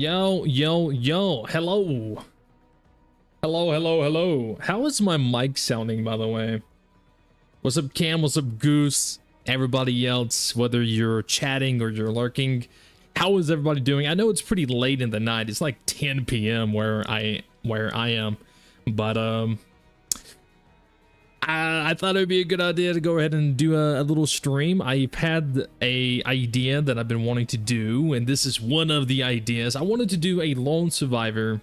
Yo, yo, yo, hello. Hello, hello, hello. How is my mic sounding, by the way? What's up, Cam? What's up, Goose? Everybody else, whether you're chatting or you're lurking, how is everybody doing? I know it's pretty late in the night. It's like 10 p.m. where I am, but I thought it would be a good idea to go ahead and do a little stream. I've had a idea that I've been wanting to do, and this is one of the ideas. I wanted to do a Lone Survivor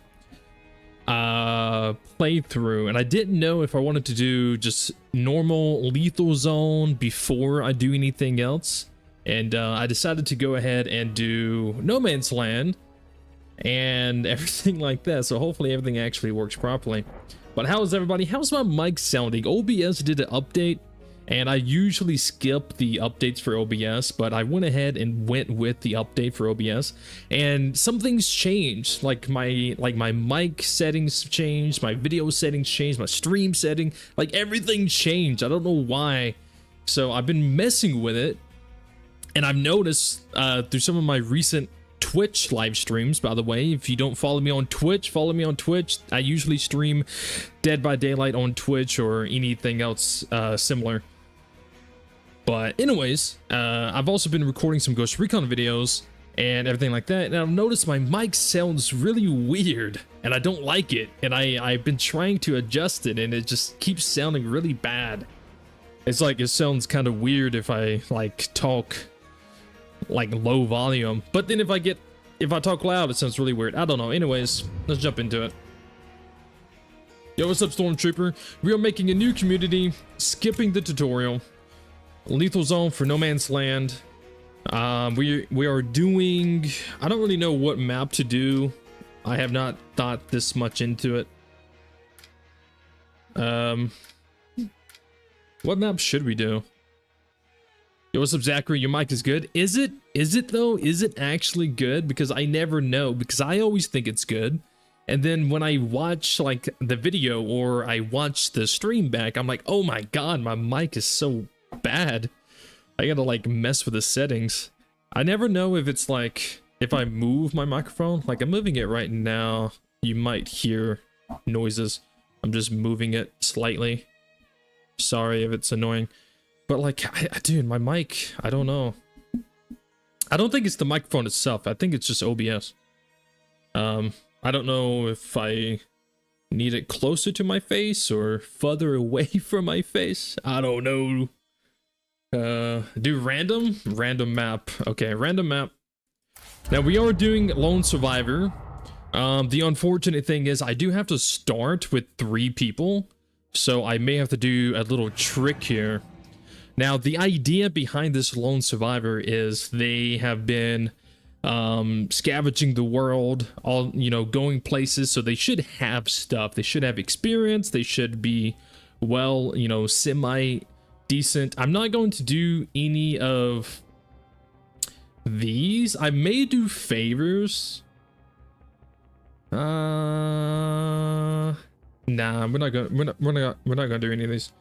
playthrough, and I didn't know if I wanted to do just normal lethal zone before I do anything else, and I decided to go ahead and do No Man's Land and everything like that. So hopefully everything actually works properly. But how is everybody? How's my mic sounding? OBS did an update, and I usually skip the updates for OBS, but I went ahead and went with the update for OBS, and some things changed. Like my mic settings changed, my video settings changed, my stream setting, like everything changed. I don't know why. So I've been messing with it, and I've noticed through some of my recent Twitch live streams, by the way, if you don't follow me on Twitch, follow me on Twitch. I usually stream Dead by Daylight on Twitch or anything else similar. But anyways, I've also been recording some Ghost Recon videos and everything like that, and I've noticed my mic sounds really weird, and I don't like it, and I've been trying to adjust it, and it just keeps sounding really bad. It's like it sounds kind of weird if I like talk like low volume, but then if I talk loud, it sounds really weird. I don't know. Anyways, let's jump into it. Yo, what's up, Stormtrooper? We are making a new community, skipping the tutorial. Lethal zone for No Man's Land. We are doing, I don't really know what map to do. I have not thought this much into it. What map should we do? Yo, what's up, Zachary? Your mic is good. Is it though? Is it actually good? Because I never know, because I always think it's good, and then when I watch like the video or I watch the stream back, I'm like, oh my god, my mic is so bad. I gotta like mess with the settings. I never know if it's like, if I move my microphone, like I'm moving it right now, you might hear noises. I'm just moving it slightly. Sorry if it's annoying. But like, dude, my mic, I don't know. I don't think it's the microphone itself. I think it's just OBS. I don't know if I need it closer to my face or further away from my face. I don't know. Do random map. Okay, random map. Now we are doing Lone Survivor. The unfortunate thing is I do have to start with 3 people, so I may have to do a little trick here. Now, the idea behind this Lone Survivor is they have been scavenging the world, all, you know, going places, so they should have stuff. They should have experience. They should be, well, you know, semi-decent. I'm not going to do any of these. I may do favors. Nah, we're not gonna do any of these.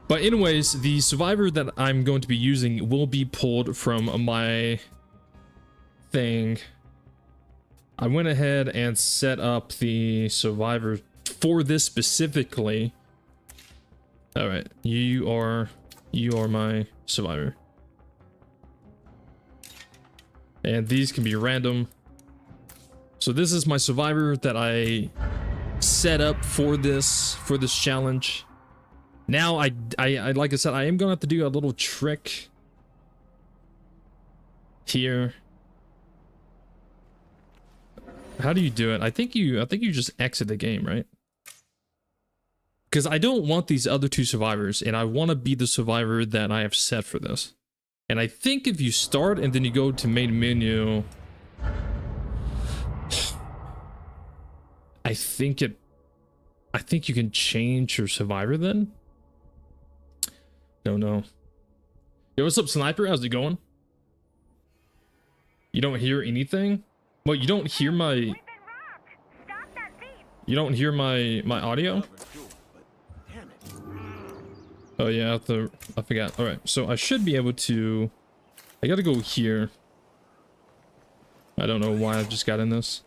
But anyways, the survivor that I'm going to be using will be pulled from my thing. I went ahead and set up the survivor for this specifically. All right, you are my survivor. And these can be random. So this is my survivor that I set up for this challenge. Now, I like I said, I am gonna have to do a little trick here. How do you do it? I think you just exit the game, right? Because I don't want these other 2 survivors, and I want to be the survivor that I have set for this. And I think if you start and then you go to main menu, I think you can change your survivor then. No. Yo, what's up, Sniper? How's it going? You don't hear anything? Well, you don't hear my... You don't hear my audio? Oh yeah, I forgot. Alright, so I should be able to... I gotta go here. I don't know why I've just got in this.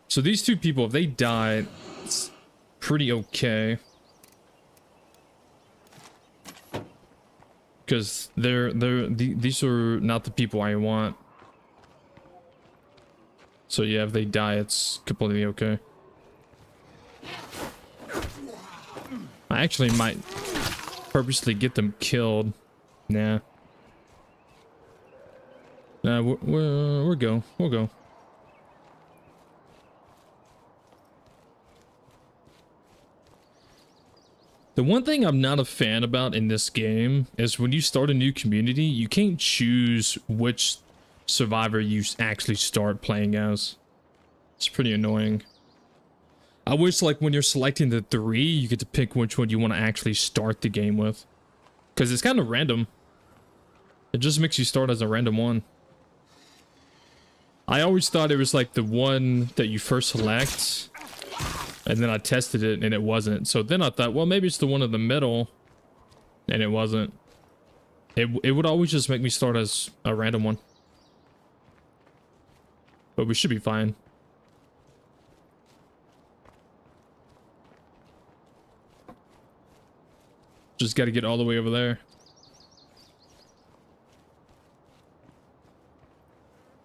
So these two people, if they die, it's pretty okay. Because these are not the people I want. So yeah, if they die, it's completely okay. I actually might purposely get them killed. Nah. Nah, we'll go. We'll go. The one thing I'm not a fan about in this game is when you start a new community, you can't choose which survivor you actually start playing as. It's pretty annoying. I wish, like, when you're selecting the 3, you get to pick which one you want to actually start the game with. Because it's kind of random. It just makes you start as a random one. I always thought it was like the one that you first select. And then I tested it and it wasn't. So then I thought, well, maybe it's the one in the middle. And it wasn't. It would always just make me start as a random one. But we should be fine. Just got to get all the way over there.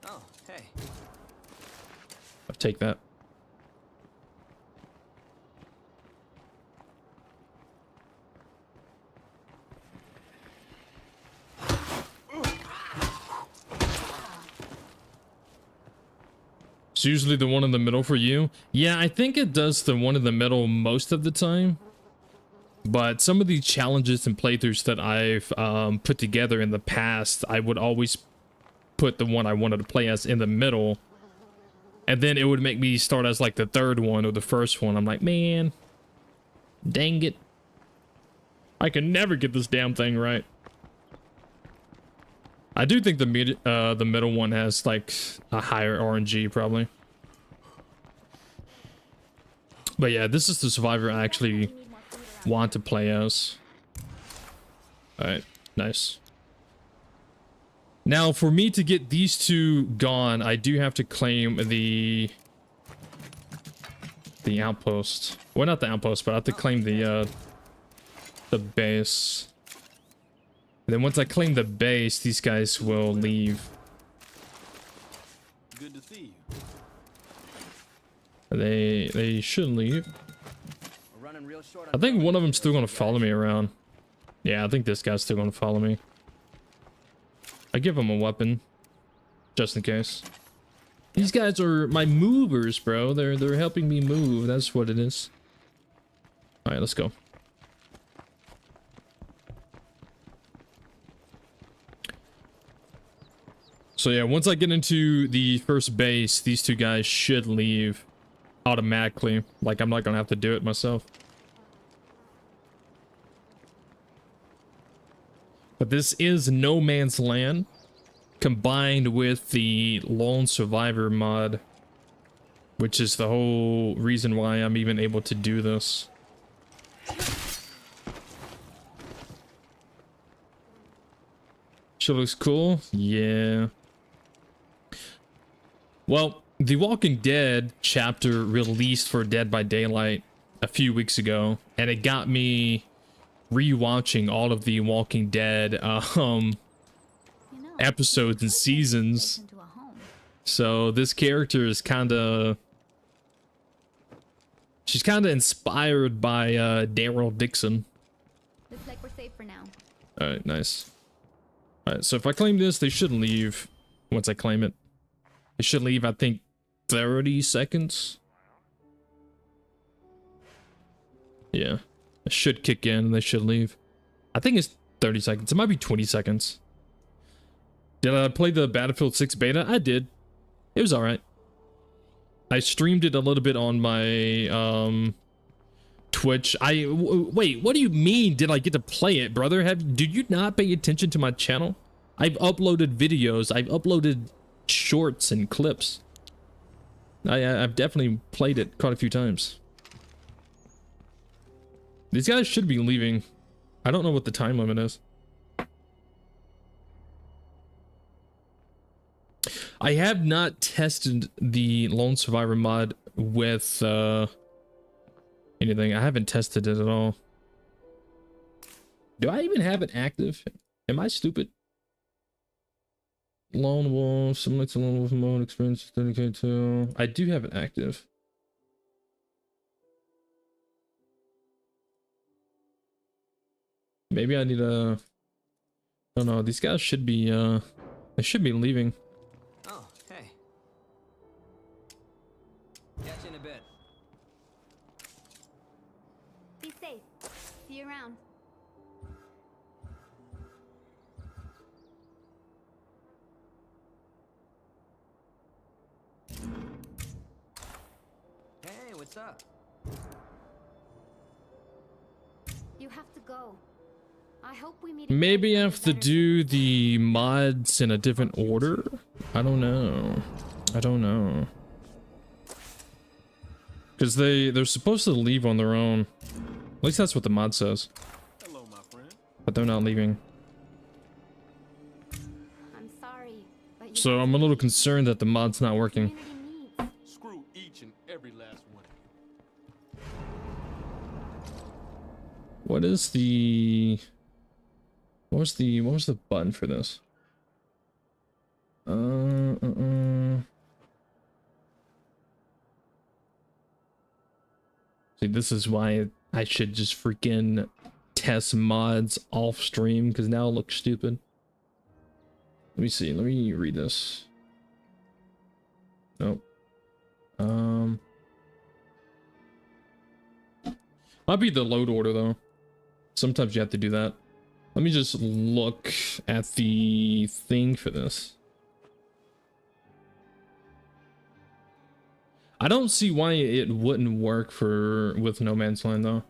Oh, hey. I'll take that. It's usually the one in the middle for you. Yeah, I think it does the one in the middle most of the time. But some of the challenges and playthroughs that I've put together in the past, I would always put the one I wanted to play as in the middle. And then it would make me start as like the third one or the first one. I'm like, man, dang it. I can never get this damn thing right. I do think the middle one has like a higher RNG probably. But yeah, this is the survivor I actually want to play as. Alright, nice. Now for me to get these two gone, I do have to claim the outpost. Well, not the outpost, but I have to claim the base. And then once I claim the base, these guys will leave. Good to see you. They should leave. We're running real short on I think one of them's still gonna follow me around. Yeah, I think this guy's still gonna follow me. I give him a weapon, just in case. These guys are my movers, bro. They're helping me move. That's what it is. All right, let's go. So yeah, once I get into the first base, these two guys should leave automatically. Like, I'm not gonna have to do it myself. But this is No Man's Land combined with the Lone Survivor mod, which is the whole reason why I'm even able to do this. Sure looks cool. Yeah. Well, The Walking Dead chapter released for Dead by Daylight a few weeks ago, and it got me rewatching all of the Walking Dead episodes and seasons. So this character is she's kind of inspired by Daryl Dixon. Looks like we're safe for now. All right, nice. All right, so if I claim this, they should leave once I claim it. They should leave, I think, 30 seconds. Yeah, it should kick in and they should leave. I think it's 30 seconds. It might be 20 seconds. Did I play the Battlefield 6 beta? I did. It was all right. I streamed it a little bit on my Twitch. Wait, what do you mean did I get to play it, brother? Did you not pay attention to my channel? I've uploaded videos. I've uploaded shorts and clips. I've definitely played it quite a few times. These guys should be leaving. I don't know what the time limit is. I have not tested the Lone Survivor mod with anything. I haven't tested it at all. Do I even have it active? Am I stupid? Lone Wolf, similar to Lone Wolf mode, experience 30k2. I do have it active. Maybe I need a... I don't know, these guys should be, they should be leaving. Oh, hey. Catch you in a bit. Be safe. See you around. Hey, what's up? You have to go. I hope we meet. Maybe I again have to better do the mods in a different order? I don't know. I don't know. Because they're supposed to leave on their own. At least that's what the mod says. Hello, my friend. But they're not leaving. I'm sorry, but you So I'm a little concerned that the mod's not working. community needs. Screw each and every last one. What is the... What was the button for this? See, this is why I should just freaking test mods off stream, because now it looks stupid. Let me see. Let me read this. Nope. Might be the load order though. Sometimes you have to do that. Let me just look at the thing for this. I don't see why it wouldn't work with No Man's Land though.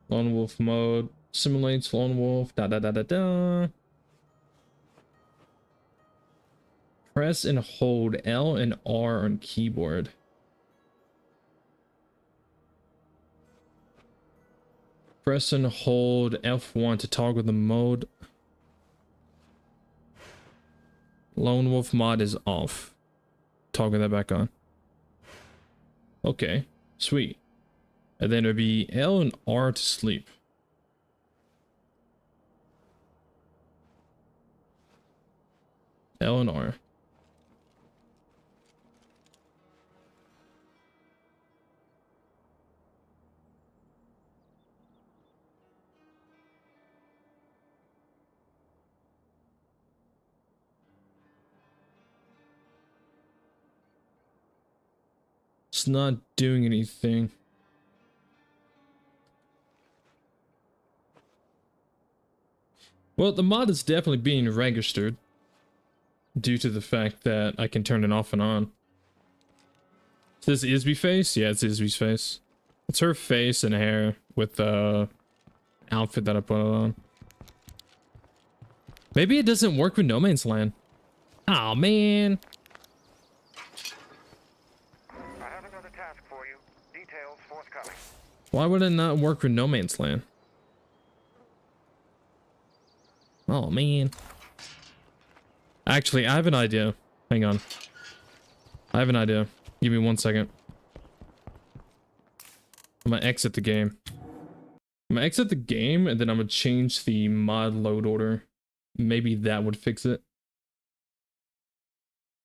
Lone Wolf mode simulates Lone Wolf. Da da da da da. Press and hold L and R on keyboard. Press and hold F1 to toggle the mode. Lone Wolf mod is off. Toggle that back on. Okay, sweet. And then it would be L and R to sleep. L and R. It's not doing anything. Well, the mod is definitely being registered due to the fact that I can turn it off and on. Is this Isby face? Yeah, it's Isby's face. It's her face and hair with the outfit that I put on. Maybe it doesn't work with No Man's Land. Oh man. I have another task for you. Details forthcoming. Why would it not work with No Man's Land? Oh man. Actually, I have an idea. Hang on. I have an idea. Give me 1 second. I'm gonna exit the game. I'm gonna exit the game and then I'm gonna change the mod load order. Maybe that would fix it.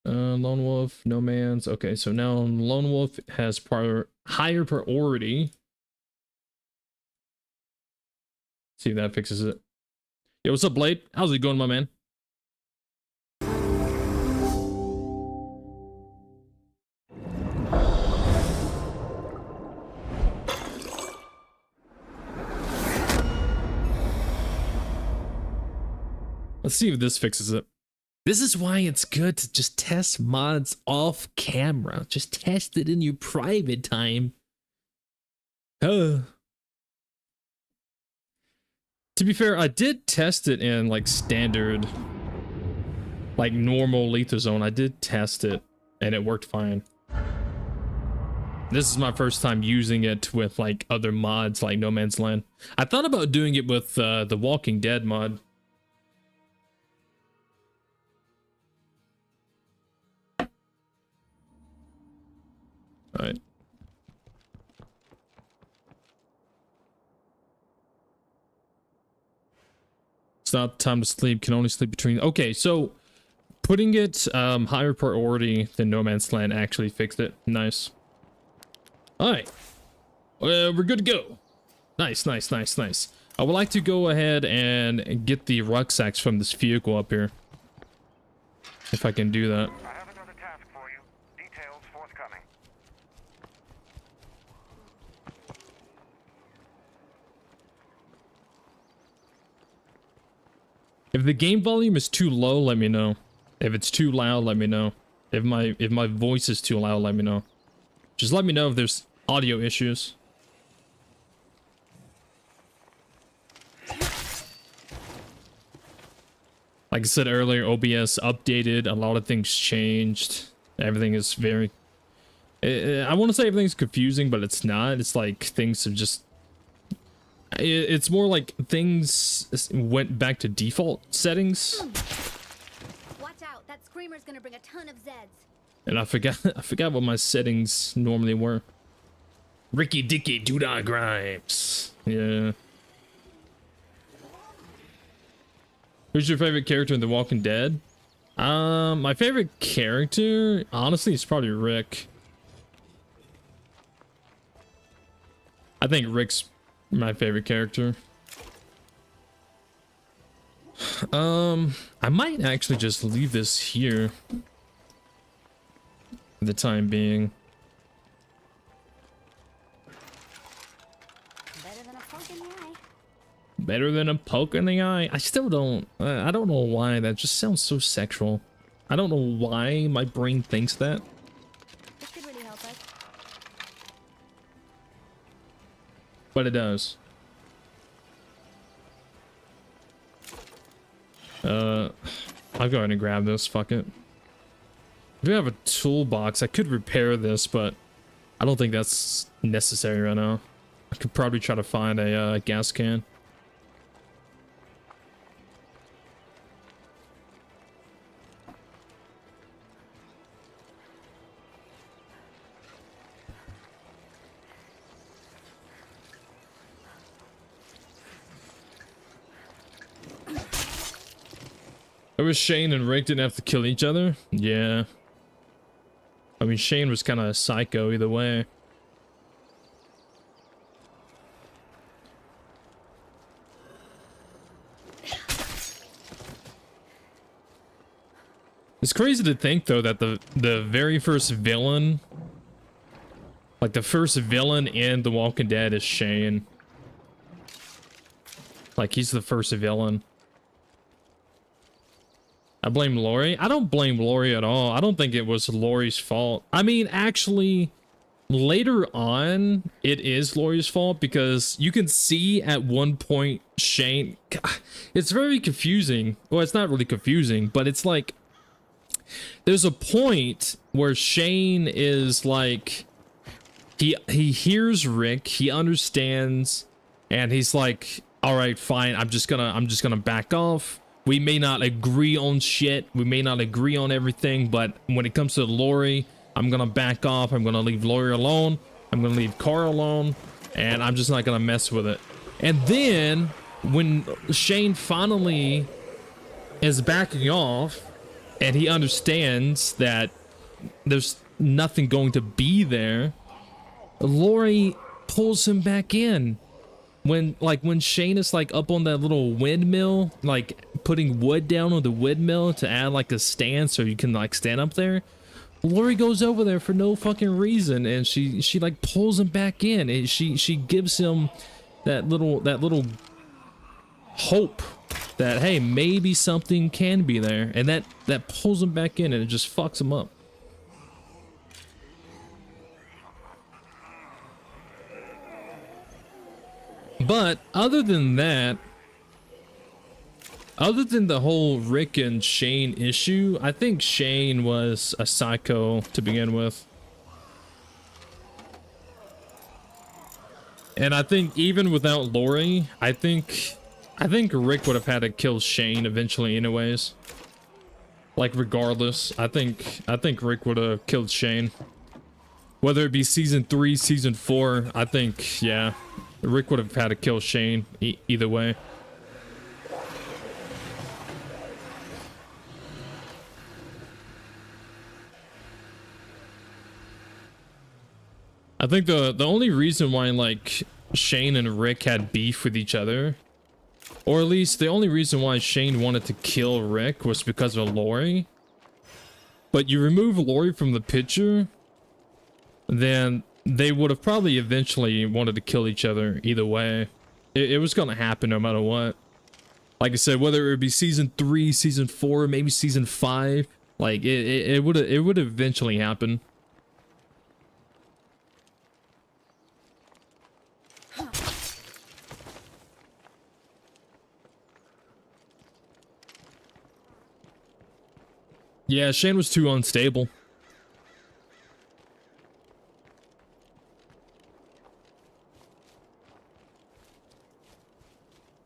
Lone Wolf, No Man's. Okay, so now Lone Wolf has higher priority. See if that fixes it. Yo, what's up, Blade? How's it going, my man? Let's see if this fixes it. This is why it's good to just test mods off camera. Just test it in your private time. To be fair, I did test it in like standard, like normal lethal zone. I did test it and it worked fine. This is my first time using it with like other mods like No Man's Land. I thought about doing it with the Walking Dead mod. All right. It's not time to sleep. Can only sleep between. Okay, so putting it higher priority than No Man's Land actually fixed it. Nice. All right. We're good to go. Nice, nice, nice, nice. I would like to go ahead and get the rucksacks from this vehicle up here. If I can do that. I have another task for you. Details forthcoming. If the game volume is too low, let me know. If it's too loud, let me know. If my voice is too loud, let me know. Just let me know if there's audio issues. Like I said earlier, OBS updated, a lot of things changed. Everything is very... I want to say everything's confusing, but it's not. It's like things have just... It's more like things went back to default settings. Watch out, that screamer's gonna bring a ton of Zeds. And I forgot what my settings normally were. Ricky Dicky Doodah Grimes. Yeah. Who's your favorite character in The Walking Dead? My favorite character, honestly, is probably Rick. I think Rick's my favorite character. I might actually just leave this here for the time being. Better than a poke in the eye. Better than a poke in the eye. I still don't. I don't know why that just sounds so sexual. I don't know why my brain thinks that. This could really help us. But it does. I'll go ahead and grab this. Fuck it. If we have a toolbox, I could repair this, but I don't think that's necessary right now. I could probably try to find a gas can. It was Shane and Rick didn't have to kill each other? Yeah. I mean, Shane was kind of psycho either way. It's crazy to think, though, that the very first villain, like the first villain in The Walking Dead is Shane. Like, he's the first villain. I blame Lori. I don't blame Lori at all. I don't think it was Lori's fault. I mean, actually, later on, it is Lori's fault because you can see at one point Shane... It's very confusing. Well, it's not really confusing, but it's like... There's a point where Shane is like... He hears Rick, he understands, and he's like, all right, fine, I'm just gonna back off. We may not agree on shit. We may not agree on everything, but when it comes to Lori, I'm gonna back off. I'm gonna leave Lori alone. I'm gonna leave Carl alone, and I'm just not gonna mess with it. And then when Shane finally is backing off, and he understands that there's nothing going to be there, Lori pulls him back in. When Shane is like up on that little windmill, like putting wood down on the windmill to add like a stand so you can like stand up there, Lori goes over there for no fucking reason, and she like pulls him back in, and she gives him that little hope that, hey, maybe something can be there, and that pulls him back in and it just fucks him up. But other than that, other than the whole Rick and Shane issue, I think Shane was a psycho to begin with. And I think even without Lori, I think Rick would have had to kill Shane eventually anyways. Like regardless, I think Rick would have killed Shane. Whether it be season 3, season 4, I think, yeah, Rick would have had to kill Shane either way. I think the only reason why like Shane and Rick had beef with each other, or at least the only reason why Shane wanted to kill Rick, was because of Lori. But you remove Lori from the picture, then they would have probably eventually wanted to kill each other either way. It was going to happen no matter what. Like I said, whether it would be season 3, season 4, maybe season 5, like it would eventually happen. Yeah, Shane was too unstable.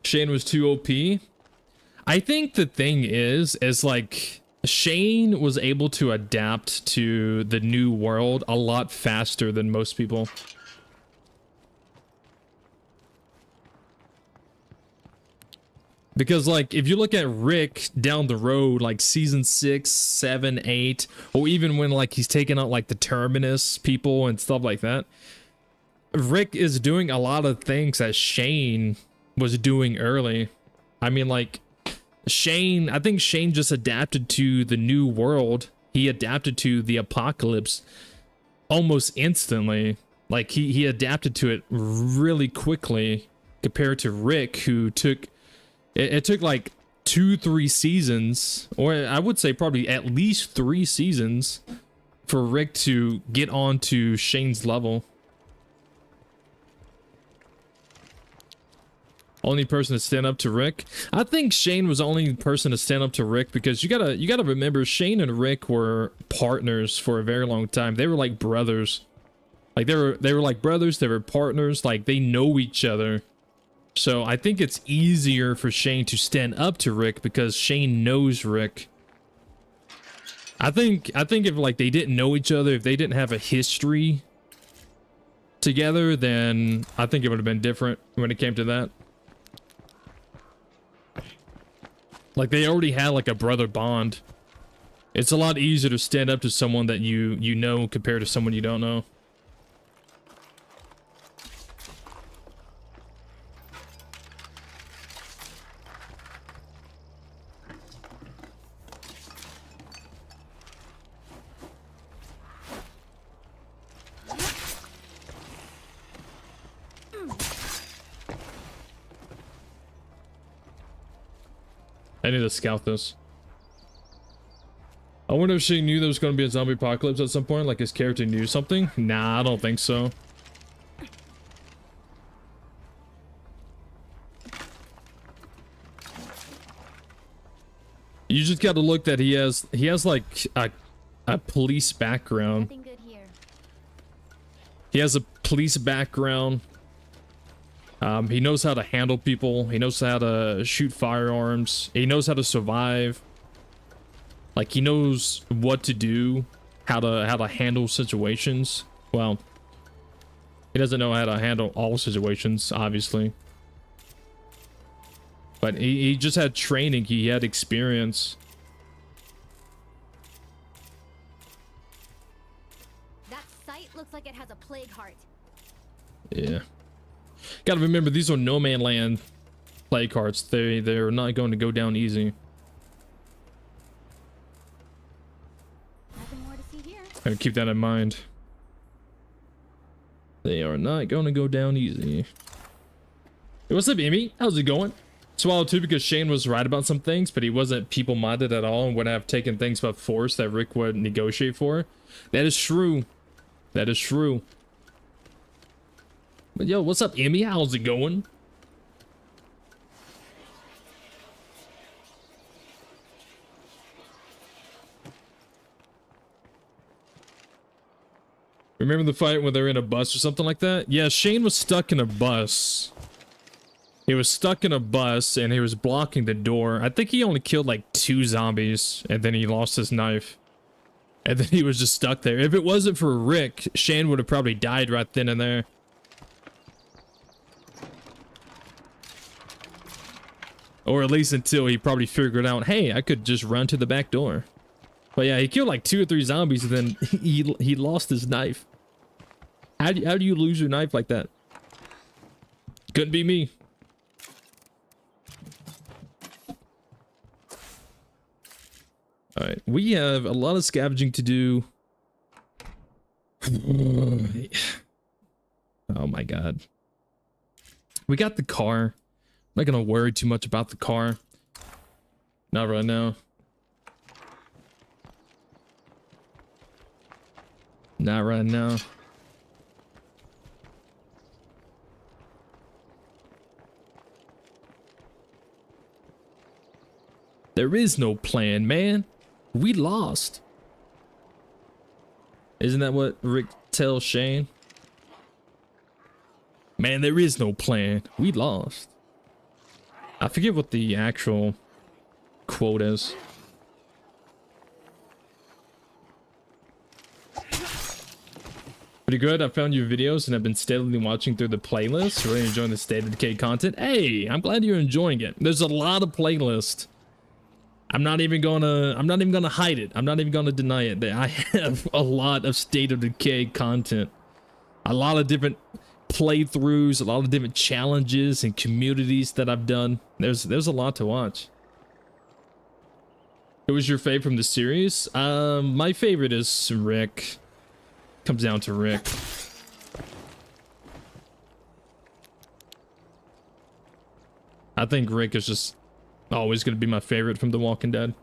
Shane was too OP. I think the thing is like Shane was able to adapt to the new world a lot faster than most people. Because like if you look at Rick down the road, like season 6, 7, 8, or even when like he's taking out like the Terminus people and stuff like that, Rick is doing a lot of things that Shane was doing early. I mean, like Shane, I think Shane just adapted to the new world. He adapted to the apocalypse almost instantly. Like he adapted to it really quickly compared to Rick, who took it took like 2-3 seasons, or I would say probably at least 3 seasons for Rick to get on to Shane's level. Only person to stand up to Rick. I think Shane was the only person to stand up to Rick because you gotta remember Shane and Rick were partners for a very long time. They were like brothers. Like they were like brothers, they were partners, like they know each other. So I think it's easier for Shane to stand up to Rick because Shane knows Rick. I think if like they didn't know each other, if they didn't have a history together, then I think it would have been different when it came to that. Like they already had like a brother bond. It's a lot easier to stand up to someone that you know compared to someone you don't know. I need to scout this. I wonder if she knew there was going to be a zombie apocalypse at some point, like his character knew something? Nah, I don't think so. You just got to look that he has like a police background. Nothing good here. He has a police background. He knows how to handle people. He knows how to shoot firearms. He knows how to survive. Like he knows what to do, how to handle situations. Well, he doesn't know how to handle all situations, obviously. But he just had training. He had experience. That site looks like it has a plague heart. Yeah. Gotta remember, these are no man land plague hearts. They're not going to go down easy. Nothing more to see here. Gotta keep that in mind. They are not going to go down easy. Hey, what's up, Amy? How's it going? Swallow too, because Shane was right about some things, but he wasn't people-minded at all and would have taken things by force that Rick would negotiate for. That is true. That is true. But yo, what's up, Emmy? How's it going? Remember the fight when they were in a bus or something like that? Yeah, Shane was stuck in a bus. He was stuck in a bus and he was blocking the door. I think he only killed like 2 zombies and then he lost his knife. And then he was just stuck there. If it wasn't for Rick, Shane would have probably died right then and there. Or at least until he probably figured out, hey, I could just run to the back door. But yeah, he killed like 2 or 3 zombies and then he lost his knife. How do you lose your knife like that? Couldn't be me. Alright, we have a lot of scavenging to do. Oh my god. We got the car. I'm not gonna worry too much about the car. Not right now. Not right now. There is no plan, man. We lost. Isn't that what Rick tells Shane? Man, there is no plan. We lost. I forget what the actual quote is. Pretty good. I found your videos and I've been steadily watching through the playlist. Really enjoying the State of Decay content. Hey, I'm glad you're enjoying it. There's a lot of playlists. I'm not even gonna hide it. I'm not even gonna deny it. I have a lot of State of Decay content. A lot of different playthroughs, a lot of different challenges and communities that I've done. There's a lot to watch. Who was your fave from the series? My favorite is Rick. Comes down to Rick. I think Rick is just always going to be my favorite from The Walking Dead.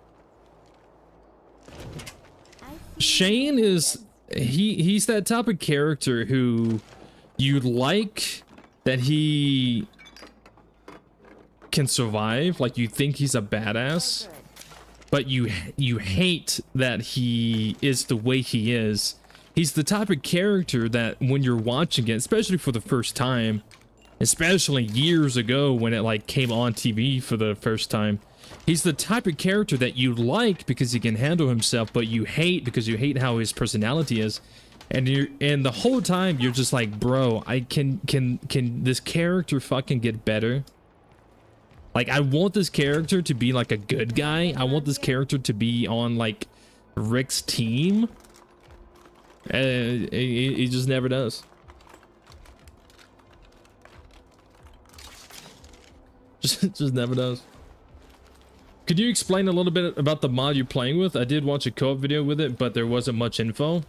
Shane is he's that type of character who you like that he can survive, like you think he's a badass, but you hate that he is the way he is. He's the type of character that when you're watching it, especially for the first time, especially years ago when it like came on TV for the first time, he's the type of character that you like because he can handle himself, but you hate because you hate how his personality is. And the whole time you're just like, bro, can this character fucking get better? Like, I want this character to be like a good guy. I want this character to be on like Rick's team. He just never does. Just never does. Could you explain a little bit about the mod you're playing with? I did watch a co-op video with it, but there wasn't much info.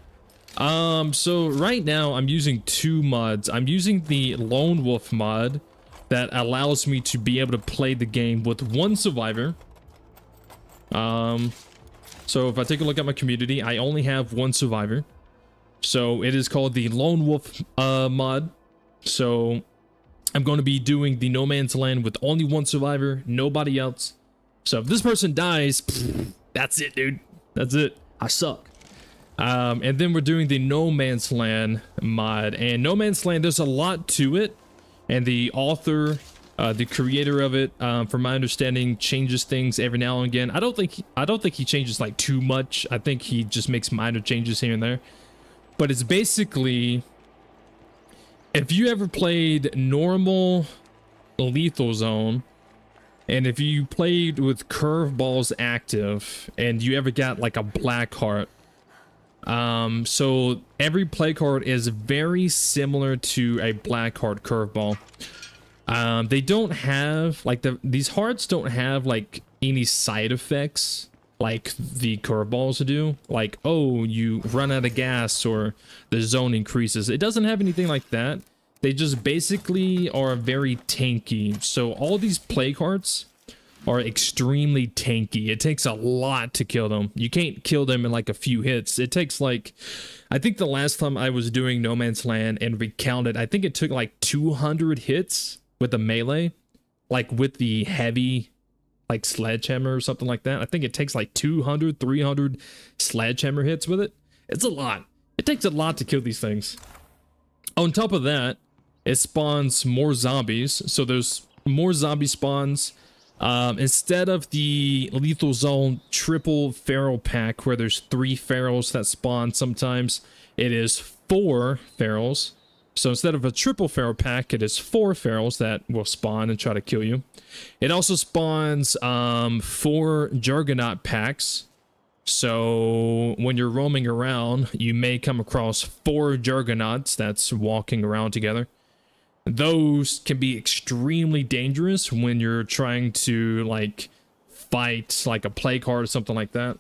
So right now I'm using 2 mods. I'm using the Lone Wolf mod that allows me to be able to play the game with 1 survivor. So if I take a look at my community, I only have 1 survivor. So it is called the Lone Wolf mod. So I'm going to be doing the No Man's Land with only 1 survivor, nobody else. So if this person dies, that's it, dude. That's it. I suck. And then we're doing the No Man's Land mod. And No Man's Land, there's a lot to it. And the author, the creator of it, from my understanding, changes things every now and again. I don't think he changes like too much. I think he just makes minor changes here and there. But it's basically, if you ever played normal Lethal Zone, and if you played with curveballs active, and you ever got like a black heart, so every play card is very similar to a black heart curveball. They don't have like these hearts don't have like any side effects like the curveballs do, like, oh, you run out of gas or the zone increases. It doesn't have anything like that. They just basically are very tanky. So all these play cards are extremely tanky. It takes a lot to kill them. You can't kill them in like a few hits. It takes like, I think the last time I was doing No Man's Land and recounted, I think it took like 200 hits with the melee, like with the heavy like sledgehammer or something like that. I think it takes like 200, 300 sledgehammer hits with it. It's a lot. It takes a lot to kill these things. On top of that, it spawns more zombies. So there's more zombie spawns. Instead of the Lethal Zone triple feral pack where there's 3 ferals that spawn sometimes, it is 4 ferals. So instead of a triple feral pack, it is 4 ferals that will spawn and try to kill you. It also spawns 4 Juggernaut packs. So when you're roaming around, you may come across 4 Juggernauts that's walking around together. Those can be extremely dangerous when you're trying to like fight like a play card or something like that.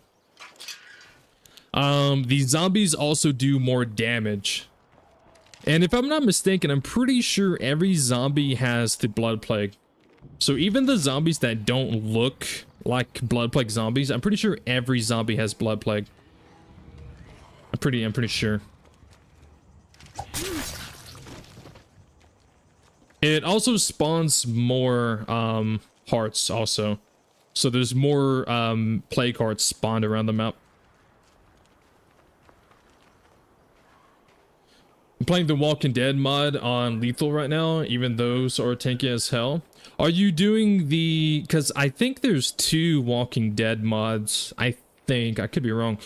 The zombies also do more damage. And if I'm not mistaken, I'm pretty sure every zombie has the Blood Plague. So even the zombies that don't look like Blood Plague zombies, I'm pretty sure every zombie has Blood Plague. I'm pretty sure. It also spawns more hearts also. So there's more play cards spawned around the map. I'm playing the Walking Dead mod on Lethal right now, even those are tanky as hell. Are you doing the... Because I think there's 2 Walking Dead mods. I think. I could be wrong.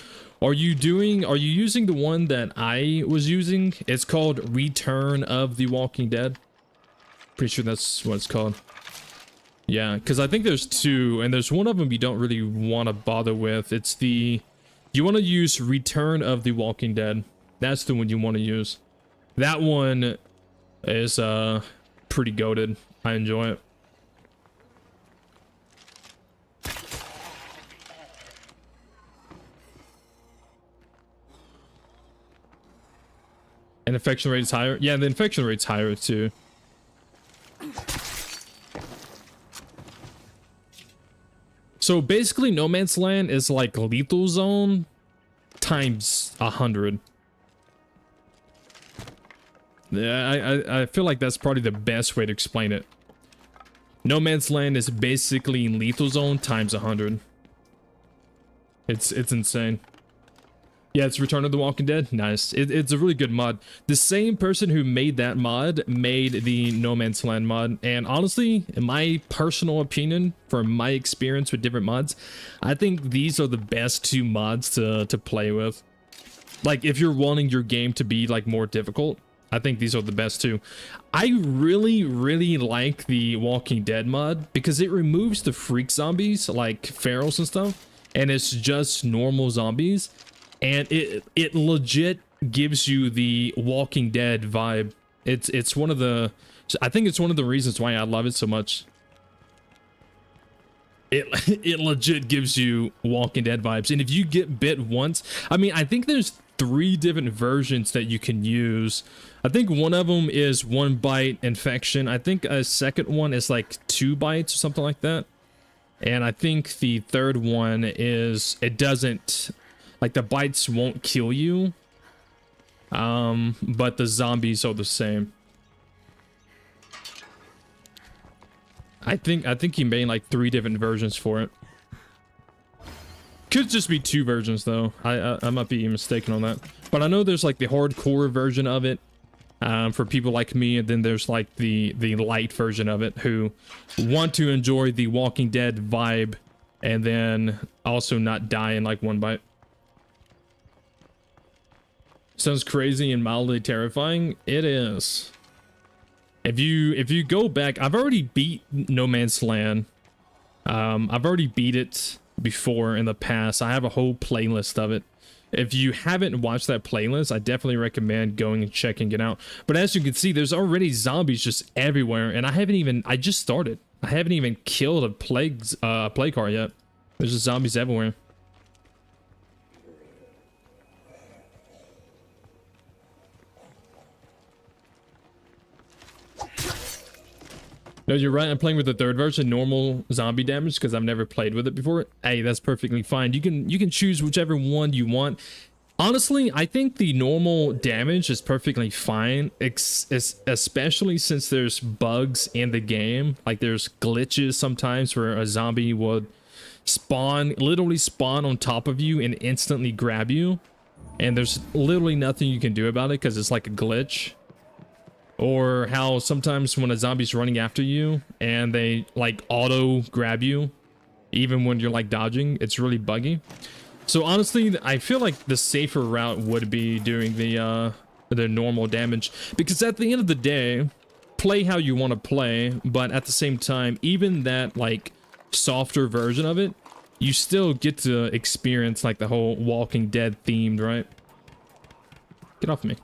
Are you using the one that I was using? It's called Return of the Walking Dead. Pretty sure that's what it's called. Yeah, because I think there's 2, and there's one of them you don't really want to bother with. It's the... You want to use Return of the Walking Dead. That's the one you want to use. That one is pretty goated. I enjoy it. And infection rate is higher. Yeah, the infection rate's higher too. So basically No Man's Land is like Lethal Zone times 100. Yeah, I feel like that's probably the best way to explain it. No Man's Land is basically Lethal Zone times 100. It's insane. Yeah, it's Return of the Walking Dead. Nice. It's a really good mod. The same person who made that mod made the No Man's Land mod. And honestly, in my personal opinion, from my experience with different mods, I think these are the best 2 mods to play with. Like, if you're wanting your game to be, like, more difficult, I think these are the best 2. I really, really like the Walking Dead mod because it removes the freak zombies, like ferals and stuff, and it's just normal zombies. And it legit gives you the Walking Dead vibe. It's one of the... I think it's one of the reasons why I love it so much. It legit gives you Walking Dead vibes. And if you get bit once... I mean, I think there's 3 different versions that you can use. I think one of them is 1 bite infection. I think a second one is like 2 bites or something like that. And I think the third one is... It doesn't... Like, the bites won't kill you, but the zombies are the same. I think he made like 3 different versions for it. Could just be 2 versions though. I might be mistaken on that. But I know there's like the hardcore version of it for people like me, and then there's like the light version of it who want to enjoy the Walking Dead vibe and then also not die in like 1 bite. Sounds crazy and mildly terrifying. It is. If you go back, I've already beat No Man's Land. I've already beat it before in the past. I have a whole playlist of it. If you haven't watched that playlist, I definitely recommend going and checking it out. But as you can see, there's already zombies just everywhere, and I just started. I haven't even killed a play card yet. There's just zombies everywhere. No, you're right. I'm playing with the third version, normal zombie damage, because I've never played with it before. Hey, that's perfectly fine. You can choose whichever one you want. Honestly, I think the normal damage is perfectly fine, especially since there's bugs in the game. Like there's glitches sometimes where a zombie would literally spawn on top of you and instantly grab you. And there's literally nothing you can do about it because it's like a glitch. Or how sometimes when a zombie's running after you and they like auto grab you, even when you're like dodging, it's really buggy. So honestly, I feel like the safer route would be doing the normal damage, because at the end of the day, play how you want to play, but at the same time, even that like softer version of it, you still get to experience like the whole Walking Dead themed, right? Get off me.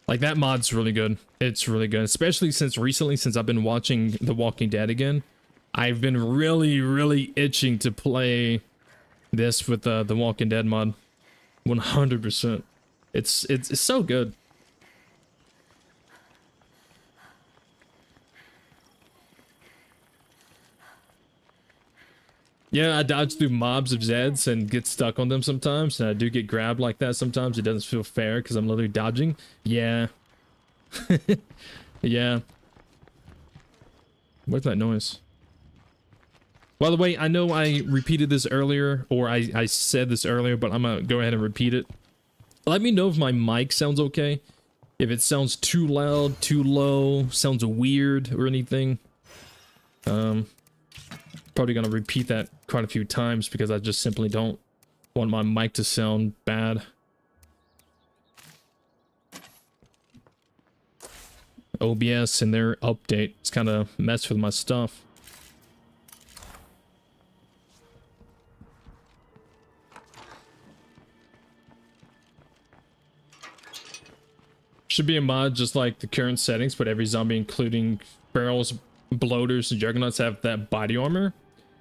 Like that mod's really good. It's really good, especially since recently, since I've been watching The Walking Dead again. I've been really itching to play this with the Walking Dead mod. 100%. It's so good. Yeah, I dodge through mobs of Zeds and get stuck on them sometimes, and I do get grabbed like that sometimes. It doesn't feel fair because I'm literally dodging. Yeah. Yeah. What's that noise? By the way, I know I repeated this earlier, or I said this earlier, but I'm gonna go ahead and repeat it. Let me know if my mic sounds okay. If it sounds too loud, too low, sounds weird, or anything. Probably gonna repeat that quite a few times because I just simply don't want my mic to sound bad. OBS and their update, it's kind of messed with my stuff. Should be a mod just like the current settings, but every zombie, including barrels, bloaters, and juggernauts, have that body armor.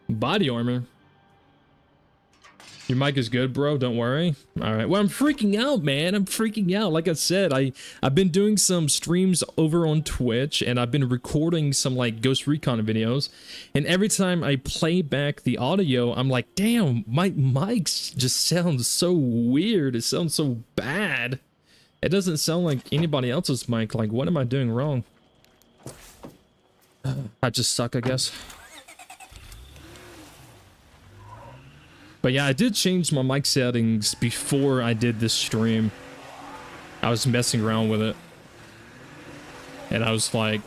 Body armor? Your mic is good, bro. Don't worry. All right. Well, I'm freaking out, man. I'm freaking out. Like I said, I've been doing some streams over on Twitch, and I've been recording some like Ghost Recon videos. And every time I play back the audio, I'm like, damn, my mic just sounds so weird. It sounds so bad. It doesn't sound like anybody else's mic. Like, what am I doing wrong? I just suck, I guess. But yeah, I did change my mic settings before I did this stream. I was messing around with it. And I was like,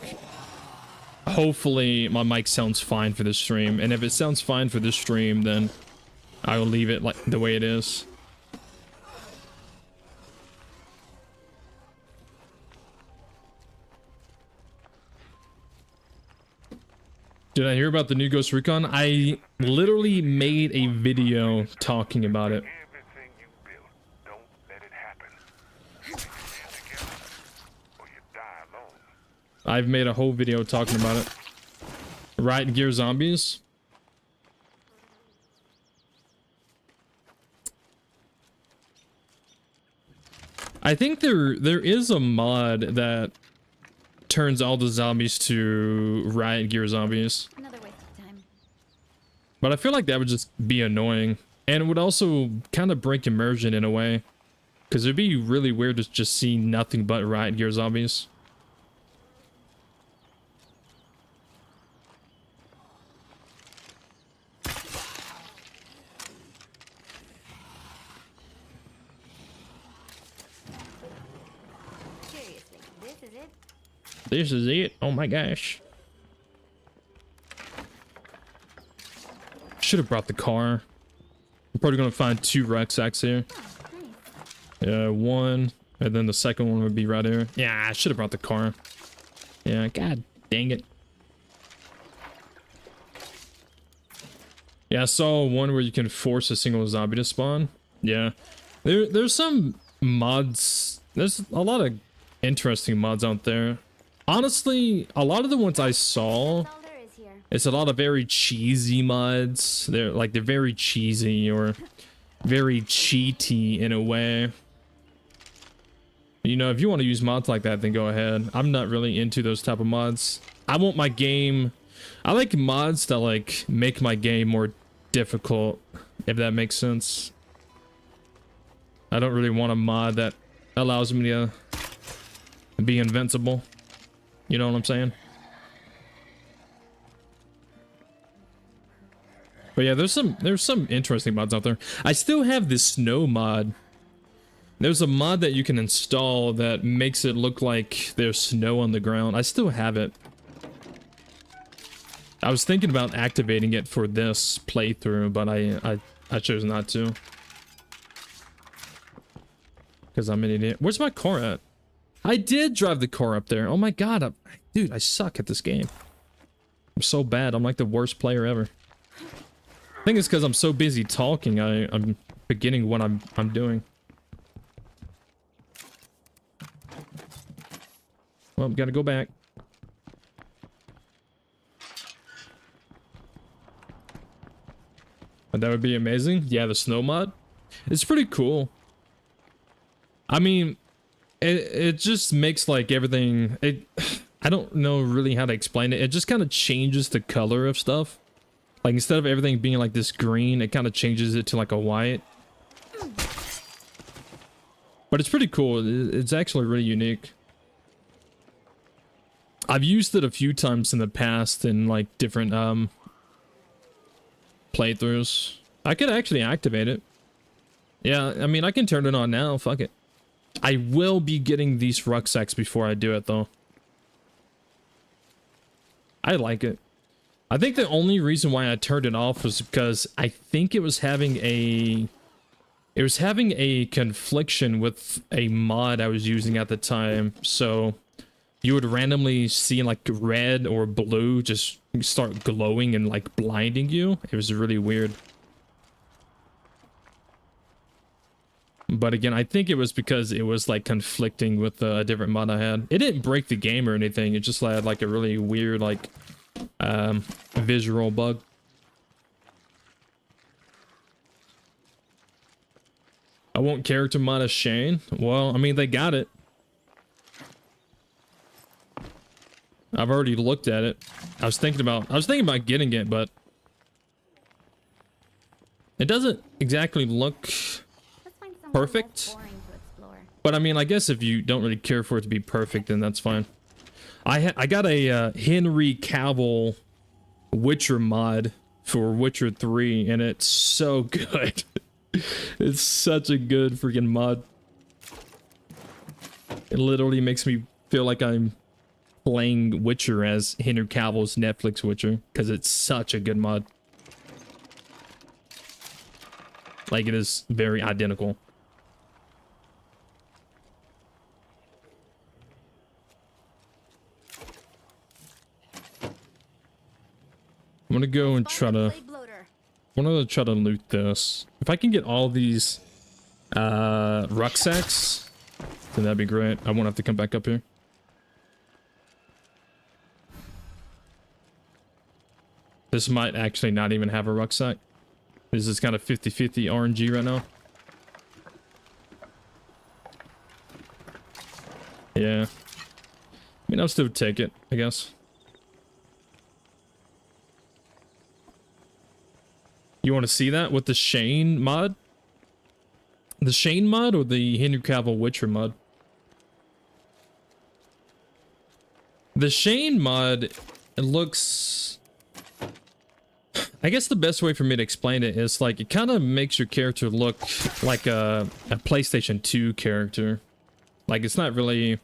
hopefully my mic sounds fine for this stream. And if it sounds fine for this stream, then I will leave it like the way it is. Did I hear about the new Ghost Recon? I literally made a video talking about it. Everything you build, don't let it happen. Stand together, or you die alone. I've made a whole video talking about it. Riot Gear Zombies. I think there is a mod that turns all the zombies to Riot Gear Zombies. Another waste of time. But I feel like that would just be annoying. And it would also kind of break immersion in a way. Because it'd be really weird to just see nothing but Riot Gear Zombies. Seriously, this is it? This is it. Oh my gosh. Should have brought the car. I'm probably gonna find 2 rucksacks here. Yeah, one, and then the second one would be right here. Yeah, I should have brought the car. Yeah, god dang it. Yeah, I saw one where you can force a single zombie to spawn. Yeah, there's some mods. There's a lot of interesting mods out there. Honestly, a lot of the ones I saw, That's all there is here. it's a lot of very cheesy mods. They're very cheesy or very cheaty in a way. You know, if you want to use mods like that, then go ahead. I'm not really into those type of mods. I want my game... I like mods that, like, make my game more difficult, if that makes sense. I don't really want a mod that allows me to be invincible. You know what I'm saying? But yeah, there's some interesting mods out there. I still have this snow mod. There's a mod that you can install that makes it look like there's snow on the ground. I still have it. I was thinking about activating it for this playthrough, but I chose not to. Because I'm an idiot. Where's my car at? I did drive the car up there. Oh my god. Dude, I suck at this game. I'm so bad. I'm like the worst player ever. I think it's because I'm so busy talking. I'm forgetting what I'm doing. Well, gotta go back. But that would be amazing. Yeah, the snow mod. It's pretty cool. I mean, it just makes like everything... I don't know really how to explain it. It just kind of changes the color of stuff. Like instead of everything being like this green, it kind of changes it to like a white. But it's pretty cool. It's actually really unique. I've used it a few times in the past in like different playthroughs. I could actually activate it. Yeah, I mean I can turn it on now, fuck it. I will be getting these rucksacks before I do it though. I like it. I think the only reason why I turned it off was because I think it was having a confliction with a mod I was using at the time, so you would randomly see like red or blue just start glowing and like blinding you. It was really weird. But again, I think it was because it was like conflicting with a different mod I had. It didn't break the game or anything. It just had like a really weird like visual bug. I want character mod as Shane. Well, I mean they got it. I've already looked at it. I was thinking about getting it, but it doesn't exactly look perfect. But I mean, I guess if you don't really care for it to be perfect, then that's fine. I got a Henry Cavill Witcher mod for Witcher 3, and it's so good. It's such a good freaking mod. It literally makes me feel like I'm playing Witcher as Henry Cavill's Netflix Witcher, because it's such a good mod. Like, it is very identical. I'm gonna go and try to... I'm gonna try to loot this. If I can get all these rucksacks, then that'd be great. I won't have to come back up here. This might actually not even have a rucksack. This is kind of 50-50 RNG right now. Yeah. I mean, I'll still take it, I guess. You want to see that with the Shane mod? The Shane mod or the Henry Cavill Witcher mod? The Shane mod, it looks... I guess the best way for me to explain it is like it kind of makes your character look like a PlayStation 2 character. Like it's not really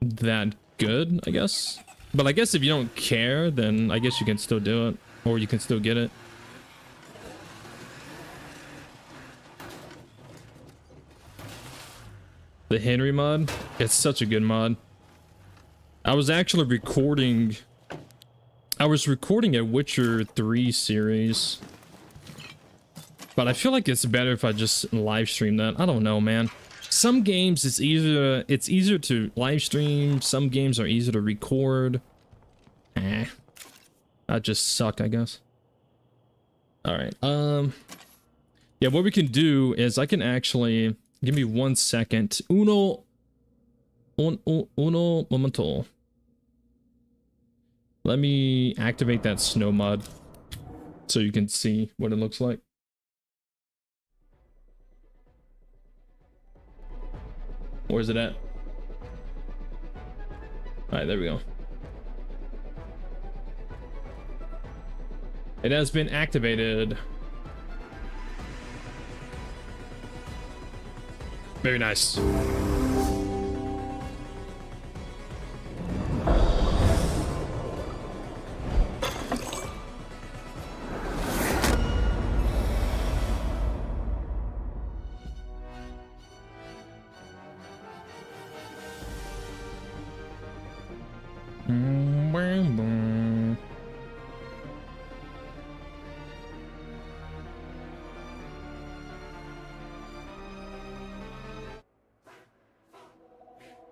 that good, I guess. But I guess if you don't care, then I guess you can still do it. Or you can still get it. The Henry mod, it's such a good mod. I was actually recording... I was recording a Witcher 3 series. But I feel like it's better if I just live stream that. I don't know, man. Some games it's easier to live stream. Some games are easier to record. I just suck, I guess. All right. Yeah, what we can do is I can actually Give me 1 second. Uno momento. Let me activate that snow mod so you can see what it looks like. Where's it at? All right, there we go. It has been activated. Very nice.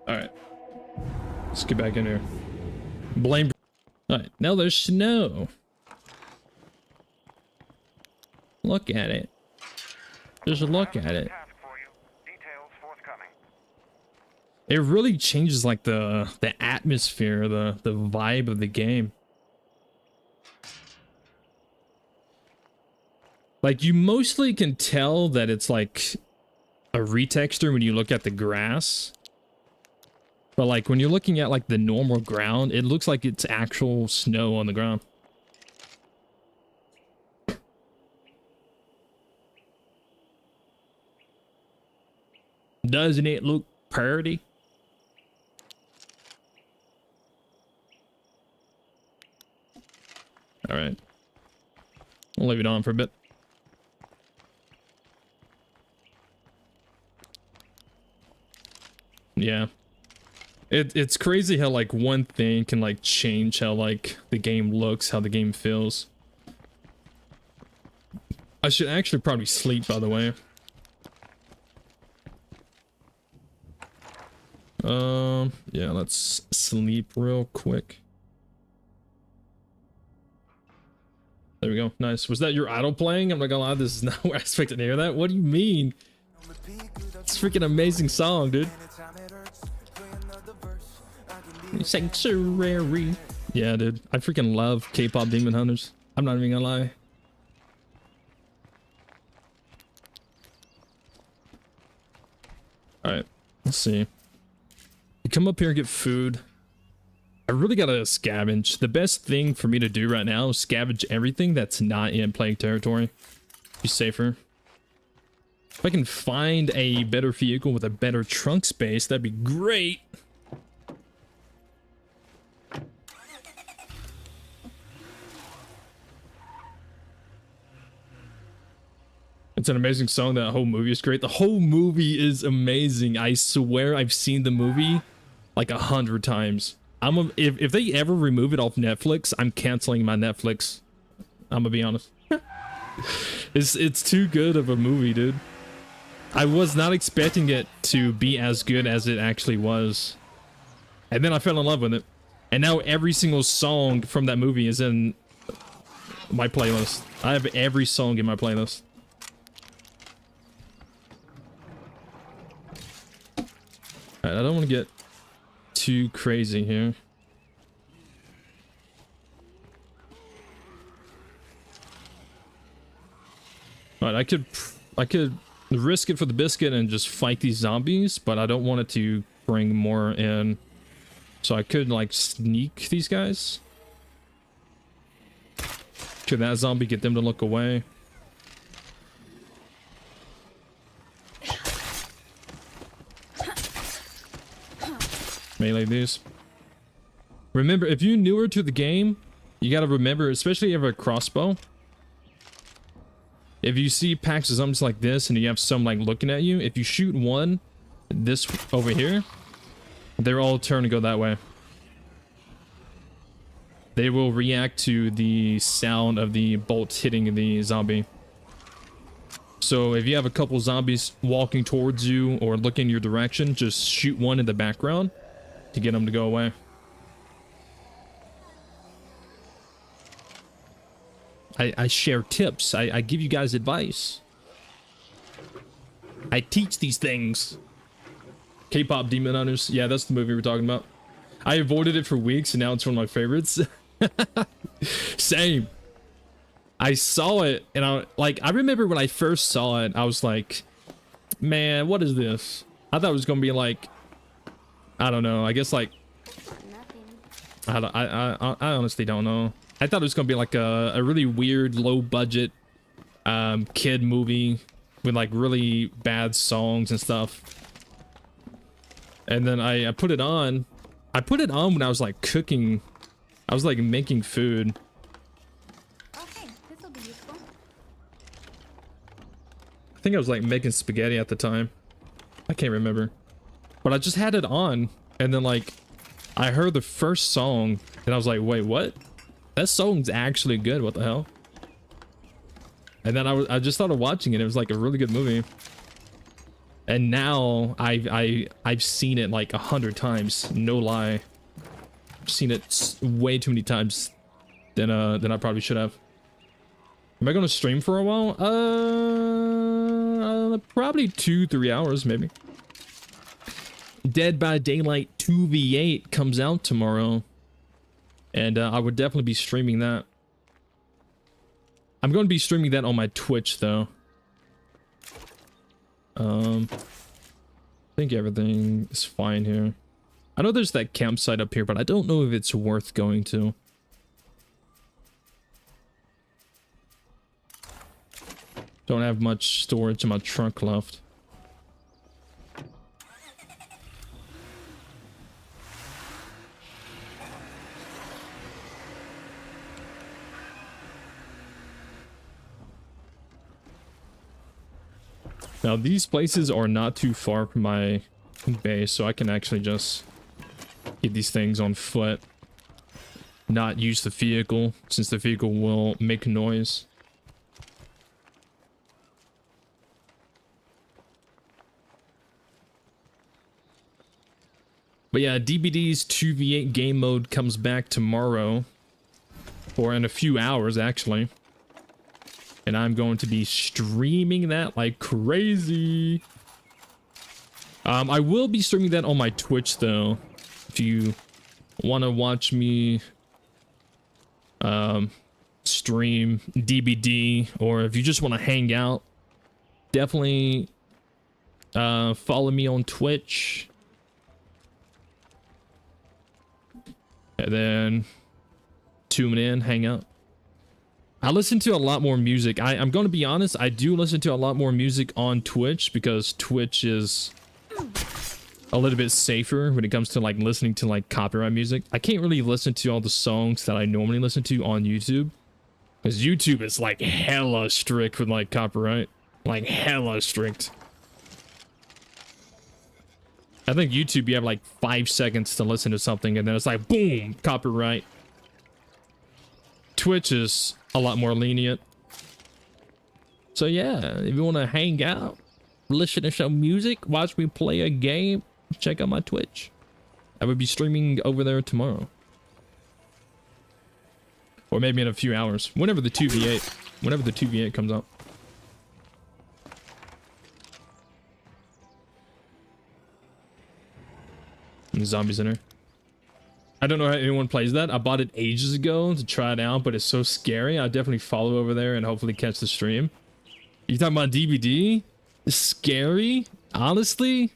All right, let's get back in here. Blame. All right, now there's snow. Look at it. Just look at it. Task for you. Details forthcoming. It really changes like the atmosphere, the vibe of the game. Like you mostly can tell that it's like a retexture when you look at the grass. But like when you're looking at like the normal ground, it looks like it's actual snow on the ground. Doesn't it look pretty? All right. I'll leave it on for a bit. Yeah. It's crazy how like one thing can like change how like the game looks, how the game feels. I should actually probably sleep, by the way. Yeah, let's sleep real quick. There we go. Nice. Was that your idol playing? I'm not gonna lie, this is not where I expected to hear that. What do you mean? It's a freaking amazing song, dude. Sanctuary. Yeah, dude. I freaking love K-pop Demon Hunters. I'm not even gonna lie. Alright, let's see. You come up here and get food. I really gotta scavenge. The best thing for me to do right now is scavenge everything that's not in plague territory. Be safer. If I can find a better vehicle with a better trunk space, that'd be great. It's an amazing song. That whole movie is great. The whole movie is amazing. I swear I've seen the movie like 100 times. If they ever remove it off Netflix, I'm canceling my Netflix. I'm gonna be honest. It's too good of a movie, dude. I was not expecting it to be as good as it actually was. And then I fell in love with it. And now every single song from that movie is in my playlist. I have every song in my playlist. Alright, I don't want to get too crazy here. Alright, I could risk it for the biscuit and just fight these zombies, but I don't want it to bring more in. So I could like sneak these guys. Could that zombie get them to look away? Melee these. Remember, if you're newer to the game, you gotta remember, especially if you have a crossbow. If you see packs of zombies like this and you have some like looking at you, if you shoot one, this over here, they're all turn to go that way. They will react to the sound of the bolt hitting the zombie. So if you have a couple zombies walking towards you or looking your direction, just shoot one in the background to get them to go away. I share tips. I give you guys advice. I teach these things. K-pop Demon Hunters. Yeah, that's the movie we're talking about. I avoided it for weeks and now it's one of my favorites. Same. I saw it and I remember when I first saw it, I was like, man, what is this? I thought it was gonna be like, I don't know, I guess like, Nothing. I honestly don't know. I thought it was gonna be like a really weird, low budget kid movie with like really bad songs and stuff. And then I put it on. I put it on when I was like cooking. I was like making food. Okay, this will be useful. I think I was like making spaghetti at the time. I can't remember. But I just had it on and then like I heard the first song and I was like, wait, what? That song's actually good. What the hell? And then I just started watching it. It was like a really good movie. And now I've seen it like 100 times. No lie. I've seen it way too many times than I probably should have. Am I gonna stream for a while? Probably 2-3 hours maybe. Dead by Daylight 2v8 comes out tomorrow. And I would definitely be streaming that. I'm going to be streaming that on my Twitch, though. I think everything is fine here. I know there's that campsite up here, but I don't know if it's worth going to. Don't have much storage in my trunk left. Now these places are not too far from my base, so I can actually just get these things on foot. Not use the vehicle, since the vehicle will make noise. But yeah, DBD's 2v8 game mode comes back tomorrow. Or in a few hours, actually. And I'm going to be streaming that like crazy. I will be streaming that on my Twitch, though. If you want to watch me stream DBD, or if you just want to hang out, definitely follow me on Twitch. And then tune in, hang out. I listen to a lot more music. I'm going to be honest, I do listen to a lot more music on Twitch because Twitch is a little bit safer when it comes to like listening to like copyright music. I can't really listen to all the songs that I normally listen to on YouTube because YouTube is like hella strict with like copyright, like hella strict. I think YouTube, you have like 5 seconds to listen to something and then it's like boom, copyright. Twitch is a lot more lenient. So yeah, if you want to hang out, listen to some music, watch me play a game, check out my Twitch. I will be streaming over there tomorrow. Or maybe in a few hours. Whenever the 2v8 comes out. And the zombies in there. I don't know how anyone plays that. I bought it ages ago to try it out, but it's so scary. I'll definitely follow over there and hopefully catch the stream. You talking about DBD? It's scary? Honestly,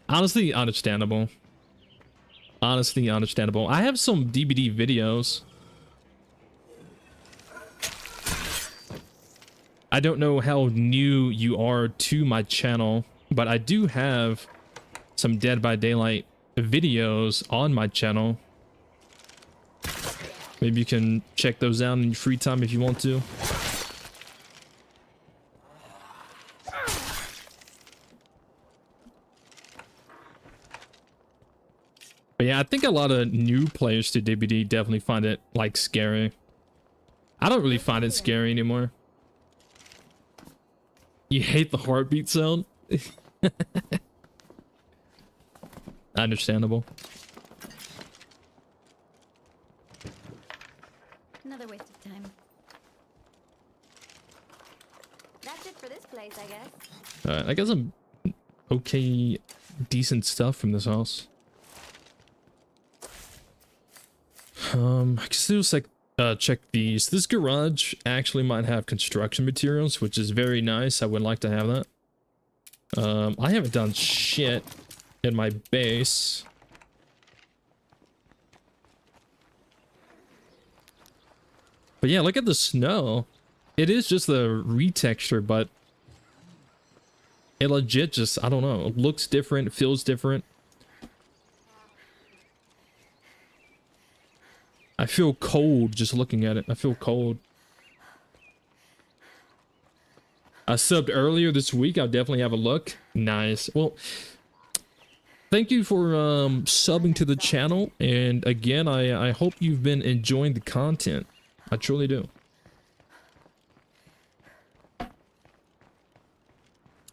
understandable. Honestly, understandable. I have some DBD videos. I don't know how new you are to my channel, but I do have some Dead by Daylight videos on my channel. Maybe you can check those out in your free time if you want to. But yeah, I think a lot of new players to DBD definitely find it like scary. I don't really find it scary anymore. You hate the heartbeat sound? Understandable. Another waste of time. That's it for this place, I guess. I got some okay, decent stuff from this house. I can still check these. This garage actually might have construction materials, which is very nice. I would like to have that. I haven't done shit in my base. But yeah, look at the snow. It is just the retexture, but it legit just, I don't know, it looks different, it feels different. I feel cold just looking at it. I feel cold. I subbed earlier this week. I'll definitely have a look. Nice. Well, thank you for subbing to the channel. And again, I hope you've been enjoying the content. I truly do.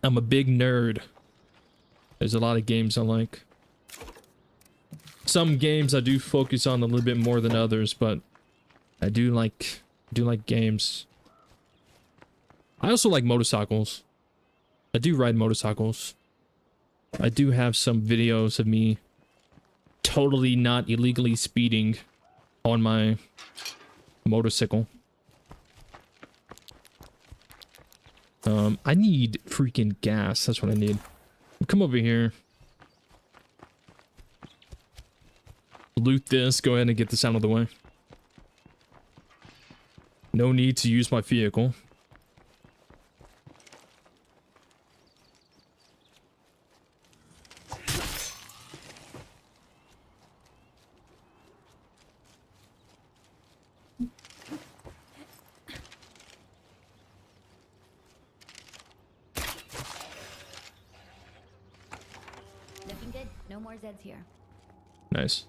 I'm a big nerd. There's a lot of games I like. Some games I do focus on a little bit more than others, but I do like games. I also like motorcycles. I do ride motorcycles. I do have some videos of me totally not illegally speeding on my motorcycle. I need freaking gas. That's what I need. Come over here. Loot this. Go ahead and get this out of the way. No need to use my vehicle. Looking good. No more Zeds here. Nice.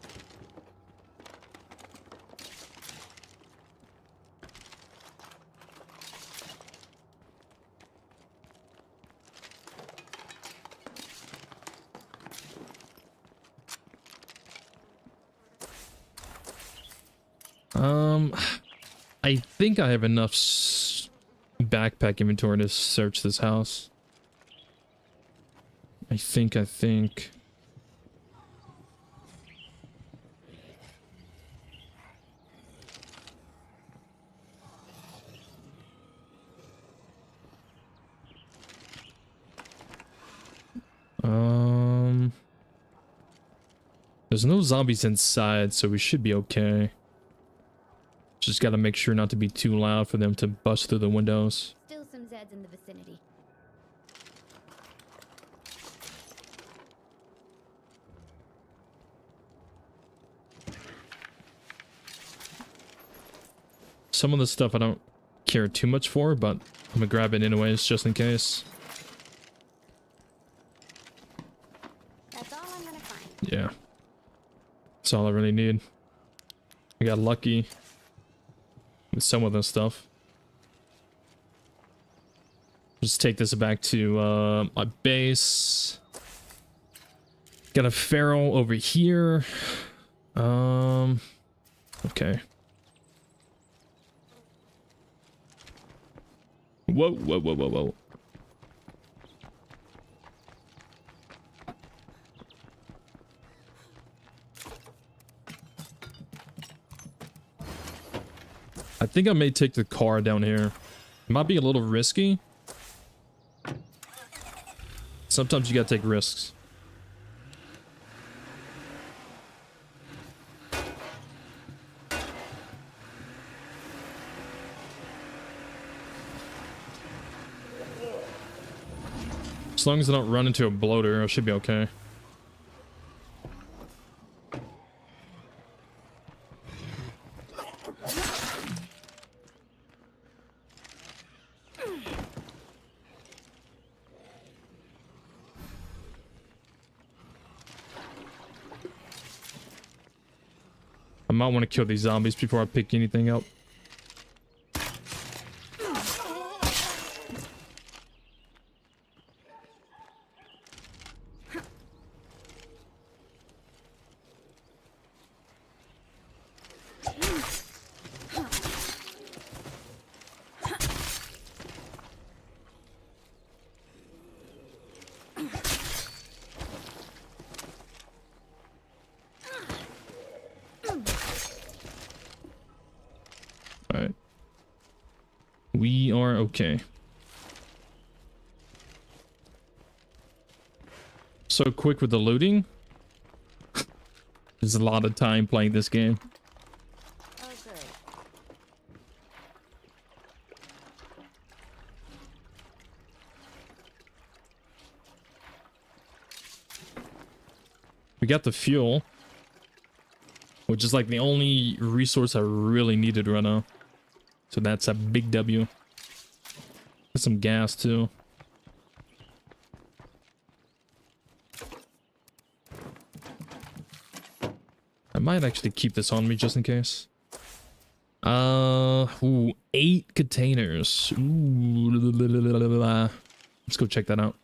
I think I have enough backpack inventory to search this house. I think. There's no zombies inside, so we should be okay. Just gotta make sure not to be too loud for them to bust through the windows. Still some Zeds in the vicinity. Some of the stuff I don't care too much for, but I'm gonna grab it anyways, just in case. That's all I'm gonna find. Yeah. That's all I really need. I got lucky with some of this stuff. Just take this back to my base. Got a feral over here. Okay. Whoa. I think I may take the car down here. It might be a little risky. Sometimes you gotta take risks. As long as I don't run into a bloater, I should be okay. I might want to kill these zombies before I pick anything up. All right. We are okay. So quick with the looting. There's a lot of time playing this game. Oh, good. We got the fuel, which is like the only resource I really needed right now. So that's a big W. Got some gas too. I might actually keep this on me just in case. Ooh, 8 containers. Ooh, let's go check that out.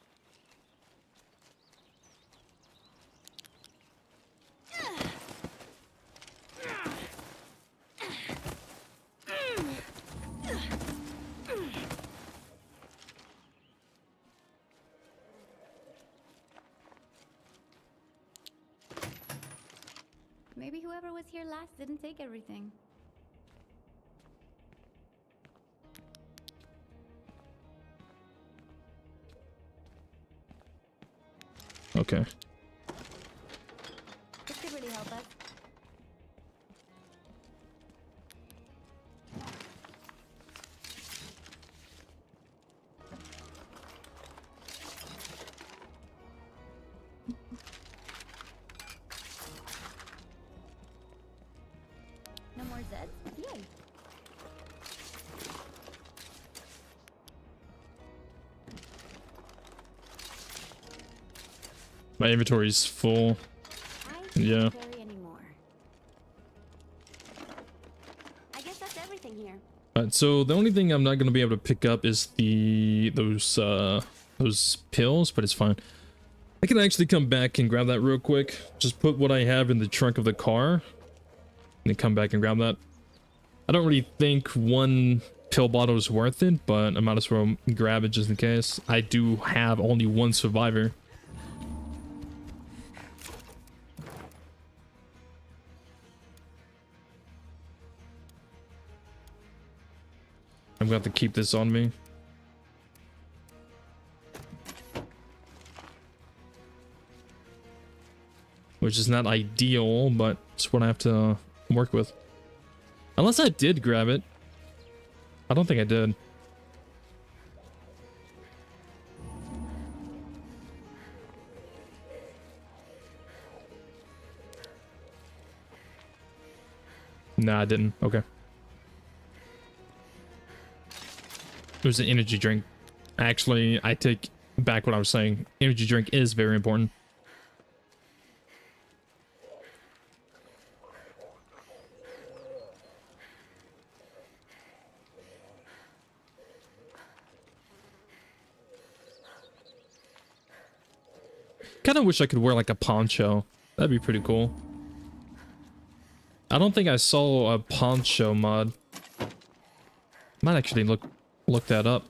Maybe whoever was here last didn't take everything. Okay. This could really help us. No more Zeds? Yay. My inventory's full. I Yeah. can't carry anymore. I guess that's everything here. Alright, so the only thing I'm not gonna be able to pick up is those pills, but it's fine. I can actually come back and grab that real quick. Just put what I have in the trunk of the car, and then come back and grab that. I don't really think one pill bottle is worth it, but I might as well grab it just in case. I do have only one survivor. I'm gonna have to keep this on me. Which is not ideal, but it's what I have to work with. Unless I did grab it. I don't think I did. Nah, I didn't. Okay. It was an energy drink. Actually, I take back what I was saying. Energy drink is very important. Kind of wish I could wear like a poncho. That'd be pretty cool. I don't think I saw a poncho mod. Might actually look that up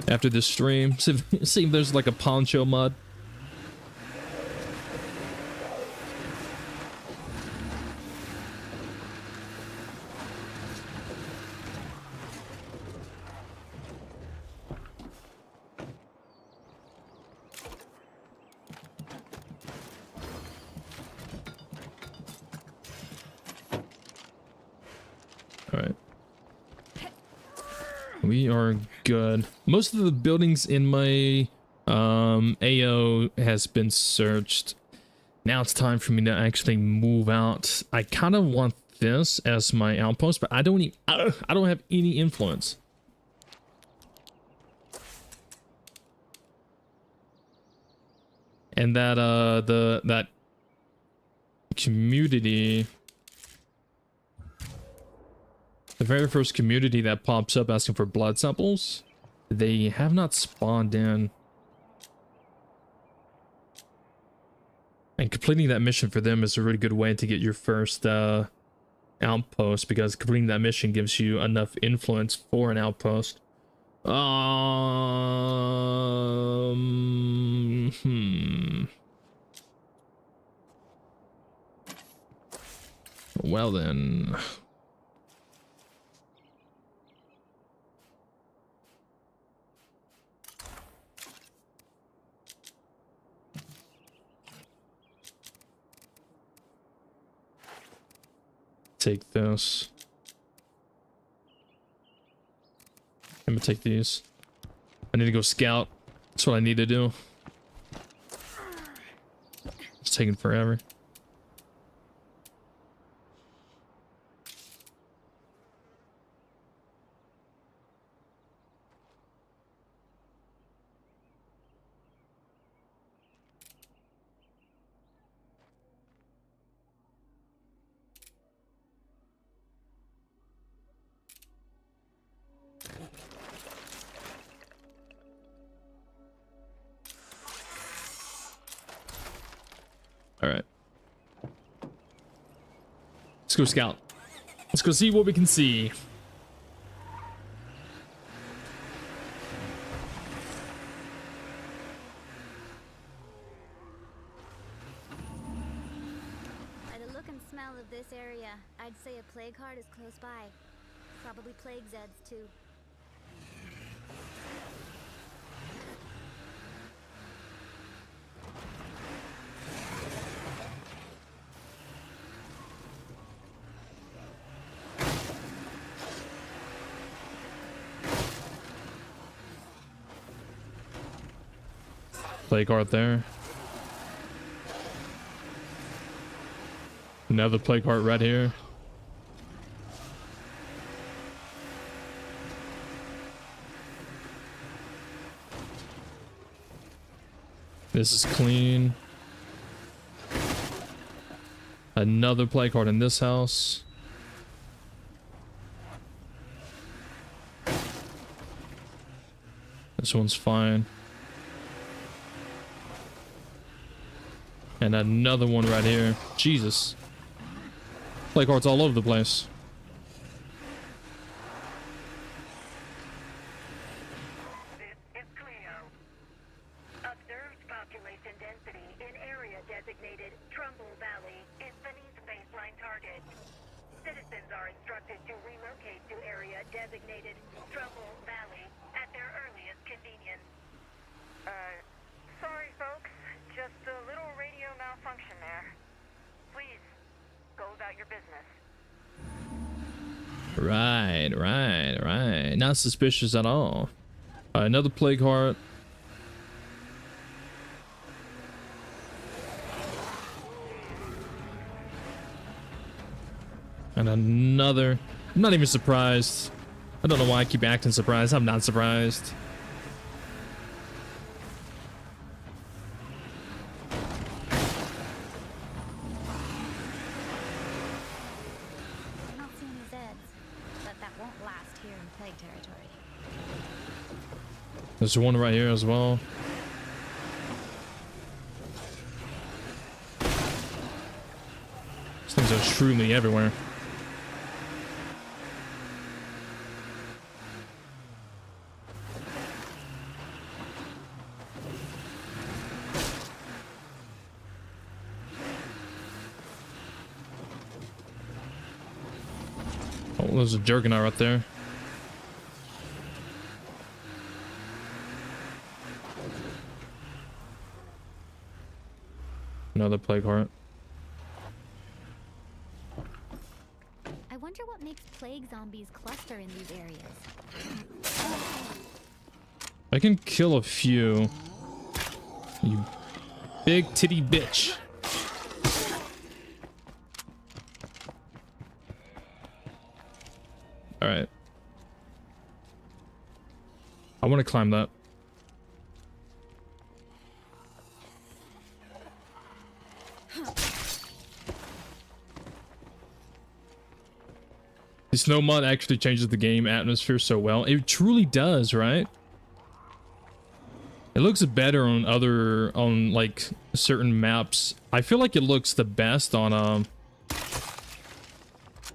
after this stream. See if there's like a poncho mod. Alright. We are good. Most of the buildings in my AO has been searched. Now it's time for me to actually move out. I kind of want this as my outpost, but I don't have any influence. And that that community, the very first community that pops up asking for blood samples, they have not spawned in. And completing that mission for them is a really good way to get your first outpost, because completing that mission gives you enough influence for an outpost. Well then. take this. I'm gonna take these. I need to go scout. That's what I need to do. It's taking forever. All right. Let's go scout. Let's go see what we can see. By the look and smell of this area, I'd say a plague heart is close by. Probably plague Zeds too. Plague heart there. Another plague heart right here. This is clean. Another plague heart in this house. This one's fine. And another one right here. Jesus. Plague hearts all over the place. This is Cleo. Observed population density in area designated Trumbull Valley is beneath baseline target. Citizens are instructed to relocate to area designated Trumbull Valley at their earliest convenience. Sorry folks, just a little radio malfunction there. Please, go about your business. Right. Not suspicious at all. Another plague heart. And another. I'm not even surprised. I don't know why I keep acting surprised. I'm not surprised. I don't see any Zeds, but that won't last here in plague territory. There's one right here as well. These things are truly everywhere. Oh, there's a Juggernaut right there. Another plague heart. I wonder what makes plague zombies cluster in these areas. I can kill a few. You big titty bitch. All right. I want to climb that. The snow mod actually changes the game atmosphere so well. It truly does, right? It looks better on like certain maps. I feel like it looks the best on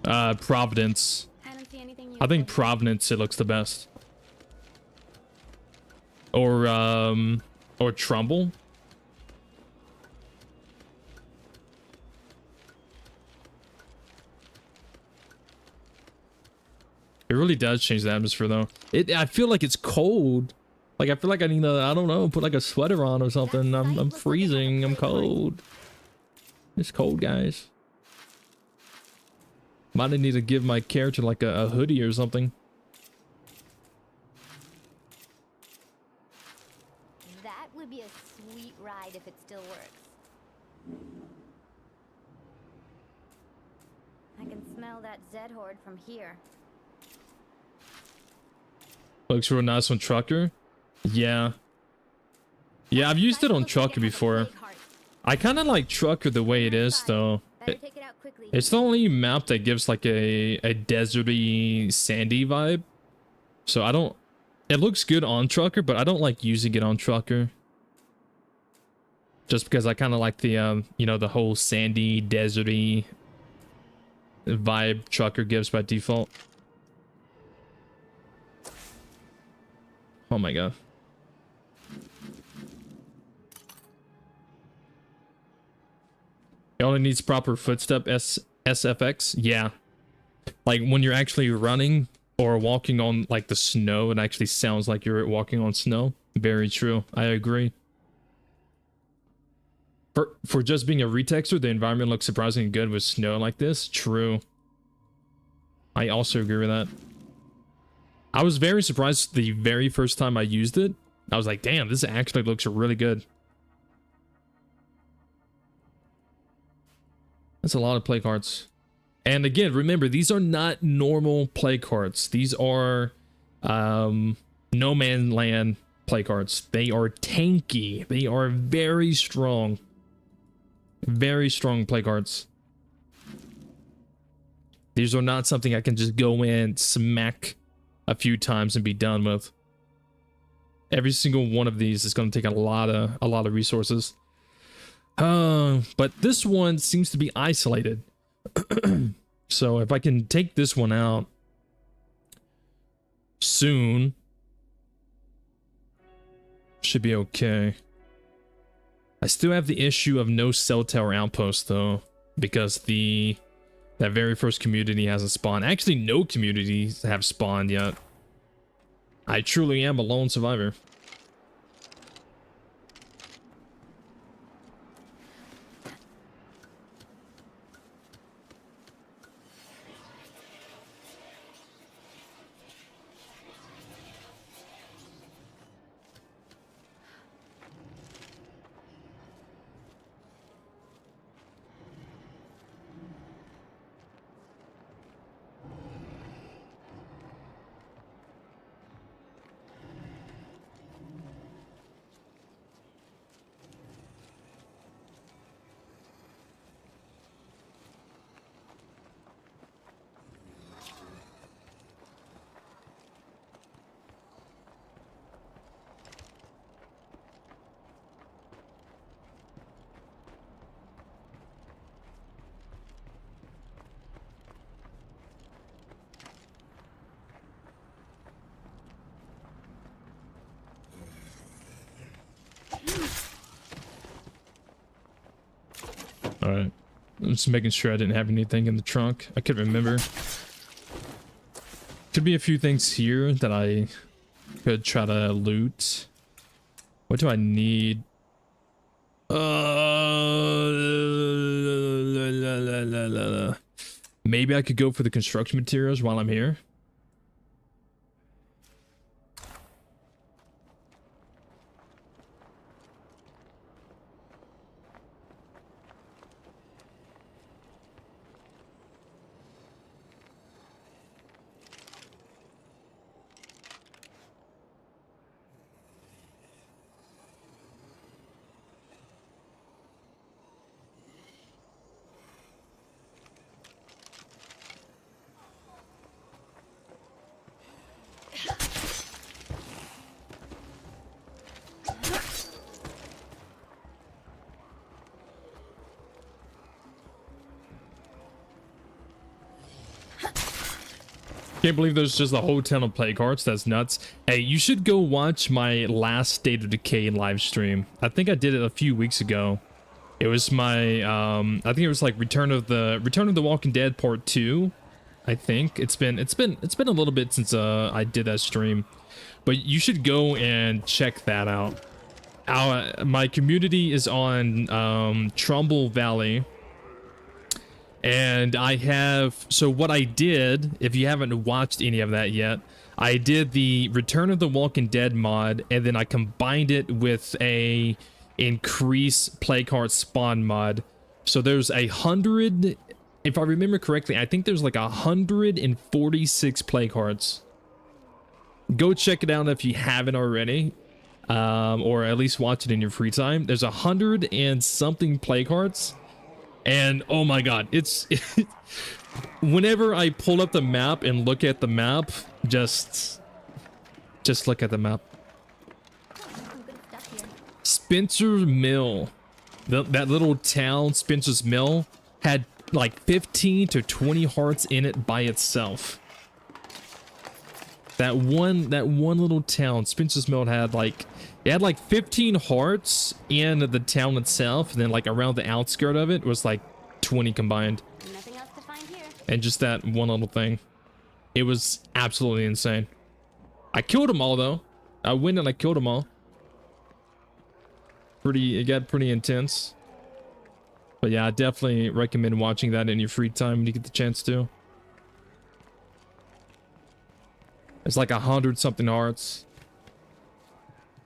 Providence. I don't see anything I think Providence it looks the best. Or Trumbull. It really does change the atmosphere though. I feel like it's cold. Like I feel like I need to, I don't know, put like a sweater on or something. I'm freezing. I'm cold. It's cold, guys. Might need to give my character like a hoodie or something. That would be a sweet ride if it still works. I can smell that Zed horde from here. Looks real nice on Trucker. Yeah. Yeah, I've used it on Trucker before. I kind of like Trucker the way it is, though. It's the only map that gives like a deserty, sandy vibe. So I don't... It looks good on Trucker, but I don't like using it on Trucker. Just because I kind of like the, you know, the whole sandy, deserty vibe Trucker gives by default. Oh my god. It only needs proper footstep SFX. Yeah. Like when you're actually running or walking on like the snow, it actually sounds like you're walking on snow. Very true. I agree. For just being a retexture, the environment looks surprisingly good with snow like this. True. I also agree with that. I was very surprised the very first time I used it. I was like, damn, this actually looks really good. That's a lot of play cards. And again, remember, these are not normal play cards. These are No Man's Land play cards. They are tanky. They are very strong. Very strong play cards. These are not something I can just go in, smack a few times and be done with. Every single one of these is going to take a lot of resources. But this one seems to be isolated. So if I can take this one out soon, should be okay. I still have the issue of no cell tower outpost though, because that very first community hasn't spawned. Actually, no communities have spawned yet. I truly am a lone survivor. Alright. I'm just making sure I didn't have anything in the trunk. I couldn't remember. Could be a few things here that I could try to loot. What do I need? Maybe I could go for the construction materials while I'm here. Can't believe there's just a whole ton of play cards. That's nuts. Hey, you should go watch my last State of Decay live stream. I think I did it a few weeks ago. It was my I think it was like Return of the Walking Dead Part 2. I think it's been a little bit since I did that stream. But you should go and check that out. My community is on Trumbull Valley. And I have, so what I did, if you haven't watched any of that yet, I did the Return of the Walking Dead mod, and then I combined it with a increase play card spawn mod. So there's 100, if I remember correctly, I think there's like 146 play cards. Go check it out if you haven't already, or at least watch it in your free time. There's 100 and something play cards. And oh my god, it's whenever I pull up the map and look at the map, just look at the map. Some good stuff here. Spencer's Mill, that little town, Spencer's Mill, had like 15 to 20 hearts in it by itself. That one little town, Spencer's Mill, had like, it had like 15 hearts in the town itself, and then like around the outskirt of it was like 20 combined. Nothing else to find here. And just that one little thing. It was absolutely insane. I killed them all though. I went and I killed them all. It got pretty intense. But yeah, I definitely recommend watching that in your free time when you get the chance to. It's like 100 something hearts.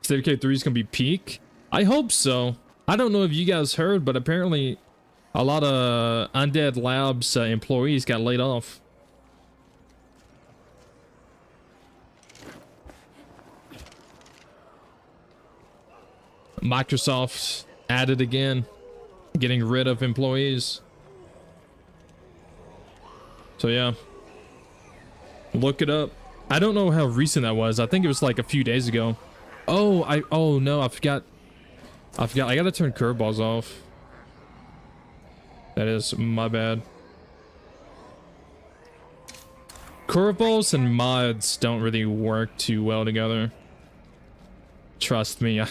Decay 3 is gonna be peak. I hope so. I don't know if you guys heard, but apparently a lot of Undead Labs employees got laid off. Microsoft at it again, getting rid of employees. So yeah, look it up. I don't know how recent that was. I think it was like a few days ago. Oh no, I forgot. I gotta turn curveballs off. That is my bad. Curveballs and mods don't really work too well together. Trust me,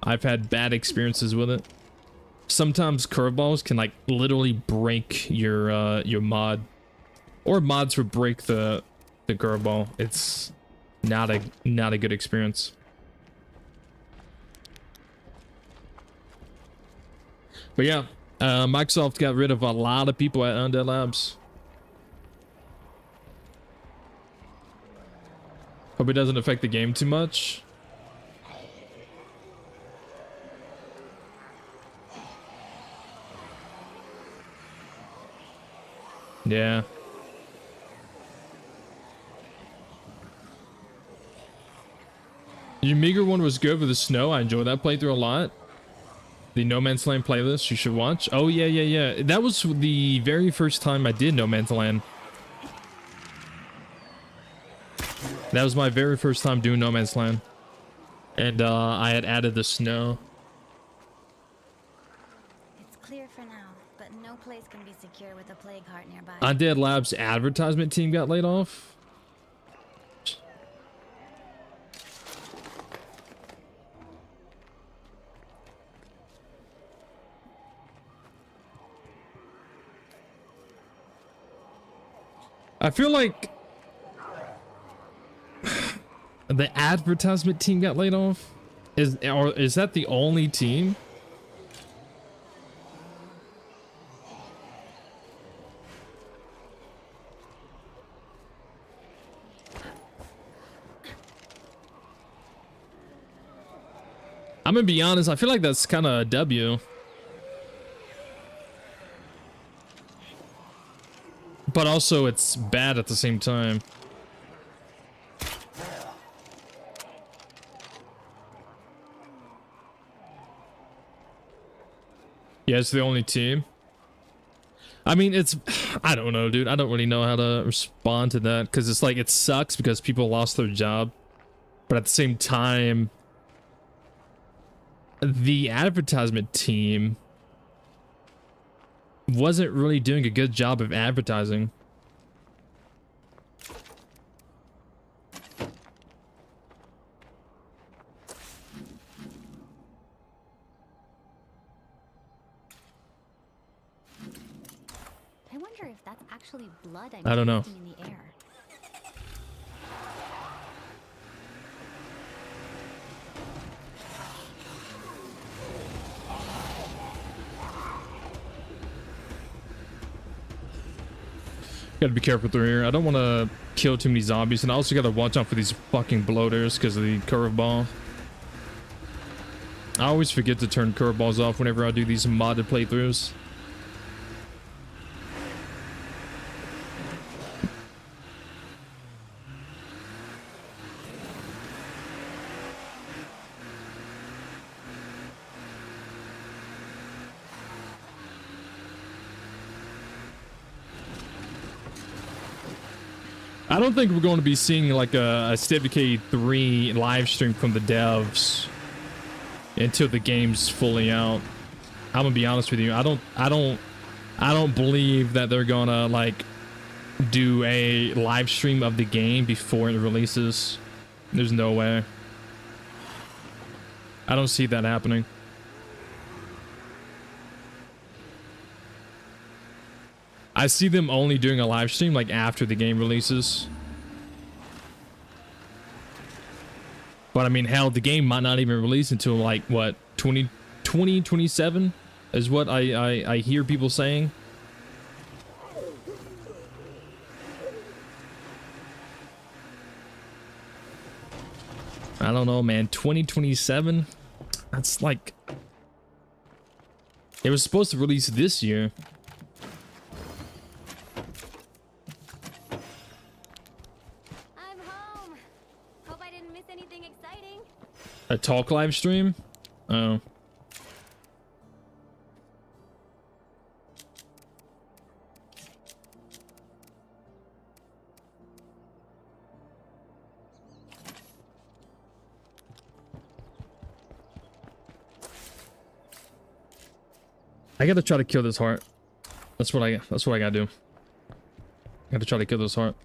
I've had bad experiences with it. Sometimes curveballs can like literally break your mod, or mods would break the curveball. It's not a good experience. But yeah, Microsoft got rid of a lot of people at Undead Labs. Hope it doesn't affect the game too much. Yeah. Your meager one was good with the snow. I enjoyed that playthrough a lot. The No Man's Land playlist you should watch. Oh yeah. That was the very first time I did No Man's Land. That was my very first time doing No Man's Land. And I had added the snow. It's clear for now, but no place can be secure with a plague heart nearby. Undead Labs advertisement team got laid off. I feel like the advertisement team got laid off. Is that the only team? I'm gonna be honest, I feel like that's kind of a W. But also it's bad at the same time. Yeah, it's the only team. I mean, I don't know, dude. I don't really know how to respond to that, because it's like, it sucks because people lost their job. But at the same time, the advertisement team wasn't really doing a good job of advertising. I wonder if that's actually blood I don't know. tasting in the air. Gotta be careful through here. I don't want to kill too many zombies, and I also gotta watch out for these fucking bloaters because of the curveball. I always forget to turn curveballs off whenever I do these modded playthroughs. I don't think we're going to be seeing like a State of Decay 3 live stream from the devs until the game's fully out. I'm gonna be honest with you. I don't believe that they're gonna like do a live stream of the game before it releases. There's no way. I don't see that happening. I see them only doing a live stream like after the game releases. But I mean, hell, the game might not even release until like what, 2027 is what I hear people saying. I don't know, man. 2027? That's like, it was supposed to release this year. A talk live stream? Oh. I gotta try to kill this heart. That's what I gotta do. I gotta try to kill this heart.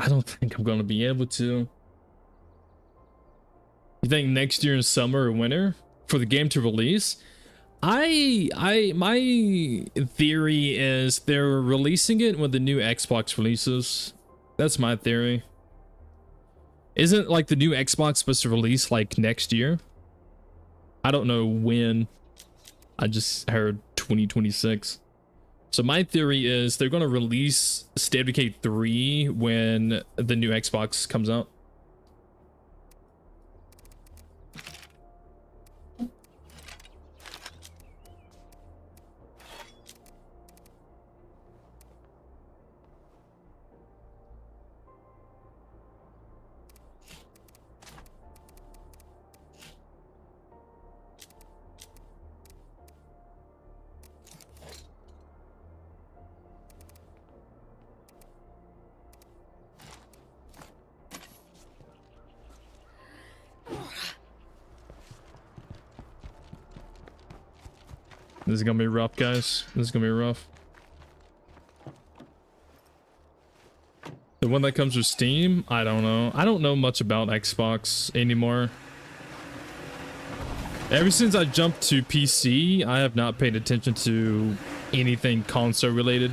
I don't think I'm gonna be able to. You think next year in summer or winter for the game to release? My theory is they're releasing it when the new Xbox releases. That's my theory. Isn't like the new Xbox supposed to release like next year? I don't know when. I just heard 2026. So my theory is they're going to release State of Decay 3 when the new Xbox comes out. This is gonna be rough, guys. This is gonna be rough. The one that comes with Steam? I don't know. I don't know much about Xbox anymore. Ever since I jumped to PC, I have not paid attention to anything console related.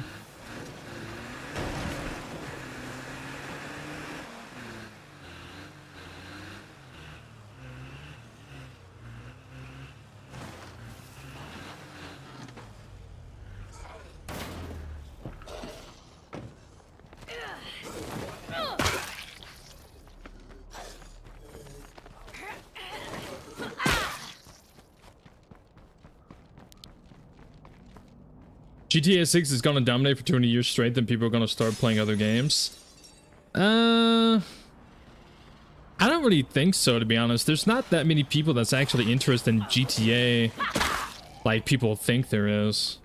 GTA 6 is gonna dominate for 20 years straight, then people are gonna start playing other games. I don't really think so, to be honest. There's not that many people that's actually interested in GTA like people think there is.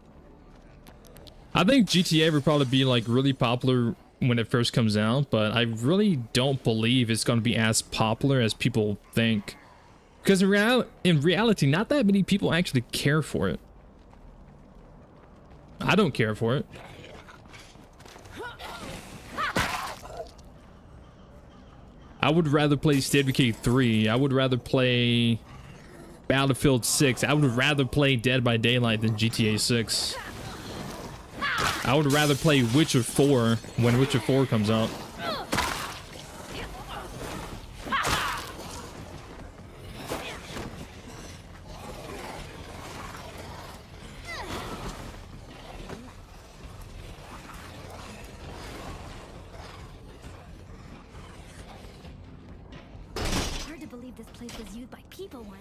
I think GTA would probably be like really popular when it first comes out, but I really don't believe it's gonna be as popular as people think. Because in reality, not that many people actually care for it. I don't care for it. I would rather play State of Decay 3. I would rather play Battlefield 6. I would rather play Dead by Daylight than GTA 6. I would rather play Witcher 4 when Witcher 4 comes out. Hard to believe this place was used by people once.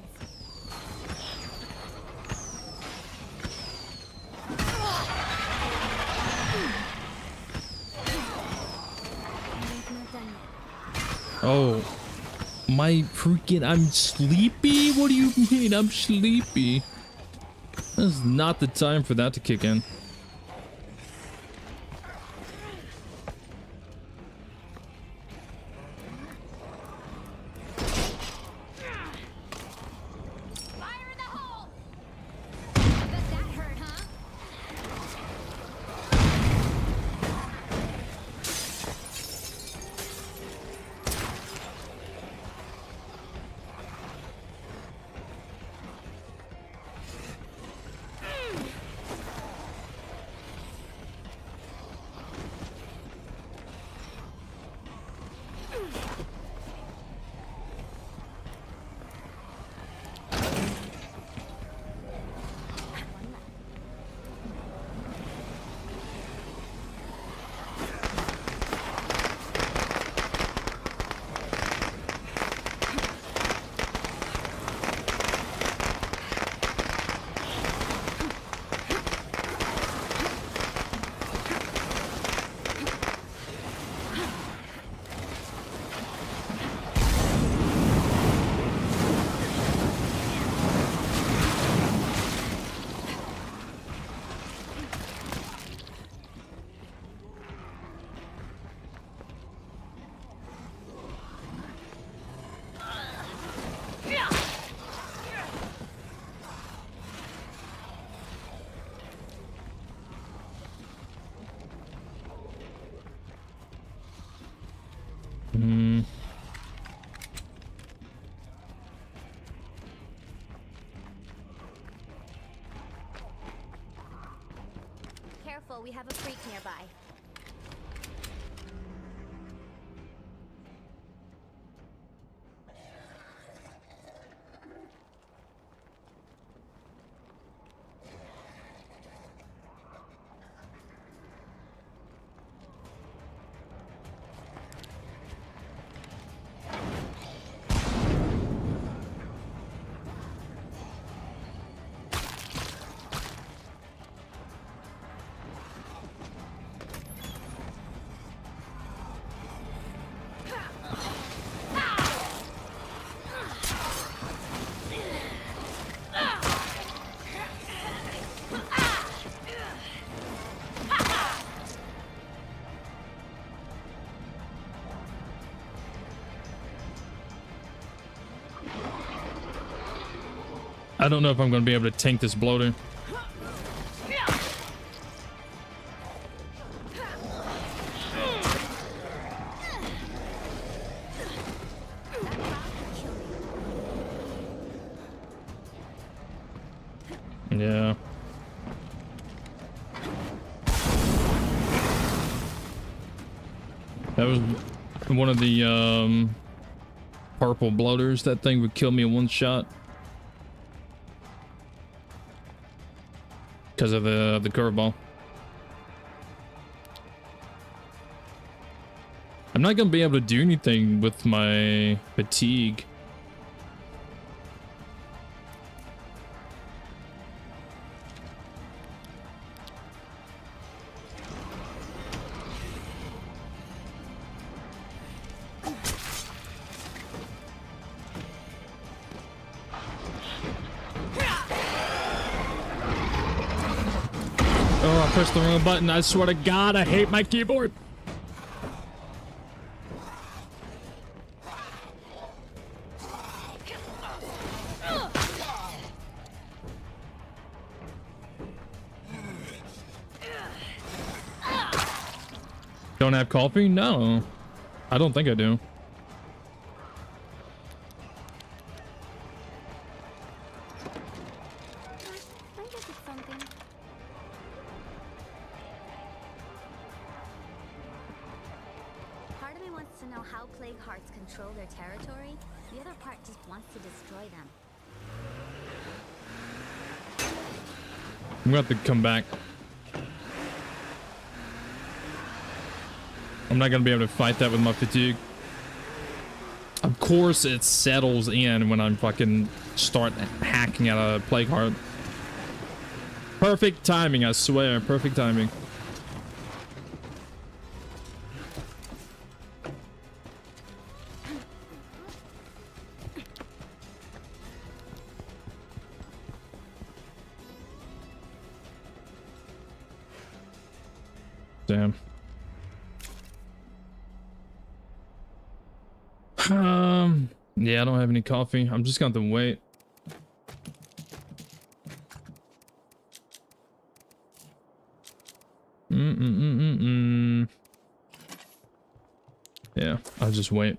Not done yet. Oh, my freaking, I'm sleepy? What do you mean I'm sleepy? This is not the time for that to kick in. Fire in the hole! Bet that hurt, huh? Careful, we have a freak nearby. I don't know if I'm going to be able to tank this bloater. Yeah. That was one of the purple bloaters. That thing would kill me in one shot. Because of the curveball. I'm not gonna be able to do anything with my fatigue. Oh, I pressed the wrong button. I swear to God, I hate my keyboard. Don't have coffee? No. I don't think I do. I guess it's something. wants to know how plague hearts control their territory. The other part just wants to destroy them. I'm gonna have to come back. I'm not gonna be able to fight that with my fatigue. Of course it settles in when I'm fucking start hacking at a plague heart. Perfect timing, I swear. Perfect timing. Damn. Yeah, I don't have any coffee. I'm just going to wait. Yeah, I'll just wait.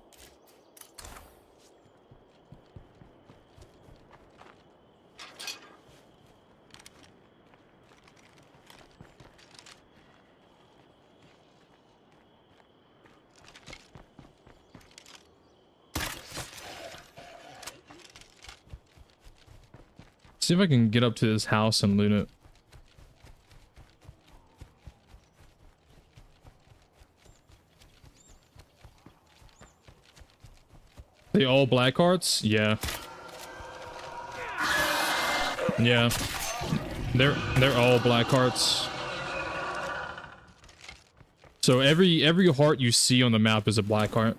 See if I can get up to this house and loot it. They all black hearts? Yeah. Yeah. They're all black hearts. So every heart you see on the map is a black heart.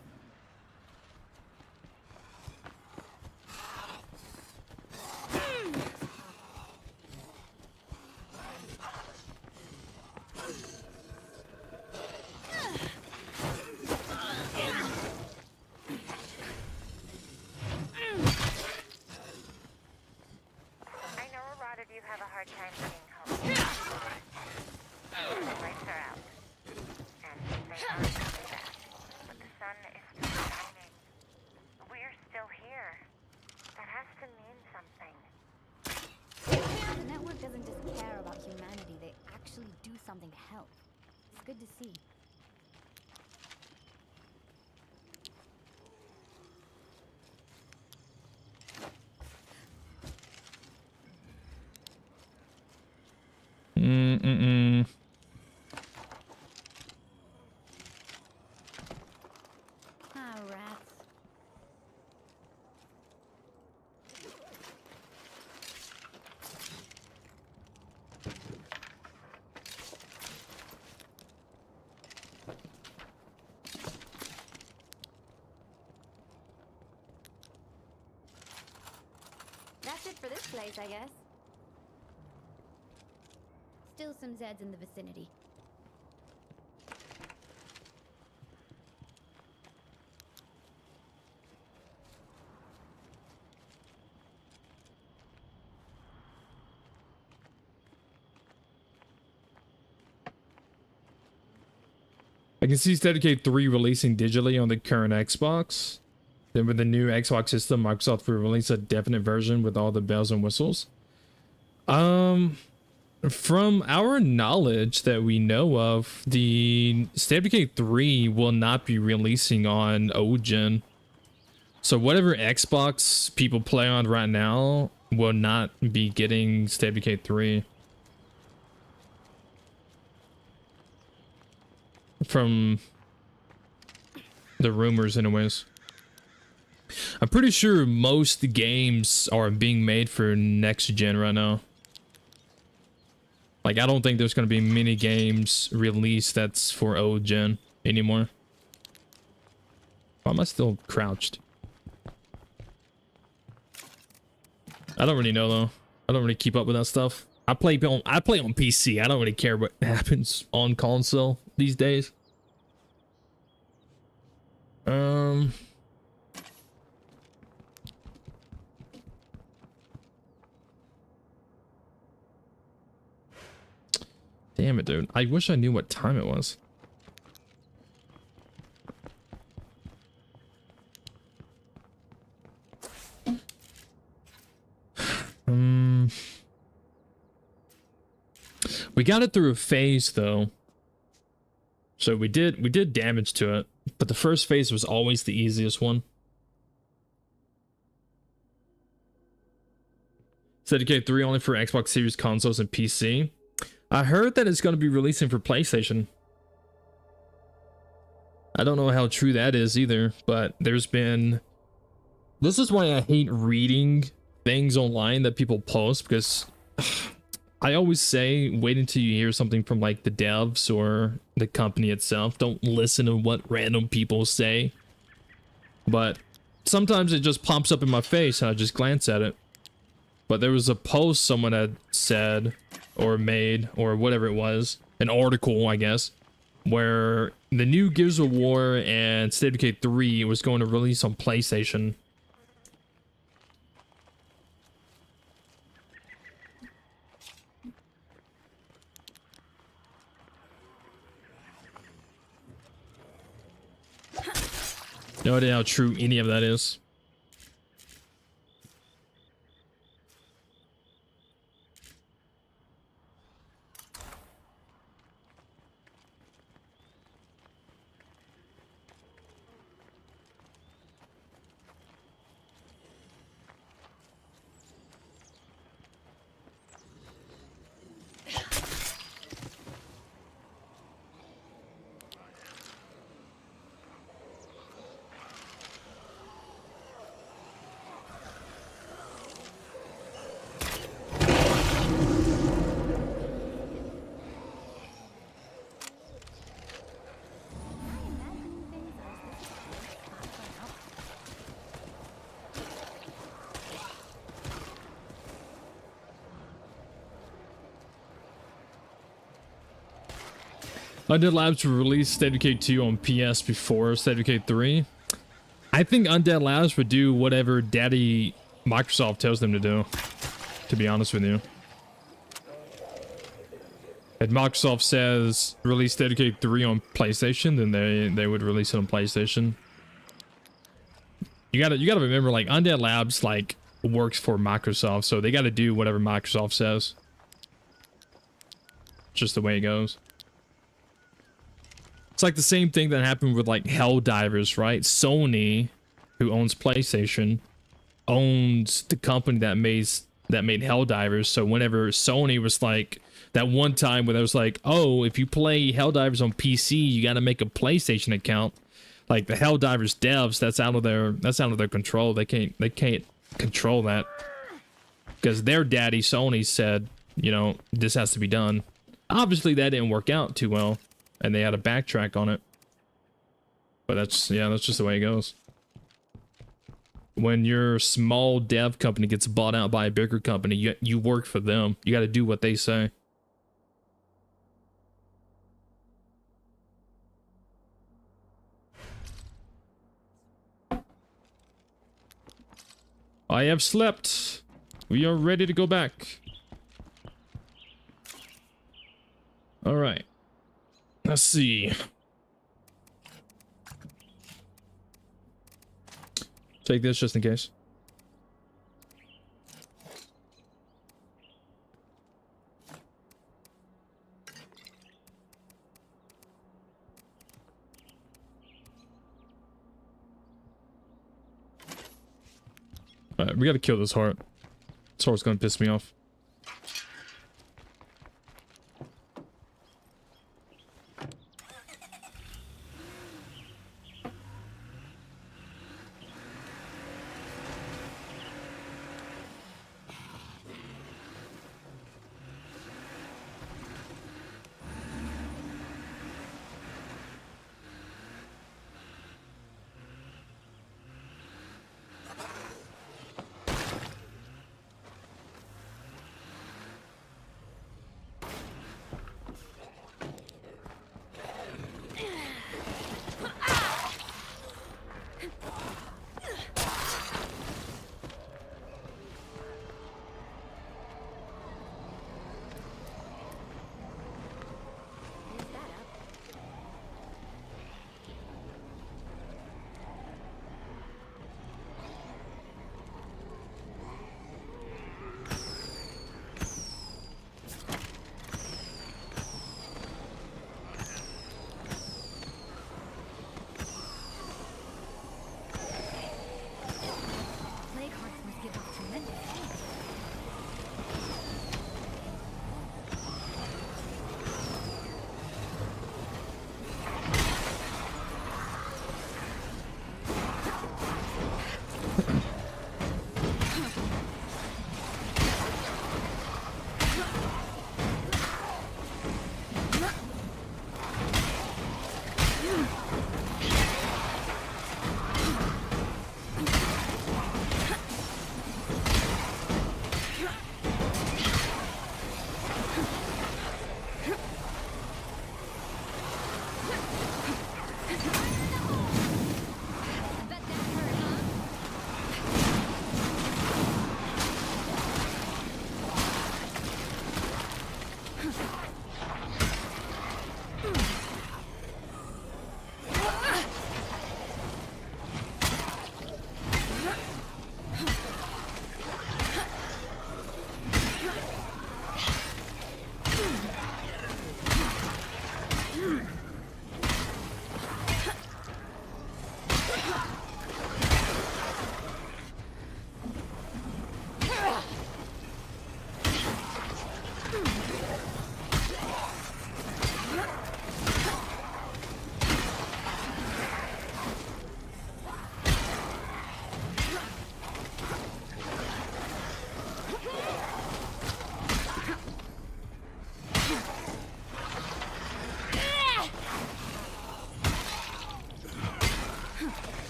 That's it for this place, I guess. Still some Zeds in the vicinity. I can see Decay 3 releasing digitally on the current Xbox. Then with the new Xbox system, Microsoft will release a definite version with all the bells and whistles. From our knowledge that we know of, the Decay 3 will not be releasing on old gen. So whatever Xbox people play on right now will not be getting Decay 3. From the rumors anyways. I'm pretty sure most games are being made for next gen right now. Like, I don't think there's going to be many games released that's for old gen anymore. Why am I still crouched? I don't really know though. I don't really keep up with that stuff. I play on PC. I don't really care what happens on console these days. Damn it, dude. I wish I knew what time it was. We got it through a phase though. So we did damage to it, but the first phase was always the easiest one. So Decay 3 only for Xbox Series consoles and PC. I heard that it's going to be releasing for PlayStation. I don't know how true that is either, but there's been... This is why I hate reading things online that people post, because I always say wait until you hear something from like the devs or the company itself. Don't listen to what random people say. But sometimes it just pops up in my face and I just glance at it. But there was a post someone had said or made or whatever it was, an article I guess, where the new Gears of War and State of Decay 3 was going to release on PlayStation. No idea how true any of that is. Undead Labs released State of Decay 2 on PS before State of Decay 3. I think Undead Labs would do whatever daddy Microsoft tells them to do, to be honest with you. If Microsoft says release State of Decay 3 on PlayStation, then they would release it on PlayStation. You gotta remember, like, Undead Labs like works for Microsoft, so they gotta do whatever Microsoft says. Just the way it goes. It's like the same thing that happened with like Helldivers, right? Sony, who owns PlayStation, owns the company that made Helldivers. So whenever Sony was like, that one time where they was like, oh, if you play Helldivers on PC, you got to make a PlayStation account. Like the Helldivers devs, that's out of their control. They can't control that because their daddy Sony said, you know, this has to be done. Obviously, that didn't work out too well. And they had to backtrack on it. But that's just the way it goes. When your small dev company gets bought out by a bigger company, you work for them. You got to do what they say. I have slept. We are ready to go back. All right. Let's see. Take this just in case. Alright, we gotta kill this heart. This heart's gonna piss me off.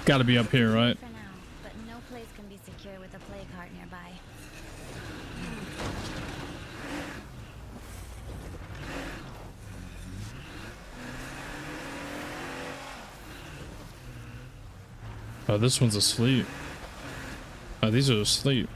Gotta be up here, right? For now, but no place can be secure with a plague heart nearby. Oh, this one's asleep. Oh, these are asleep.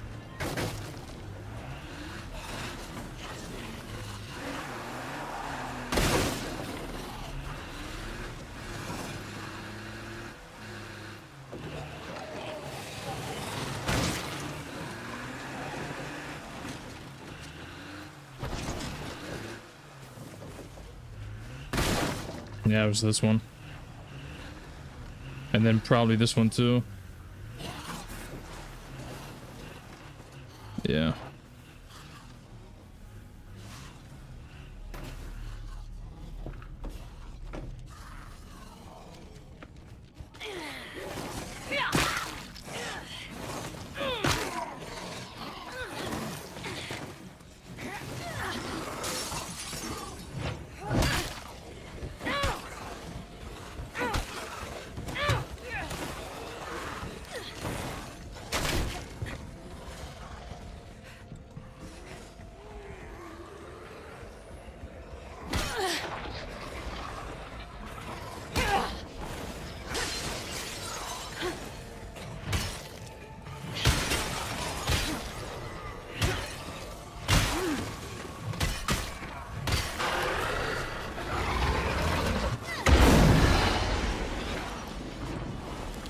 Yeah, it was this one. And then probably this one too. Yeah.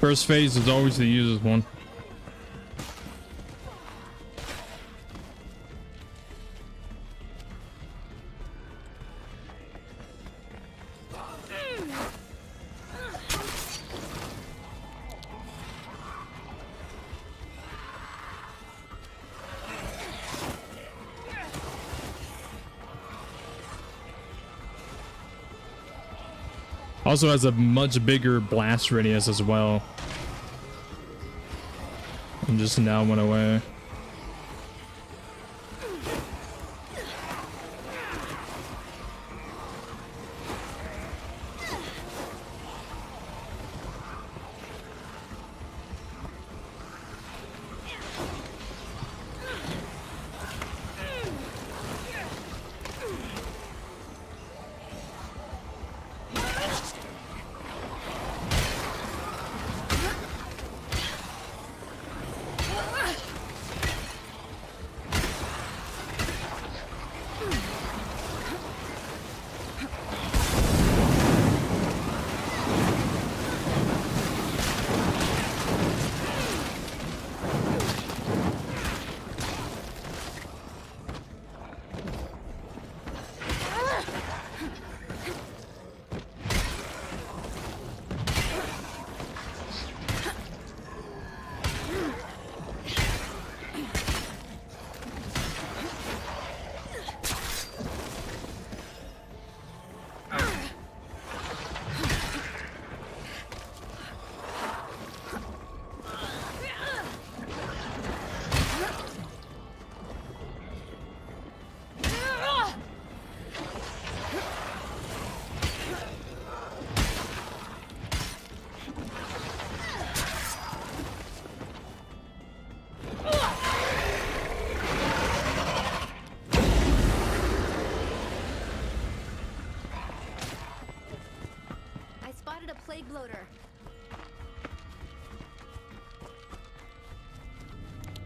First phase is always the user's one. Also has a much bigger blast radius as well. And just now went away.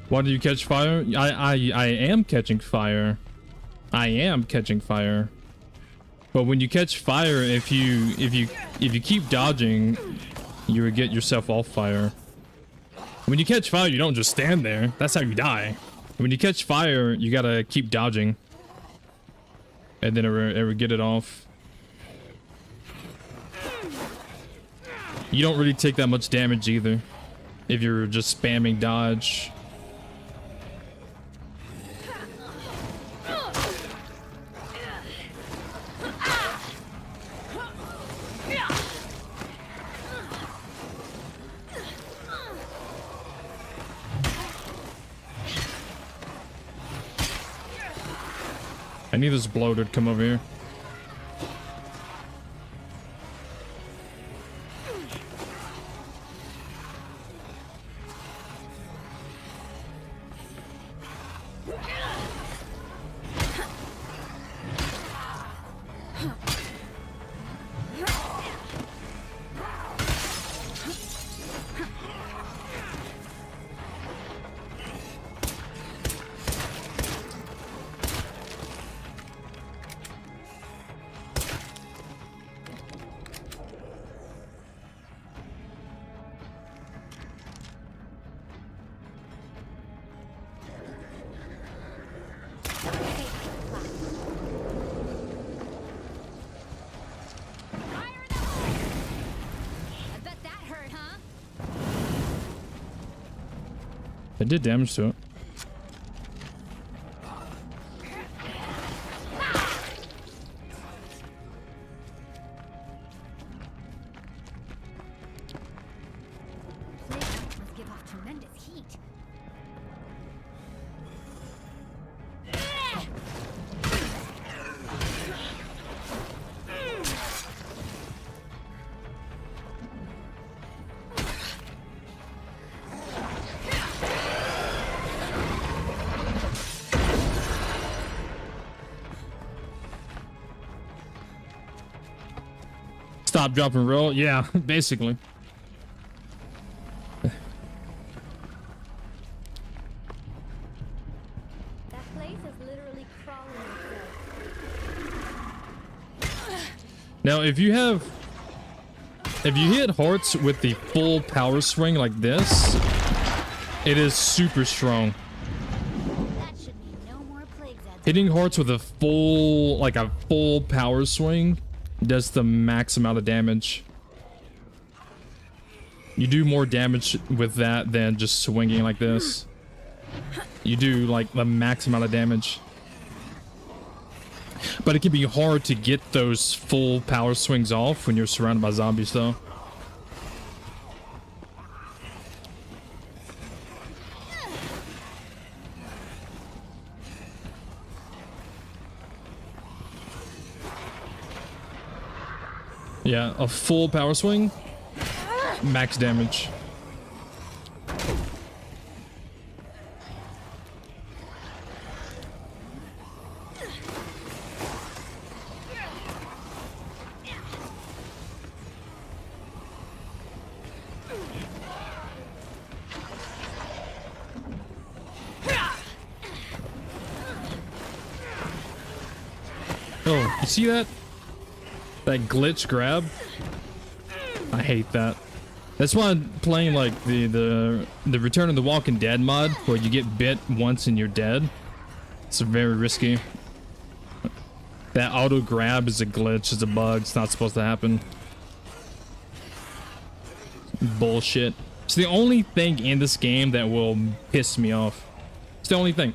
Why do you catch fire? I am catching fire. I am catching fire. But when you catch fire, if you keep dodging, you will get yourself off fire. When you catch fire, you don't just stand there. That's how you die. When you catch fire, you gotta keep dodging, and then it will get it off. You don't really take that much damage either if you're just spamming dodge. I need this bloater to come over here. I did damage to it. Must give off tremendous heat. Stop, drop, and roll. Yeah, basically. That place is literally crawling itself. Now, if you hit hearts with the full power swing like this, it is super strong. That should mean no more plague Zeds. Hitting hearts with a full power swing does the max amount of damage. You do more damage with that than just swinging like this. You do like the max amount of damage. But it can be hard to get those full power swings off when you're surrounded by zombies though. Yeah, a full power swing, max damage. Oh, you see that? That glitch grab? I hate that. That's why I'm playing like the Return of the Walking Dead mod, where you get bit once and you're dead. It's very risky. That auto grab is a glitch, it's a bug, it's not supposed to happen. Bullshit. It's the only thing in this game that will piss me off. It's the only thing.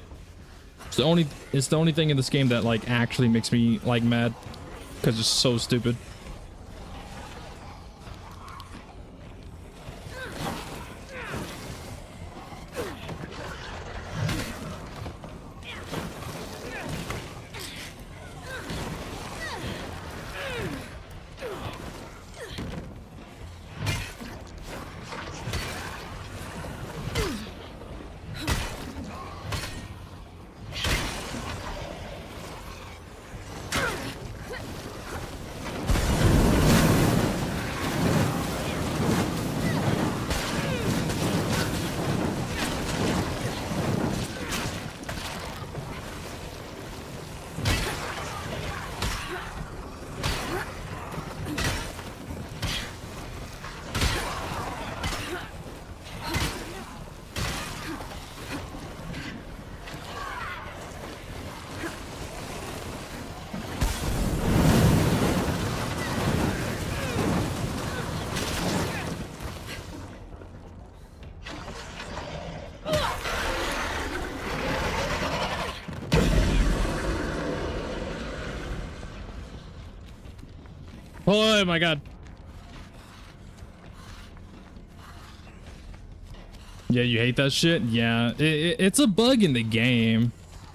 It's the only thing in this game that like actually makes me like mad. Because it's so stupid. Oh my god. Yeah, you hate that shit? Yeah, it's a bug in the game.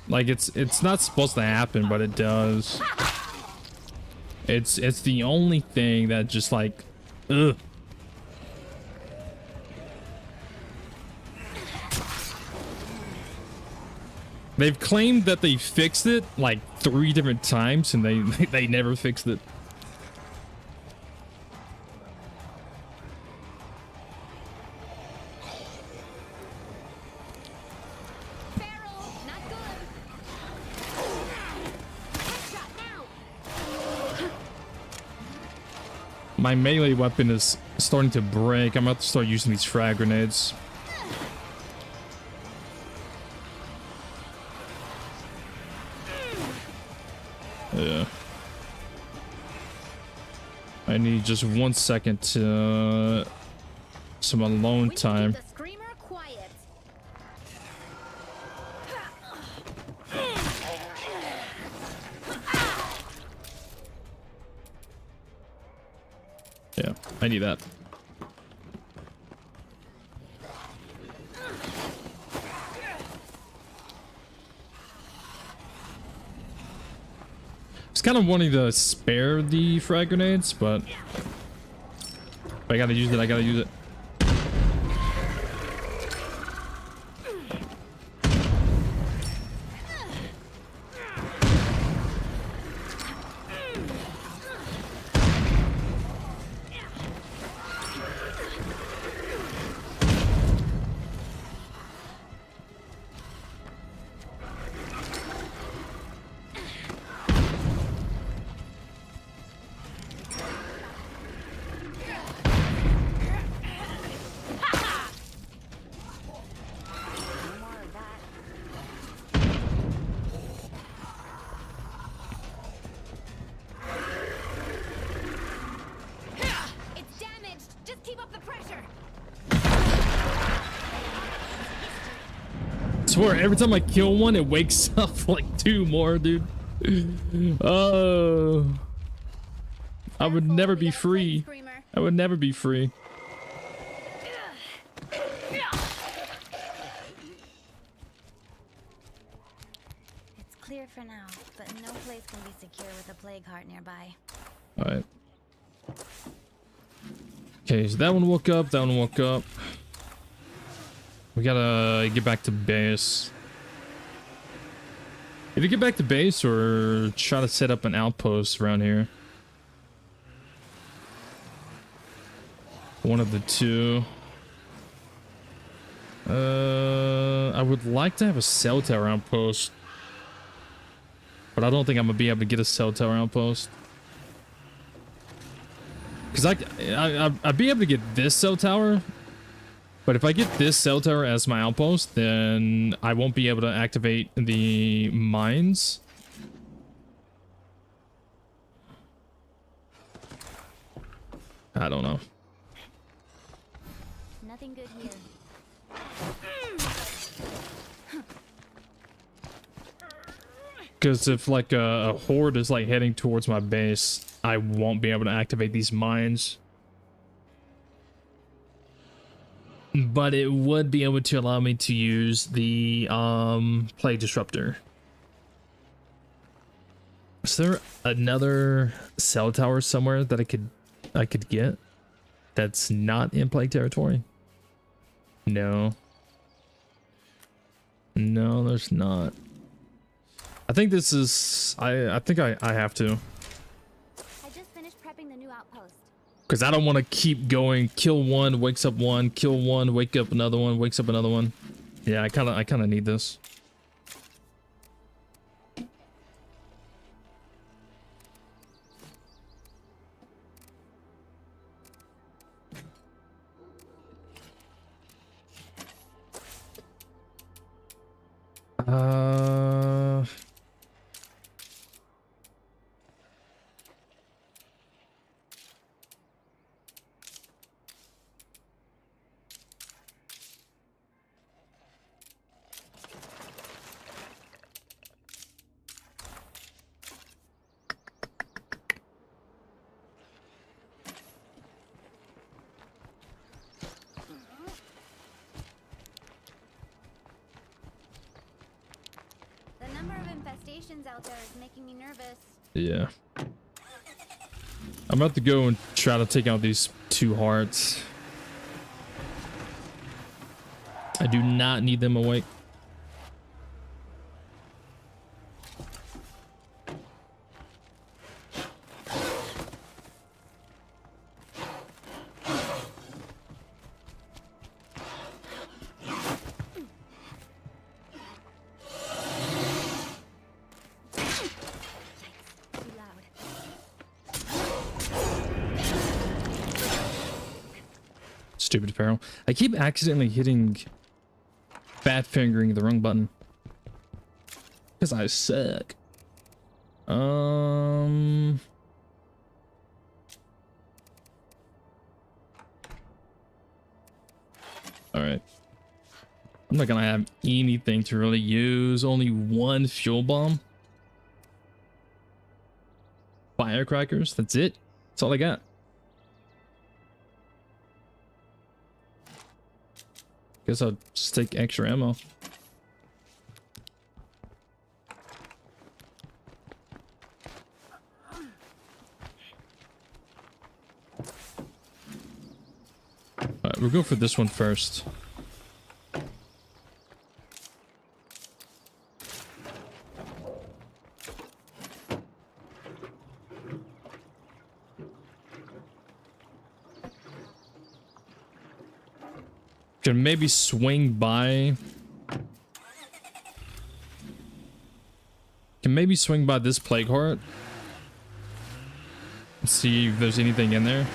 Like it's not supposed to happen, but it does. It's the only thing that just like ugh. They've claimed that they fixed it like 3 different times and they never fixed it. My melee weapon is starting to break. I'm about to start using these frag grenades. Yeah. I need just 1 second to some alone time. The screamer quiet. I need that. I was kind of wanting to spare the frag grenades, but if I gotta use it, I gotta use it. It's damaged. Just keep up the pressure. I swear, every time I kill one, it wakes up like 2 more, dude. Oh. I would never be free. I would never be free. It's clear for now, but no place can be secure with a plague heart nearby. Alright. Okay, so that one woke up, that one woke up. We gotta get back to base. Either get back to base or try to set up an outpost around here. One of the two. I would like to have a cell tower outpost, but I don't think I'm gonna be able to get a cell tower outpost. Cause I'd be able to get this cell tower, but if I get this cell tower as my outpost, then I won't be able to activate the mines. I don't know. Nothing good here. Because if like a horde is like heading towards my base, I won't be able to activate these mines. But it would be able to allow me to use the plague disruptor. Is there another cell tower somewhere that I could get that's not in plague territory? No. No, there's not. I think this is I think I have to. I just finished prepping the new outpost. Because I don't want to keep going. Kill one, wakes up one, kill one, wake up another one, wakes up another one. Yeah, I kinda need this. The number of infestations out there is making me nervous. Yeah. I'm about to go and try to take out these 2 hearts. I do not need them awake. Too loud. Stupid Pharaoh. I keep accidentally hitting fat fingering the wrong button. Because I suck. Alright. I'm not gonna have anything to really use. Only 1 fuel bomb. Firecrackers. That's it. That's all I got. Guess I'll just take extra ammo. Alright, we'll go for this one first. Can maybe swing by. Can maybe swing by this plague heart. See if there's anything in there.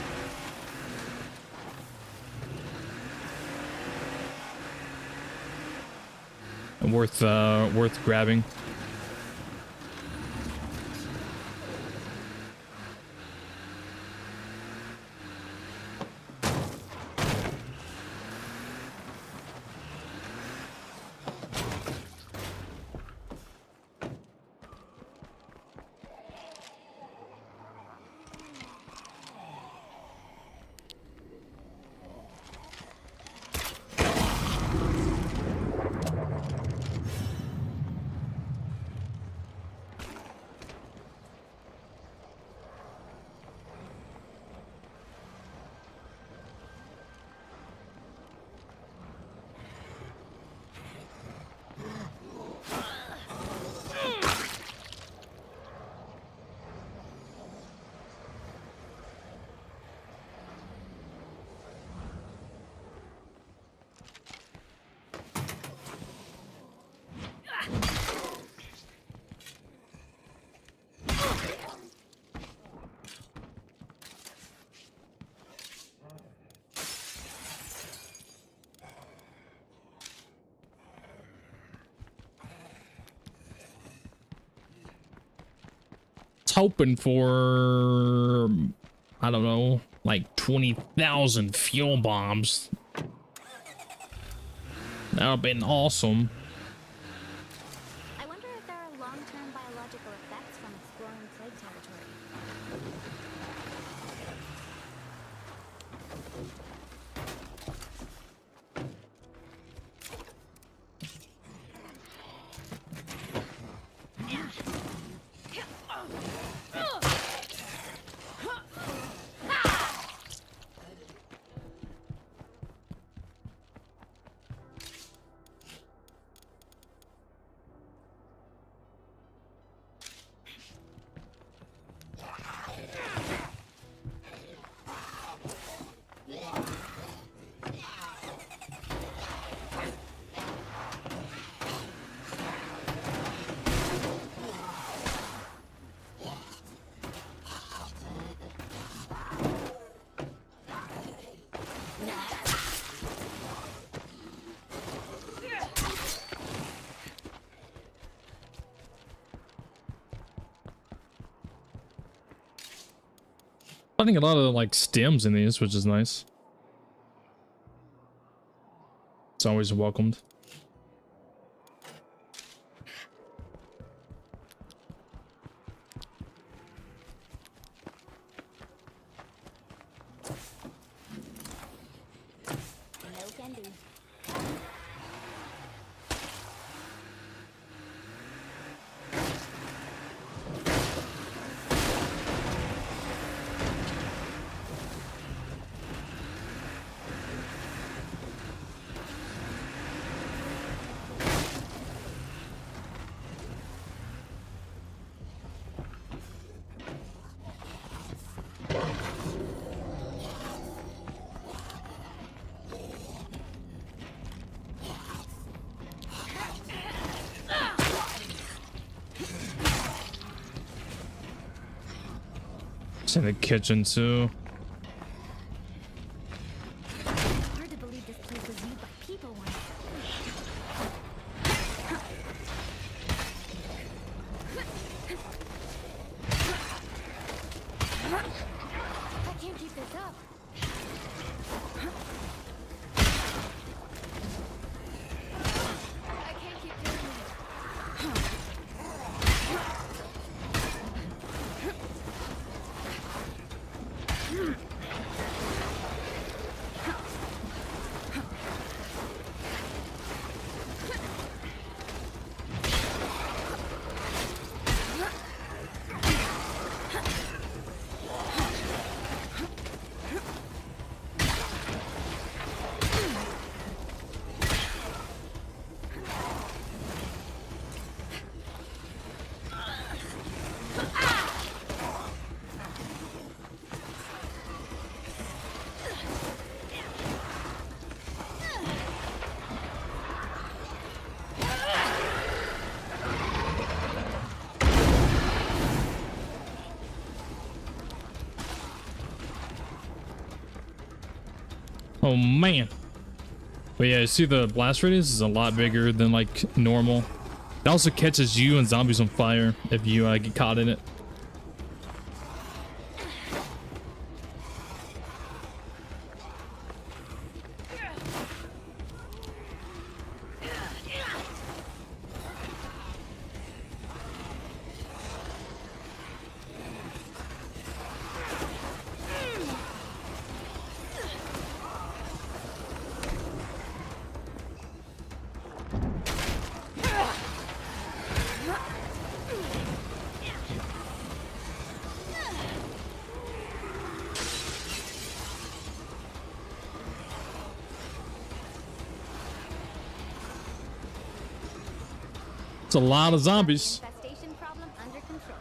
Worth grabbing. Hoping for, I don't know, like 20,000 fuel bombs. That would have been awesome. I wonder if there are long-term biological effects from exploring plague territory. Finding a lot of like stems in these, which is nice. It's always welcomed. No can do. It's in the kitchen too. Hard to believe this place was used by people once. I can't keep this up. I can't keep doing this. Oh man. But yeah, you see the blast radius is a lot bigger than like normal. It also catches you and zombies on fire if you get caught in it. It's a lot of zombies. Infestation problem under control.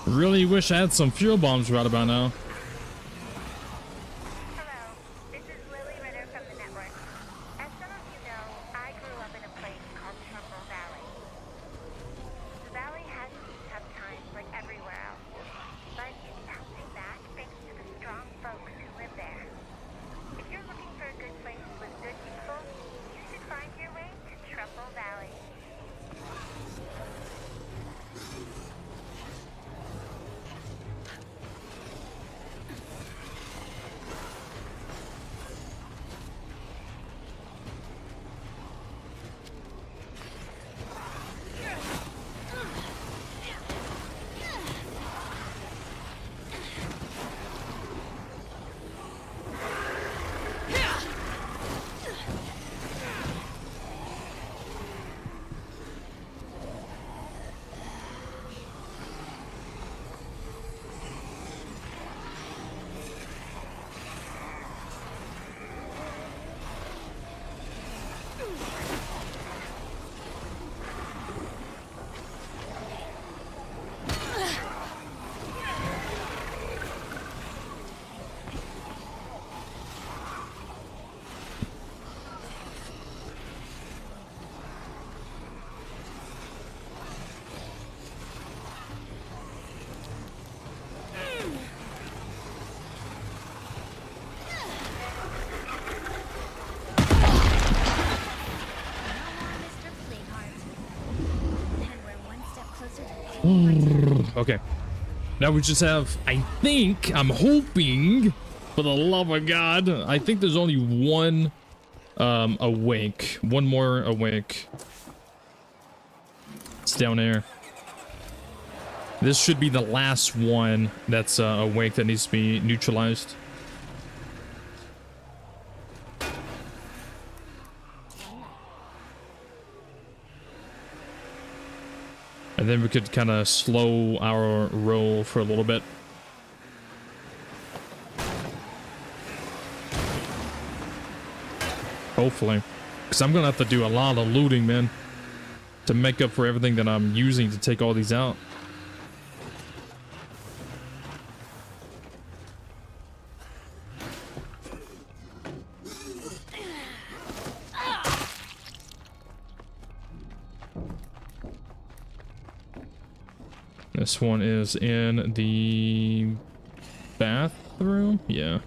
Really wish I had some fuel bombs right about now. Hello, this is Lily Ritter from the network. As some of you know, I grew up in a place called Trumbull Valley. The valley has seen tough times like everywhere else, but it's bouncing back thanks to the strong folks who live there. If you're looking for a good place with good people, you should find your way to Trumbull Valley. Okay. Now we just have, I'm hoping, for the love of God, I think there's only one awake. One more awake. It's down there. This should be the last one that's awake that needs to be neutralized. And then we could kind of slow our roll for a little bit. Hopefully. Because I'm going to have to do a lot of looting, man. To make up for everything that I'm using to take all these out. This one is in the bathroom? Yeah.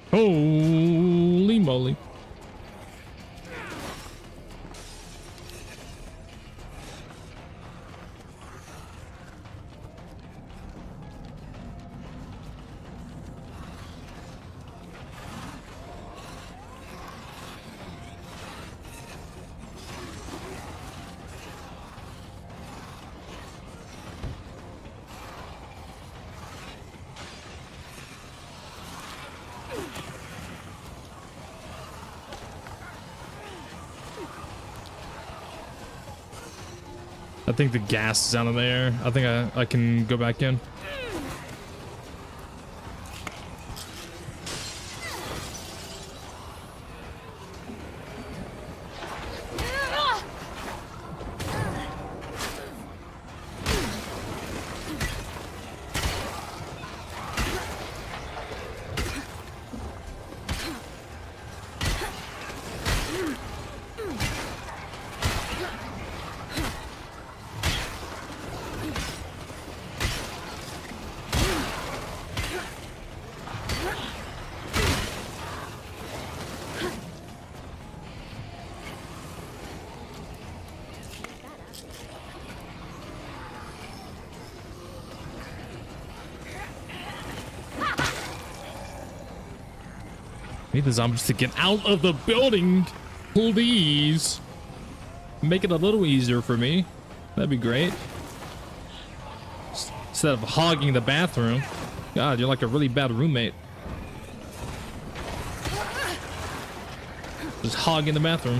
Holy moly. I think the gas is out of there. I think I can go back in. Need the zombies to get out of the building, please. Make it a little easier for me. That'd be great. Instead of hogging the bathroom. God, you're like a really bad roommate. Just hogging the bathroom.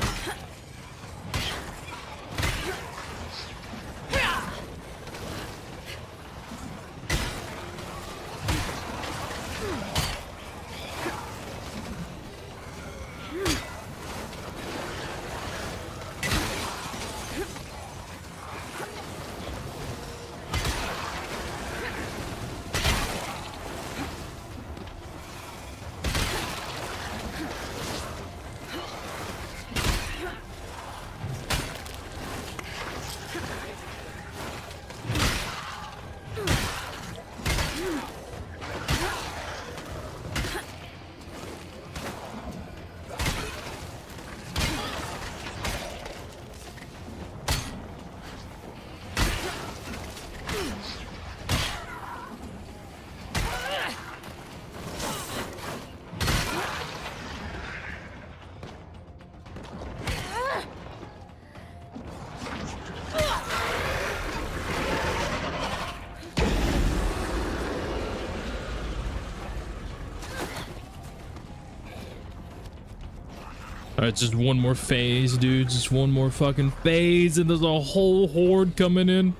Alright, just one more phase, dude. Just one more fucking phase, and there's a whole horde coming in.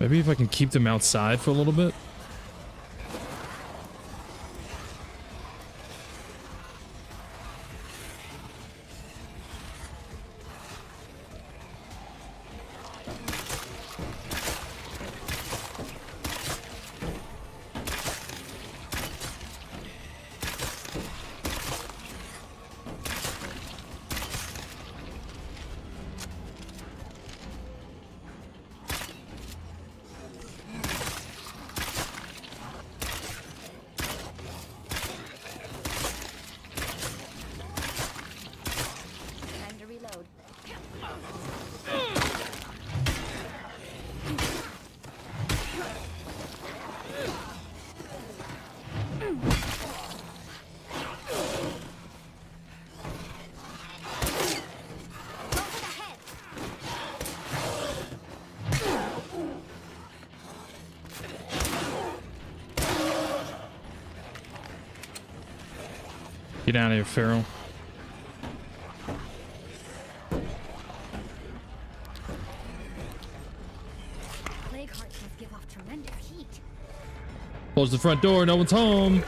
Maybe if I can keep them outside for a little bit. Get out of here, Pharaoh. Plague hearts must give off tremendous heat. Close the front door, no one's home.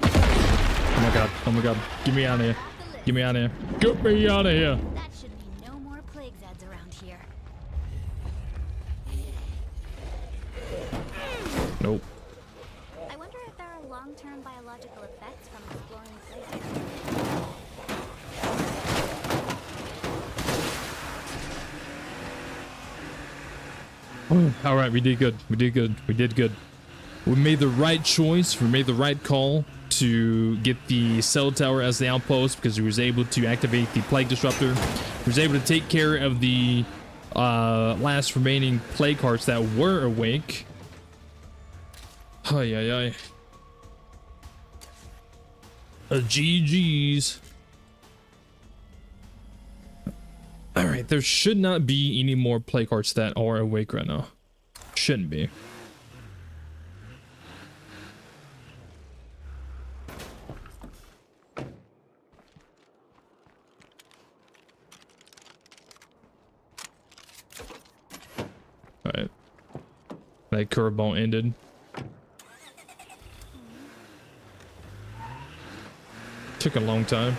Oh my god, oh my god. Get me out of here. Get me out of here. Get me out of here. That should mean no more plague zads around here. Nope. I wonder if there are long-term biological effects from exploring plague. All right, we did good. We did good. We did good. We made the right choice. We made the right call to get the cell tower as the outpost because he was able to activate the plague disruptor. He was able to take care of the last remaining plague hearts that were awake. Ay, ay, ay. GG's. All right, there should not be any more plague hearts that are awake right now. Shouldn't be. All right. That curveball ended. Took a long time.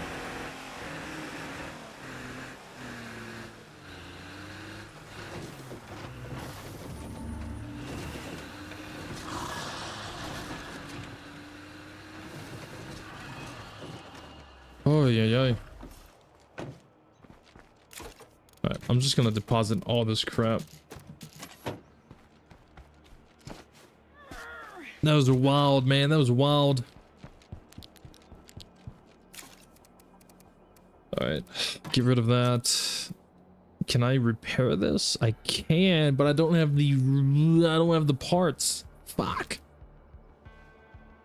Oh yeah, yeah. Alright, I'm just gonna deposit all this crap. That was wild, man. That was wild. Alright, get rid of that. Can I repair this? I can, but I don't have the parts. Fuck.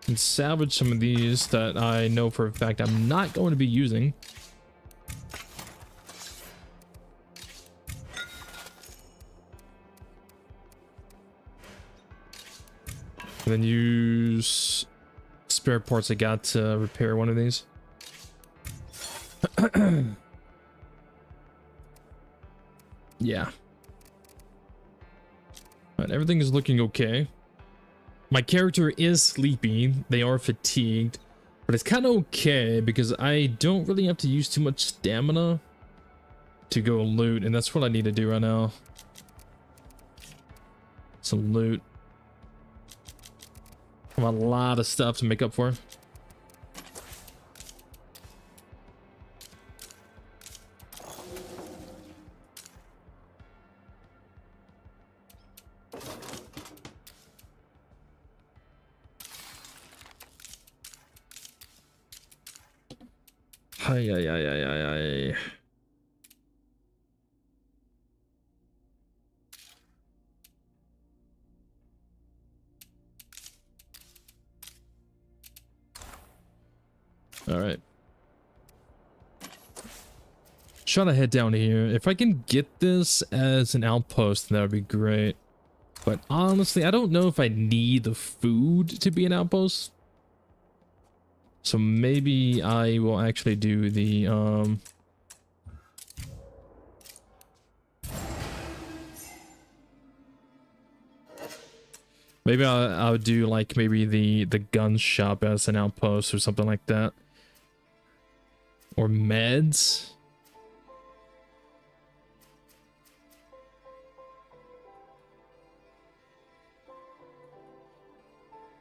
I can salvage some of these that I know for a fact I'm not going to be using. And then use spare parts I got to repair one of these. Yeah. Alright, everything is looking okay. My character is sleepy. They are fatigued. But it's kind of okay because I don't really have to use too much stamina to go loot. And that's what I need to do right now. Some loot. I have a lot of stuff to make up for. Ay, ay, ay, ay, ay, ay. All right. Trying to head down here. If I can get this as an outpost, that would be great. But honestly, I don't know if I need the food to be an outpost. So maybe I will actually do the maybe I'll do like maybe the gun shop as an outpost or something like that. Or meds.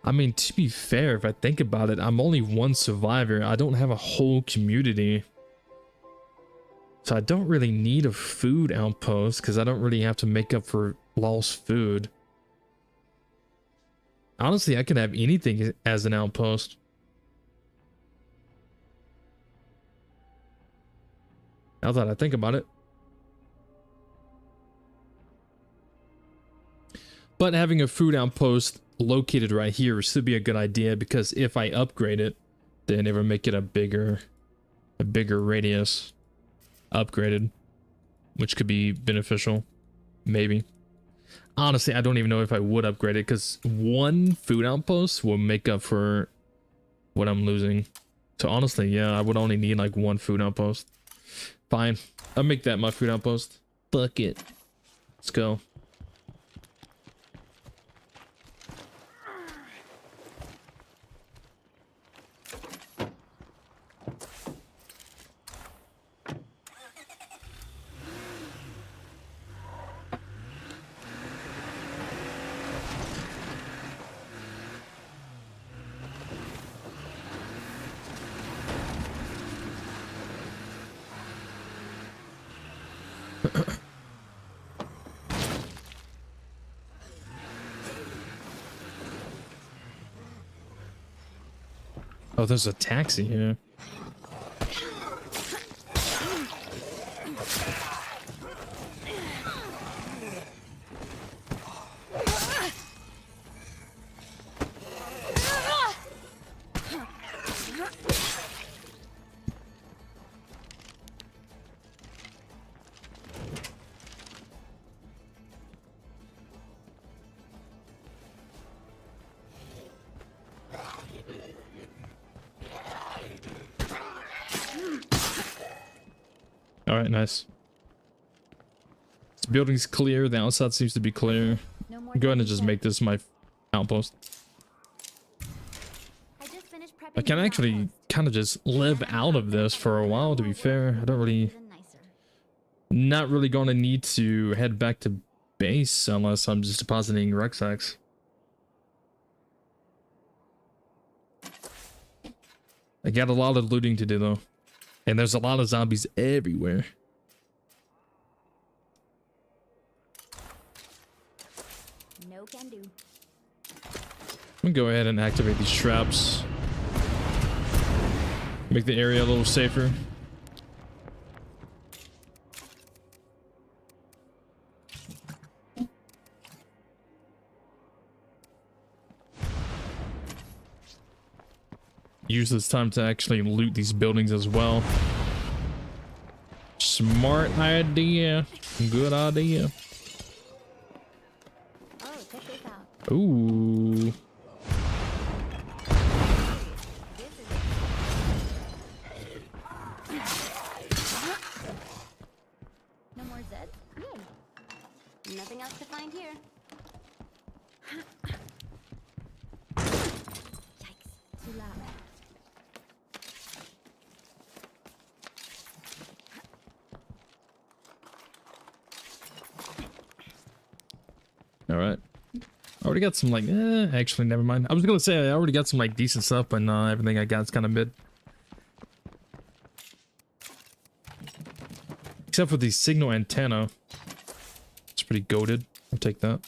I mean, to be fair, if I think about it, I'm only one survivor. I don't have a whole community. So I don't really need a food outpost because I don't really have to make up for lost food. Honestly, I could have anything as an outpost. Now that I think about it. But having a food outpost located right here would still be a good idea because if I upgrade it, then it would make it a bigger radius upgraded, which could be beneficial. Maybe. honestly, I don't even know if I would upgrade it because one food outpost will make up for what I'm losing. So honestly, yeah, I would only need like one food outpost. Fine, I'll make that my food outpost. Fuck it. Let's go. Oh, there's a taxi here. All right, nice. This building's clear. The outside seems to be clear. No more Go ahead and death just yet. make this my outpost. I just finished prepping I can the actually outpost. kind of just live out of this for a while, to be fair. I don't really, Even nicer. not really going to need to head back to base unless I'm just depositing rucksacks. I got a lot of looting to do though. And there's a lot of zombies everywhere. No can do. I'm gonna go ahead and activate these traps. Make the area a little safer. Use this time to actually loot these buildings as well. Smart idea. Good idea. Oh, check this out. Ooh. This is no more Zeds? Yay. Nothing else to find here. Yikes, too loud. All right. I already got some like, actually, never mind. I was gonna say I already got some like decent stuff, but everything I got is kind of mid. Except for the signal antenna. It's pretty goated. I'll take that.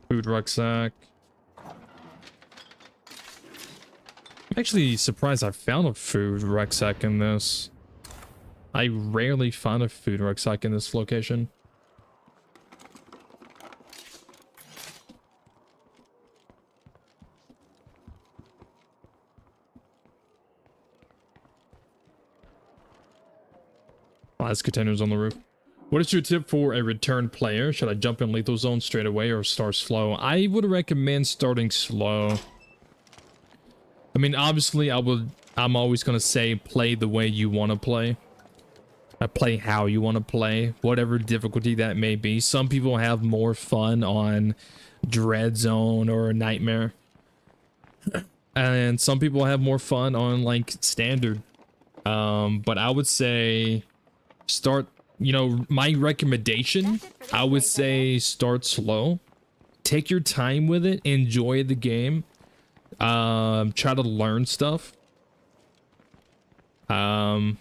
Food rucksack. I'm actually surprised I found a food rucksack in this. I rarely find a food rucksack in this location. Last containers on the roof. What is your tip for a return player? Should I jump in lethal zone straight away or start slow? I would recommend starting slow. I mean, obviously, I'm always going to say play the way you want to play. Play how you want to play, whatever difficulty that may be. Some people have more fun on Dread Zone or Nightmare. And some people have more fun on, like, Standard. But I would say start... You know, my recommendation, I would say start slow. Take your time with it. Enjoy the game. Try to learn stuff. Don't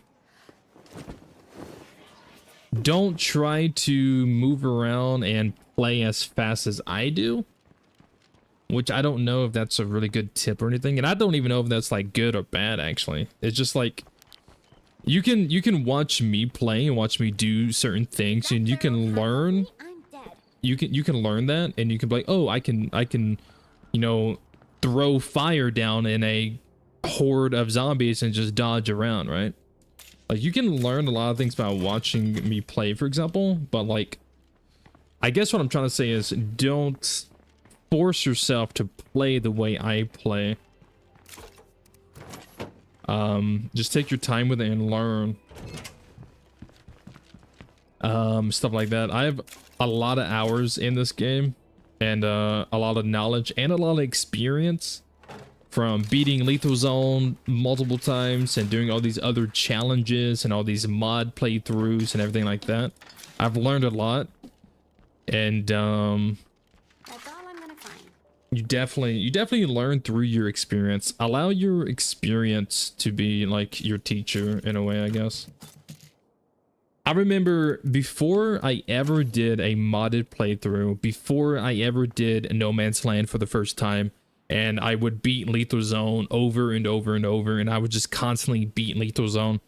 try to move around and play as fast as I do. Which I don't know if that's a really good tip or anything. And I don't even know if that's like good or bad, actually. It's just like... You can watch me play and watch me do certain things and you can learn. you can learn that, and you can be like, oh, I can, you know, throw fire down in a horde of zombies and just dodge around, right? Like, you can learn a lot of things by watching me play, for example, but like, I guess what I'm trying to say is don't force yourself to play the way I play. Just take your time with it and learn. Stuff like that. I have a lot of hours in this game, and a lot of knowledge and a lot of experience from beating Lethal Zone multiple times and doing all these other challenges and all these mod playthroughs and everything like that. I've learned a lot, and That's all I'm gonna find. you definitely learn through your experience. Allow your experience to be like your teacher in a way, I guess. I remember before I ever did a modded playthrough, before I ever did No Man's Land for the first time, and I would beat Lethal Zone over and over and over, and I would just constantly beat Lethal Zone.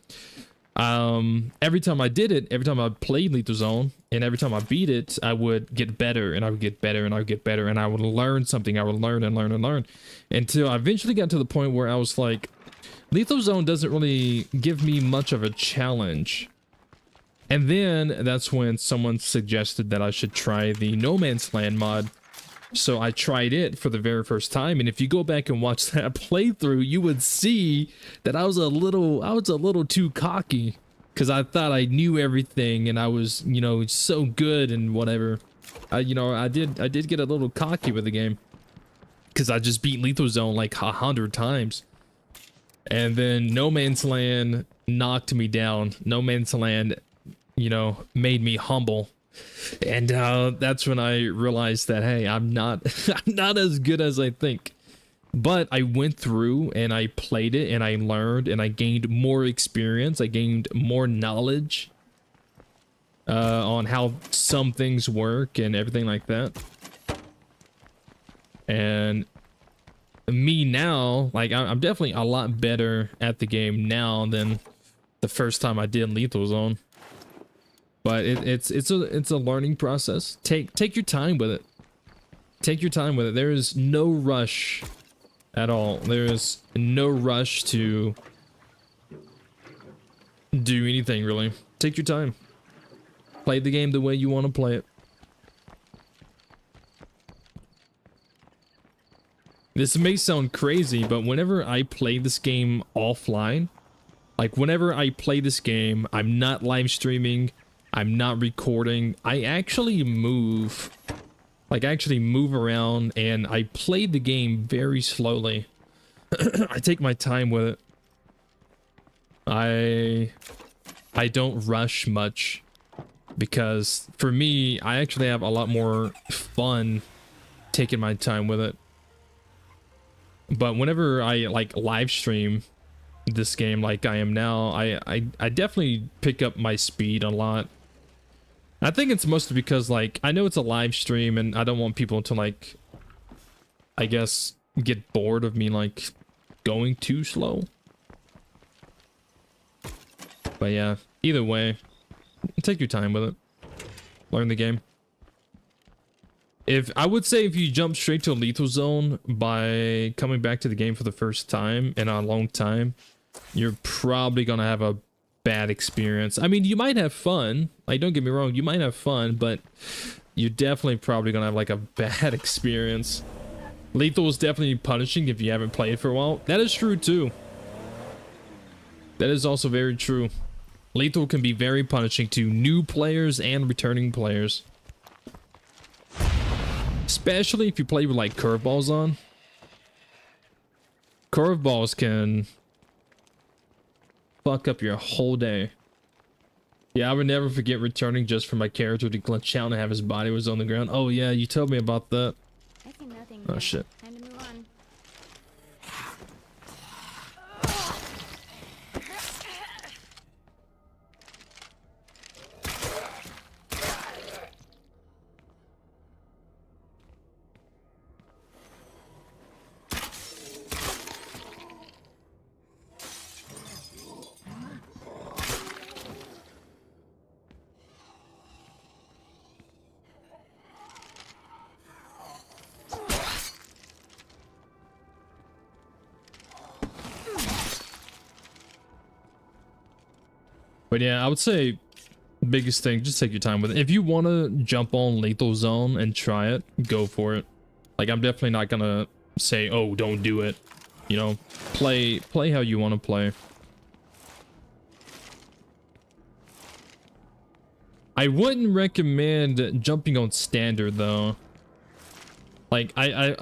Every time I did it, every time I played Lethal Zone, and every time I beat it, I would get better, and I would get better, and I would get better, and I would learn something. I would learn and learn and learn, until I eventually got to the point where I was like, Lethal Zone doesn't really give me much of a challenge. And then that's when someone suggested that I should try the No Man's Land mod. So I tried it for the very first time, and if you go back and watch that playthrough, you would see that I was a little too cocky, because I thought I knew everything and I was, you know, so good and whatever. I did get a little cocky with the game, because I just beat Lethal Zone like 100 times. And then No Man's Land knocked me down. No Man's Land, you know, made me humble. And that's when I realized that, hey, I'm not I'm not as good as I think. But I went through and I played it and I learned and I gained more experience. I gained more knowledge on how some things work and everything like that. And me now, like, I'm definitely a lot better at the game now than the first time I did Lethal Zone. But it's a learning process. Take your time with it. Take your time with it. There is no rush at all. There is no rush to do anything, really. Take your time. Play the game the way you want to play it. This may sound crazy, but whenever I play this game offline, like whenever I play this game, I'm not live streaming, I'm not recording, I actually move. Like, I actually move around and I play the game very slowly. I take my time with it. I don't rush much, because for me, I actually have a lot more fun taking my time with it. But whenever I like live stream this game like I am now, I definitely pick up my speed a lot. I think it's mostly because, like, I know it's a live stream and I don't want people to, like, I guess, get bored of me, like, going too slow. But yeah, either way, take your time with it. Learn the game. I would say if you jump straight to a Lethal Zone by coming back to the game for the first time in a long time, you're probably gonna have a bad experience. I mean, you might have fun. Like, don't get me wrong, you might have fun, but you're definitely probably gonna have like a bad experience. Lethal is definitely punishing if you haven't played for a while. That is true too. That is also very true. Lethal can be very punishing to new players and returning players. Especially if you play with like curveballs on. Curveballs can fuck up your whole day. Yeah, I would never forget returning just for my character to glitch out and have his body was on the ground. Oh yeah, you told me about that. I see nothing. Oh here. shit. Time to move on. But yeah, I would say biggest thing, just take your time with it. If you want to jump on Lethal Zone and try it, go for it. Like, I'm definitely not gonna say, oh, don't do it. You know, play how you want to play. I wouldn't recommend jumping on standard though. Like, I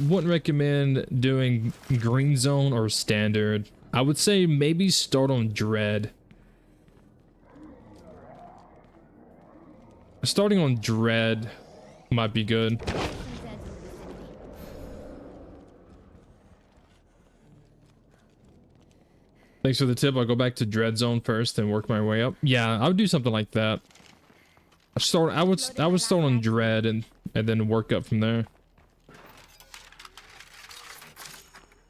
wouldn't recommend doing green zone or standard. I would say maybe start on dread. Starting on dread might be good. Thanks for the tip. I'll go back to dread zone first and work my way up. Yeah, I would do something like that. I would start on dread and then work up from there.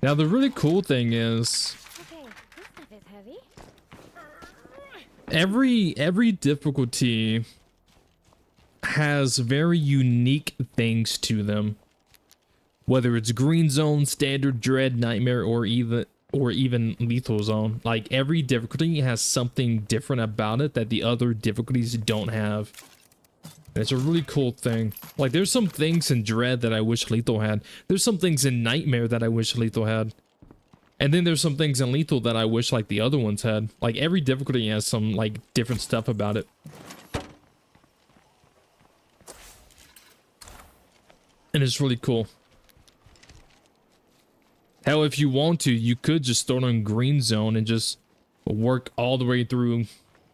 Now the really cool thing is Okay, this stuff is heavy. every difficulty has very unique things to them. Whether it's green zone, standard, dread, nightmare, or even lethal zone. Like, every difficulty has something different about it that the other difficulties don't have. And it's a really cool thing. Like, there's some things in dread that I wish lethal had. There's some things in nightmare that I wish lethal had. And then there's some things in lethal that I wish like the other ones had. Like, every difficulty has some like different stuff about it. And it's really cool. Hell, if you want to, you could just start on green zone and just work all the way through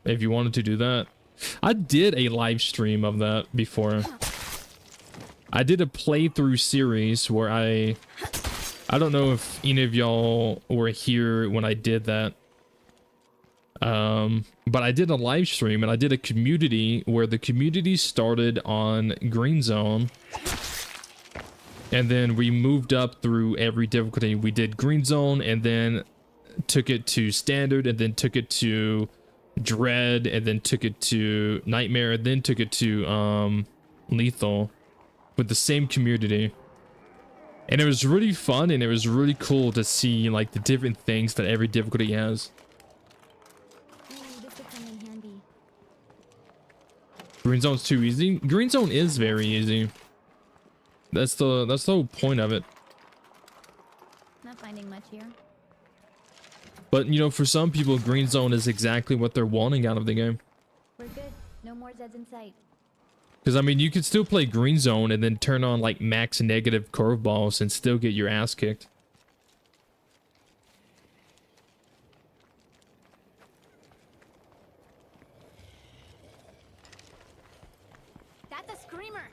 if you wanted to do that. I did a live stream of that before. I did a playthrough series where I don't know if any of y'all were here when I did that. But I did a live stream and I did a community where the community started on green zone. And then we moved up through every difficulty. We did green zone and then took it to standard and then took it to dread and then took it to nightmare and then took it to lethal with the same community. And it was really fun and it was really cool to see like the different things that every difficulty has. Ooh, this could come in handy. Green zone's too easy. Green zone is very easy. That's the whole point of it. Not finding much here. But you know, for some people, green zone is exactly what they're wanting out of the game. We're good. No more Zeds in sight. Because I mean, you could still play green zone and then turn on like max negative curveballs and still get your ass kicked. That's a screamer.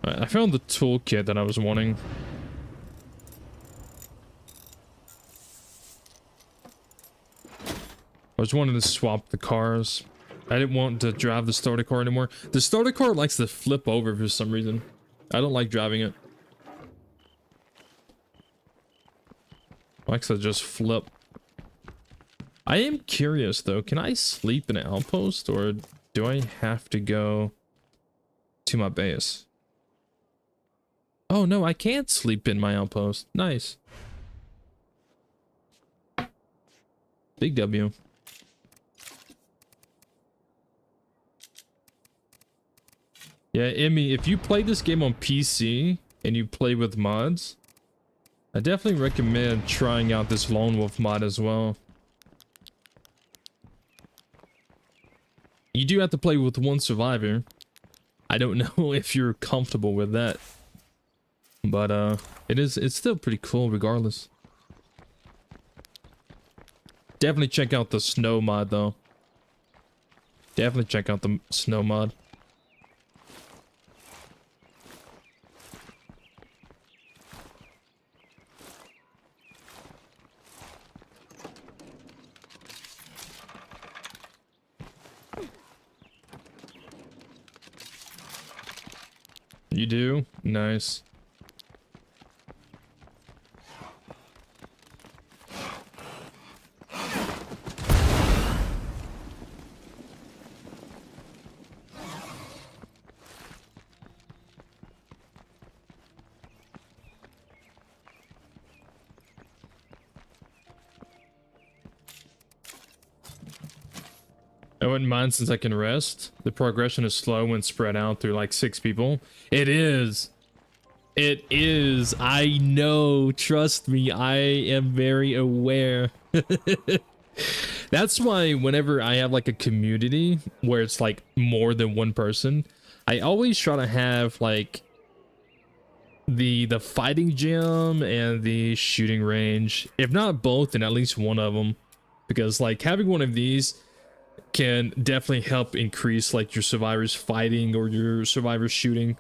I found the toolkit that I was wanting. I was wanting to swap the cars. I didn't want to drive the starter car anymore. The starter car likes to flip over for some reason. I don't like driving it. It likes to just flip. I am curious though, can I sleep in an outpost or do I have to go to my base? Oh no, I can't sleep in my outpost. Nice. Big W. Yeah, Emmy, if you play this game on PC and you play with mods, I definitely recommend trying out this Lone Wolf mod as well. You do have to play with one survivor. I don't know if you're comfortable with that. But it's still pretty cool regardless. Definitely check out the snow mod though. Definitely check out the snow mod. You do? Nice. wouldn't mind since I can rest. The progression is slow when spread out through like 6 people. It is. It is. I know. Trust me. I am very aware. That's why whenever I have like a community where it's like more than one person, I always try to have like the fighting gym and the shooting range. If not both, then at least one of them. Because like having one of these can definitely help increase like your survivors fighting or your survivors shooting.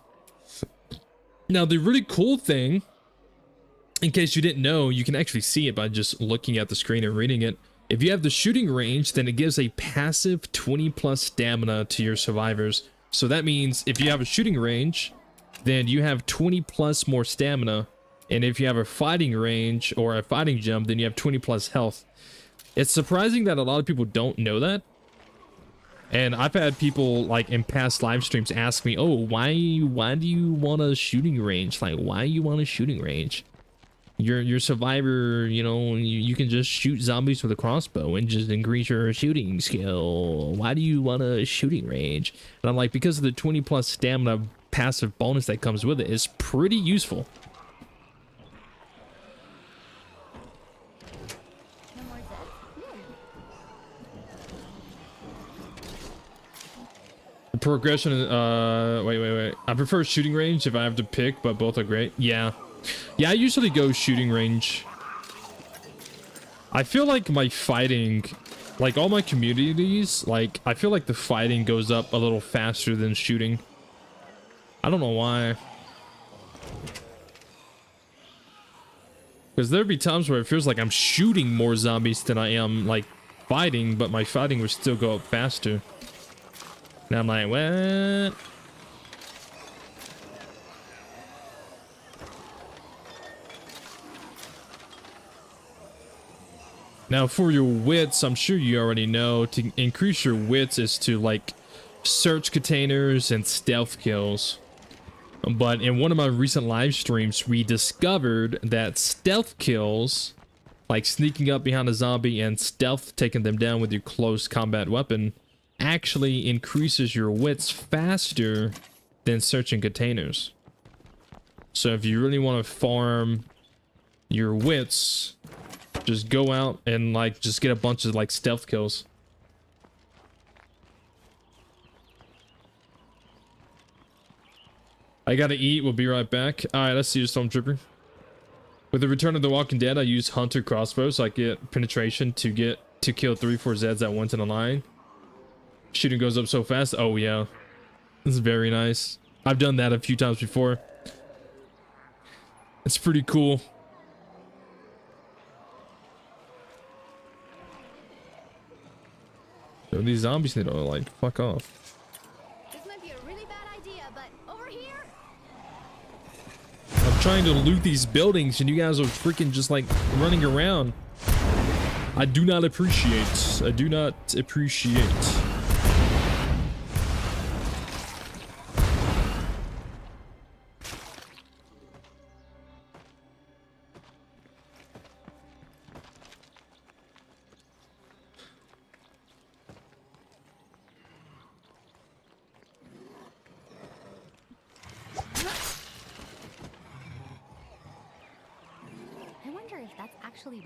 Now the really cool thing, in case you didn't know, you can actually see it by just looking at the screen and reading it. If you have the shooting range, then it gives a passive 20+ stamina to your survivors. So that means if you have a shooting range, then you have 20+ more stamina. And if you have a fighting range or a fighting gem, then you have 20+ health. It's surprising that a lot of people don't know that. And I've had people like in past live streams ask me, oh, why do you want a shooting range? Like, why you want a shooting range? Your survivor, you know, you can just shoot zombies with a crossbow and just increase your shooting skill. Why do you want a shooting range? And I'm like, because of the 20+ stamina passive bonus that comes with it is pretty useful. No more Zeds. The progression, wait. I prefer shooting range if I have to pick, but both are great. Yeah, I usually go shooting range. I feel like my fighting, like all my communities, like I feel like the fighting goes up a little faster than shooting. I don't know why. Because there'd be times where it feels like I'm shooting more zombies than I am like fighting, but my fighting would still go up faster. Now I'm like, what? Now for your wits, I'm sure you already know, to increase your wits is to like search containers and stealth kills. But in one of my recent live streams, we discovered that stealth kills, like sneaking up behind a zombie and stealth taking them down with your close combat weapon, actually increases your wits faster than searching containers. So if you really want to farm your wits, just go out and like just get a bunch of like stealth kills. I gotta eat, we'll be right back. Alright, let's see your Stormtrooper. With the Return of the Walking Dead, I use Hunter crossbow so I get penetration to kill 3-4 Zeds at once in a line. Shooting goes up so fast. Oh yeah, this is very nice. I've done that a few times before. It's pretty cool. So these zombies need to like fuck off. This might be a really bad idea, but over here. I'm trying to loot these buildings and you guys are freaking just like running around. I do not appreciate. I do not appreciate.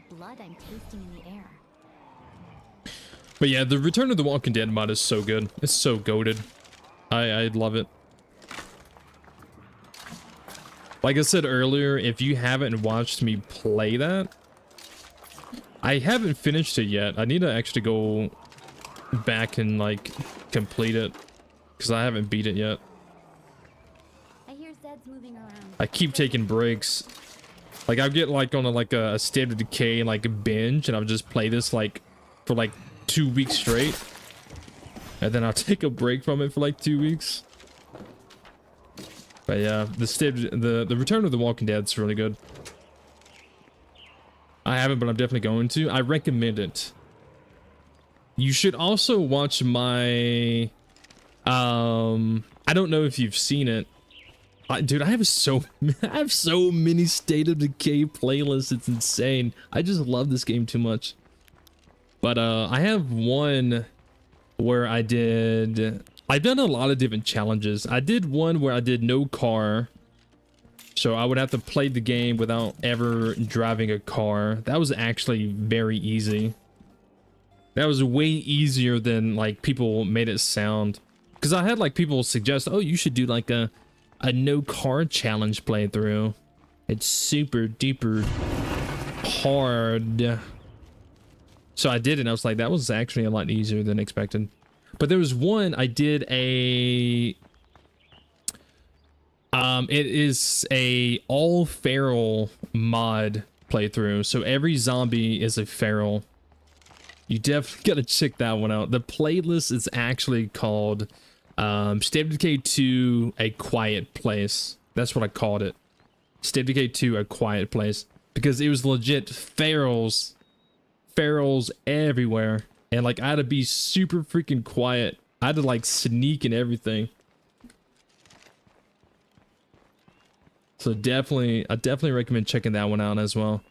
Blood I'm tasting in the air. But yeah, the Return of the Walking Dead mod is so good. It's so goated. I love it. Like I said earlier, if you haven't watched me play that, I haven't finished it yet. I need to actually go back and like complete it because I haven't beat it yet. I hear Zeds moving around. I keep taking breaks. Like I'll get like on a State of Decay like binge, and I'll just play this like for like 2 weeks straight, and then I'll take a break from it for like 2 weeks. But yeah, the Return of the Walking Dead is really good. I haven't, but I'm definitely going to. I recommend it. You should also watch my I don't know if you've seen it. Dude, I have so many State of Decay playlists. It's insane. I just love this game too much. But I have one where I've done a lot of different challenges. I did one where I did no car. So I would have to play the game without ever driving a car. That was actually very easy. That was way easier than like people made it sound. Because I had like people suggest, oh, you should do like a no car challenge playthrough. It's super duper hard. So I did it and I was like, that was actually a lot easier than expected. But there was one I did a... it is a all feral mod playthrough. So every zombie is a feral. You definitely gotta check that one out. The playlist is actually called State of Decay 2 A Quiet Place. That's what I called it. State of Decay 2 A Quiet Place. Because it was legit ferals everywhere. And like I had to be super freaking quiet. I had to like sneak and everything. So I definitely recommend checking that one out as well.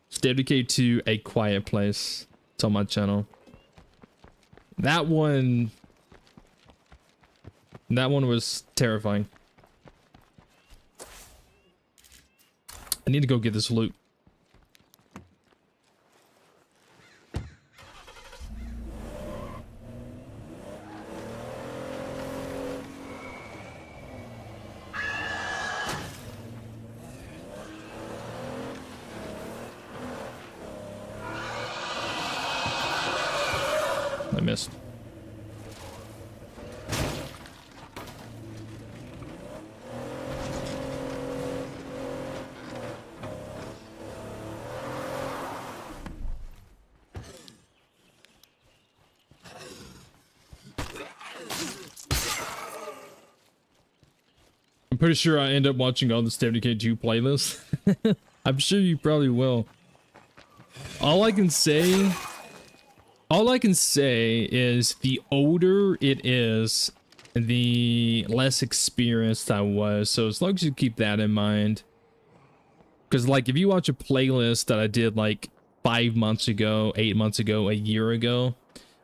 State of Decay 2 A Quiet Place. It's on my channel. That one was terrifying. I need to go get this loot. I missed. I'm pretty sure I end up watching all the State of Decay 2 playlists. I'm sure you probably will. All I can say is the older it is, the less experienced I was. So as long as you keep that in mind. Because like if you watch a playlist that I did like 5 months ago, 8 months ago, a year ago,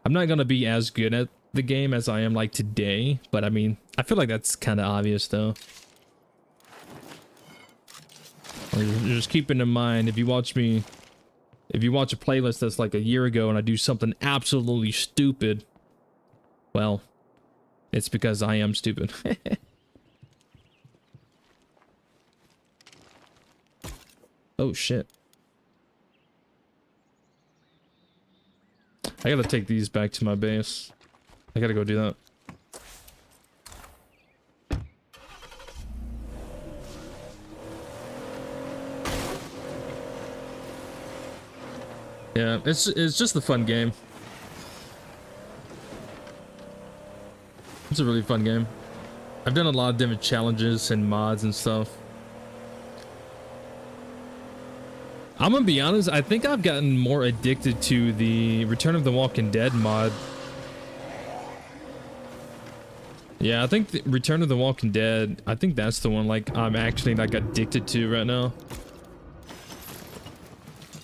I'm not going to be as good at the game as I am like today. But I mean, I feel like that's kind of obvious though. Just keeping in mind, if you watch a playlist that's like a year ago and I do something absolutely stupid, well, it's because I am stupid. Oh shit. I gotta take these back to my base. I gotta go do that. Yeah, it's just a fun game. It's a really fun game. I've done a lot of different challenges and mods and stuff. I'm gonna be honest, I think I've gotten more addicted to the Return of the Walking Dead mod. Yeah, I think the Return of the Walking Dead, I think that's the one like I'm actually like addicted to right now.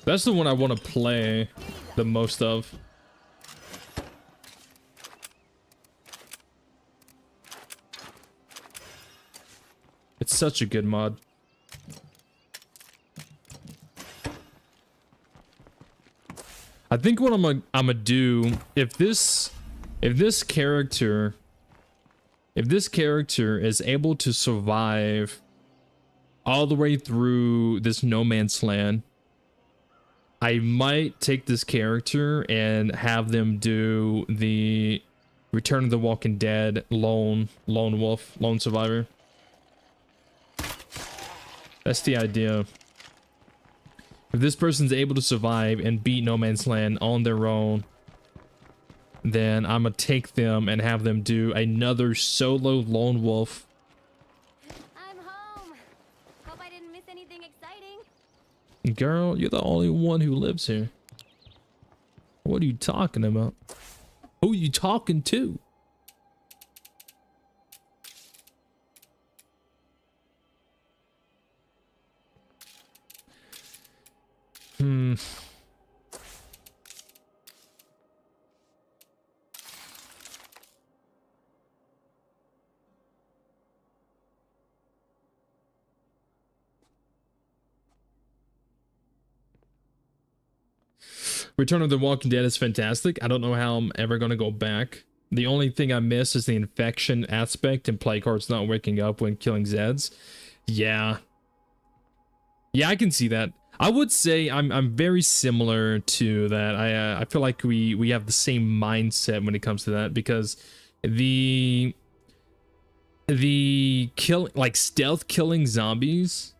That's the one I want to play the most of. It's such a good mod. I think what I'm gonna do, if this character is able to survive all the way through this no man's land, I might take this character and have them do the Return of the Walking Dead lone wolf, lone survivor. That's the idea. If this person's able to survive and beat no man's land on their own, then I'm gonna take them and have them do another solo lone wolf. I'm home. Hope I didn't miss anything exciting. Girl, you're the only one who lives here. What are you talking about? Who are you talking to? Return of the Walking Dead is fantastic. I don't know how I'm ever going to go back. The only thing I miss is the infection aspect and play cards not waking up when killing Zeds. Yeah. Yeah, I can see that. I would say I'm very similar to that. I feel like we have the same mindset when it comes to that, because the kill, like stealth killing zombies,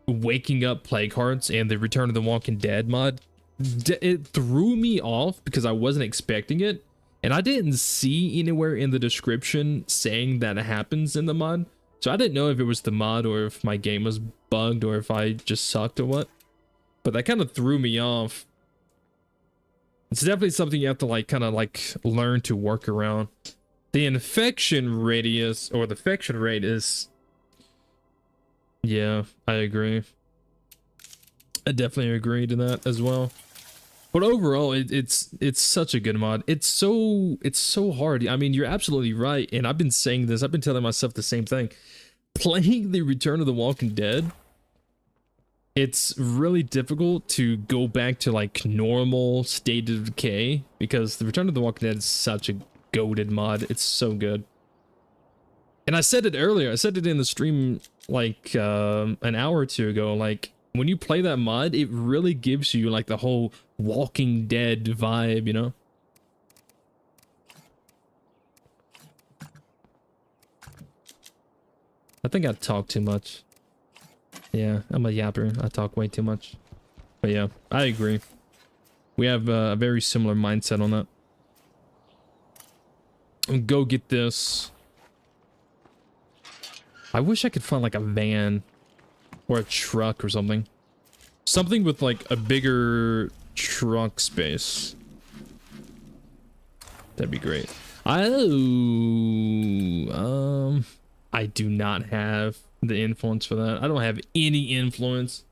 waking up play cards, and the Return of the Walking Dead mod, it threw me off because I wasn't expecting it, and I didn't see anywhere in the description saying that it happens in the mod. So I didn't know if it was the mod or if my game was bugged or if I just sucked or what. But that kind of threw me off. It's definitely something you have to like kind of like learn to work around. The infection radius or the infection rate is... Yeah, I agree. I definitely agree to that as well. But overall, it's such a good mod. It's so hard. I mean, you're absolutely right. And I've been saying this. I've been telling myself the same thing. Playing the Return of the Walking Dead, it's really difficult to go back to like normal state of decay, because the Return of the Walking Dead is such a goated mod. It's so good. And I said it earlier. I said it in the stream like an hour or two ago. Like, when you play that mod, it really gives you like the whole Walking Dead vibe, you know? I think I talk too much. Yeah, I'm a yapper. I talk way too much. But yeah, I agree. We have a very similar mindset on that. Go get this. I wish I could find like a van or a truck or something. Something with like a bigger trunk space. That'd be great. I do not have the influence for that. I don't have any influence.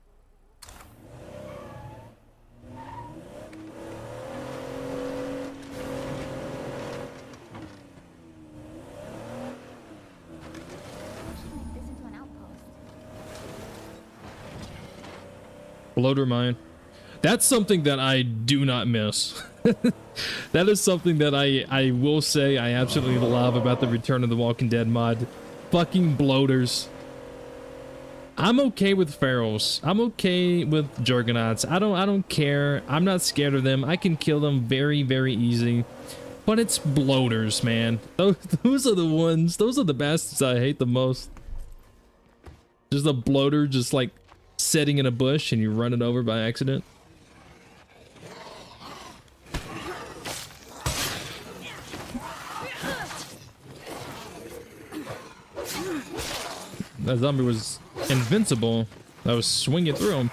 Bloater mine. That's something that I do not miss. That is something that I will say I absolutely love about the Return of the Walking Dead mod. Fucking bloaters. I'm okay with ferals. I'm okay with Juggernots. I don't care. I'm not scared of them. I can kill them very, very easy. But it's bloaters, man. Those are the ones. Those are the bastards I hate the most. Just a bloater just like sitting in a bush and you run it over by accident. That zombie was invincible. I was swinging through him.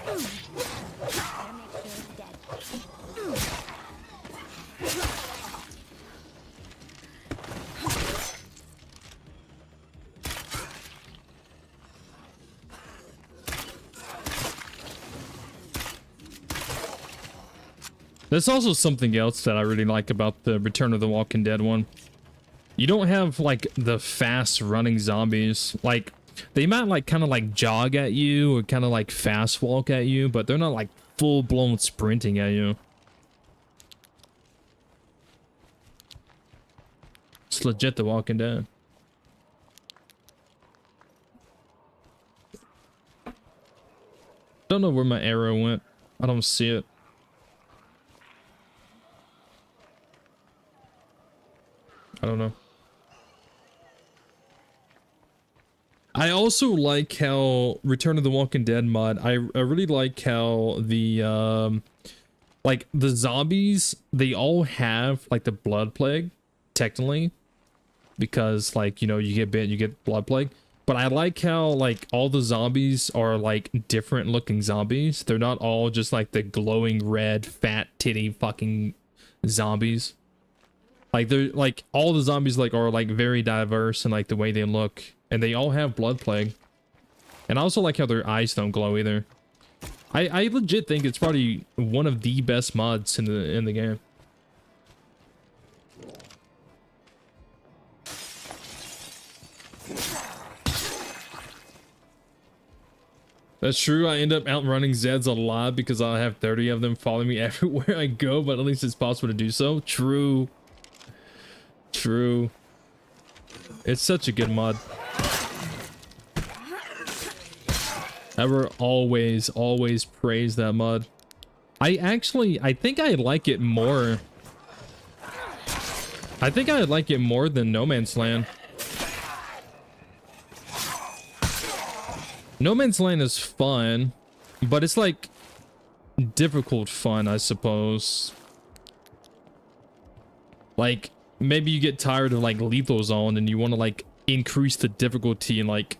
There's also something else that I really like about the Return of the Walking Dead one. You don't have like the fast running zombies. Like, they might like kind of like jog at you or kind of like fast walk at you, but they're not like full blown sprinting at you. It's legit The Walking Dead. Don't know where my arrow went. I don't see it. I don't know. I also like how Return of the Walking Dead mod, I really like how the like the zombies, they all have like the blood plague technically, because like, you know, you get bit, you get blood plague. But I like how like all the zombies are like different looking zombies. They're not all just like the glowing red fat titty fucking zombies. Like they're like all the zombies like are like very diverse in like the way they look, and they all have blood plague. And I also like how their eyes don't glow either. I legit think it's probably one of the best mods in the game. That's true. I end up outrunning Zeds a lot because I have 30 of them following me everywhere I go, but at least it's possible to do so. True. True. It's such a good mod. I will always praise that mod. I think I like it more. I think I like it more than No Man's Land. No Man's Land is fun, but it's like difficult fun, I suppose. Like maybe you get tired of like Lethal Zone and you want to like increase the difficulty and like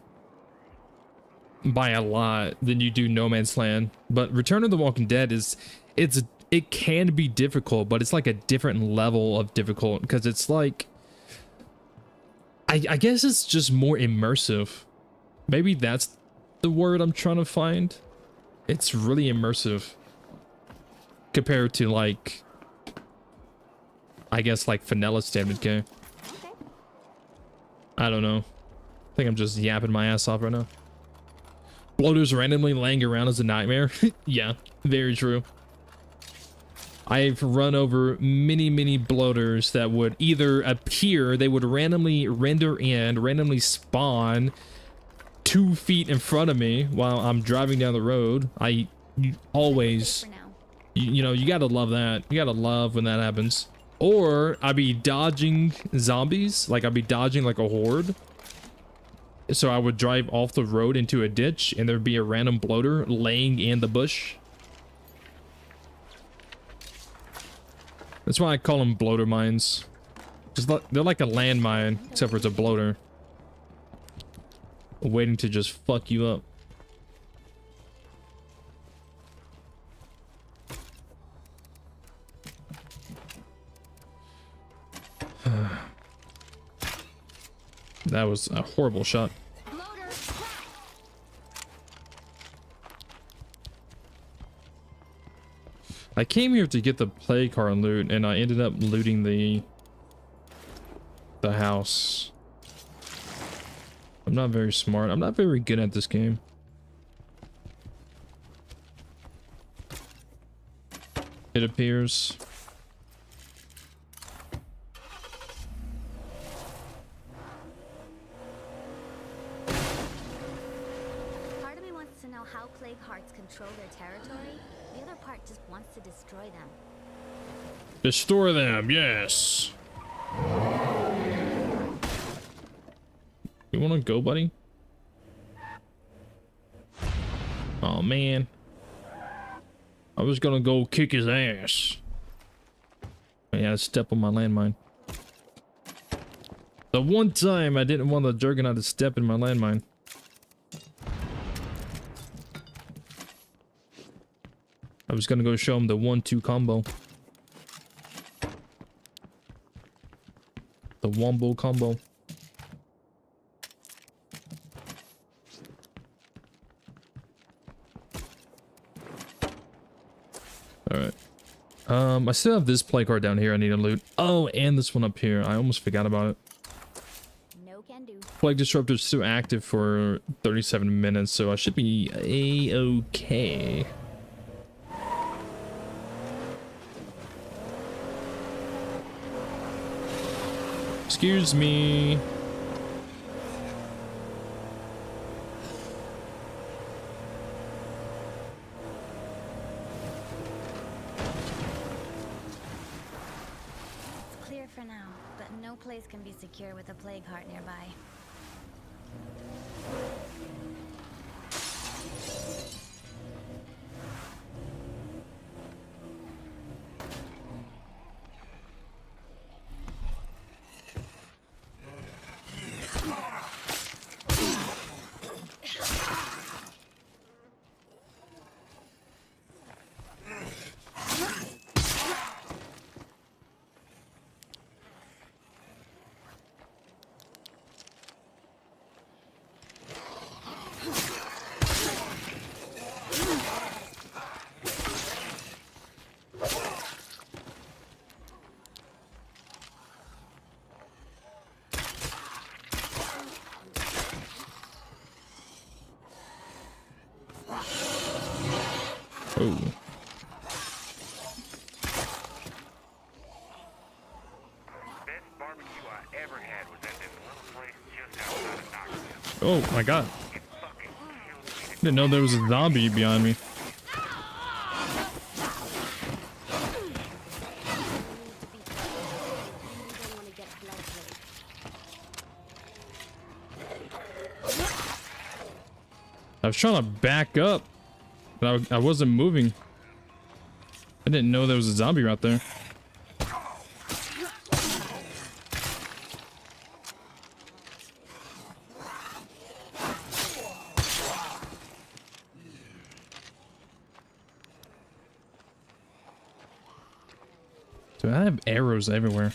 by a lot than you do No Man's Land. But Return of the Walking Dead it can be difficult, but it's like a different level of difficult because it's like I guess it's just more immersive. Maybe that's the word I'm trying to find. It's really immersive compared to like I guess like vanilla Standard K. I don't know. I think I'm just yapping my ass off right now. Bloaters randomly laying around is a nightmare. Yeah, very true. I've run over many bloaters that would either appear, they would randomly render in, randomly spawn 2 feet in front of me while I'm driving down the road. You always, you know, you gotta love that. You gotta love when that happens. Or I'd be dodging zombies, like I'd be dodging like a horde. So I would drive off the road into a ditch and there'd be a random bloater laying in the bush. That's why I call them bloater mines. Just they're like a landmine, except for it's a bloater. Waiting to just fuck you up. That was a horrible shot. I came here to get the play card loot, and I ended up looting the house. I'm not very smart. I'm not very good at this game. It appears. Part of me wants to know how plague hearts control their territory. The other part just wants to destroy them. Destroy them, yes. You wanna go, buddy? Oh man. I was gonna go kick his ass. I had to step on my landmine. The one time I didn't want the Juggernaut to step in my landmine. I was gonna go show him the 1-2 combo. The wombo combo. Alright. I still have this play card down here I need to loot. Oh, and this one up here. I almost forgot about it. No can do. Plague Disruptor is still active for 37 minutes, so I should be a-okay. Excuse me. It's clear for now, but no place can be secure with a plague heart nearby. Oh. Best barbecue I ever had was at this little place just outside of Knoxville. Oh my god. It fucking killed me. Didn't know there was a zombie behind me. I was trying to back up, but I wasn't moving. I didn't know there was a zombie right there. Dude, I have arrows everywhere.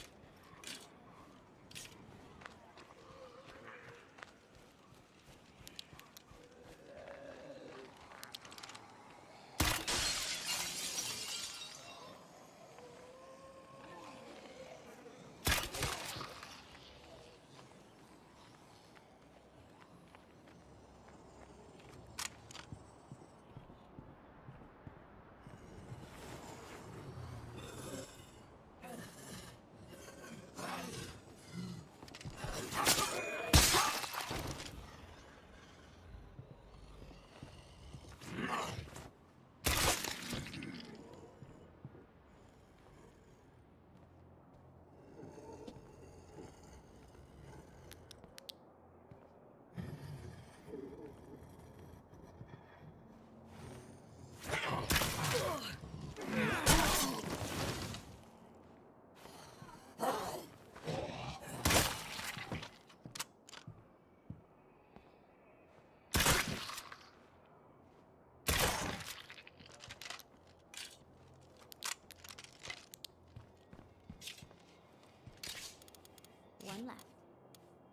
One left.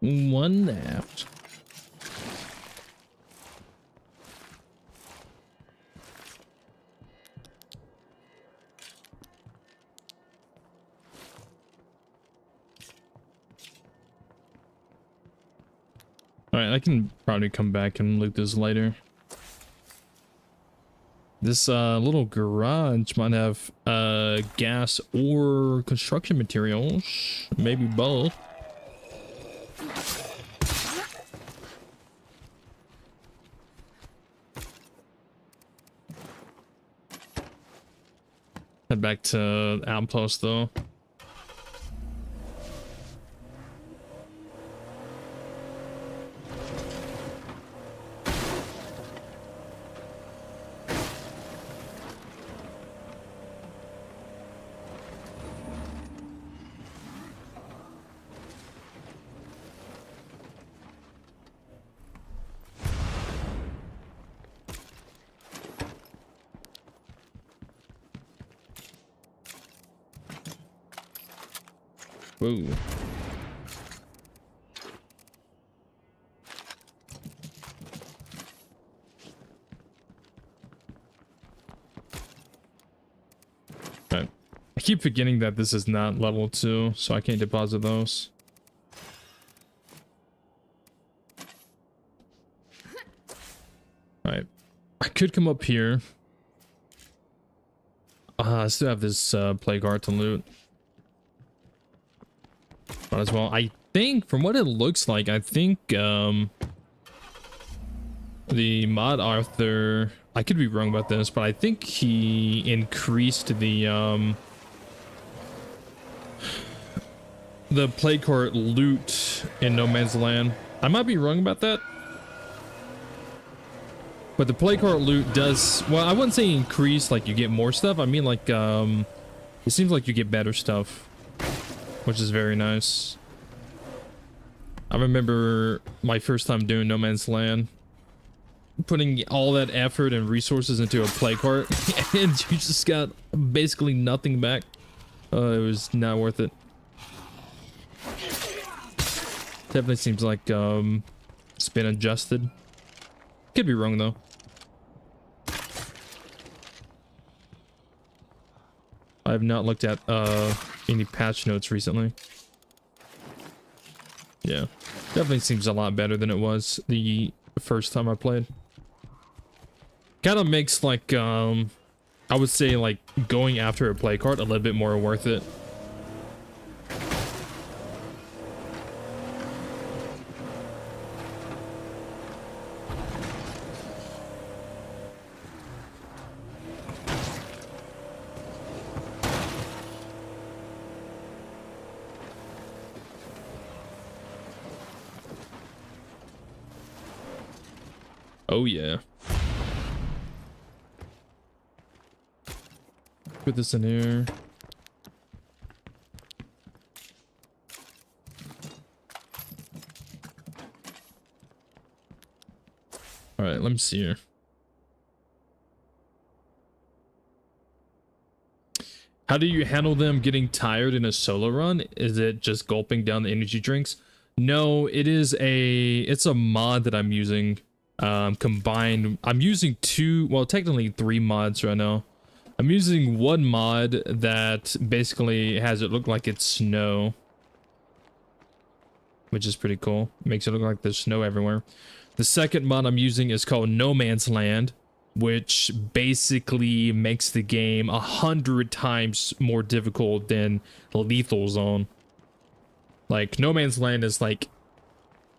One left. Alright, I can probably come back and loot this later. This little garage might have gas or construction materials. Maybe both. Head back to Outpost though. Whoa. Right. I keep forgetting that this is not level 2, so I can't deposit those. Alright. I could come up here. I still have this plague heart to loot. Might as well. I think, from what it looks like, I think the mod author, I could be wrong about this, but I think he increased the plague heart loot in No Man's Land. I might be wrong about that, but the plague heart loot does, well, I wouldn't say increase like you get more stuff. I mean like it seems like you get better stuff, which is very nice. I remember my first time doing No Man's Land, putting all that effort and resources into a plague heart, and you just got basically nothing back. It was not worth it. Definitely seems like it's been adjusted. Could be wrong though. I have not looked at any patch notes recently. Yeah, definitely seems a lot better than it was the first time I played. Kind of makes like I would say like going after a play card a little bit more worth it. Oh yeah. Put this in here. All right, let me see here. How do you handle them getting tired in a solo run? Is it just gulping down the energy drinks? No, it's a mod that I'm using. Combined, I'm using technically 3 mods right now. I'm using one mod that basically has it look like it's snow, which is pretty cool. Makes it look like there's snow everywhere. The second mod I'm using is called No Man's Land, which basically makes the game 100 times more difficult than Lethal Zone. Like, No Man's Land is like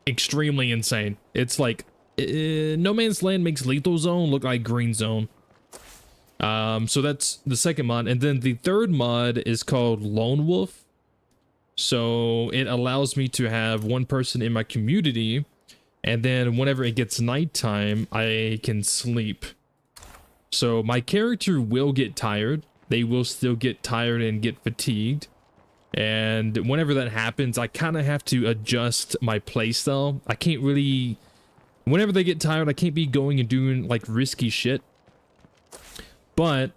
extremely insane. It's like No Man's Land makes Lethal Zone look like Green Zone. So that's the second mod, and then the third mod is called Lone Wolf. So it allows me to have one person in my community, and then whenever it gets nighttime, I can sleep. So my character will get tired. They will still get tired and get fatigued. And whenever that happens, I kind of have to adjust my playstyle. I can't really... Whenever they get tired, I can't be going and doing like risky shit. But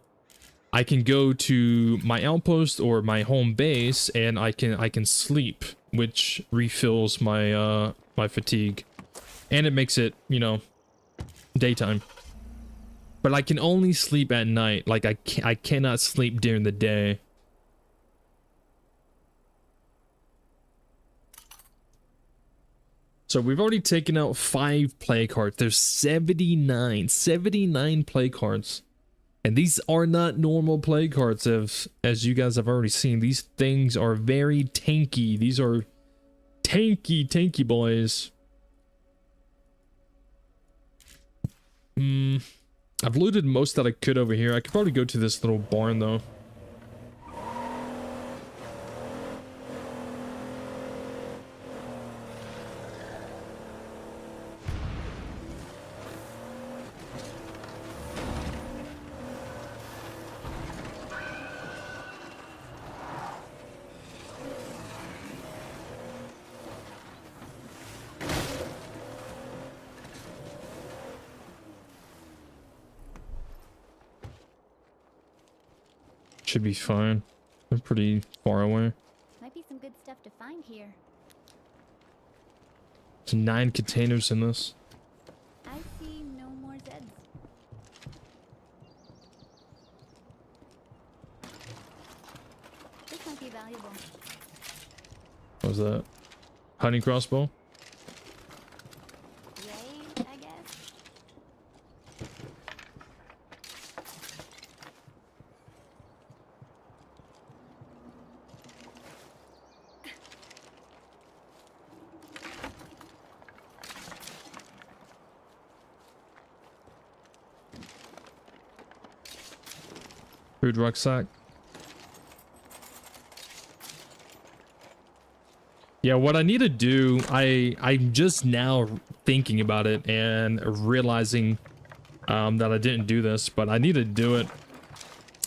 I can go to my outpost or my home base and I can sleep, which refills my my fatigue, and it makes it, you know, daytime. But I can only sleep at night. Like I cannot sleep during the day. So we've already taken out 5 play cards. There's 79 play cards. And these are not normal play cards, as you guys have already seen. These things are very tanky. These are tanky boys. I've looted most that I could over here. I could probably go to this little barn though. Should be fine. They're pretty far away. Might be some good stuff to find here. There's 9 containers in this. I see no more Zeds. This might be valuable. What was that? Hunting crossbow? Yay, I guess. Food rucksack. Yeah, what I need to do, I'm just now thinking about it and realizing that I didn't do this, but I need to do it.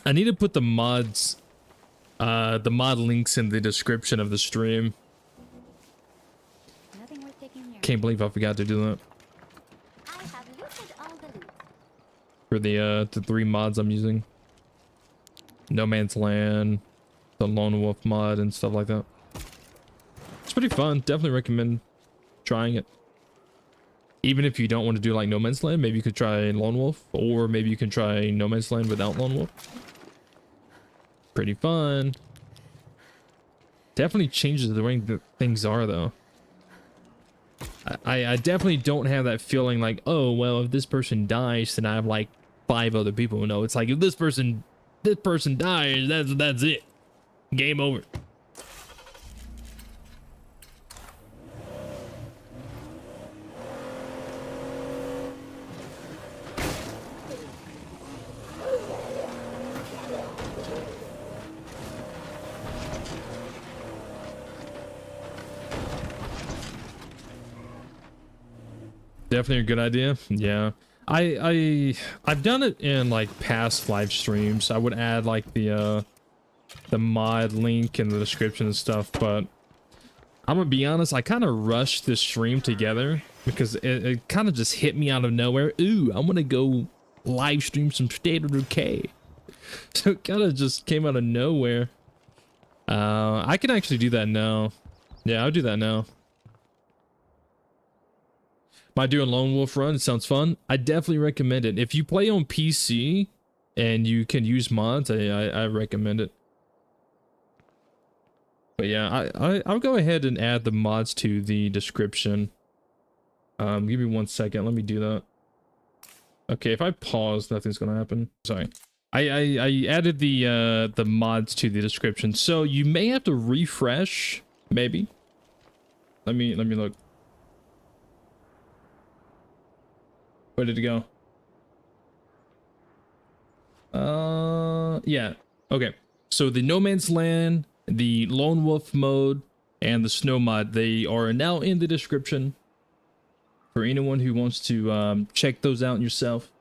I need to put the mod links in the description of the stream. Nothing worth taking here. Can't believe I forgot to do that. I have looted all the loot. For the 3 mods I'm using. No Man's Land, the Lone Wolf mod, and stuff like that. It's pretty fun. Definitely recommend trying it. Even if you don't want to do like No Man's Land, maybe you could try Lone Wolf, or maybe you can try No Man's Land without Lone Wolf. Pretty fun. Definitely changes the way that things are though. I definitely don't have that feeling like, oh well, if this person dies, then I have like 5 other people who know. It's like if this person dies, that's it. Game over. Definitely a good idea. Yeah. I've done it in like past live streams. I would add like the mod link in the description and stuff, but I'm gonna be honest, I kind of rushed this stream together because it kind of just hit me out of nowhere. Ooh, I'm gonna go live stream some State of Decay. So it kind of just came out of nowhere. I can actually do that now. Yeah, I'll do that now. Might do a lone wolf run. It sounds fun. I definitely recommend it. If you play on PC and you can use mods, I recommend it. But yeah, I'll go ahead and add the mods to the description. Give me 1 second. Let me do that. Okay, if I pause, nothing's gonna happen. Sorry. I added the mods to the description, so you may have to refresh. Maybe. Let me look. Where did it go? Yeah. Okay. So the No Man's Land, the Lone Wolf mode, and the Snow mod, they are now in the description for anyone who wants to check those out yourself.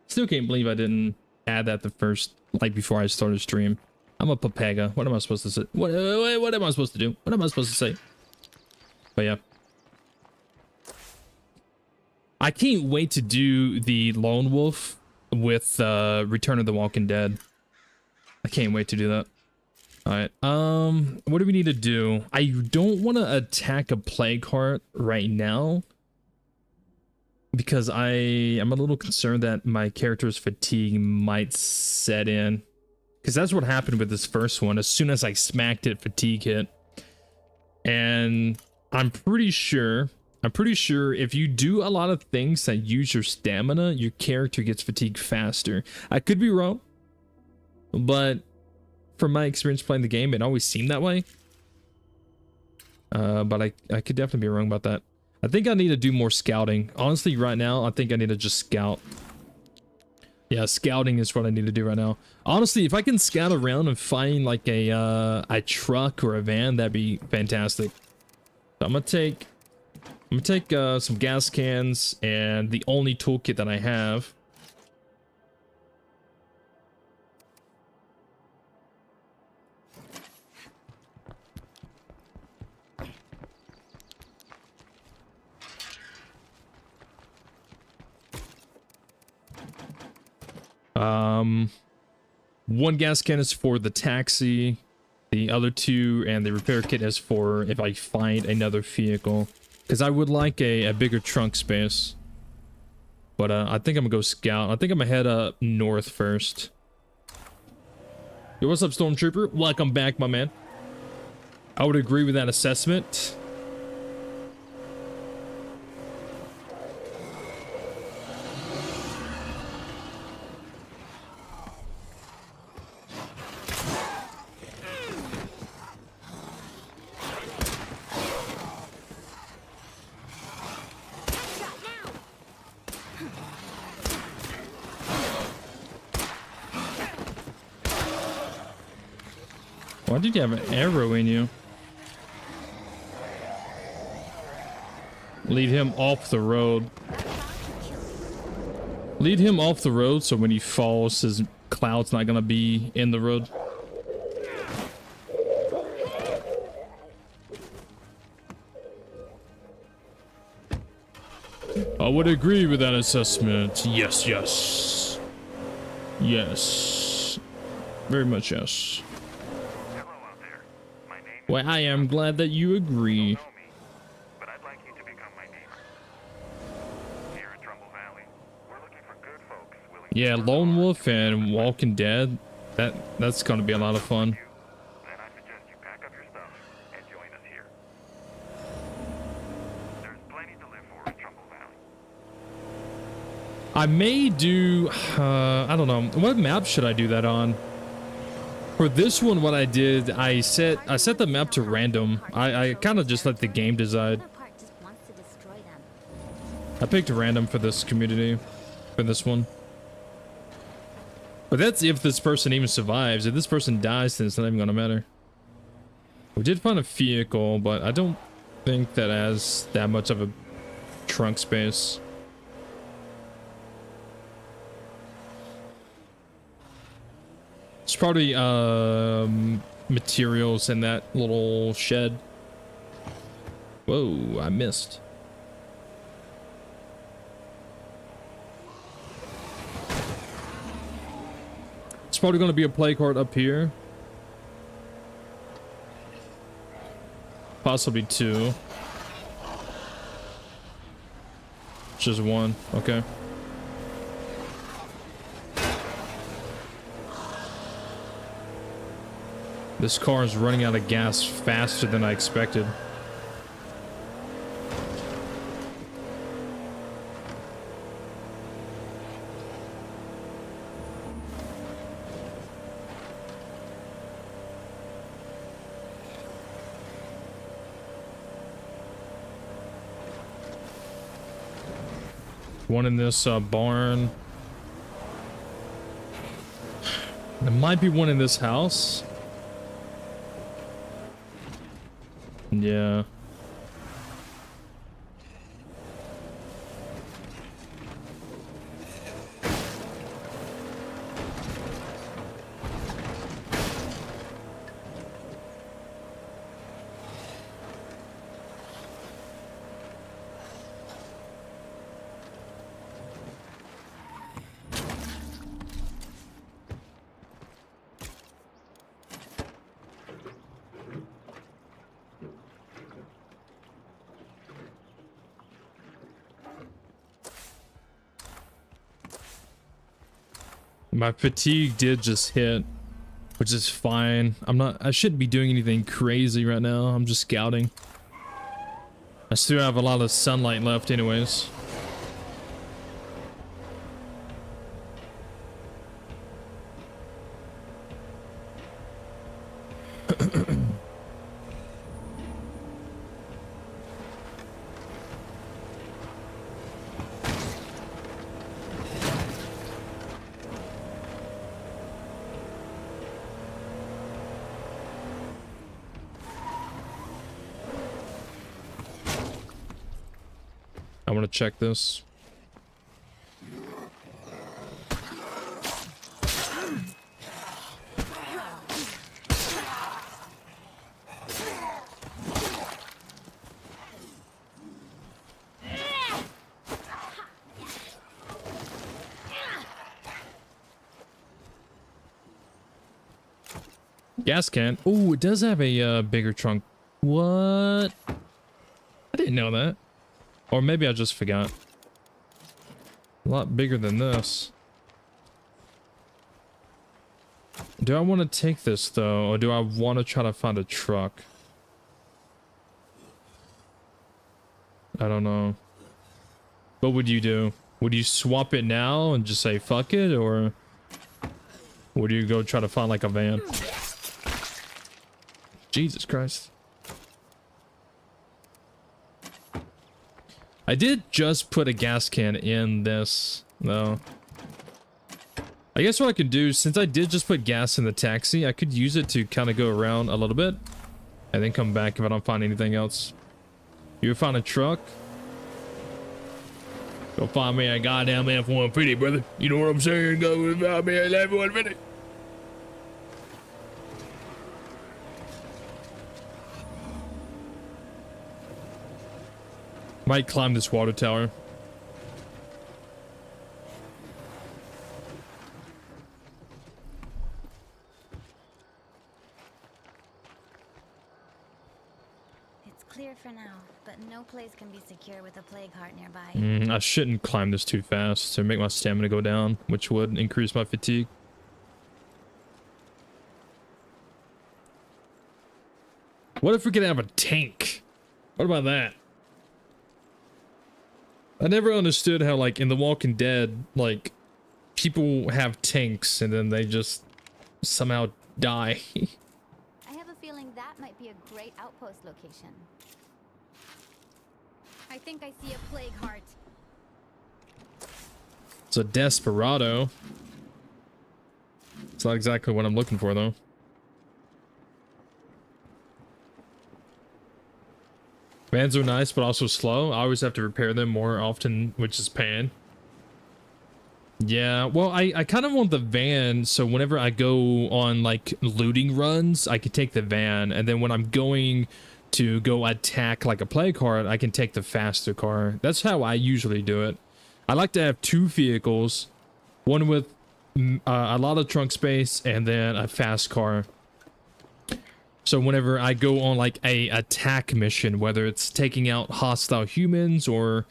Still can't believe I didn't add that the first, like before I started stream. I'm a papega. What am I supposed to say? What am I supposed to do? What am I supposed to say? But yeah. I can't wait to do the Lone Wolf with Return of the Walking Dead. I can't wait to do that. All right. What do we need to do? I don't want to attack a plague heart right now because I am a little concerned that my character's fatigue might set in. Because that's what happened with this first one. As soon as I smacked it, fatigue hit. And I'm pretty sure if you do a lot of things that use your stamina, your character gets fatigued faster. I could be wrong, but from my experience playing the game, it always seemed that way. But I could definitely be wrong about that. I think I need to do more scouting. Honestly, right now, I think I need to just scout. Yeah, scouting is what I need to do right now. Honestly, if I can scout around and find like a truck or a van, that'd be fantastic. So I'm gonna take some gas cans and the only toolkit that I have. One gas can is for the taxi, the other 2 and the repair kit is for if I find another vehicle. Because I would like a bigger trunk space. But I think I'm gonna go scout. I think I'm gonna head up north first. Yo, what's up, Stormtrooper? Welcome back, my man. I would agree with that assessment. Why did you have an arrow in you? Lead him off the road. Lead him off the road so when he falls, his cloud's not gonna be in the road. I would agree with that assessment. Yes, yes. Yes. Very much yes. Well, I am glad that you agree. But I'd like you to become my neighbor. Here in Trumbull Valley, we're looking for good folks willing to Yeah, Lone Wolf and Walking Dead. That's gonna be a lot of fun. Then I suggest you pack up your stuff and join us here. There's plenty to live for in Trumbull Valley. I may do, I don't know. What map should I do that on? For this one, what I did, I set the map to random. I kind of just let the game decide. Another part just wants to destroy them. I picked random for this community, for this one. But that's if this person even survives. If this person dies, then it's not even gonna matter. We did find a vehicle, but I don't think that has that much of a trunk space. It's probably materials in that little shed. Whoa, I missed. It's probably going to be a play card up here. Possibly two. Just one. Okay. This car is running out of gas faster than I expected. One in this barn. There might be one in this house. Yeah. My fatigue did just hit, which is fine. I shouldn't be doing anything crazy right now. I'm just scouting. I still have a lot of sunlight left anyways. I want to check this. Gas can. Oh, it does have a bigger trunk. What? I didn't know that. Or maybe I just forgot. A lot bigger than this. Do I want to take this though, or do I want to try to find a truck? I don't know. What would you do? Would you swap it now and just say fuck it, or would you go try to find like a van? Jesus Christ. I did just put a gas can in this, though. I guess what I could do, since I did just put gas in the taxi, I could use it to kind of go around a little bit and then come back if I don't find anything else. You find a truck? Go find me a goddamn F-150, brother. You know what I'm saying? Go find me an F-150. Might climb this water tower. It's clear for now, but no place can be secure with a plague heart nearby. I shouldn't climb this too fast to make my stamina go down, which would increase my fatigue. What if we could have a tank? What about that? I never understood how, like, in The Walking Dead, like, people have tanks and then they just somehow die. I have a feeling that might be a great outpost location. I think I see a plague heart. It's a desperado. It's not exactly what I'm looking for, though. Vans are nice, but also slow. I always have to repair them more often, which is pain. Yeah, well, I kind of want the van, so whenever I go on, like, looting runs, I can take the van, and then when I'm going to go attack, like, a play card, I can take the faster car. That's how I usually do it. I like to have two vehicles, one with a lot of trunk space, and then a fast car. So whenever I go on, like, a attack mission, whether it's taking out hostile humans or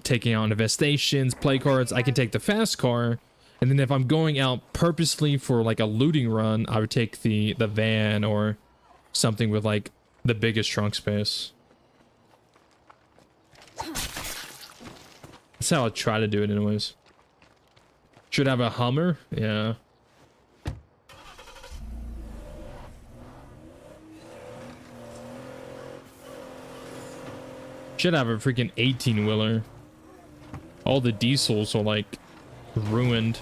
taking out infestations, play cards, I can take the fast car. And then if I'm going out purposely for, like, a looting run, I would take the van or something with, like, the biggest trunk space. That's how I try to do it anyways. Should have a Hummer? Yeah. Should have a freaking 18-wheeler. All the diesels are, like, ruined.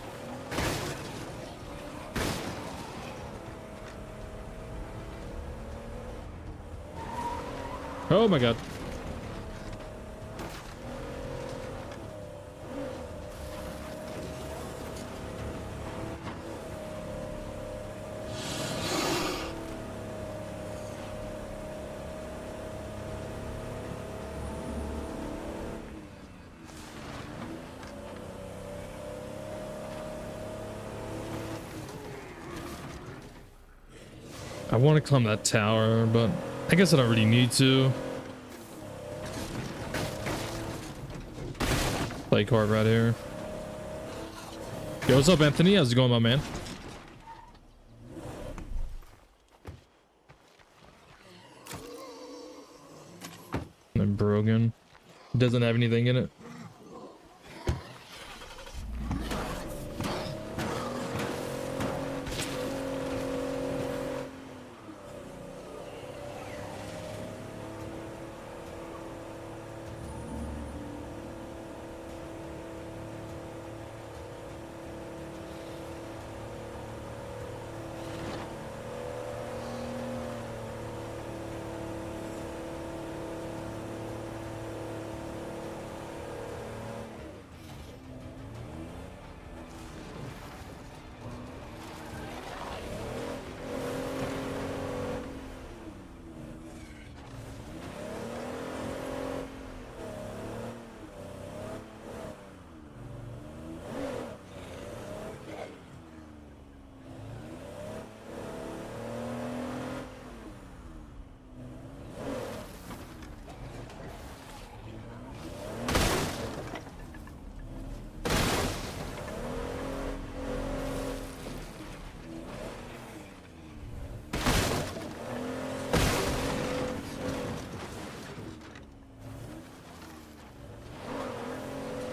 Oh my god. I want to climb that tower, but I guess I don't really need to. Play card right here. Yo, what's up, Anthony? How's it going, my man? And broken. Doesn't have anything in it.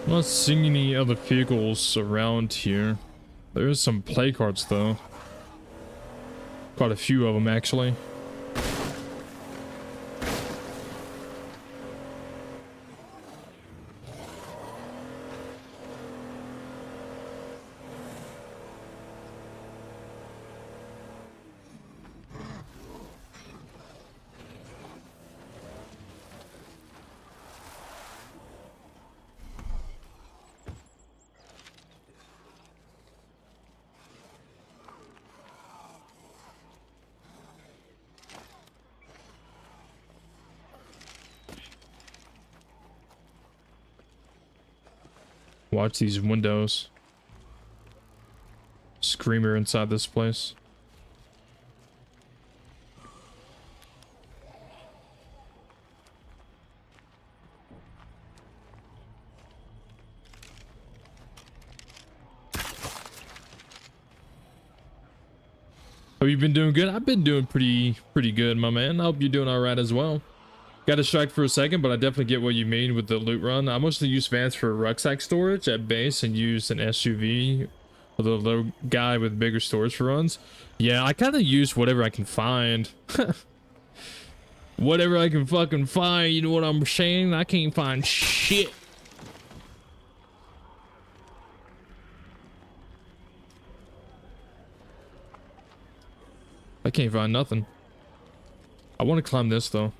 I'm not seeing any other vehicles around here. There's some play cards though. Quite a few of them actually. Watch these windows. Screamer inside this place. Have you been doing good? I've been doing pretty good, my man. I hope you're doing all right as well. Got distracted for a second, but I definitely get what you mean with the loot run. I mostly use vans for rucksack storage at base and use an SUV with a little guy with bigger storage for runs. Yeah, I kind of use whatever I can find. Whatever I can fucking find, you know what I'm saying? I can't find shit. I can't find nothing. I want to climb this though.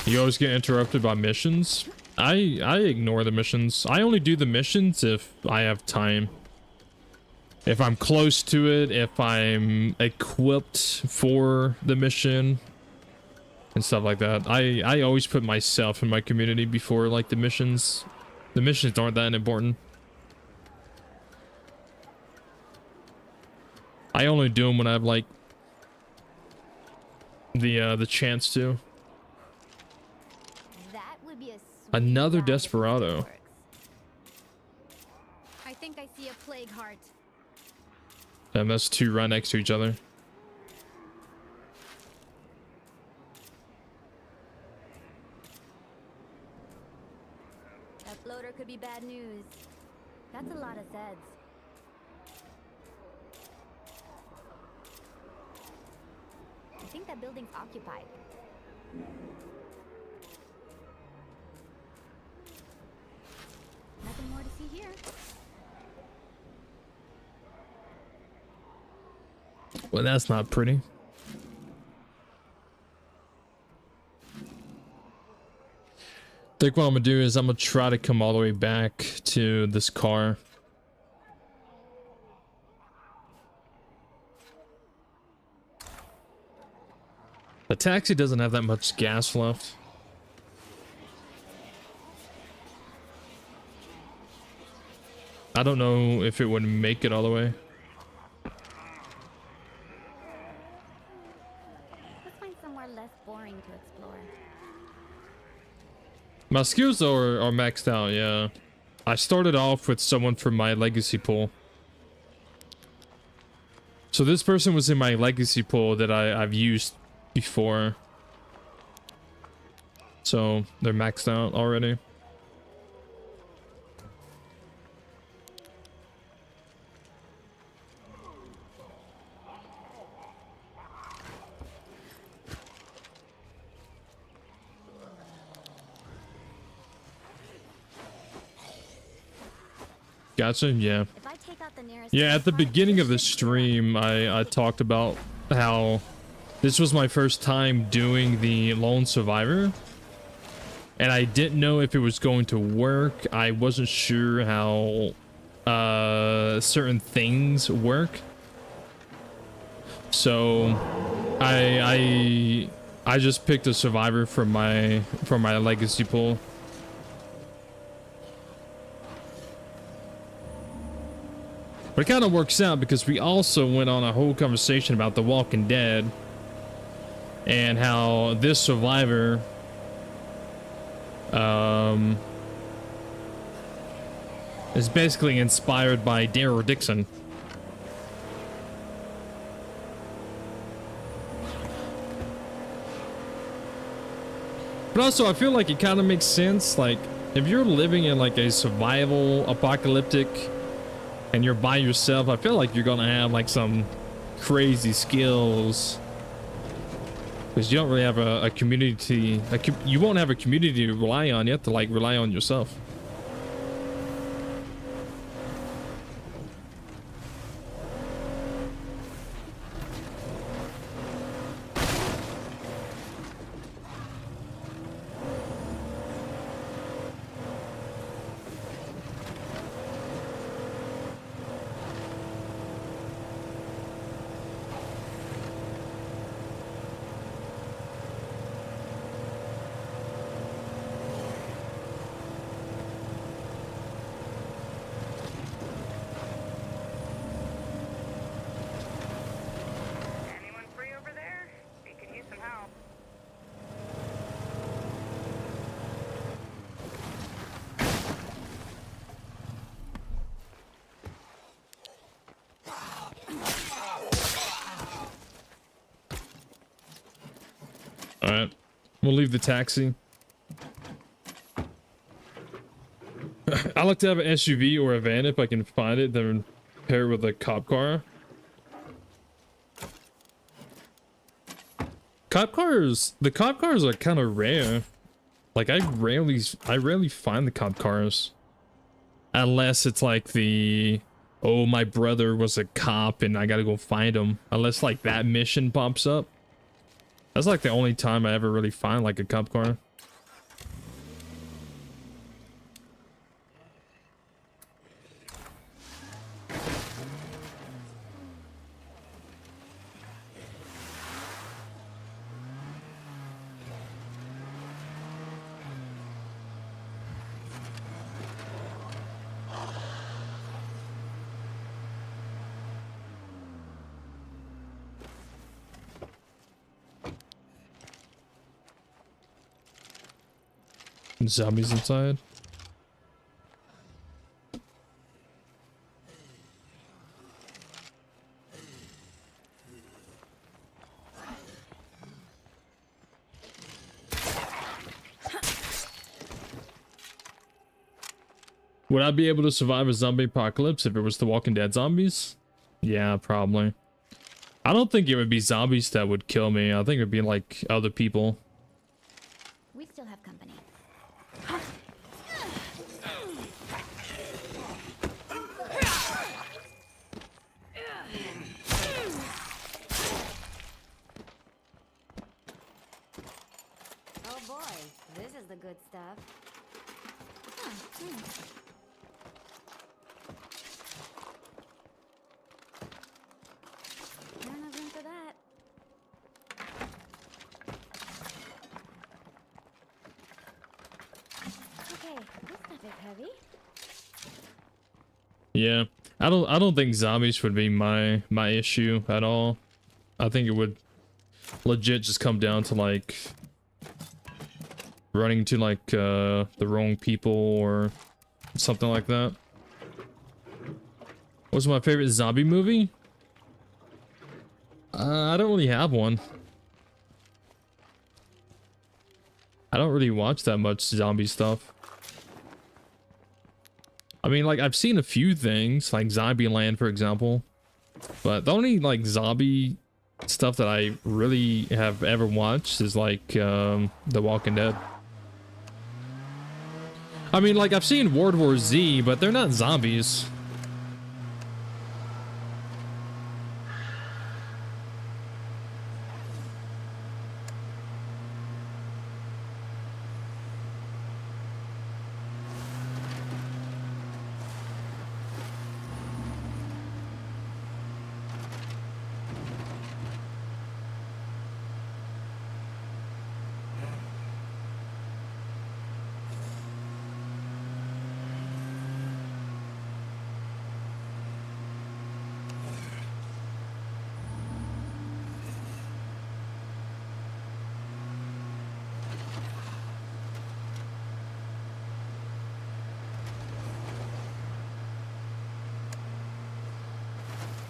You always get interrupted by missions. I ignore the missions. I only do the missions if I have time. If I'm close to it, if I'm equipped for the mission and stuff like that. I always put myself and my community before like the missions. The missions aren't that important. I only do them when I have like the chance to. That would be a sweet Another ride if this Desperado. works. I think I see a plague heart. And that's two right next to each other. That floater could be bad news. That's a lot of Zeds. I think that building's occupied. Nothing more to see here. Well, that's not pretty. I think what I'm gonna do is I'm gonna try to come all the way back to this car. The taxi doesn't have that much gas left. I don't know if it would make it all the way. Let's find somewhere less boring to explore. My skills are maxed out, yeah. I started off with someone from my legacy pool. So this person was in my legacy pool that I've used before. So they're maxed out already. Gotcha, yeah. If I take out the nearest Yeah, at the spot, beginning of the this should be stream, I talked about how this was my first time doing the Lone Survivor. And I didn't know if it was going to work. I wasn't sure how certain things work. So I just picked a survivor from my legacy pool. But it kind of works out because we also went on a whole conversation about The Walking Dead and how this survivor is basically inspired by Daryl Dixon. But also I feel like it kind of makes sense, like if you're living in like a survival apocalyptic and you're by yourself, I feel like you're gonna have like some crazy skills because you don't really have a community. You won't have a community to rely on. You have to like rely on yourself. We'll leave the taxi. I like to have an SUV or a van if I can find it, then pair it with a cop car. The cop cars are kind of rare. Like I rarely find the cop cars. Unless it's like the, oh, my brother was a cop and I gotta go find him. Unless like that mission pops up. That's like the only time I ever really find like a cop car. Zombies inside. Would I be able to survive a zombie apocalypse if it was the Walking Dead zombies? Yeah, probably. I don't think it would be zombies that would kill me. I think it would be like other people. We still have company. Oh boy, this is the good stuff. Huh, thanks. Not enough room for that. Okay, this stuff is heavy. Yeah, I don't think zombies would be my issue at all. I think it would legit just come down to like running to like the wrong people or something like that. What's my favorite zombie movie? I don't really have one. I don't really watch that much zombie stuff. I mean, like, I've seen a few things, like Zombieland, for example. But the only, like, zombie stuff that I really have ever watched is, like, The Walking Dead. I mean, like, I've seen World War Z, but they're not zombies.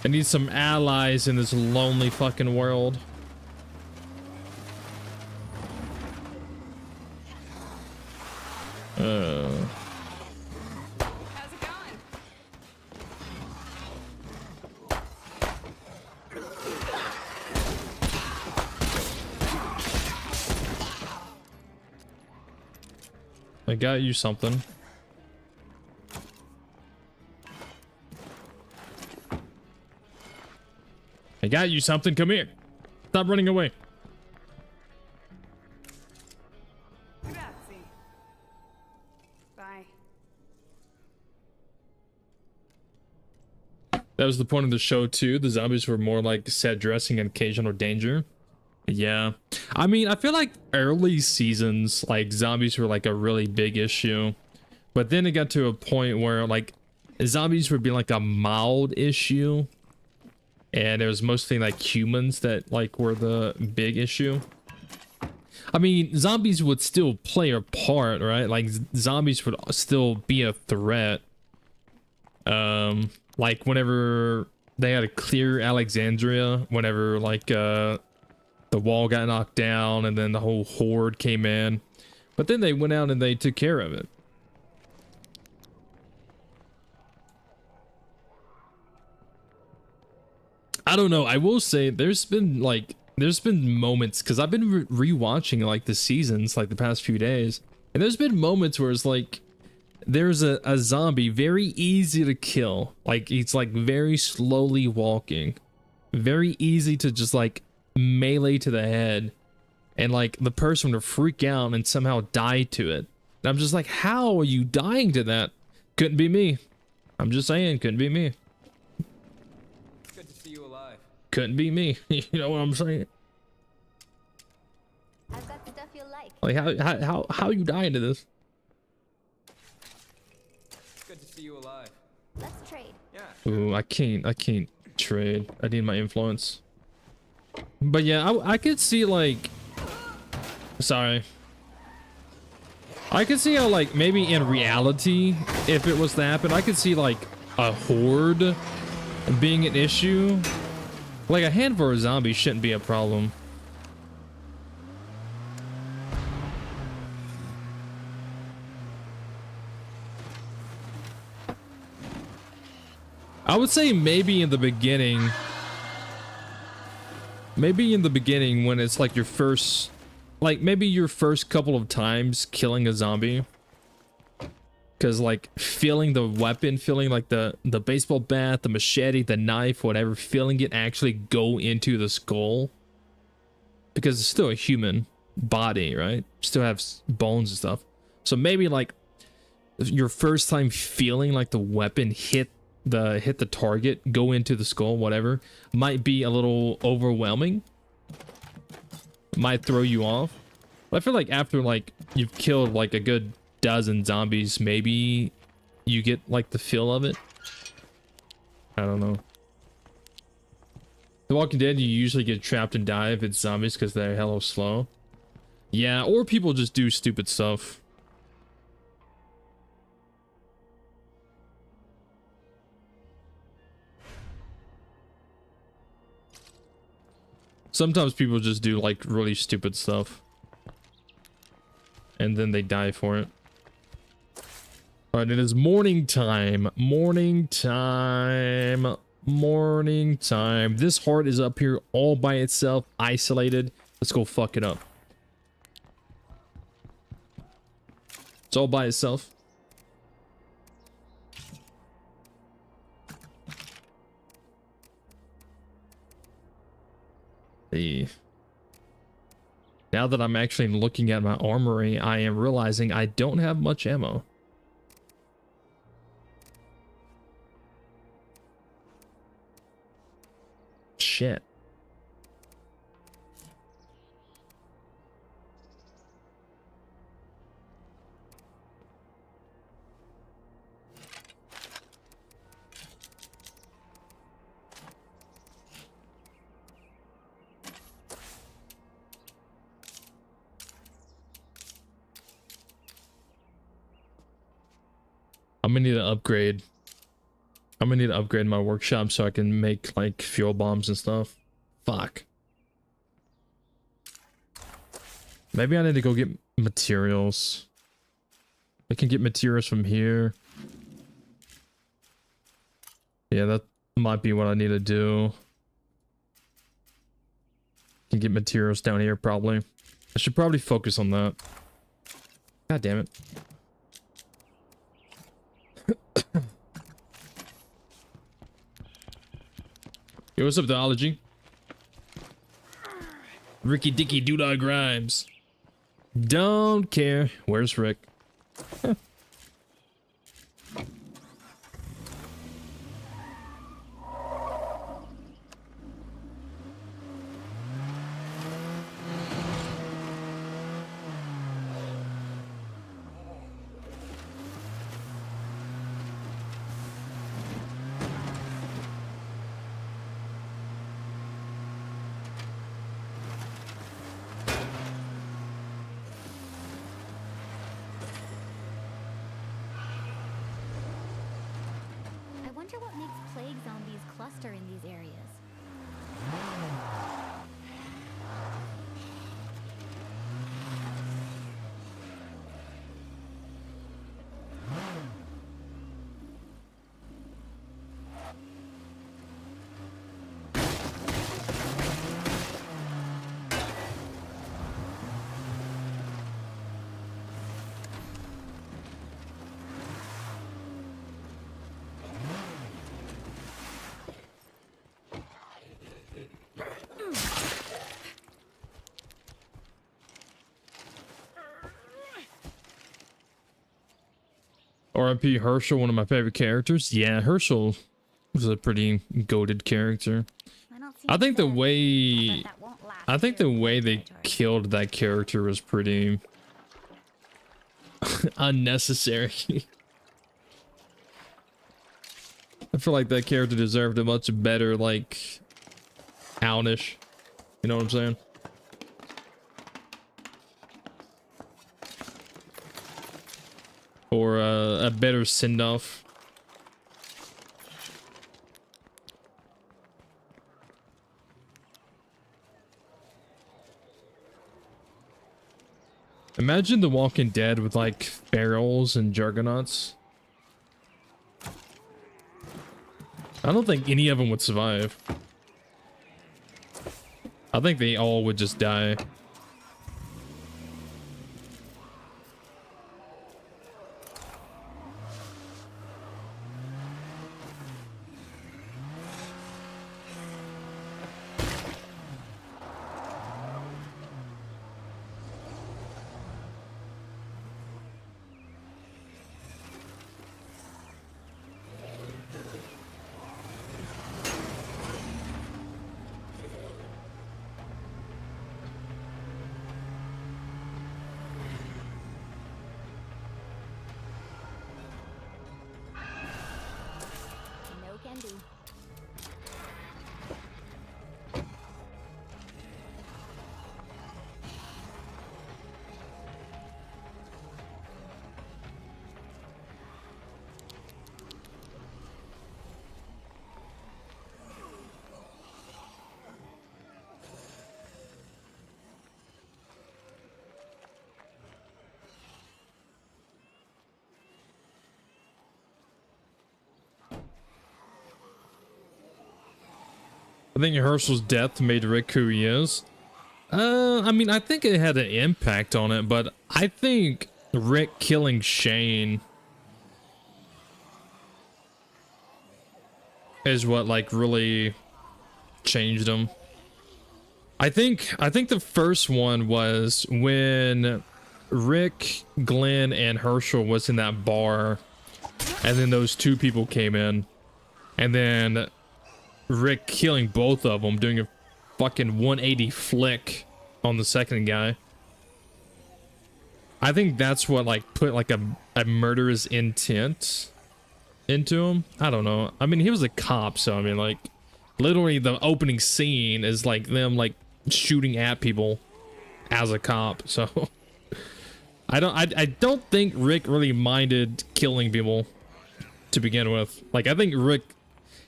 I need some allies in this lonely fucking world. How's it going? I got you something. I got you something. Come here. Stop running away. Grazie. Bye. That was the point of the show too. The zombies were more like set dressing and occasional danger. Yeah. I mean, I feel like early seasons, like zombies were like a really big issue. But then it got to a point where like zombies would be like a mild issue. And it was mostly like humans that like were the big issue. I mean, zombies would still play a part, right? Like zombies would still be a threat. Like whenever they had to clear Alexandria, whenever like the the wall got knocked down and then the whole horde came in. But then they went out and they took care of it. I don't know. I will say there's been moments, because I've been rewatching like the seasons like the past few days, and there's been moments where it's like there's a zombie very easy to kill. Like it's like very slowly walking, very easy to just like melee to the head, and like the person would freak out and somehow die to it. And I'm just like, how are you dying to that? Couldn't be me. I'm just saying, couldn't be me. Good to see you alive. Couldn't be me. You know what I'm saying? I've got stuff you'll like. Like how you dying to this? Good to see you alive. Let's trade. Yeah. Ooh, I can't trade. I need my influence. But yeah, I could see like, sorry. I could see how like maybe in reality, if it was to happen, I could see like a horde being an issue. Like a handful of zombies shouldn't be a problem. I would say maybe in the beginning when it's like your first, like maybe your first couple of times killing a zombie, because like feeling the weapon, feeling like the baseball bat, the machete, the knife, whatever, feeling it actually go into the skull, because it's still a human body, right? Still have bones and stuff. So maybe like your first time feeling like the weapon hit the target, go into the skull, whatever, might be a little overwhelming, might throw you off. But I feel like after like you've killed like a good dozen zombies, maybe you get like the feel of it. I don't know. The Walking Dead, you usually get trapped and die if it's zombies because they're hella slow. Yeah, or people just do stupid stuff. Sometimes people just do like really stupid stuff, and then they die for it. All right, it is morning time. Morning time. Morning time. This heart is up here all by itself, isolated. Let's go fuck it up. It's all by itself. Now that I'm actually looking at my armory, I am realizing I don't have much ammo. Shit. I'm gonna need to upgrade. I'm gonna need to upgrade my workshop so I can make like fuel bombs and stuff. Fuck. Maybe I need to go get materials. I can get materials from here. Yeah, that might be what I need to do. Can get materials down here probably. I should probably focus on that. God damn it. Yo, what's up, Theology? Ricky Dicky Doodog Grimes. Don't care. Where's Rick? Cluster in these areas. R.I.P. Herschel, one of my favorite characters. Yeah, Herschel was a pretty goated character. I think the way they killed that character was pretty unnecessary. I feel like that character deserved a much better, like, outnish. You know what I'm saying? Or a better send-off. Imagine The Walking Dead with like ferals and juggernauts. I don't think any of them would survive. I think they all would just die. No can do. I think Herschel's death made Rick who he is. I mean, I think it had an impact on it, but I think Rick killing Shane is what like really changed him. I think the first one was when Rick, Glenn, and Herschel was in that bar, and then those two people came in, and then Rick killing both of them, doing a fucking 180 flick on the second guy. I think that's what like put like a murderous intent into him. I don't know. I mean, he was a cop, so I mean, like, literally the opening scene is like them like shooting at people as a cop. So I don't think Rick really minded killing people to begin with. Like, I think Rick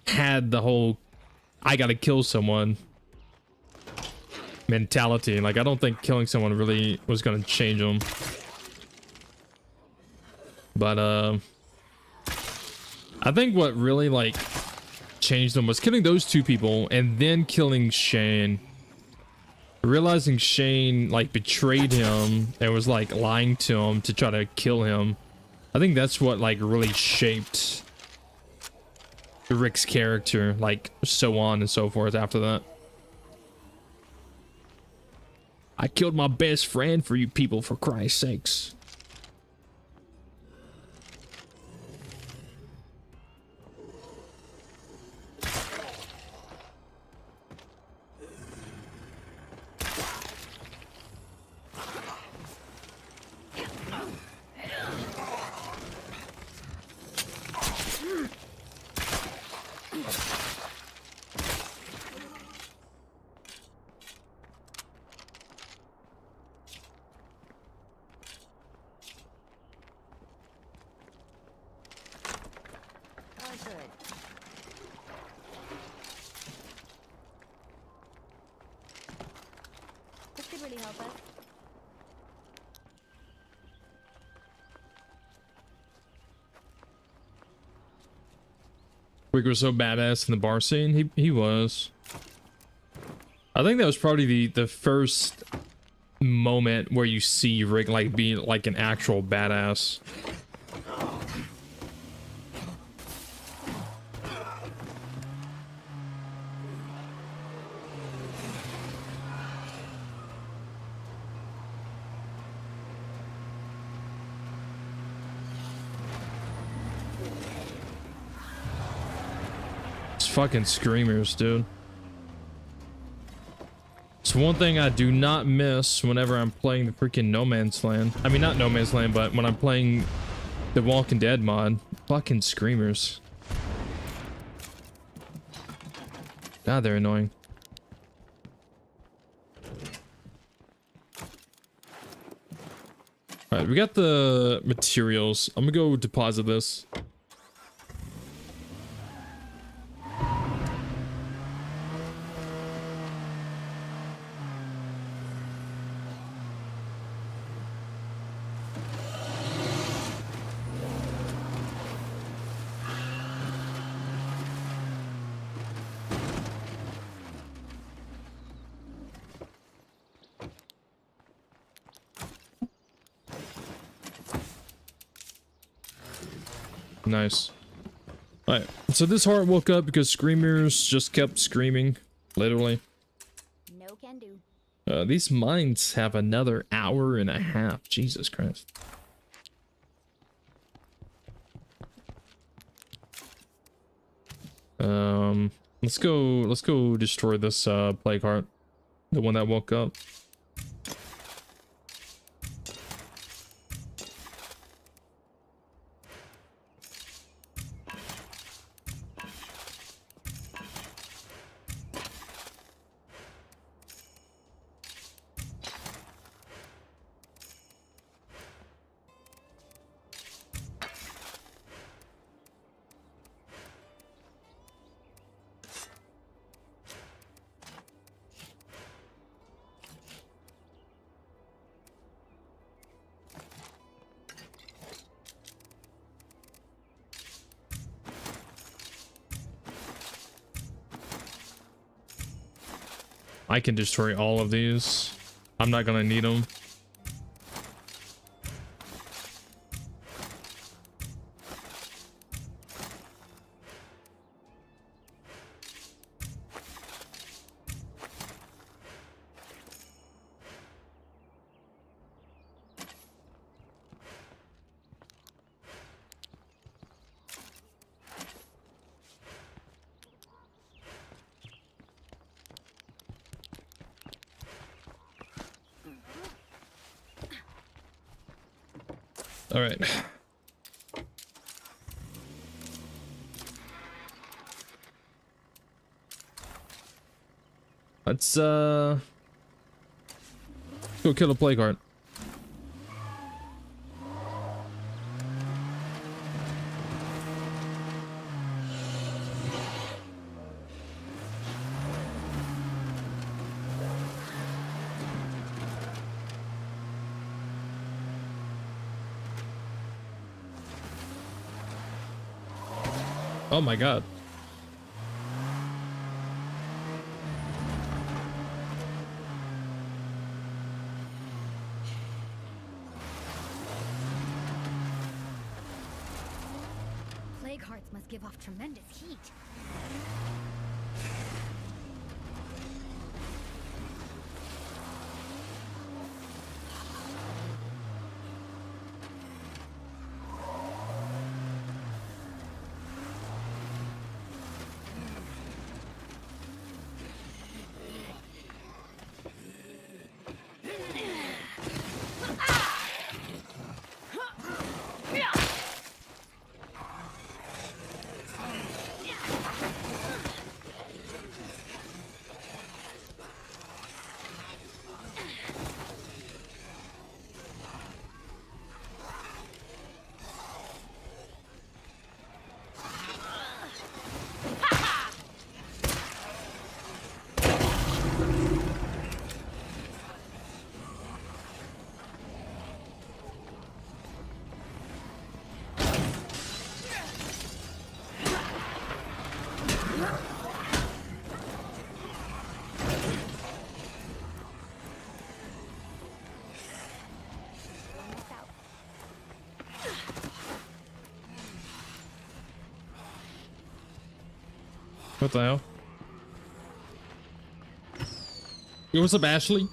had the whole I gotta kill someone mentality. Like, I don't think killing someone really was gonna change him. But I think what really like changed him was killing those two people and then killing Shane. Realizing Shane like betrayed him and was like lying to him to try to kill him. I think that's what like really shaped Rick's character, like so on and so forth after that. I killed my best friend for you people, for Christ's sakes. Rick was so badass in the bar scene. He was. I think that was probably the first moment where you see Rick like being like an actual badass. Fucking screamers, dude. It's one thing I do not miss whenever I'm playing the freaking No Man's Land. I mean, not No Man's Land, but when I'm playing the Walking Dead mod. Fucking screamers. God, they're annoying. All right, we got the materials. I'm gonna go deposit this. Nice. Alright, so this heart woke up because screamers just kept screaming. Literally. No can do. These mines have another hour and a half. Jesus Christ. Let's go destroy this plague heart. The one that woke up. I can destroy all of these. I'm not gonna need them. All right. Let's go kill a plague heart. Oh my god. Plague hearts must give off tremendous heat. What the hell? Yo, what's up, Ashley?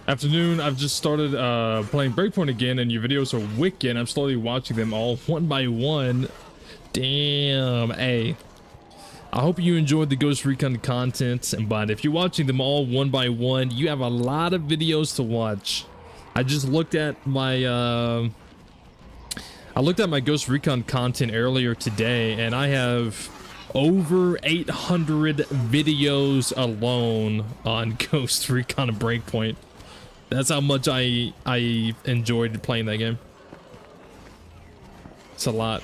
Afternoon, I've just started playing Breakpoint again, and your videos are wicked. I'm slowly watching them all one by one. Damn, hey. I hope you enjoyed the Ghost Recon content, but if you're watching them all one by one, you have a lot of videos to watch. I just looked at my Ghost Recon content earlier today, and I have over 800 videos alone on Ghost Recon Breakpoint. That's how much I enjoyed playing that game. It's a lot.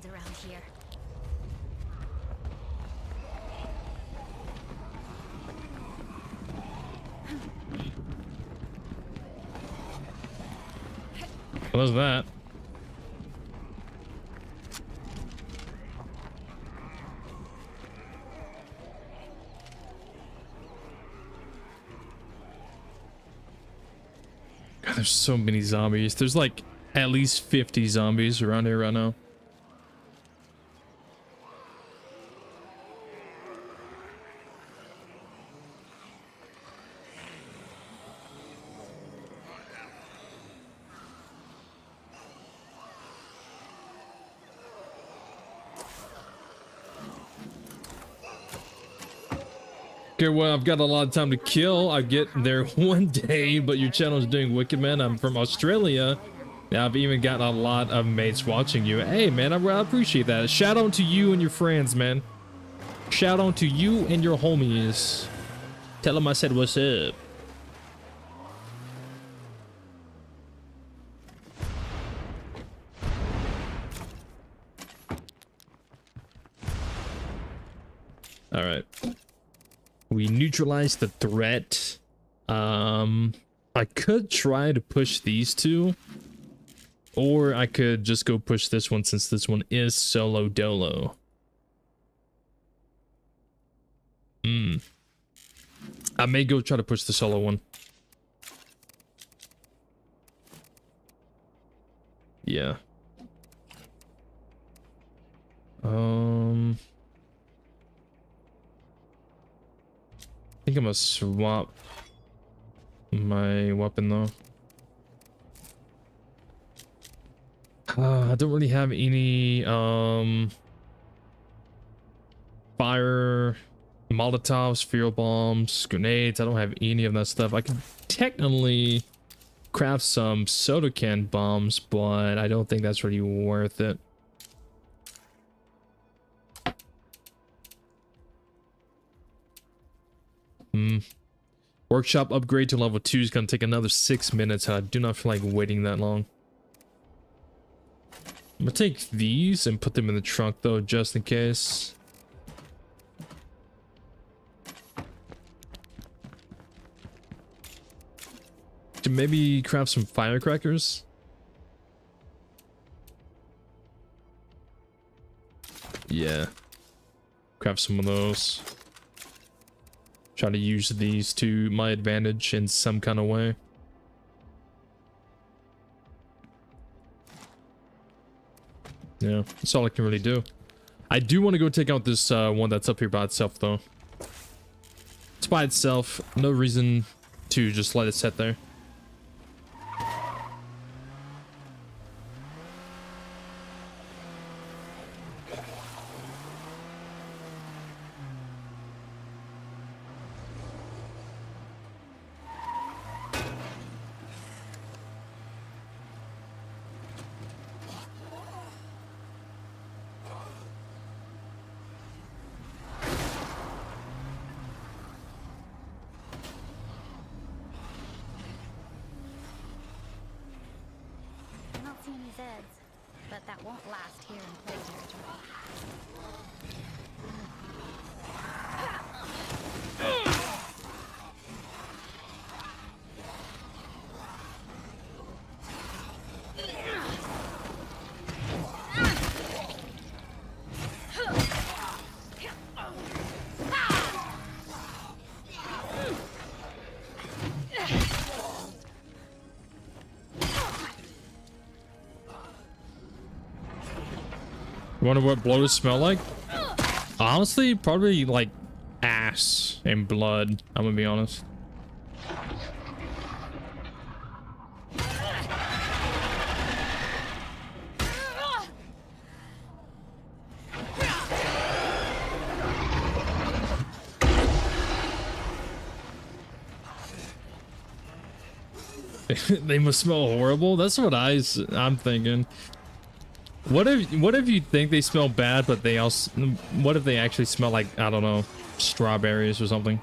Around here. What was that? God, there's so many zombies. There's like at least 50 zombies around here right now. Okay, well, I've got a lot of time to kill. I get there one day, but your channel is doing wicked, man. I'm from Australia. Now I've even got a lot of mates watching you. Hey, man, I appreciate that. Shout out to you and your friends, man. Shout out to you and your homies. Tell them I said what's up. All right. We neutralized the threat. I could try to push these two, or I could just go push this one since this one is solo dolo. I may go try to push the solo one. Yeah. I think I'm gonna swap my weapon though. I don't really have any fire, Molotovs, fear bombs, grenades. I don't have any of that stuff. I can technically craft some soda can bombs, but I don't think that's really worth it. Workshop upgrade to level 2 is going to take another 6 minutes. I do not feel like waiting that long. I'm going to take these and put them in the trunk though, just in case. To maybe craft some firecrackers. Yeah. Craft some of those. Try to use these to my advantage in some kind of way. Yeah, that's all I can really do. I do want to go take out this one that's up here by itself though. It's by itself. No reason to just let it sit there. I don't see any Zeds, but that won't last here in plague territory. Wonder what bloaters smell like? Honestly, probably like ass and blood. I'm gonna be honest. They must smell horrible. That's what I'm thinking. What if you think they smell bad, but they also, what if they actually smell like, I don't know, strawberries or something?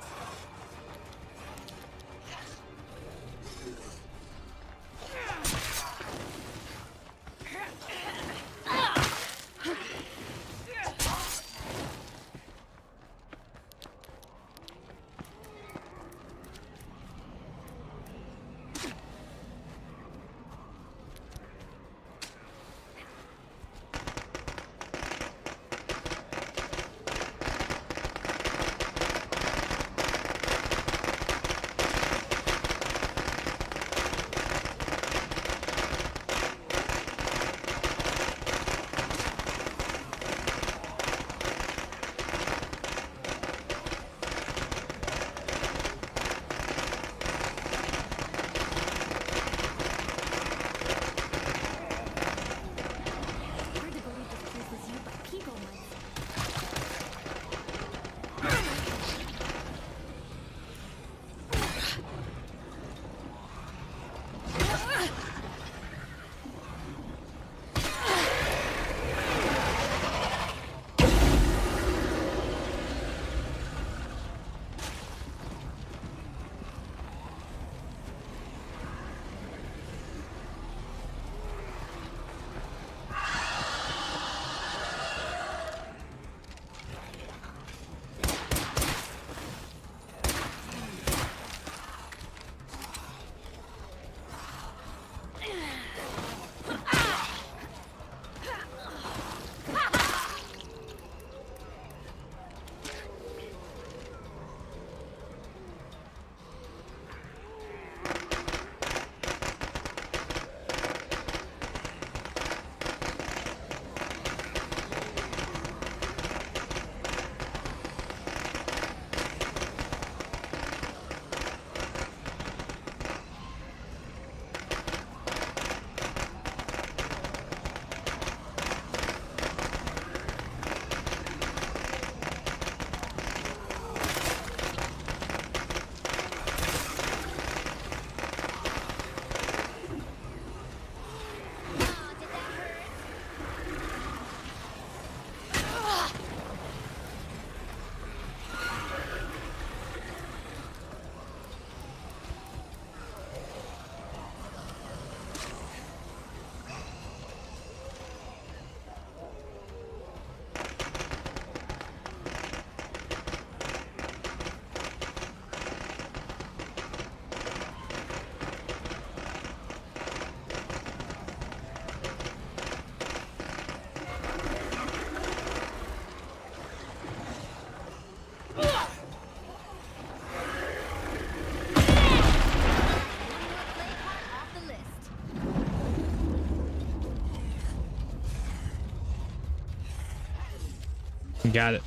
Got it.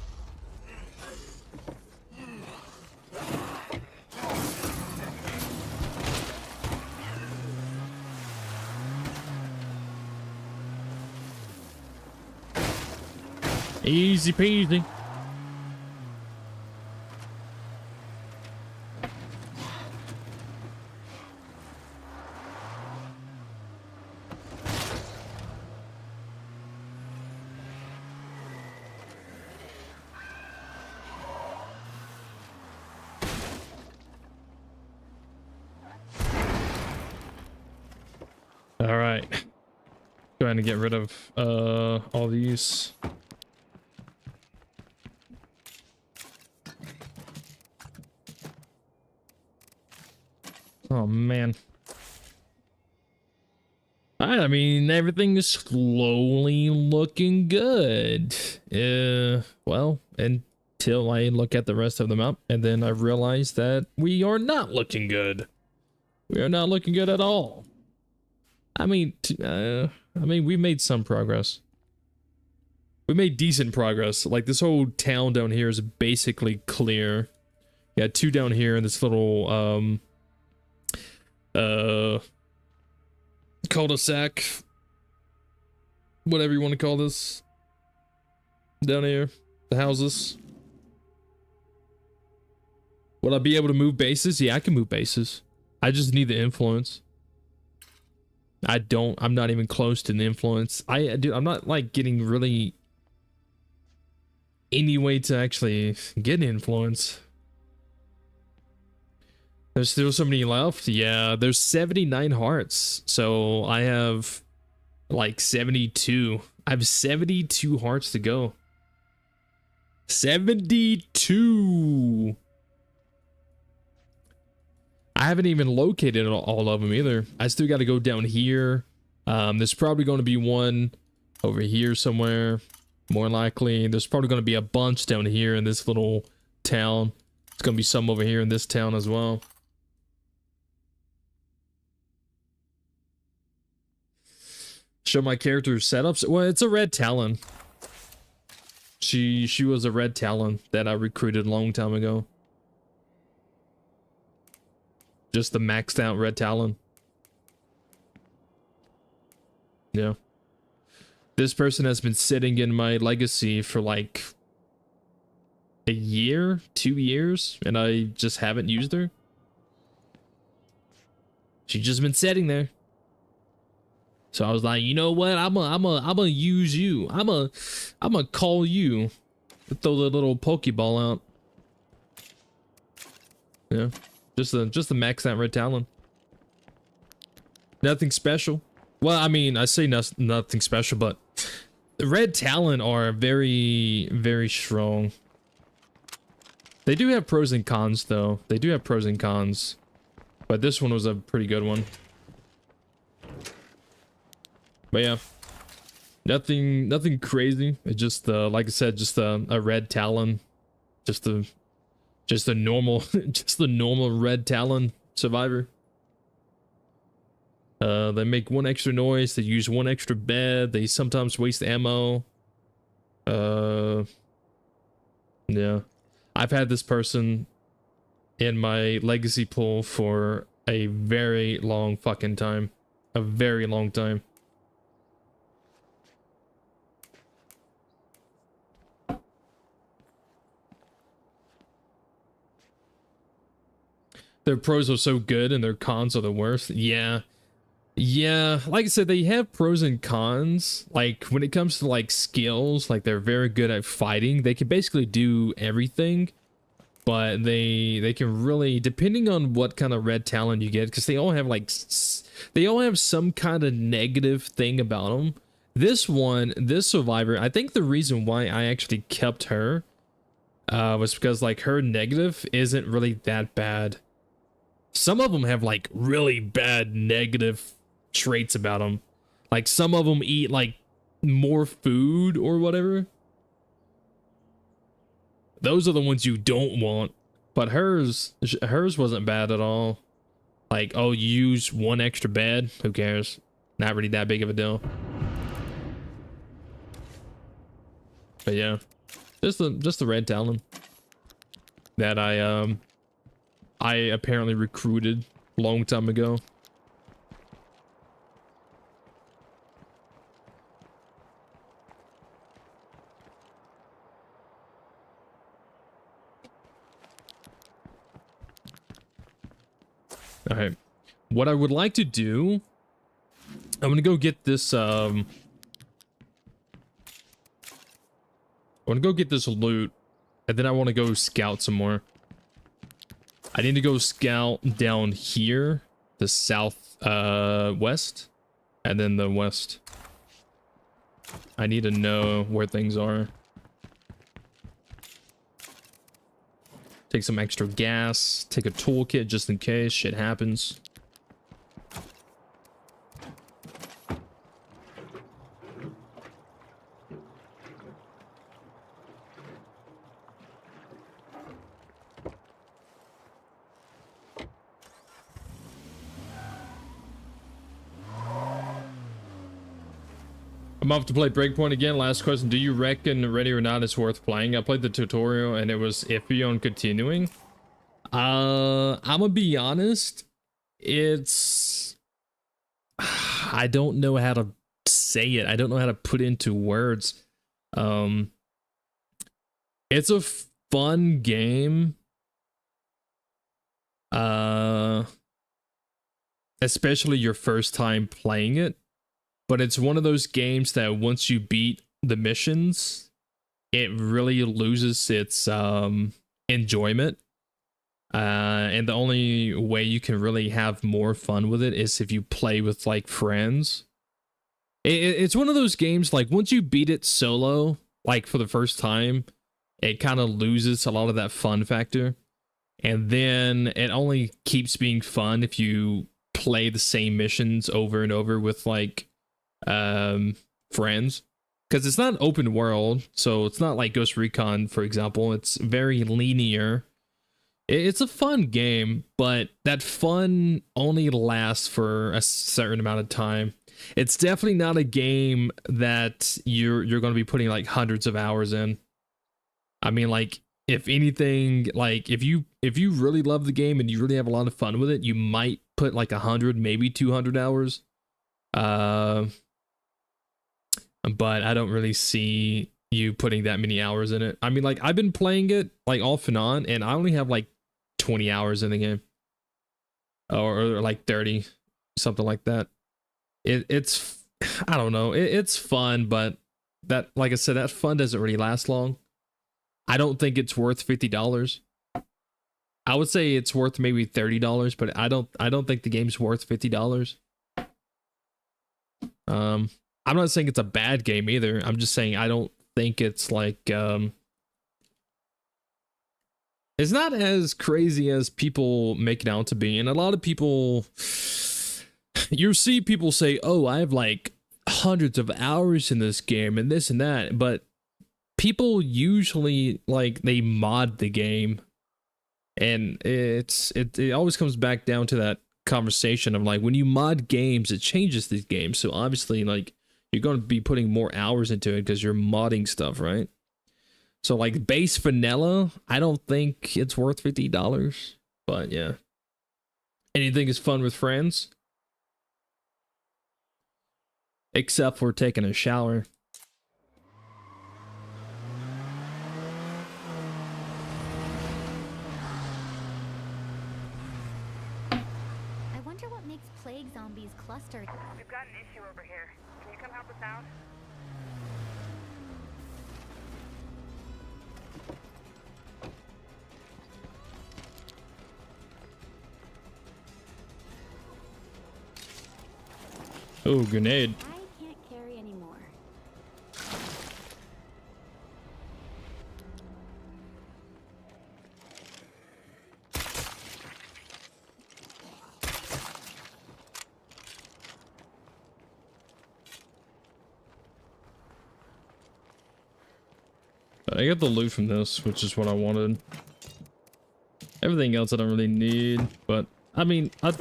Easy peasy. All right. Trying to get rid of all these. Oh man. I mean, everything is slowly looking good. Well, until I look at the rest of the map, and then I realize that we are not looking good. We are not looking good at all. I mean, we made some progress. We made decent progress. Like, this whole town down here is basically clear. Yeah, 2 down here in this little, cul-de-sac. Whatever you want to call this. Down here. The houses. Will I be able to move bases? Yeah, I can move bases. I just need the influence. I'm not even close to the influence. I'm not like getting really any way to actually get influence. There's still so many left. Yeah, there's 79 hearts. So I have like 72. I have 72 hearts to go. 72. I haven't even located all of them either. I still got to go down here. There's probably going to be one over here somewhere. More likely. There's probably going to be a bunch down here in this little town. There's going to be some over here in this town as well. Show my character setups. Well, it's a red Talon. She was a red Talon that I recruited a long time ago. Just the maxed out red Talon. Yeah. This person has been sitting in my legacy for like a year, 2 years, and I just haven't used her. She's just been sitting there. So I was like, you know what? I'm gonna use you. I'm gonna call you. Throw the little Pokeball out. Yeah. Just the max out red Talon. Nothing special. Well, I mean, I say nothing special, but the red Talon are very, very strong. They do have pros and cons, though. They do have pros and cons. But this one was a pretty good one. But yeah. Nothing crazy. It's just, like I said, just a red Talon. Just a normal, just the normal red Talon survivor. They make 1 extra noise. They use 1 extra bed. They sometimes waste ammo. Yeah. I've had this person in my legacy pool for a very long fucking time. A very long time. Their pros are so good and their cons are the worst. Yeah. Yeah, like I said, they have pros and cons. Like, when it comes to, like, skills, like, they're very good at fighting. They can basically do everything. But they can really, depending on what kind of red Talon you get, because they all have, like, they all have some kind of negative thing about them. This survivor, I think the reason why I actually kept her was because, like, her negative isn't really that bad. Some of them have like really bad negative traits about them. Like some of them eat like more food or whatever. Those are the ones you don't want. But hers wasn't bad at all. Like, oh, you use 1 extra bed? Who cares? Not really that big of a deal. But yeah. Just the red talon that I apparently recruited a long time ago. All right, what I would like to do, I'm gonna go get this I want to go get this loot, and then I want to go scout some more. I need to go scout down here, the south west, and then the west. I need to know where things are. Take some extra gas, take a toolkit just in case shit happens. I'm off to play Breakpoint again. Last question. Do you reckon Ready or Not is worth playing? I played the tutorial and it was iffy on continuing. I'm gonna be honest. It's... I don't know how to say it. I don't know how to put it into words. It's a fun game. Especially your first time playing it. But it's one of those games that once you beat the missions, it really loses its enjoyment. And the only way you can really have more fun with it is if you play with like friends. It's one of those games, like once you beat it solo, like for the first time, it kind of loses a lot of that fun factor. And then it only keeps being fun if you play the same missions over and over with like friends, because it's not open world, so it's not like Ghost Recon, for example. It's very linear. It's a fun game, but that fun only lasts for a certain amount of time. It's definitely not a game that you're going to be putting like hundreds of hours in. I mean, like, if anything, like if you really love the game and you really have a lot of fun with it, you might put like 100, maybe 200 hours. But I don't really see you putting that many hours in it. I mean, like, I've been playing it like off and on, and I only have like 20 hours in the game, or like 30, something like that. It's I don't know. It's fun, but that, like I said, that fun doesn't really last long. I don't think it's worth $50. I would say it's worth maybe $30, but I don't think the game's worth $50. I'm not saying it's a bad game either. I'm just saying I don't think it's like it's not as crazy as people make it out to be. And a lot of people, you see people say, "Oh, I have like hundreds of hours in this game and this and that," but people usually like they mod the game, and it always comes back down to that conversation of like, when you mod games, it changes these games. So obviously, like, you're going to be putting more hours into it because you're modding stuff, right? So like base vanilla, I don't think it's worth $50, but yeah. Anything is fun with friends, except for taking a shower. I wonder what makes plague zombies cluster. We've got an issue over here. Can you come help us out? Oh, grenade. I can't carry anymore. I got the loot from this, which is what I wanted. Everything else I don't really need, but I mean, I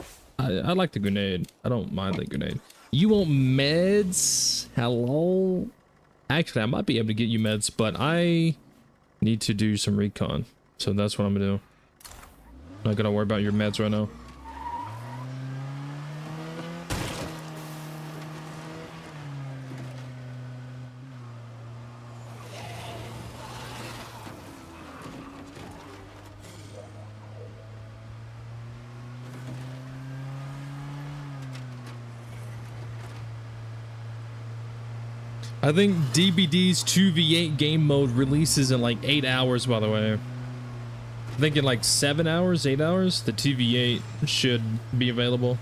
like the grenade. I don't mind the grenade. You want meds? Hello? Actually, I might be able to get you meds, but I need to do some recon. So that's what I'm gonna do. Not gonna worry about your meds right now. I think DBD's 2v8 game mode releases in like 8 hours, by the way. I think in like 7 hours, 8 hours, the 2v8 should be available.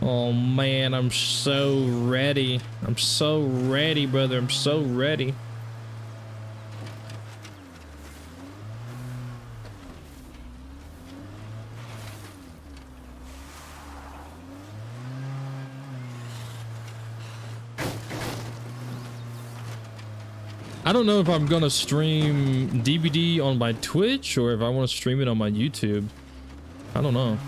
Oh man, I'm so ready. I'm so ready, brother. I'm so ready. I don't know if I'm gonna stream DBD on my Twitch or if I want to stream it on my YouTube. I don't know.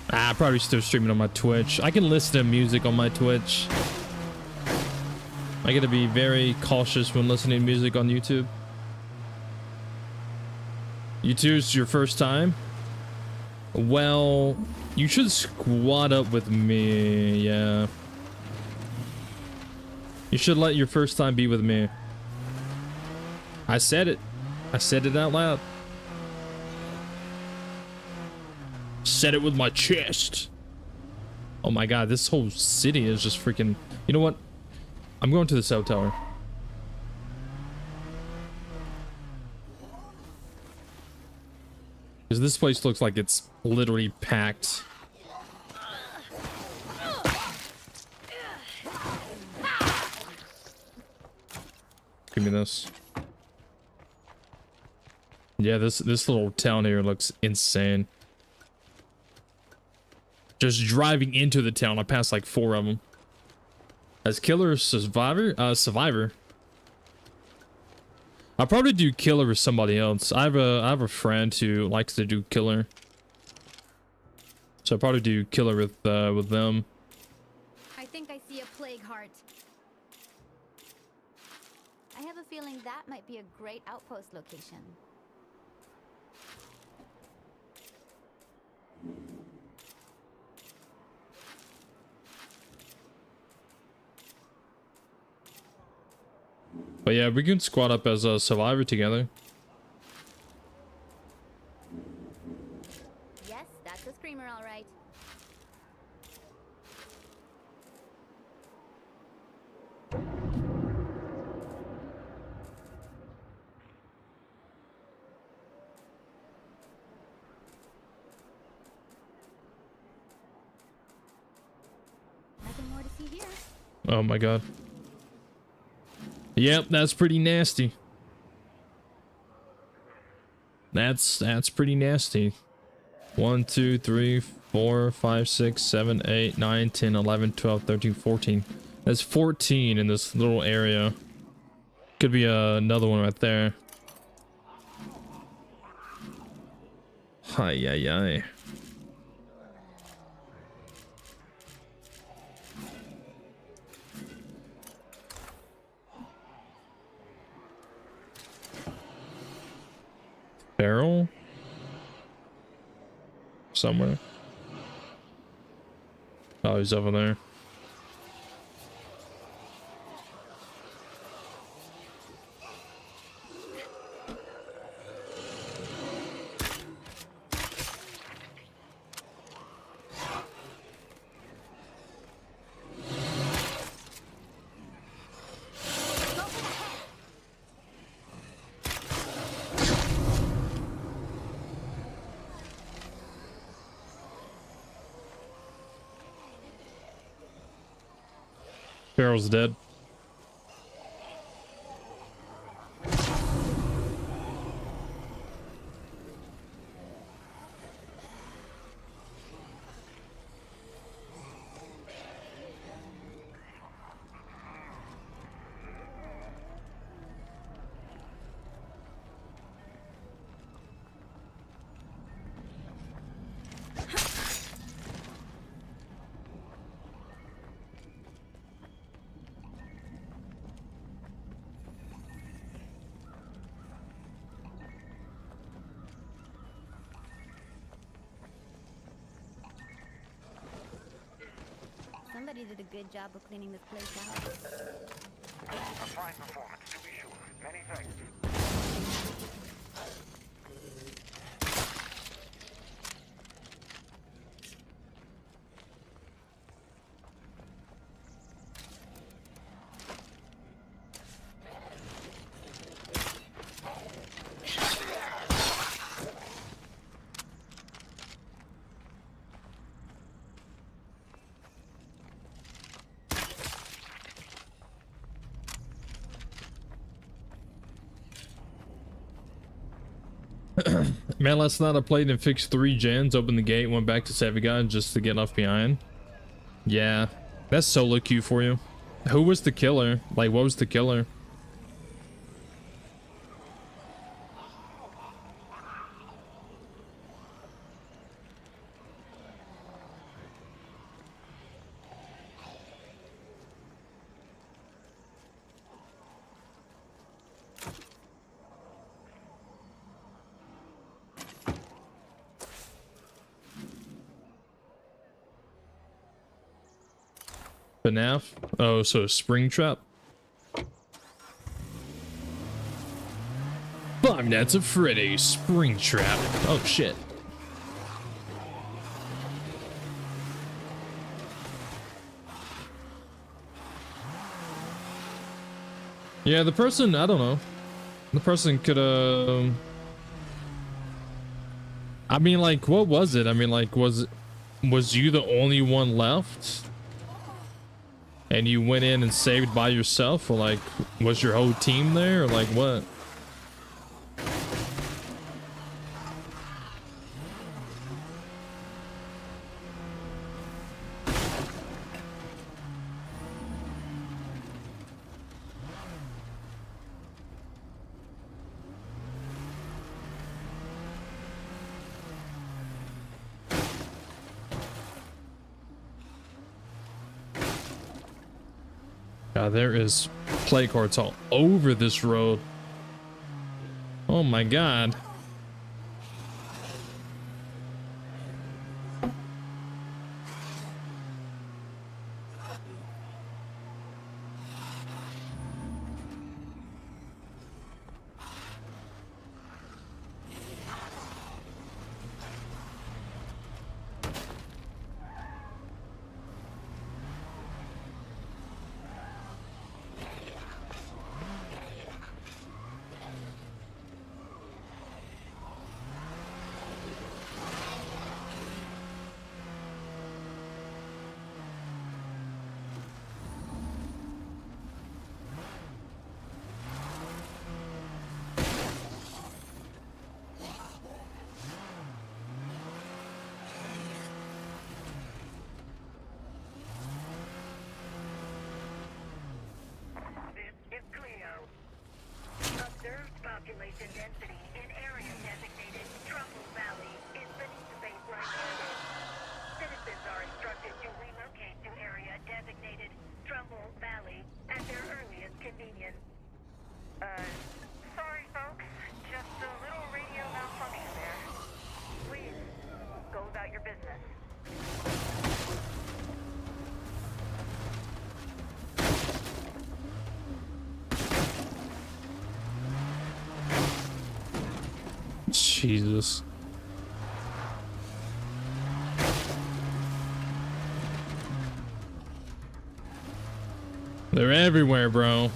I probably still stream it on my Twitch. I can listen to music on my Twitch. I gotta be very cautious when listening to music on YouTube. YouTube's your first time? Well, you should squad up with me, yeah. You should let your first time be with me. I said it. I said it out loud. Said it with my chest. Oh my god, this whole city is just freaking... You know what? I'm going to the cell tower. Because this place looks like it's literally packed. Give me this. Yeah, this little town here looks insane. Just driving into the town, I passed like 4 of them. As killer survivor, I'll probably do killer with somebody else. I have a friend who likes to do killer, so I'll probably do killer with them. I think I see a plague heart. I have a feeling that might be a great outpost location. But yeah, we can squad up as a survivor together. Yes, that's a screamer, all right. Nothing more to see here. Oh my god. Yep, that's pretty nasty. That's pretty nasty. 1, 2, 3, 4, 5, 6, 7, 8, 9, 10, 11, 12, 13, 14. That's 14 in this little area. Could be another one right there. Hi, yi. Barrel somewhere. Oh, he's over there. Barrel's dead. Somebody did a good job of cleaning this place out. A fine performance, to be sure. Many thanks. Man, last night I played and fixed 3 gens, opened the gate, went back to save a guy just to get left behind. Yeah, that's solo queue for you. Who was the killer? Like, what was the killer? FNAF? Oh, so Springtrap? Five Nights at Freddy's Springtrap. Oh shit. Yeah, the person, I don't know. The person could I mean, like, what was it? I mean, like, was you the only one left? And you went in and saved by yourself? Or like, was your whole team there? Or like, what? God, there is play cards all over this road. Oh my god. Observed population density in area designated Trumbull Valley is beneath the baseline target. Citizens are instructed to relocate to area designated Trumbull Valley at their earliest convenience. Sorry folks, just a little radio malfunction there. Please, go about your business. Jesus. They're everywhere, bro.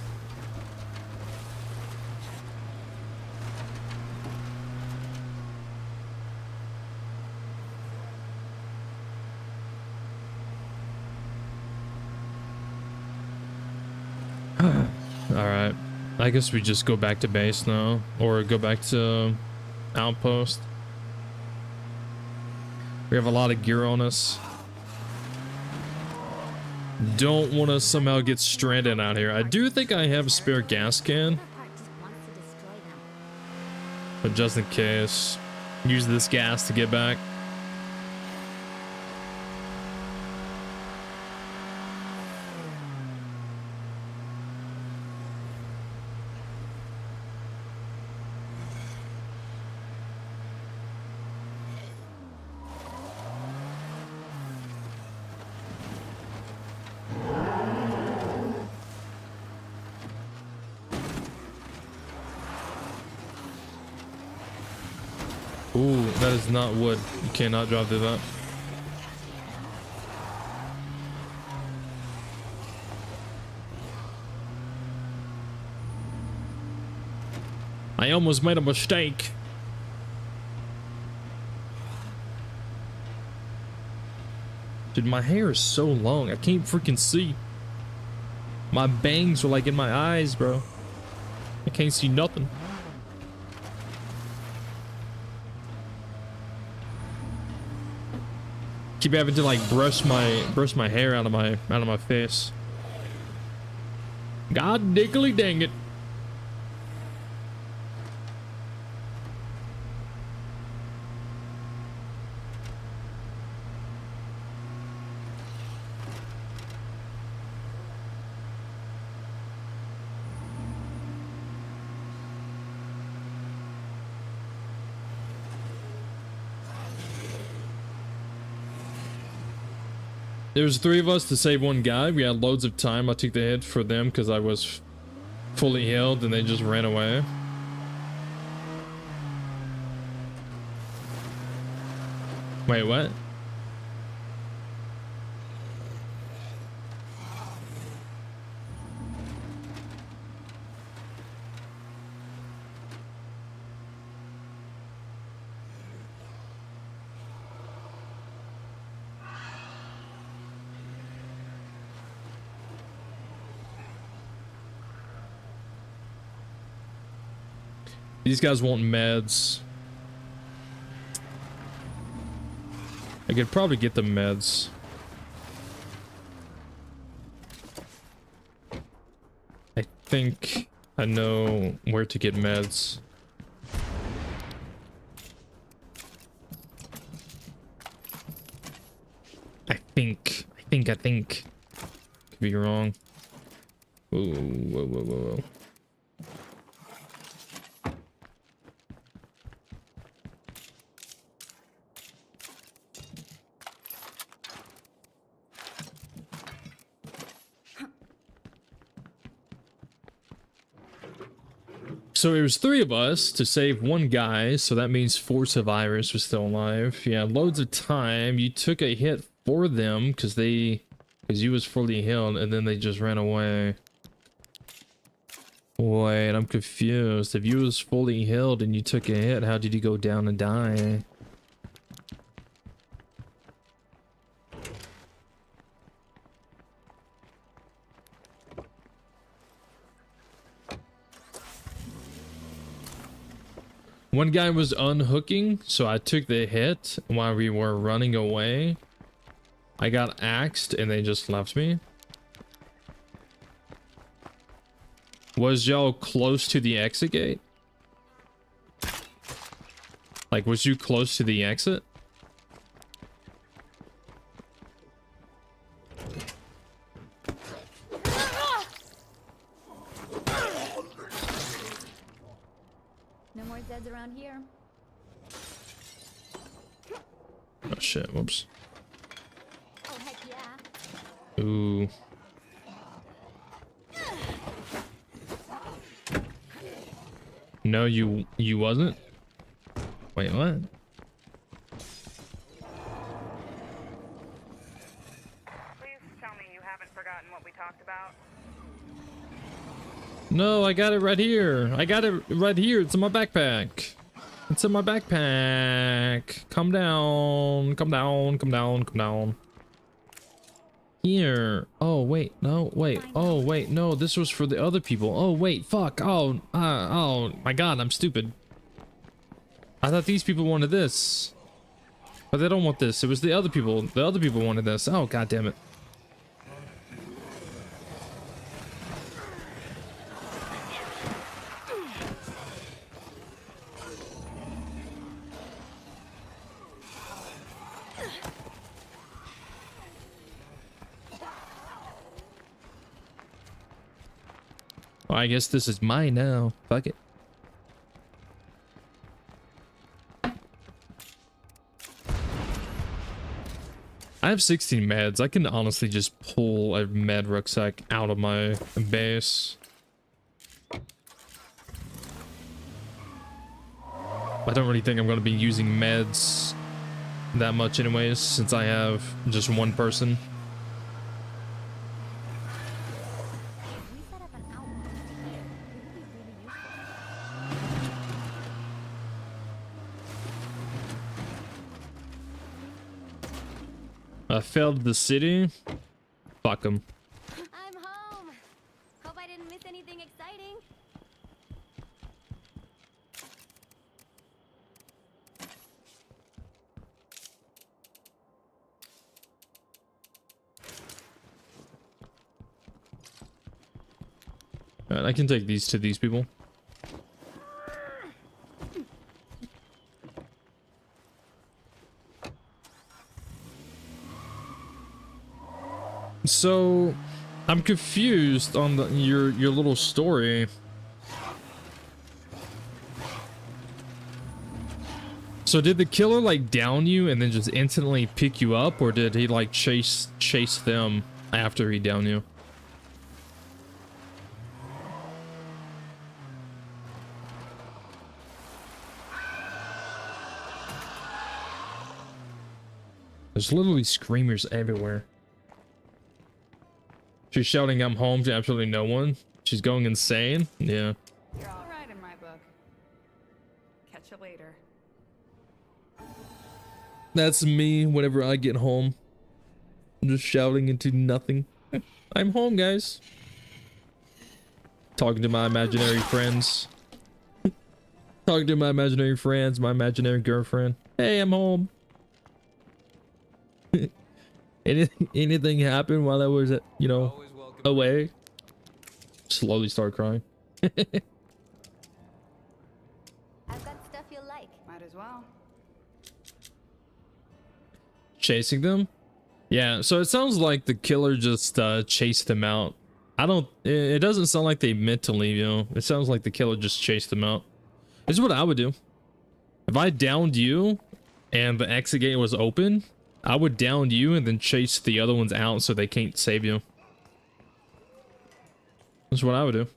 Alright. I guess we just go back to base now. Or go back to outpost. We have a lot of gear on us. Don't want to somehow get stranded out here. I do think I have a spare gas can. But just in case, use this gas to get back. That is not wood. You cannot drive through that. I almost made a mistake. Dude, my hair is so long. I can't freaking see. My bangs are like in my eyes, bro. I can't see nothing. Keep having to like brush my hair out of my face. God diggly dang it. There's 3 of us to save 1 guy. We had loads of time. I took the hit for them because I was fully healed and they just ran away. Wait, what? These guys want meds. I could probably get the meds. I think I know where to get meds. I think. Could be wrong. Whoa. So it was 3 of us to save 1 guy, so that means 4 survivors were still alive. Yeah, loads of time. You took a hit for them because you was fully healed, and then they just ran away. Wait, I'm confused. If you was fully healed and you took a hit, how did you go down and die? One guy was unhooking, so I took the hit while we were running away. I got axed and they just left me. Was y'all close to the exit gate? Like, was you close to the exit? No more Zeds around here. Oh shit, whoops. Oh heck yeah. Ooh. No, you wasn't? Wait, what? Please tell me you haven't forgotten what we talked about. No, I got it right here. I got it right here. It's in my backpack. It's in my backpack. Calm down. Calm down. Calm down. Calm down. Here. Oh, wait. No, wait. Oh, wait. No, this was for the other people. Oh, wait. Fuck. Oh, oh my god. I'm stupid. I thought these people wanted this. But they don't want this. It was the other people. The other people wanted this. Oh, god damn it. Well, I guess this is mine now. Fuck it. I have 16 meds. I can honestly just pull a med rucksack out of my base. I don't really think I'm going to be using meds that much anyways, since I have just one person. We set up an outpost here. It would be really useful. I failed the city. Fuck them. I'm home. Hope I didn't miss anything exciting. Alright, I can take these to these people. So, I'm confused on your little story. So did the killer like down you and then just instantly pick you up, or did he like chase them after he downed you? There's literally screamers everywhere. She's shouting, "I'm home," to absolutely no one. She's going insane. Yeah. You're all right in my book. Catch you later. That's me whenever I get home. I'm just shouting into nothing. I'm home, guys. Talking to my imaginary friends. Talking to my imaginary friends, my imaginary girlfriend. Hey, I'm home. Anything happened while I was, you know, Always welcome. away? Slowly start crying. I've got stuff you'll like. Might as well. Chasing them? Yeah, so it sounds like the killer just chased them out. It doesn't sound like they meant to leave you. It sounds like the killer just chased them out. This is what I would do. If I downed you and the exit gate was open, I would down you and then chase the other ones out so they can't save you. That's what I would do.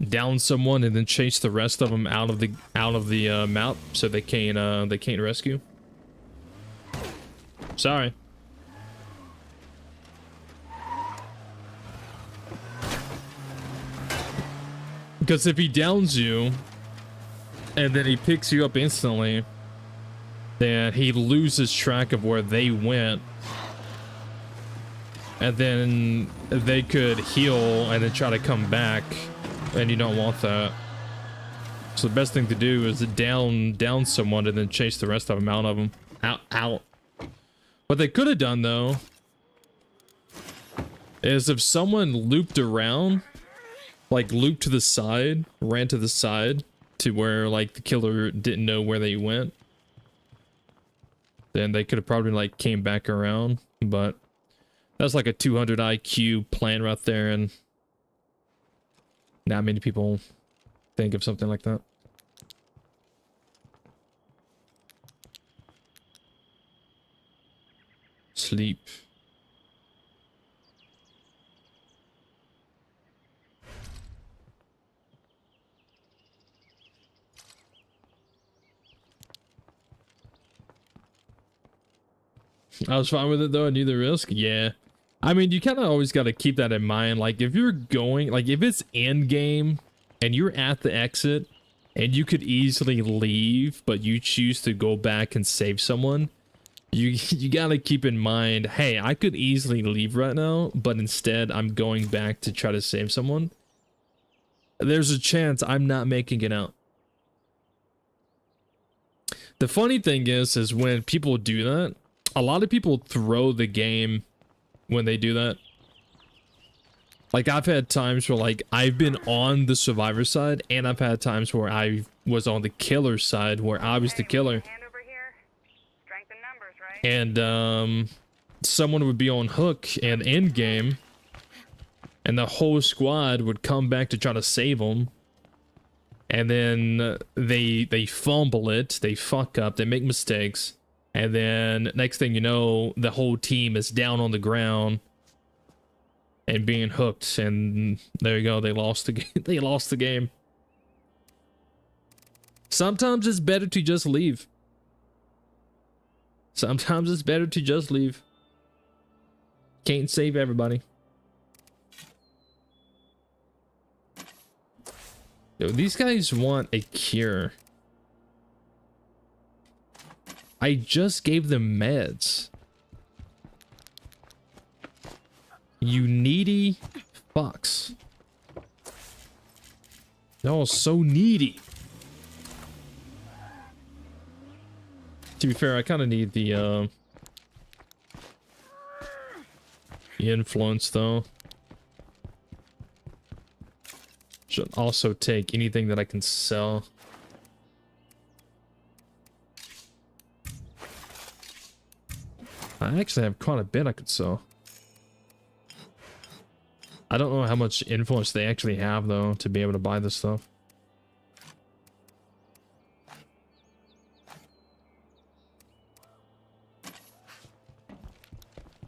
Down someone and then chase the rest of them out of the map so they can't rescue. Sorry. Because if he downs you and then he picks you up instantly, then he loses track of where they went, and then they could heal and then try to come back, and you don't want that. So the best thing to do is to down someone and then chase the rest of them out. What they could have done though is if someone looped around, like looped to the side, ran to the side to where like the killer didn't know where they went, then they could have probably like came back around. But that's like a 200 IQ plan right there, and not many people think of something like that. Sleep. I was fine with it though. I knew the risk. Yeah. I mean, you kind of always got to keep that in mind. Like if you're going, like if it's end game and you're at the exit and you could easily leave, but you choose to go back and save someone, you got to keep in mind, hey, I could easily leave right now, but instead I'm going back to try to save someone. There's a chance I'm not making it out. The funny thing is when people do that, a lot of people throw the game when they do that. Like I've had times where like I've been on the survivor side, and I've had times where I was on the killer side where I was the killer. Hand over here. Strength in numbers, right? And someone would be on hook and end game, and the whole squad would come back to try to save them, and then they fumble it, they fuck up, they make mistakes, and then next thing you know, the whole team is down on the ground and being hooked, and there you go, they lost the game. They lost the game. Sometimes it's better to just leave. Sometimes it's better to just leave. Can't save everybody. Yo, these guys want a cure. I just gave them meds. You needy fucks. They're all so needy. To be fair, I kind of need the influence though. Should also take anything that I can sell. I actually have quite a bit I could sell. I don't know how much influence they actually have though to be able to buy this stuff.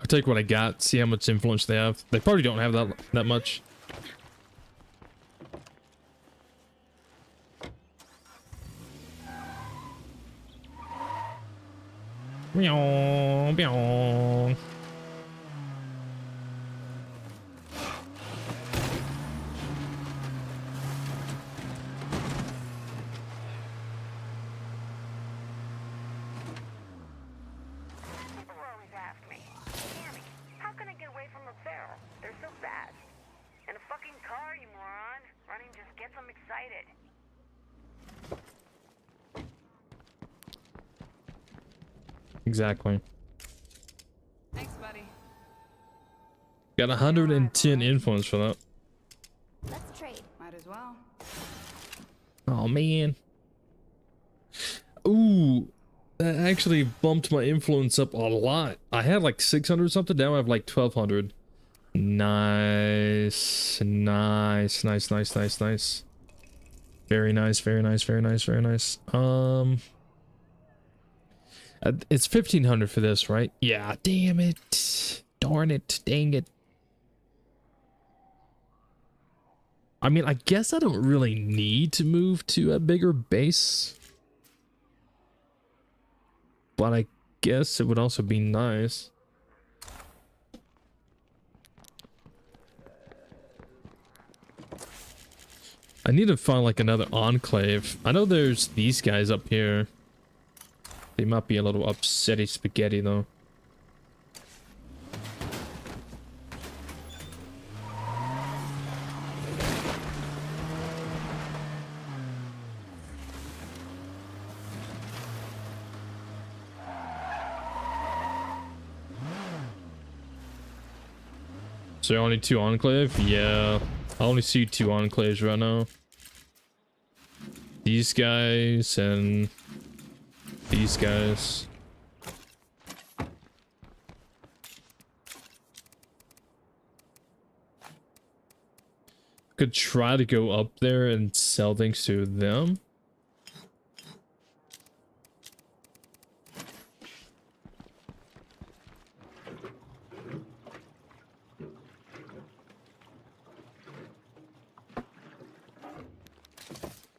I'll take what I got, see how much influence they have. They probably don't have that much. Meow, meow. People always ask me, Tammy, how can I get away from the feral? They're so fast. In a fucking car, you moron. Running just gets them excited. Exactly. Thanks, buddy. Got 110 influence for that. Let's trade. Might as well. Oh man. Ooh, that actually bumped my influence up a lot. I had like 600 something, now I have like 1200. Nice. Nice, nice, nice, nice, nice. Very nice, very nice, very nice, very nice. It's 1500 for this, right? Yeah, damn it. Darn it, dang it. I mean, I guess I don't really need to move to a bigger base. But I guess it would also be nice. I need to find like another enclave. I know there's these guys up here. They might be a little upsetty spaghetti though. So only 2 enclave? Yeah. I only see 2 enclaves right now. These guys and these guys. Could try to go up there and sell things to them.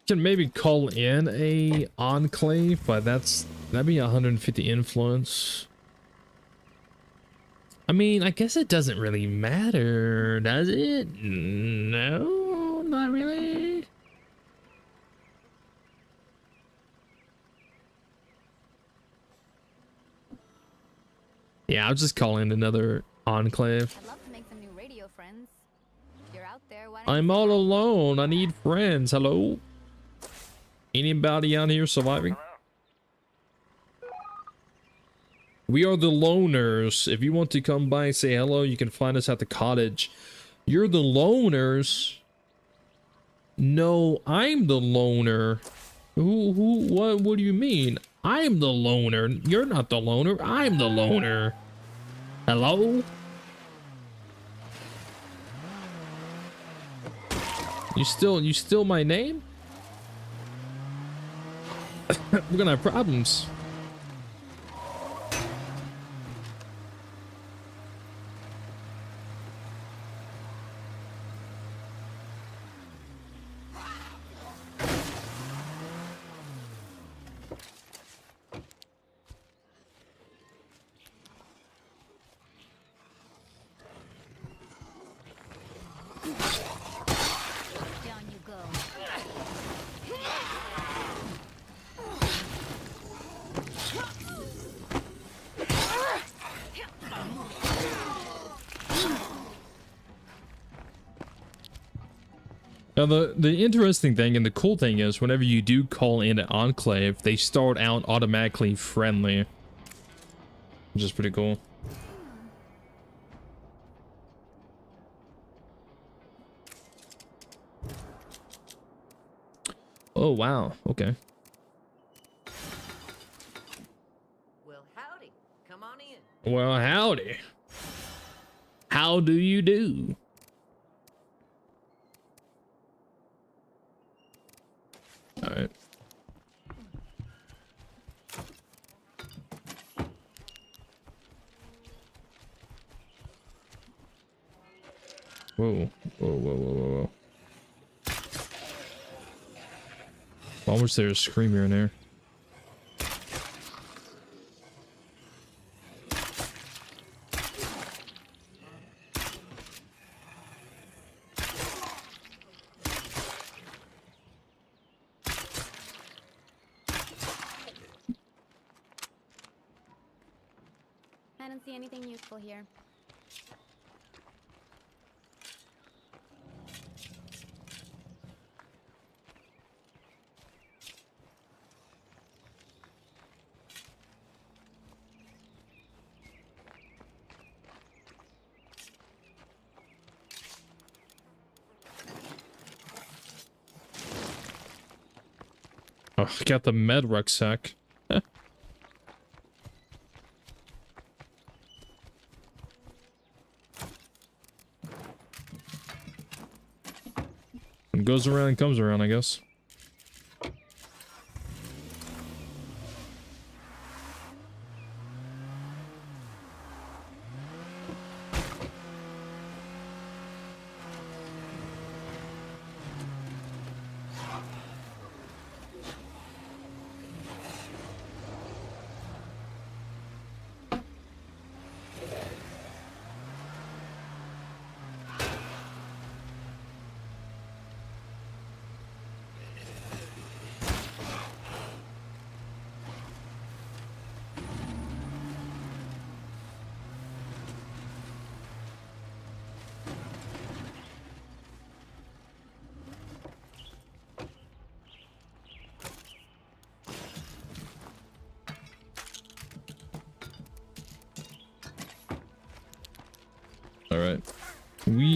Can maybe call in a enclave, but that'd be 150 influence. I mean, I guess it doesn't really matter, does it? No, not really. Yeah, I'll just call in another enclave. I'd love to make some new radio friends. If you're out there, why don't I'm you all alone. I need friends. Hello? Anybody out here surviving? We are the loners. If you want to come by and say hello, you can find us at the cottage. You're the loners. No, I'm the loner. What do you mean? I'm the loner. You're not the loner. I'm the loner. Hello? You still my name? We're gonna have problems. Now, the interesting thing and the cool thing is whenever you do call in an enclave, they start out automatically friendly, which is pretty cool. Oh, wow. Okay. Well, howdy. Come on in. Well, howdy. How do you do? All right. Whoa. Whoa, whoa, whoa, whoa, whoa. Why was there a screamer in there? I don't see anything useful here. Oh, I got the med rucksack. What goes around comes around, I guess. All right.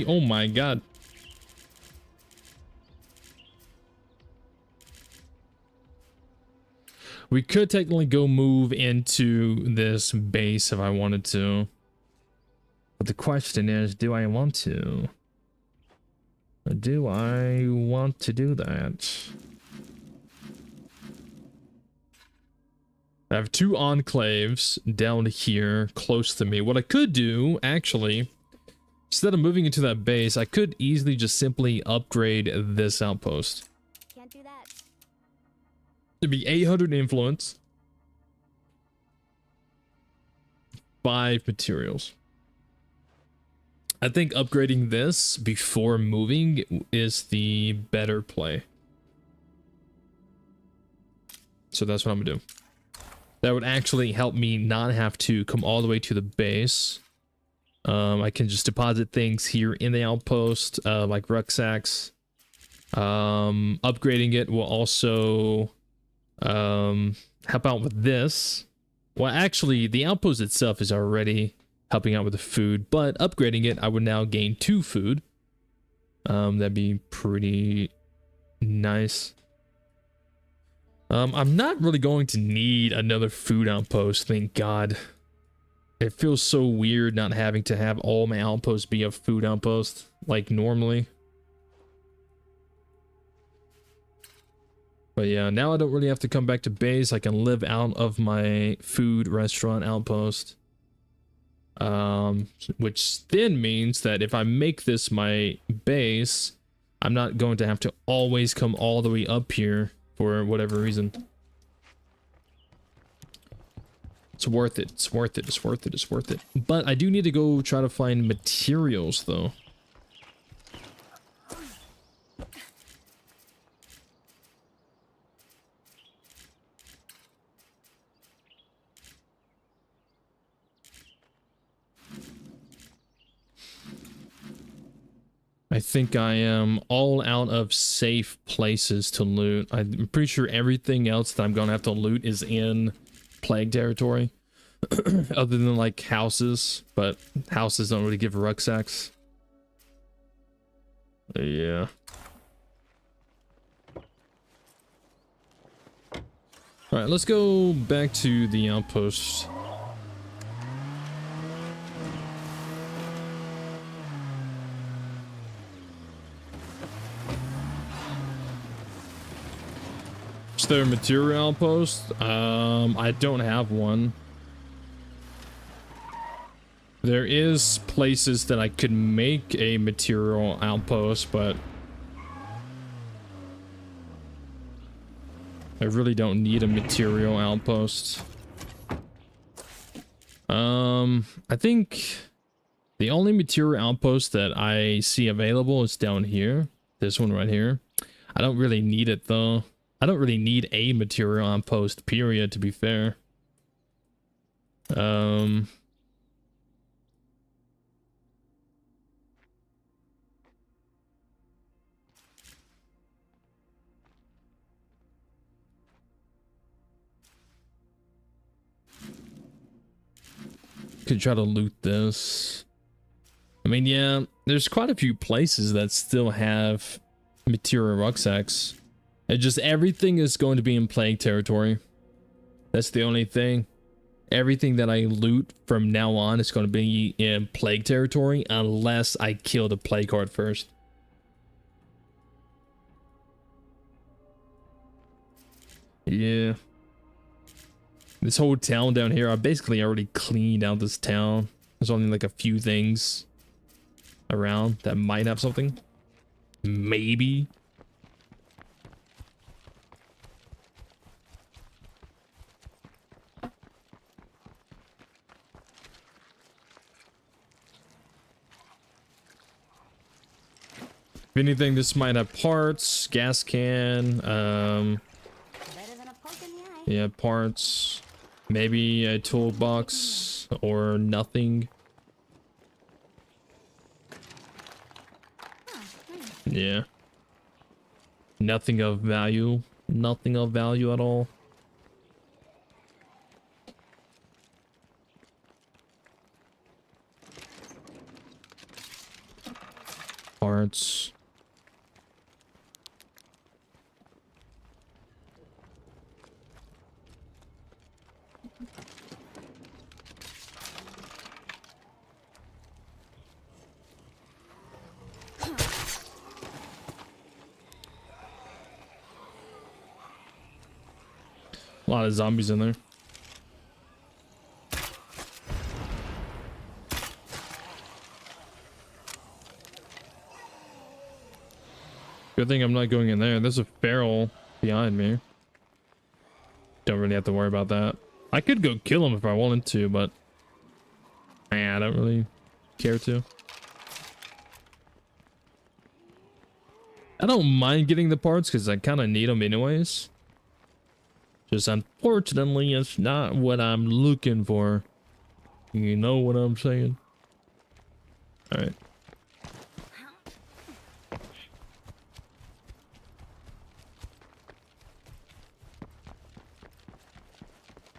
Oh my God. We could technically go move into this base if I wanted to. But the question is, do I want to? Or do I want to do that? I have two enclaves down here close to me. What I could do, actually, instead of moving into that base, I could easily just simply upgrade this outpost. Can't do that. It'd be 800 influence, 5 materials. I think upgrading this before moving is the better play. So that's what I'm gonna do. That would actually help me not have to come all the way to the base. I can just deposit things here in the outpost, like rucksacks. Upgrading it will also help out with this. Well, actually, the outpost itself is already helping out with the food, but upgrading it, I would now gain 2 food. That'd be pretty nice. I'm not really going to need another food outpost, thank God. It feels so weird not having to have all my outposts be a food outpost, like normally. But yeah, now I don't really have to come back to base. I can live out of my food restaurant outpost. Which then means that if I make this my base, I'm not going to have to always come all the way up here for whatever reason. It's worth it. It's worth it. It's worth it. It's worth it. But I do need to go try to find materials, though. I think I am all out of safe places to loot. I'm pretty sure everything else that I'm gonna have to loot is in plague territory. Other than like houses, but houses don't really give rucksacks. Yeah. All right, let's go back to the outpost. Is there a material outpost? I don't have one. There is places that I could make a material outpost, but I really don't need a material outpost. I think the only material outpost that I see available is down here. This one right here. I don't really need it though. I don't really need a material outpost, period, to be fair. Could try to loot this. I mean, yeah, there's quite a few places that still have material rucksacks. It just everything is going to be in plague territory. That's the only thing. Everything that I loot from now on is going to be in plague territory unless I kill the plague card first. Yeah. This whole town down here, I basically already cleaned out this town. There's only like a few things around that might have something. Maybe. If anything, this might have parts, gas can, yeah, parts. Maybe a toolbox or nothing. Yeah. Nothing of value. Nothing of value at all. Parts. A lot of zombies in there. Good thing I'm not going in there. There's a feral behind me. Don't really have to worry about that. I could go kill him if I wanted to, but I don't really care to. I don't mind getting the parts because I kind of need them anyways. Just unfortunately, it's not what I'm looking for. You know what I'm saying? All right.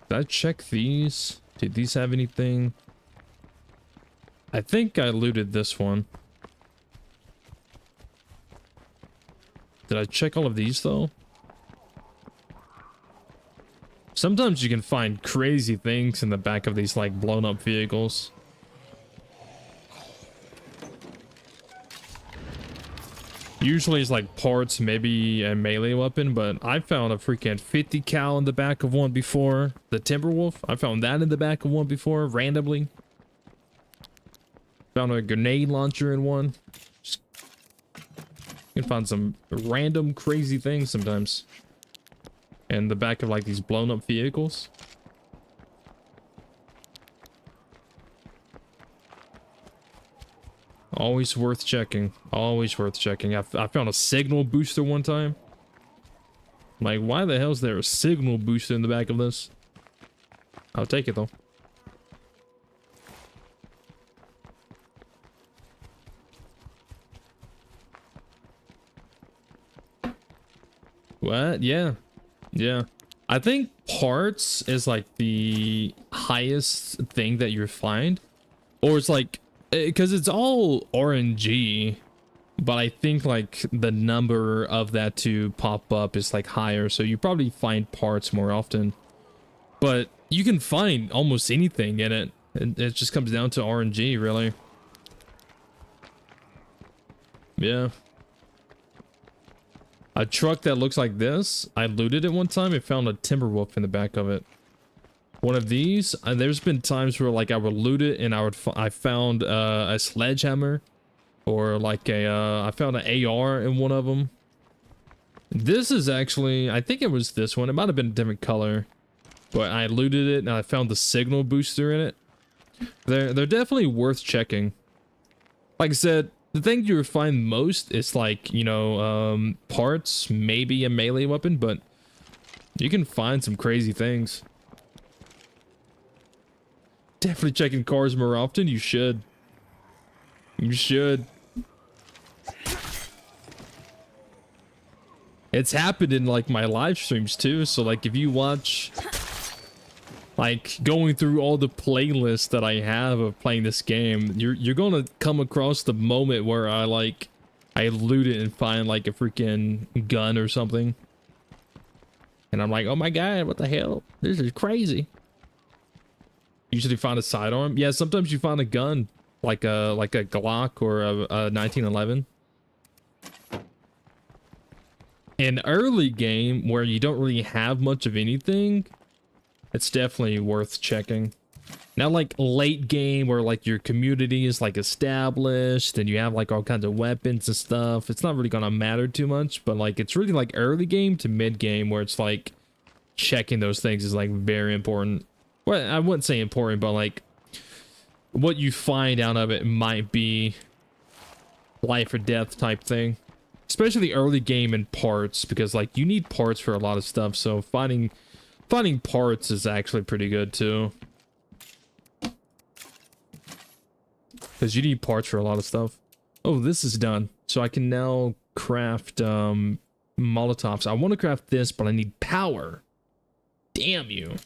Did I check these? Did these have anything? I think I looted this one. Did I check all of these though? Sometimes you can find crazy things in the back of these like blown up vehicles. Usually it's like parts, maybe a melee weapon, but I found a freaking 50 cal in the back of one before. The Timberwolf, I found that in the back of one before, randomly. Found a grenade launcher in one. You can find some random crazy things sometimes. In the back of like these blown up vehicles. Always worth checking. Always worth checking. I found a signal booster one time. Like, why the hell is there a signal booster in the back of this? I'll take it though. What? Yeah. Yeah. I think parts is like the highest thing that you find. Or it's like, because it's all RNG. But I think like the number of that to pop up is like higher. So you probably find parts more often. But you can find almost anything in it. It just comes down to RNG, really. Yeah. A truck that looks like this, I looted it one time and found a Timberwolf in the back of it. One of these, and there's been times where like I would loot it and I found a sledgehammer, or like I found an AR in one of them. This is actually, I think it was this one. It might have been a different color, but I looted it and I found the signal booster in it. They're definitely worth checking. Like I said, the thing you find most is like, you know, parts, maybe a melee weapon, but you can find some crazy things. Definitely checking cars more often. You should. You should. It's happened in like my live streams too. So like if you watch, like going through all the playlists that I have of playing this game, you're gonna come across the moment where I loot it and find like a freaking gun or something, and I'm like, oh my god, what the hell, this is crazy. Usually find a sidearm. Yeah, sometimes you find a gun, like a Glock or a 1911. In early game where you don't really have much of anything, it's definitely worth checking. Now like late game where like your community is like established and you have like all kinds of weapons and stuff, it's not really gonna matter too much. But like it's really like early game to mid game where it's like checking those things is like very important. Well, I wouldn't say important, but like what you find out of it might be life or death type thing. Especially early game and parts, because like you need parts for a lot of stuff. So finding parts is actually pretty good too. Because you need parts for a lot of stuff. Oh, this is done. So I can now craft Molotovs. I want to craft this, but I need power. Damn you.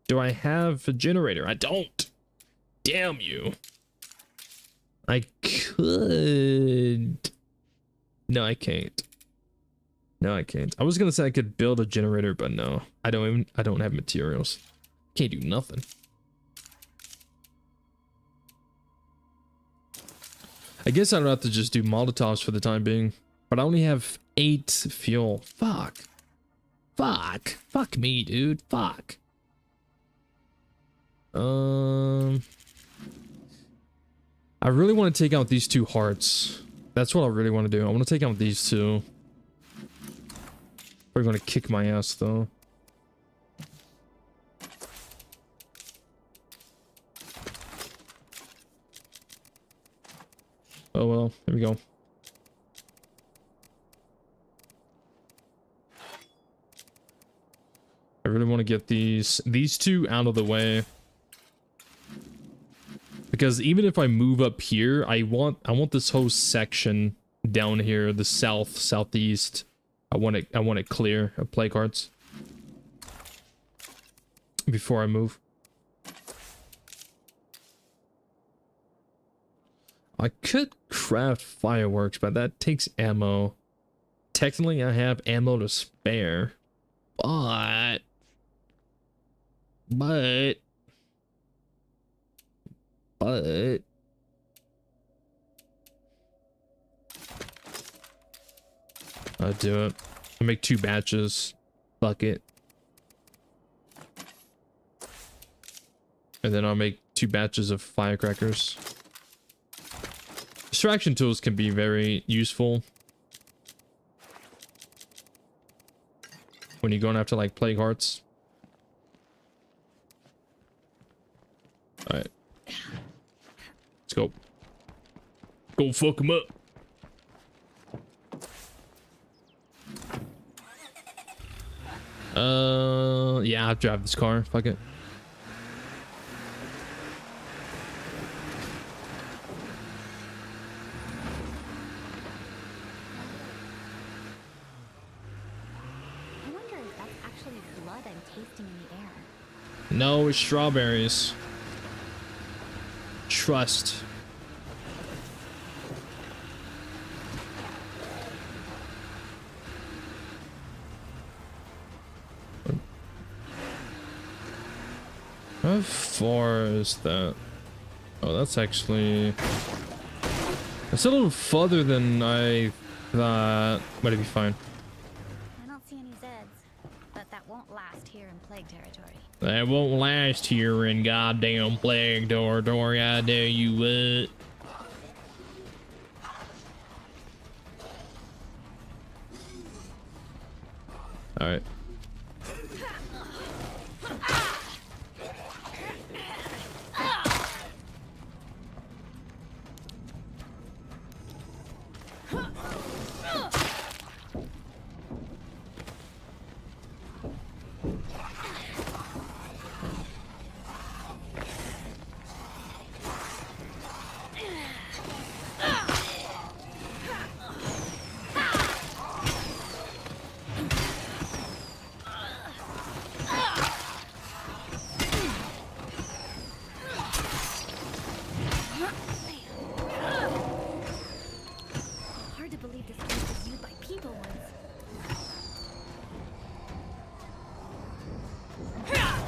Do I have a generator? I don't. Damn you. I could. No, I can't. No, I can't. I was gonna say I could build a generator, but no. I don't have materials. Can't do nothing. I guess I don't have to just do Molotovs for the time being. But I only have 8 fuel. Fuck. Fuck. Fuck me, dude. Fuck. I really want to take out these 2 hearts. That's what I really want to do. I want to take out these 2. They're going to kick my ass, though. Oh, well. There we go. I really want to get these 2 out of the way. Because even if I move up here, I want this whole section down here, the southeast. I want it clear of play cards before I move. I could craft fireworks, but that takes ammo. Technically, I have ammo to spare, but I'll do it. I'll make 2 batches. Fuck it. And then I'll make 2 batches of firecrackers. Distraction tools can be very useful when you're going after like plague hearts. Alright. Let's go. Go fuck him up. Yeah, I'll drive this car. Fuck it. tasting in the air. No, it's strawberries. Trust. How far is that? Oh, that's actually... It's a little further than I thought. But it'd be fine. I don't see any Zeds, but that won't last here in Plague territory. That won't last here in goddamn Plague territory, I tell you what. Alright. Hard to believe this place was used by people once. That was loud.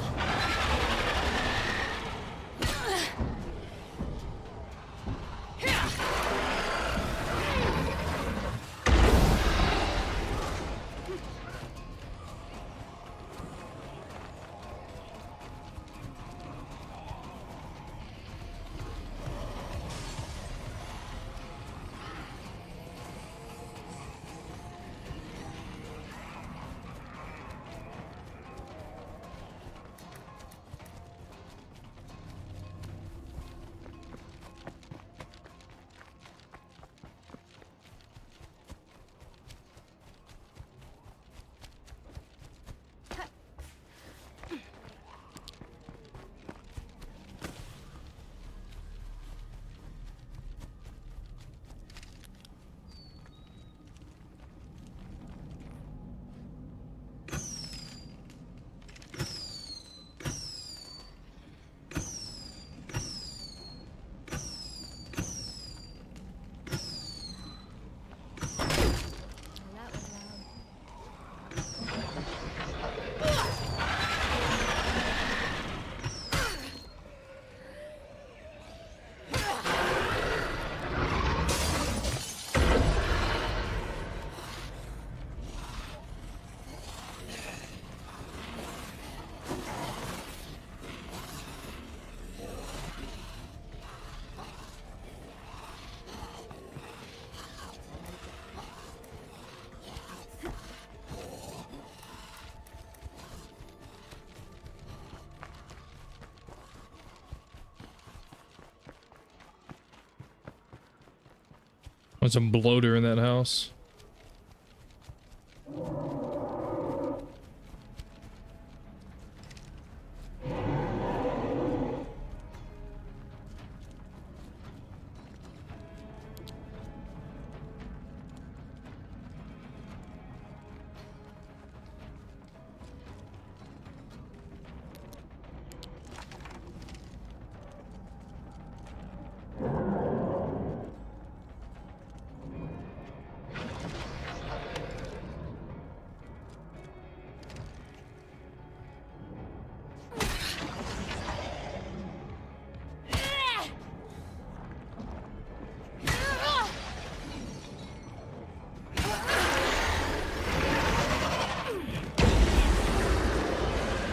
Want some bloater in that house?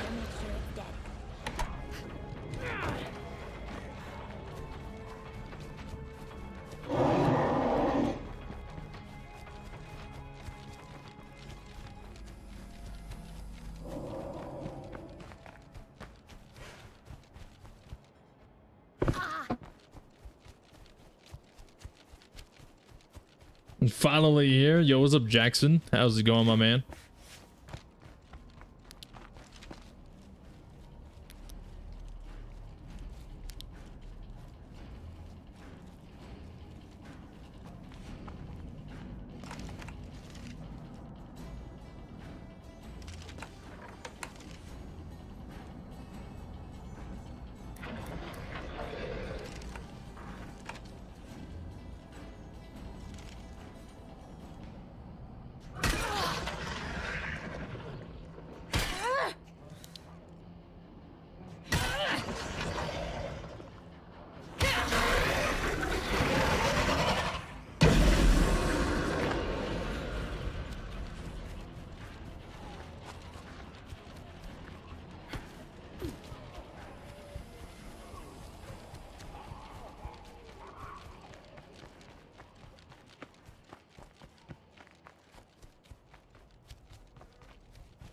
Make sure it's dead. And finally here. Yo, what's up, Jackson? How's it going, my man?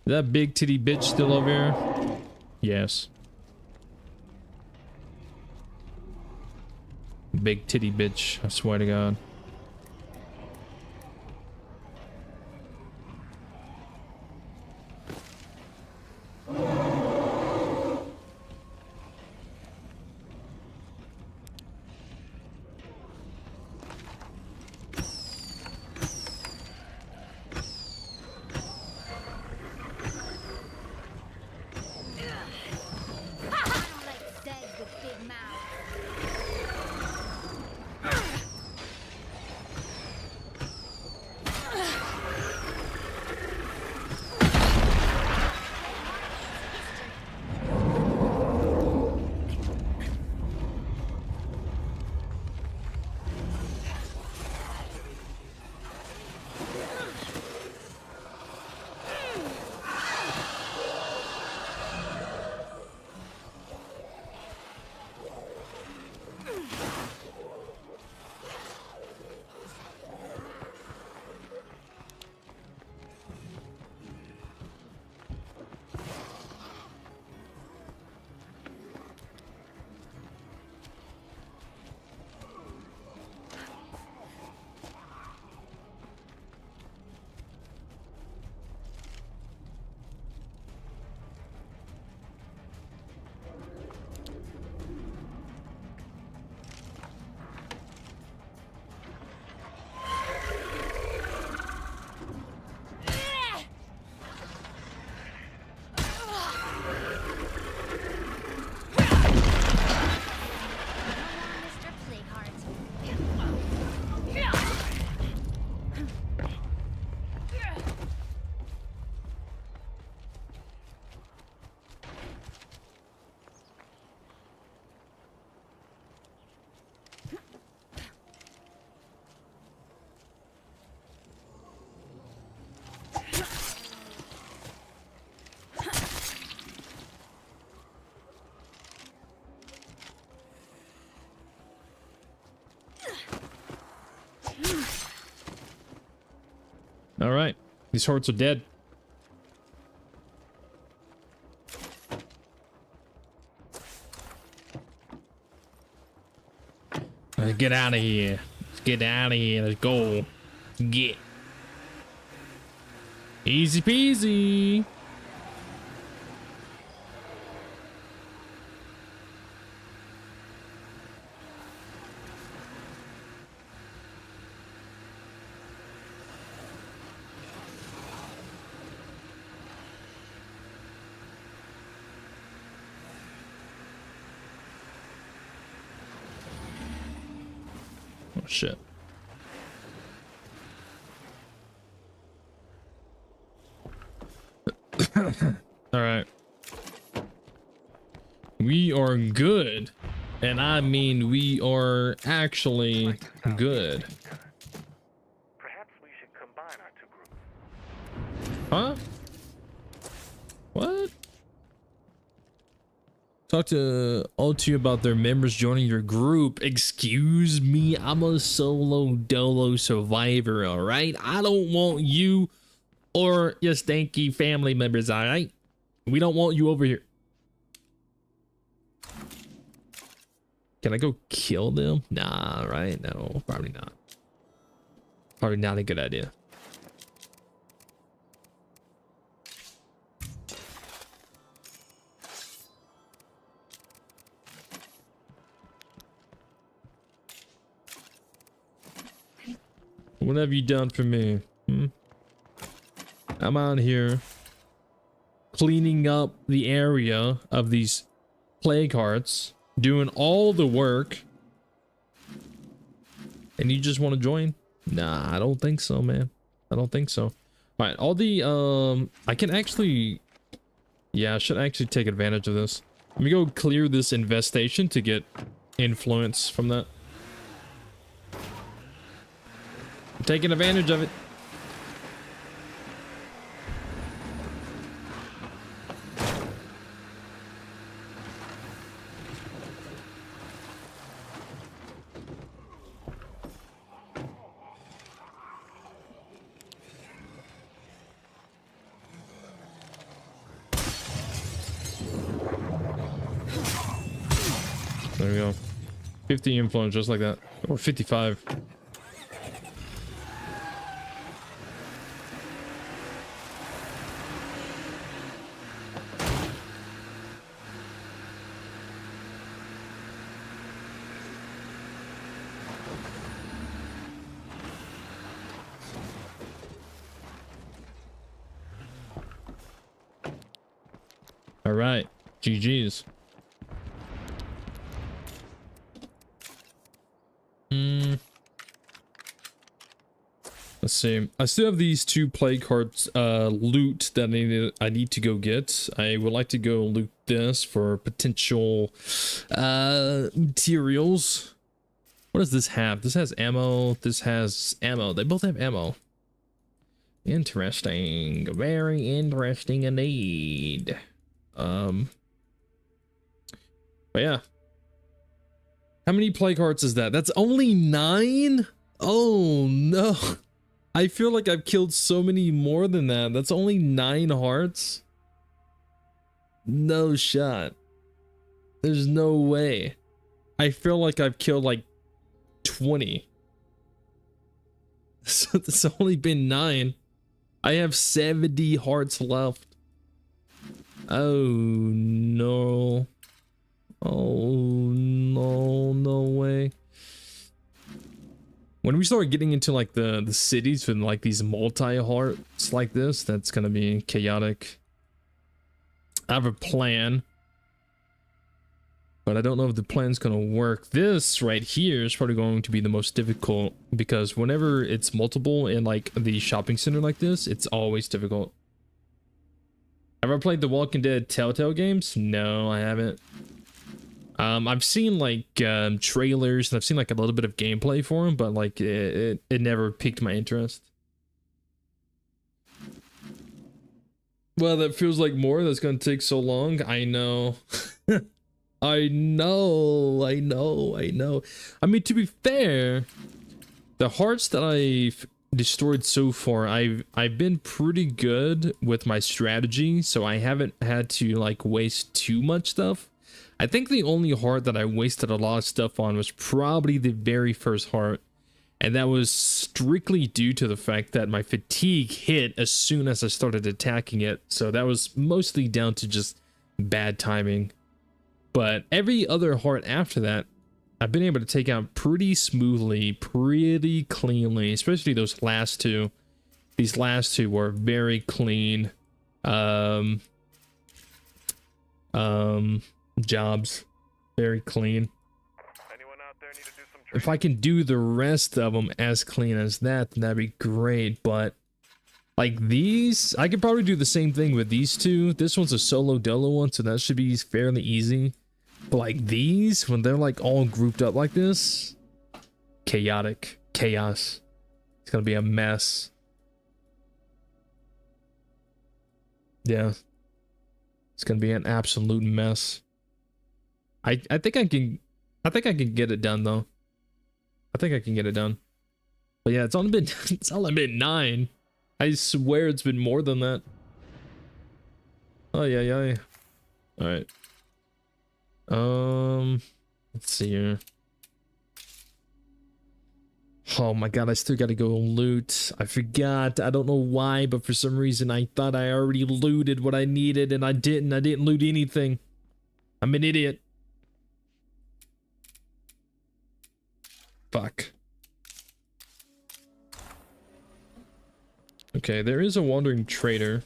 that big titty bitch still over here? Yes. Big titty bitch, I swear to God. I don't like zags with big mouths. Mr. Playheart. All right, these hordes are dead. Let's get out of here. Let's get out of here. Let's go. Get. Easy peasy. Oh shit. All right. We are good. And I mean we are actually good. Perhaps we should combine our two groups. Huh? What? Talk to all two about their members joining your group. Excuse me, I'm a solo dolo survivor, all right? I don't want you or your stanky family members, all right? We don't want you over here. Can I go kill them? Nah, right? No, probably not. Probably not a good idea. What have you done for me? I'm out here cleaning up the area of these plague hearts, doing all the work, and you just want to join? Nah, I don't think so, man. I don't think so. All right, all the I can actually, yeah, I should actually take advantage of this. Let me go clear this infestation to get influence from that. I'm taking advantage of it. 50 influence, just like that. Or 55. All right, GG's. Let's see. I still have these 2 plague cards loot that I need to go get. I would like to go loot this for potential materials. What does this have? This has ammo. This has ammo. They both have ammo. Interesting. Very interesting indeed. But yeah. How many plague hearts is that? That's only 9? Oh no. I feel like I've killed so many more than that. That's only 9 hearts? No shot. There's no way. I feel like I've killed like 20. So it's only been 9. I have 70 hearts left. Oh no. Oh no, no way. When we start getting into like the cities with like these multi-hearts like this, that's gonna be chaotic. I have a plan, but I don't know if the plan's gonna work. This right here is probably going to be the most difficult because whenever it's multiple in like the shopping center like this, it's always difficult. Ever played the Walking Dead Telltale games? No, I haven't. I've seen like trailers and I've seen like a little bit of gameplay for them, but like it never piqued my interest. Well, that feels like more. That's gonna take so long. I know. I know. I mean, to be fair, the hearts that I've destroyed so far, I've been pretty good with my strategy, so I haven't had to like waste too much stuff. I think the only heart that I wasted a lot of stuff on was probably the very first heart, and that was strictly due to the fact that my fatigue hit as soon as I started attacking it, so that was mostly down to just bad timing. But every other heart after that, I've been able to take out pretty smoothly, pretty cleanly, especially those last 2. These last 2 were very clean jobs, very clean. Anyone out there need to do some If I can do the rest of them as clean as that, then that'd be great. But like these, I could probably do the same thing with these 2. This one's a solo dolo one, so that should be fairly easy. But like these, when they're like all grouped up like this, chaotic, chaos. It's gonna be a mess. Yeah, it's gonna be an absolute mess. I think I can get it done though. I think I can get it done. But yeah, it's only been 9. I swear it's been more than that. Oh yeah. All right. Let's see here. Oh my god, I still gotta go loot. I forgot. I don't know why, but for some reason I thought I already looted what I needed and I didn't. I didn't loot anything. I'm an idiot. Fuck. Okay, there is a wandering trader.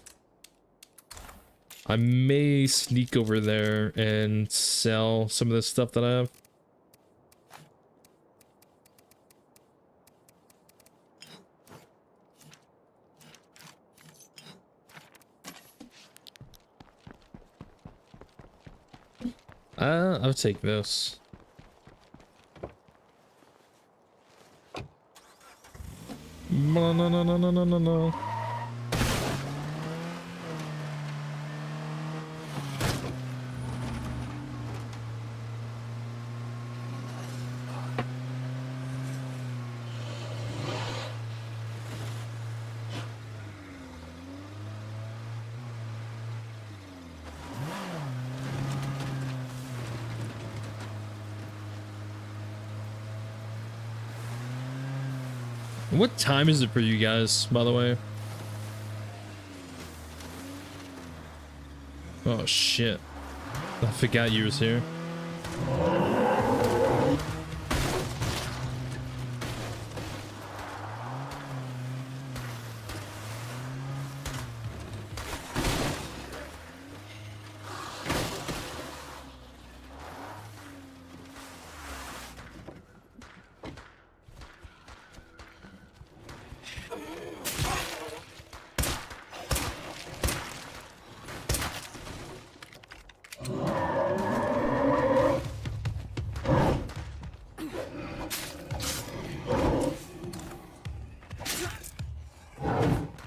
I may sneak over there and sell some of the stuff that I have. I'll take this. No. What time is it for you guys, by the way? Oh shit. I forgot you was here.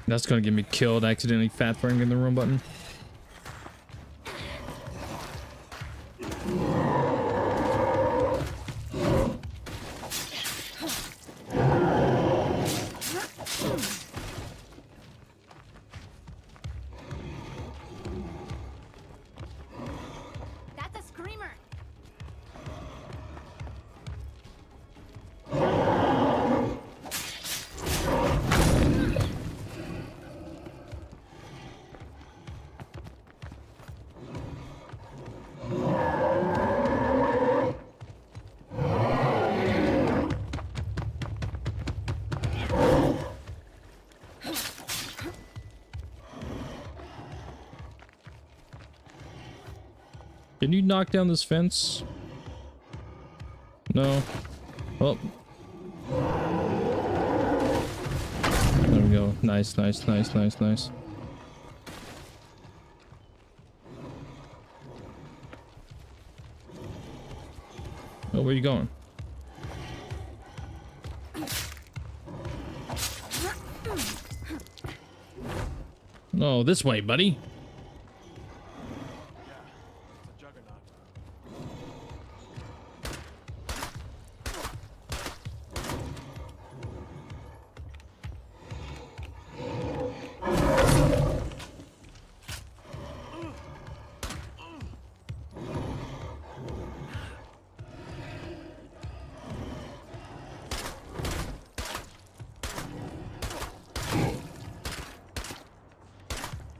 That's gonna get me killed accidentally fat throwing in the wrong button. That's a screamer. Can you knock down this fence? No. Well. There we go. Nice, nice, nice, nice, nice. Oh, where are you going? No, this way, buddy.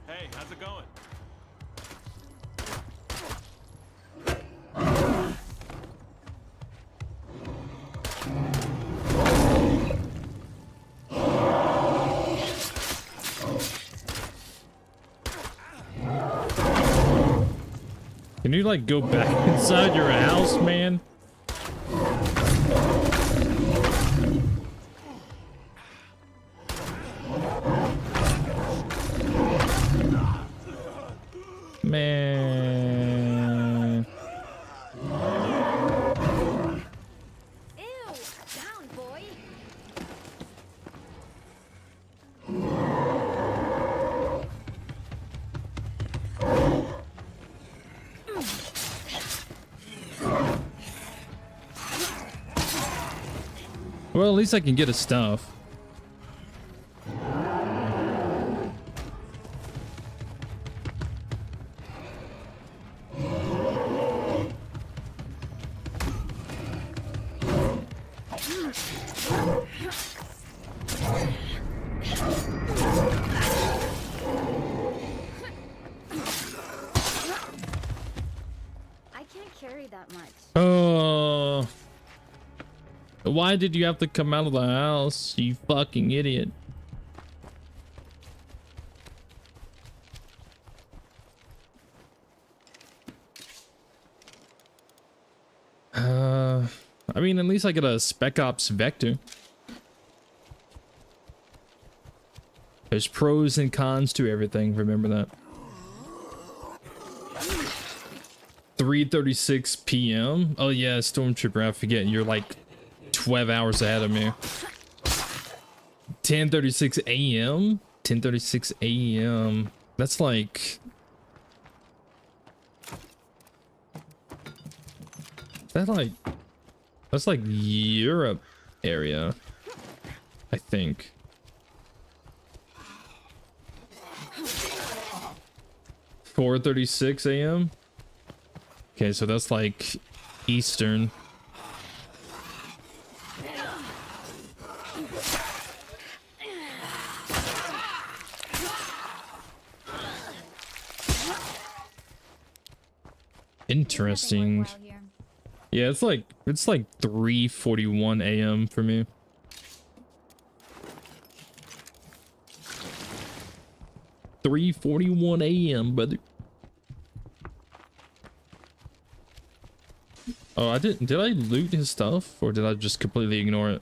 Hey, how's it going? Can you like go back inside your house, man? Man. Ew! Down, boy. Well, at least I can get his stuff. I can't carry that much. Oh. Why did you have to come out of the house, you fucking idiot? I mean, at least I get a Spec Ops Vector. There's pros and cons to everything, remember that. 3:36 p.m. Oh yeah, Stormtrooper, I forget, you're like 12 hours ahead of me. 10:36 a.m. 10:36 a.m. That's like that's like Europe area, I think. Four 36 a.m. Okay, so that's like Eastern. Interesting. Yeah, it's like 3:41 a.m. for me. $3:41 a.m., brother. Oh, did I loot his stuff, or did I just completely ignore it?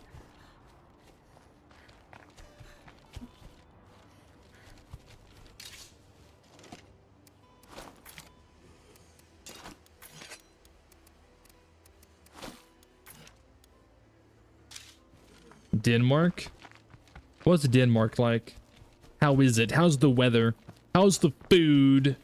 Denmark? What's Denmark like? How is it? How's the weather? How's the food?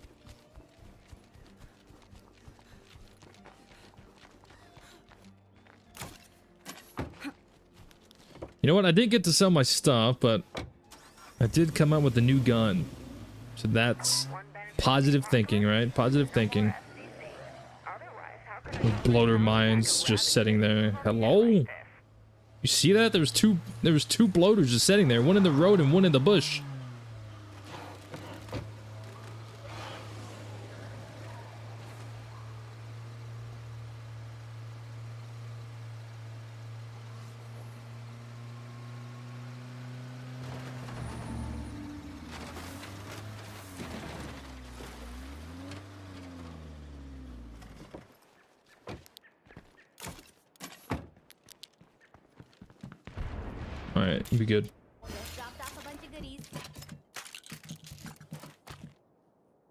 You know what? I didn't get to sell my stuff, but I did come out with a new gun. So that's positive thinking, right? Positive thinking. With bloater mines just sitting there. Hello? You see that? There was two bloaters just sitting there, one in the road and one in the bush. Alright, be good.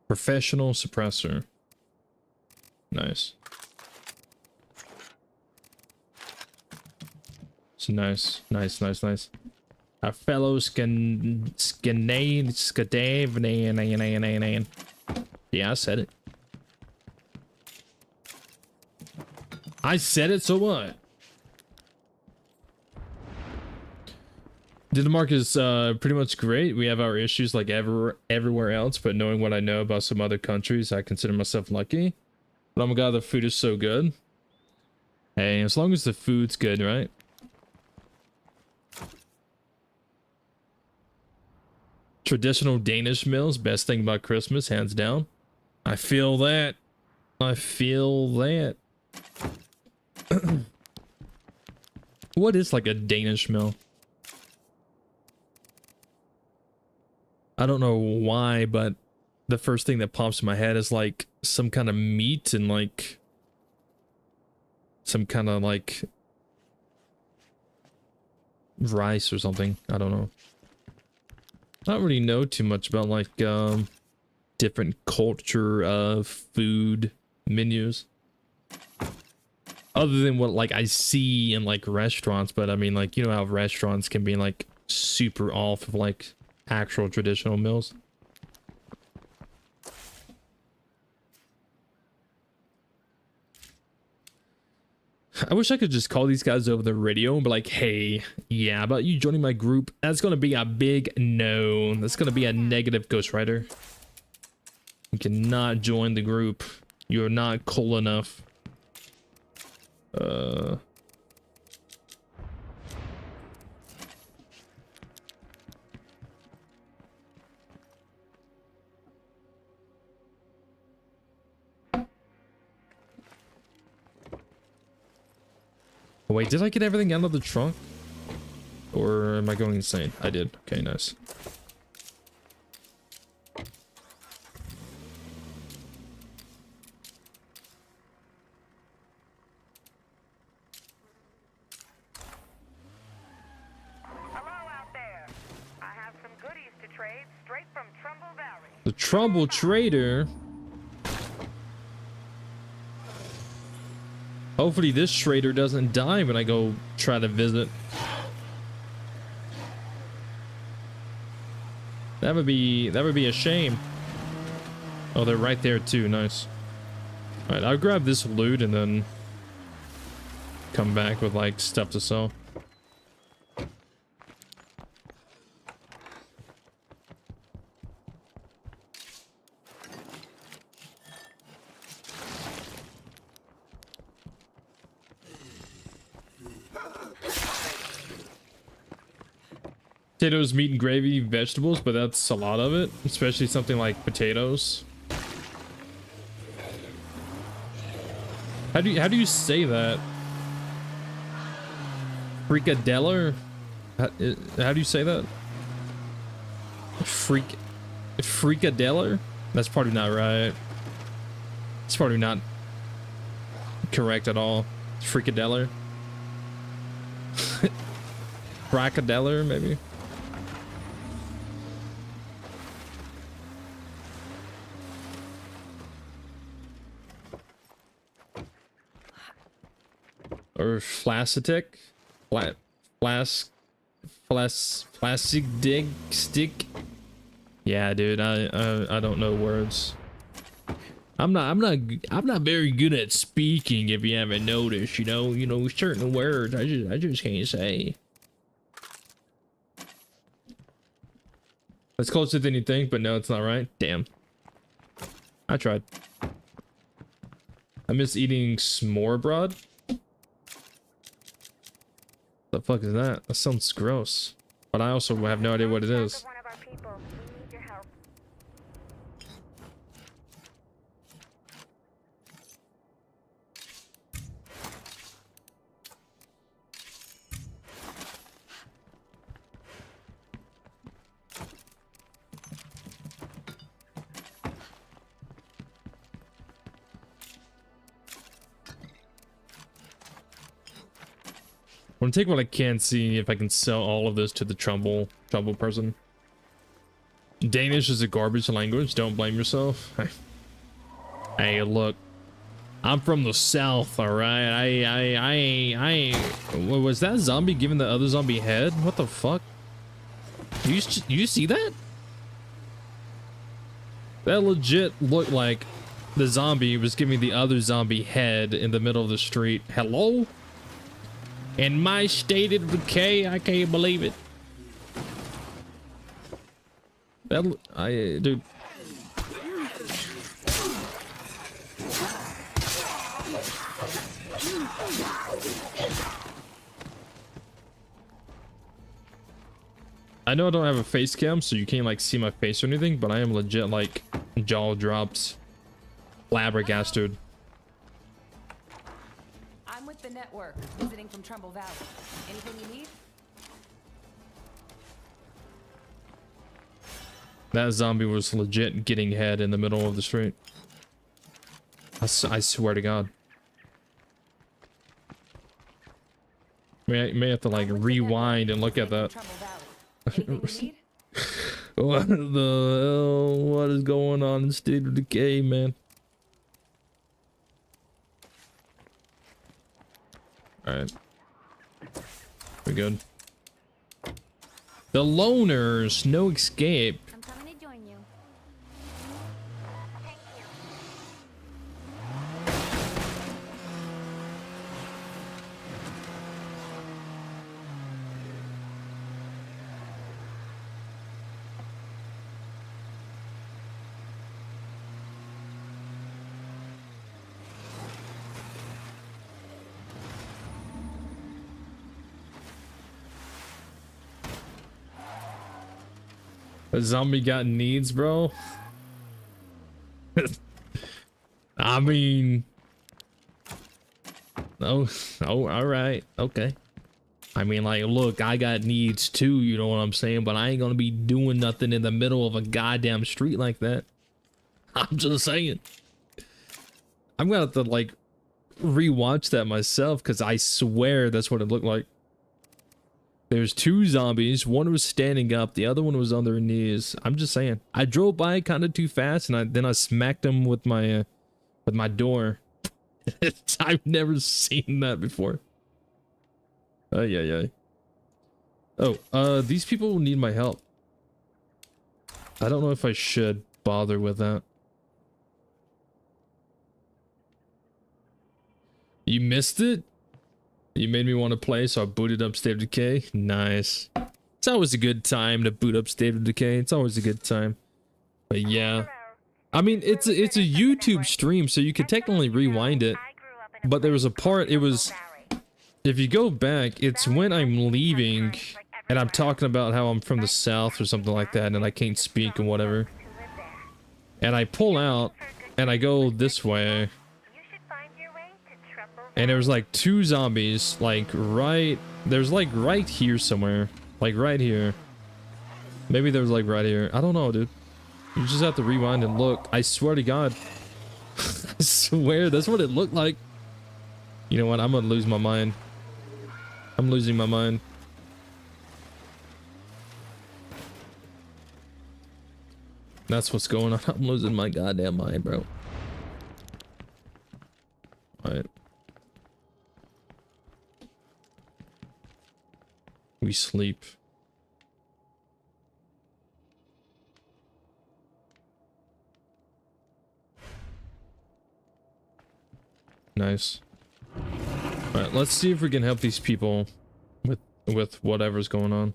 Professional suppressor. Nice. It's nice. A fellow Scandinavian. Yeah, I said it. I said it, so what? Denmark is pretty much great. We have our issues like everywhere else, but knowing what I know about some other countries, I consider myself lucky. But oh my god, the food is so good. Hey, as long as the food's good, right? Traditional Danish meals, best thing about Christmas, hands down. I feel that. What is like a Danish meal? I don't know why, but the first thing that pops in my head is like some kind of meat and like some kind of like rice or something. I don't know. I don't really know too much about like different culture of food menus. Other than what like I see in like restaurants, but I mean like, you know how restaurants can be like super off of like actual traditional meals. I wish I could just call these guys over the radio and be like, hey, yeah, about you joining my group, that's gonna be a big no. That's gonna be a negative, Ghost Rider. You cannot join the group. You're not cool enough. Wait, did I get everything out of the trunk? Or am I going insane? I did. Okay, nice. Hello out there. I have some goodies to trade straight from Trumbull Valley. The Trumbull Trader. Hopefully this trader doesn't die when I go try to visit. That would be a shame. Oh, they're right there too. Nice. All right, I'll grab this loot and then come back with like stuff to sell. Potatoes, meat and gravy, vegetables, but that's a lot of it, especially something like potatoes. How do you say that? Freakadeller? How do you say that? Freakadeller? That's probably not right. It's probably not correct at all. Freakadeller. Frakadeller, maybe. Or flacitic, plastic dig stick. Yeah, dude, I don't know words. I'm not very good at speaking. If you haven't noticed, you know certain words I just can't say. It's closer than you think, but no, it's not right. Damn. I tried. I miss eating s'more bread. The fuck is that? That sounds gross. But I also have no idea what it is. One of our people. We need your help. I'm gonna take what I can, see if I can sell all of this to the Trumbull person. Danish is a garbage language. Don't blame yourself. Hey, look, I'm from the South, all right. Was that zombie giving the other zombie head? What the fuck? You see that? That legit looked like the zombie was giving the other zombie head in the middle of the street. Hello? In my state of decay, I can't believe it. Dude. I know I don't have a face cam, so you can't like see my face or anything, but I am legit like jaw drops, flabbergasted. I'm with the network, visiting from Trumbull Valley. Anything you need? That zombie was legit getting head in the middle of the street. I swear to God. May have to like rewind and look at that. What the hell? What is going on in State of Decay, man? Alright. We're good. The loners, no escape. I'm coming to join you. A zombie got needs, bro. I mean, oh, all right, okay. I mean, like, look, I got needs too, you know what I'm saying? But I ain't gonna be doing nothing in the middle of a goddamn street like that. I'm just saying. I'm gonna have to like rewatch that myself, because I swear that's what it looked like. There's two zombies. One was standing up. The other one was on their knees. I'm just saying. I drove by kind of too fast, and then I smacked them with my door. I've never seen that before. Yeah. Oh, these people need my help. I don't know if I should bother with that. You missed it? You made me want to play, so I booted up State of Decay. Nice. It's always a good time to boot up State of Decay. It's always a good time. But yeah. I mean, it's a YouTube stream, so you could technically rewind it. But there was a part, it was... If you go back, it's when I'm leaving, and I'm talking about how I'm from the South or something like that, and I can't speak and whatever. And I pull out, and I go this way. And there was like 2 zombies, like there's like right here somewhere. Like right here. Maybe there's like right here. I don't know, dude. You just have to rewind and look. I swear to God. I swear, that's what it looked like. You know what? I'm gonna lose my mind. I'm losing my mind. That's what's going on. I'm losing my goddamn mind, bro. Alright. We sleep. Nice. Alright, let's see if we can help these people with whatever's going on.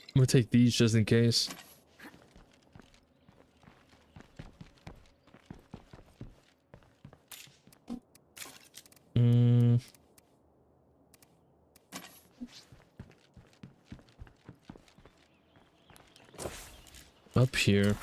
I'm gonna take these just in case. Up here.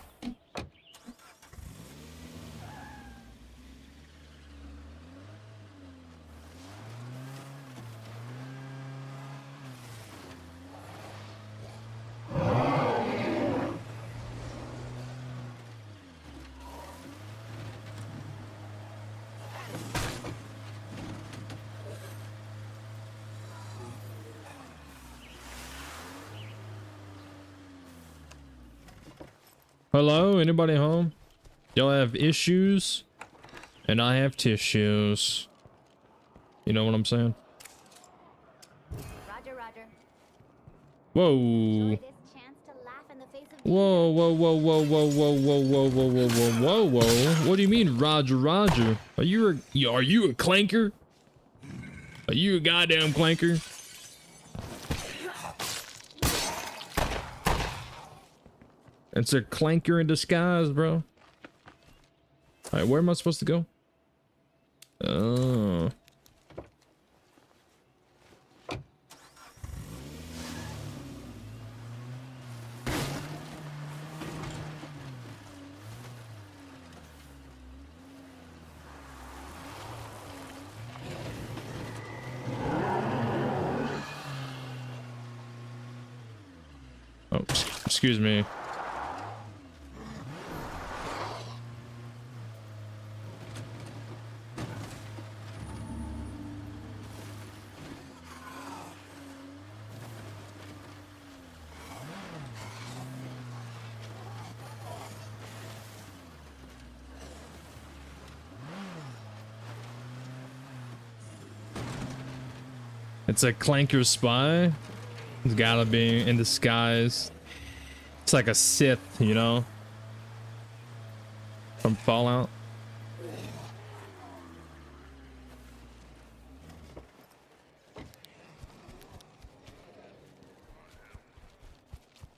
Hello, anybody home? Y'all have issues, and I have tissues. You know what I'm saying? Roger, Roger. Whoa. Enjoy this chance to laugh in the face of Whoa, whoa, whoa, whoa, whoa, whoa, whoa, whoa, whoa, whoa, whoa, whoa, whoa. What do you mean, Roger, Roger? Are you a clanker? Are you a goddamn clanker? It's a clanker in disguise, bro. Alright, where am I supposed to go? Oh. Oh, excuse me. It's a clanker spy. It's gotta be in disguise. It's like a Sith, you know? From Fallout.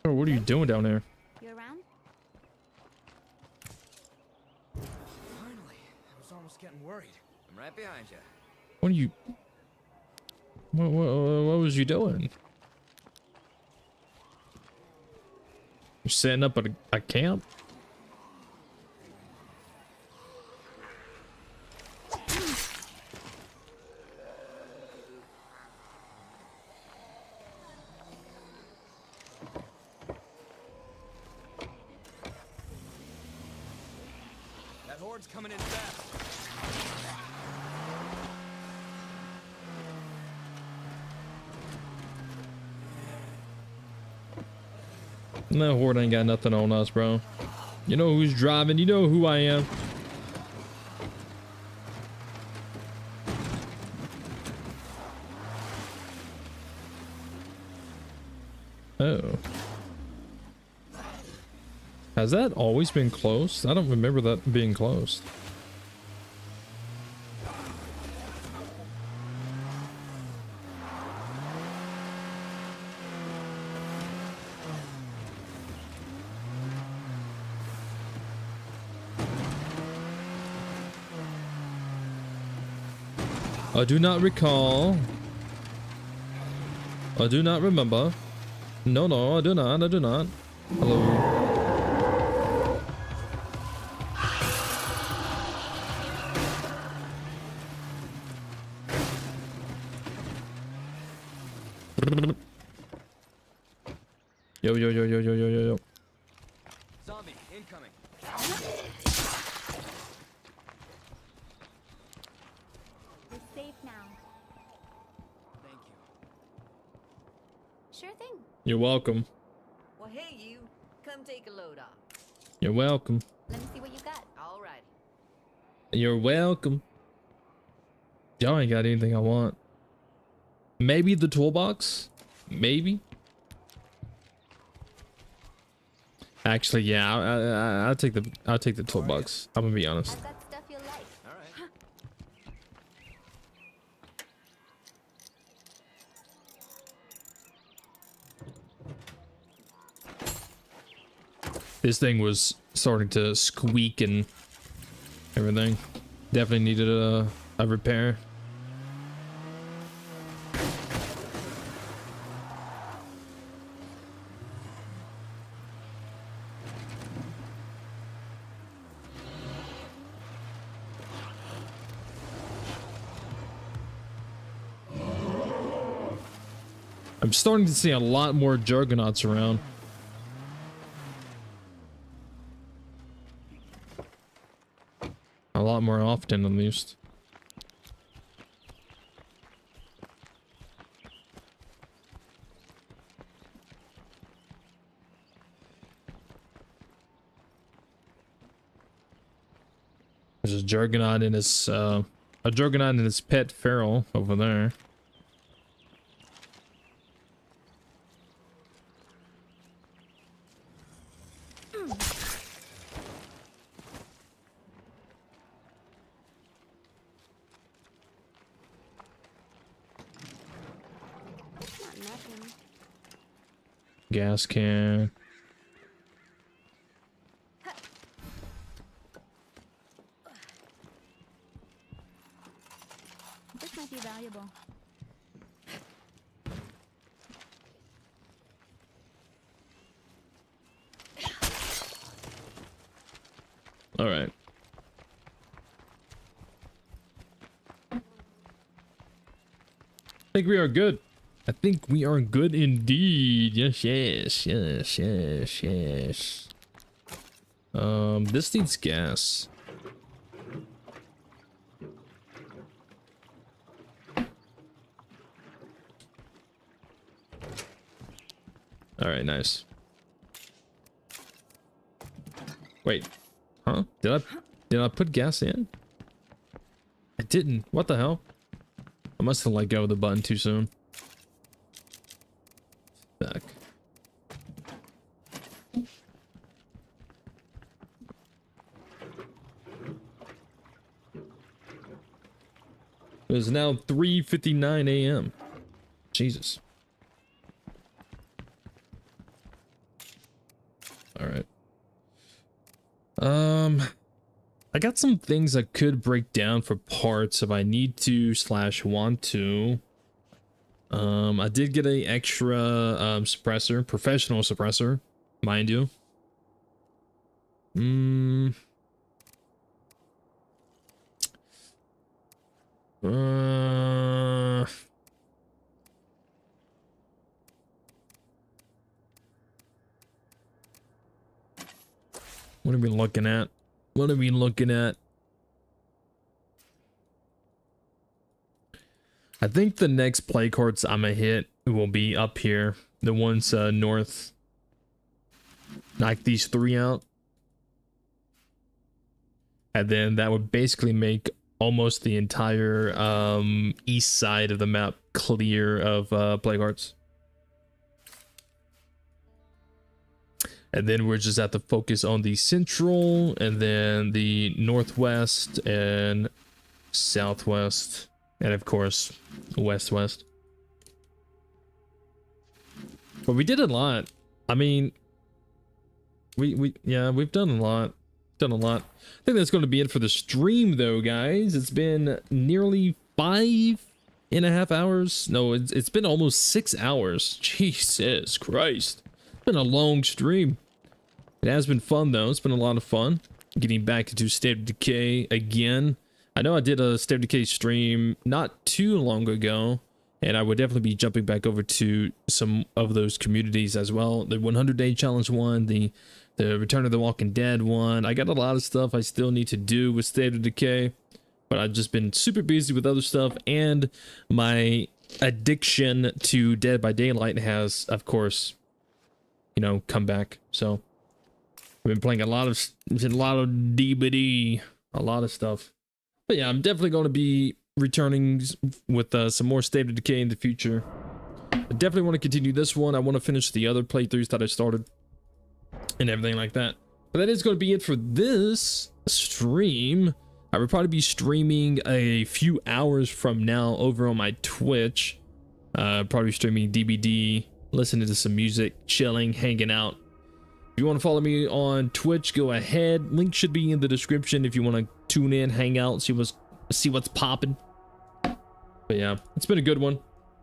Oh, what are you doing down there? You around? Finally, I was almost getting worried. I'm right behind you. What are you... What was you doing? You're setting up a camp? That horde's coming in fast. That horde ain't got nothing on us, bro. You know who's driving, you know who I am. Oh. Has that always been closed? I don't remember that being closed. I do not recall. I do not remember. No, no, I do not. I do not. Hello. Yo, yo, yo, yo, yo, yo, yo, yo. Zombie incoming. We're safe now. Thank you. Sure thing. You're welcome. Well, hey, you. Come take a load off. You're welcome. Let me see what you got. All right. You're welcome. Y'all ain't got anything I want. Maybe the toolbox? Maybe? Actually, yeah, I'll take the toolbox. I'm gonna be honest. I've got stuff you'll like. All right. This thing was starting to squeak and everything. Definitely needed a repair. I'm starting to see a lot more juggernauts around. A lot more often, at least. There's a juggernaut in his pet feral over there. Not nothing. Gas can. This might be valuable. All right. I think we are good. I think we are good indeed. Yes, yes, yes, yes, yes. This needs gas. All right, nice. Wait, huh? Did I put gas in? I didn't. What the hell? I must have let go of the button too soon. Back. It is now 3:59 a.m. Jesus. All right. I got some things I could break down for parts if I need to / want to. I did get a extra suppressor, professional suppressor, mind you. What are we looking at? What are we looking at? I think the next play cards I'm gonna hit will be up here. The ones north. Knock these 3 out. And then that would basically make almost the entire east side of the map clear of play cards. And then we're just have to focus on the central and then the northwest and southwest. And of course, west-west. But we did a lot. I mean, we've done a lot. Done a lot. I think that's going to be it for the stream, though, guys. It's been nearly 5 5.5 hours. No, it's been almost 6 hours. Jesus Christ. It's been a long stream. It has been fun though. It's been a lot of fun getting back into State of Decay again. I know I did a State of Decay stream not too long ago, and I would definitely be jumping back over to some of those communities as well. The 100-day challenge one, the Return of the Walking Dead one. I got a lot of stuff I still need to do with State of Decay, but I've just been super busy with other stuff, and my addiction to Dead by Daylight has, of course, you know, come back. So I've been playing a lot of DBD, a lot of stuff. But yeah, I'm definitely going to be returning with some more State of Decay in the future. I definitely want to continue this one. I want to finish the other playthroughs that I started and everything like that. But that is going to be it for this stream. I will probably be streaming a few hours from now over on my Twitch. Probably streaming DBD, listening to some music, chilling, hanging out. If you want to follow me on Twitch, go ahead. Link should be in the description if you want to tune in, hang out, see what's popping. But yeah, it's been a good one.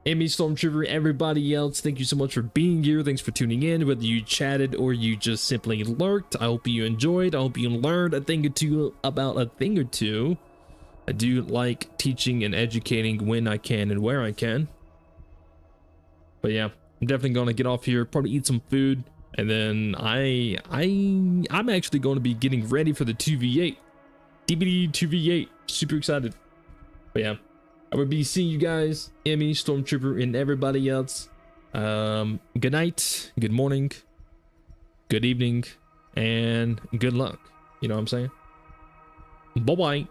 Amy, Stormtrooper, everybody else, thank you so much for being here. Thanks for tuning in, whether you chatted or you just simply lurked. I hope you enjoyed. I hope you learned a thing or two about a thing or two. I do like teaching and educating when I can and where I can. But yeah, I'm definitely going to get off here, probably eat some food, and then I'm actually going to be getting ready for the 2v8. DBD 2v8. Super excited. But yeah, I will be seeing you guys, Emmy, Stormtrooper, and everybody else. Good night, good morning, good evening, and good luck. You know what I'm saying? Bye-bye.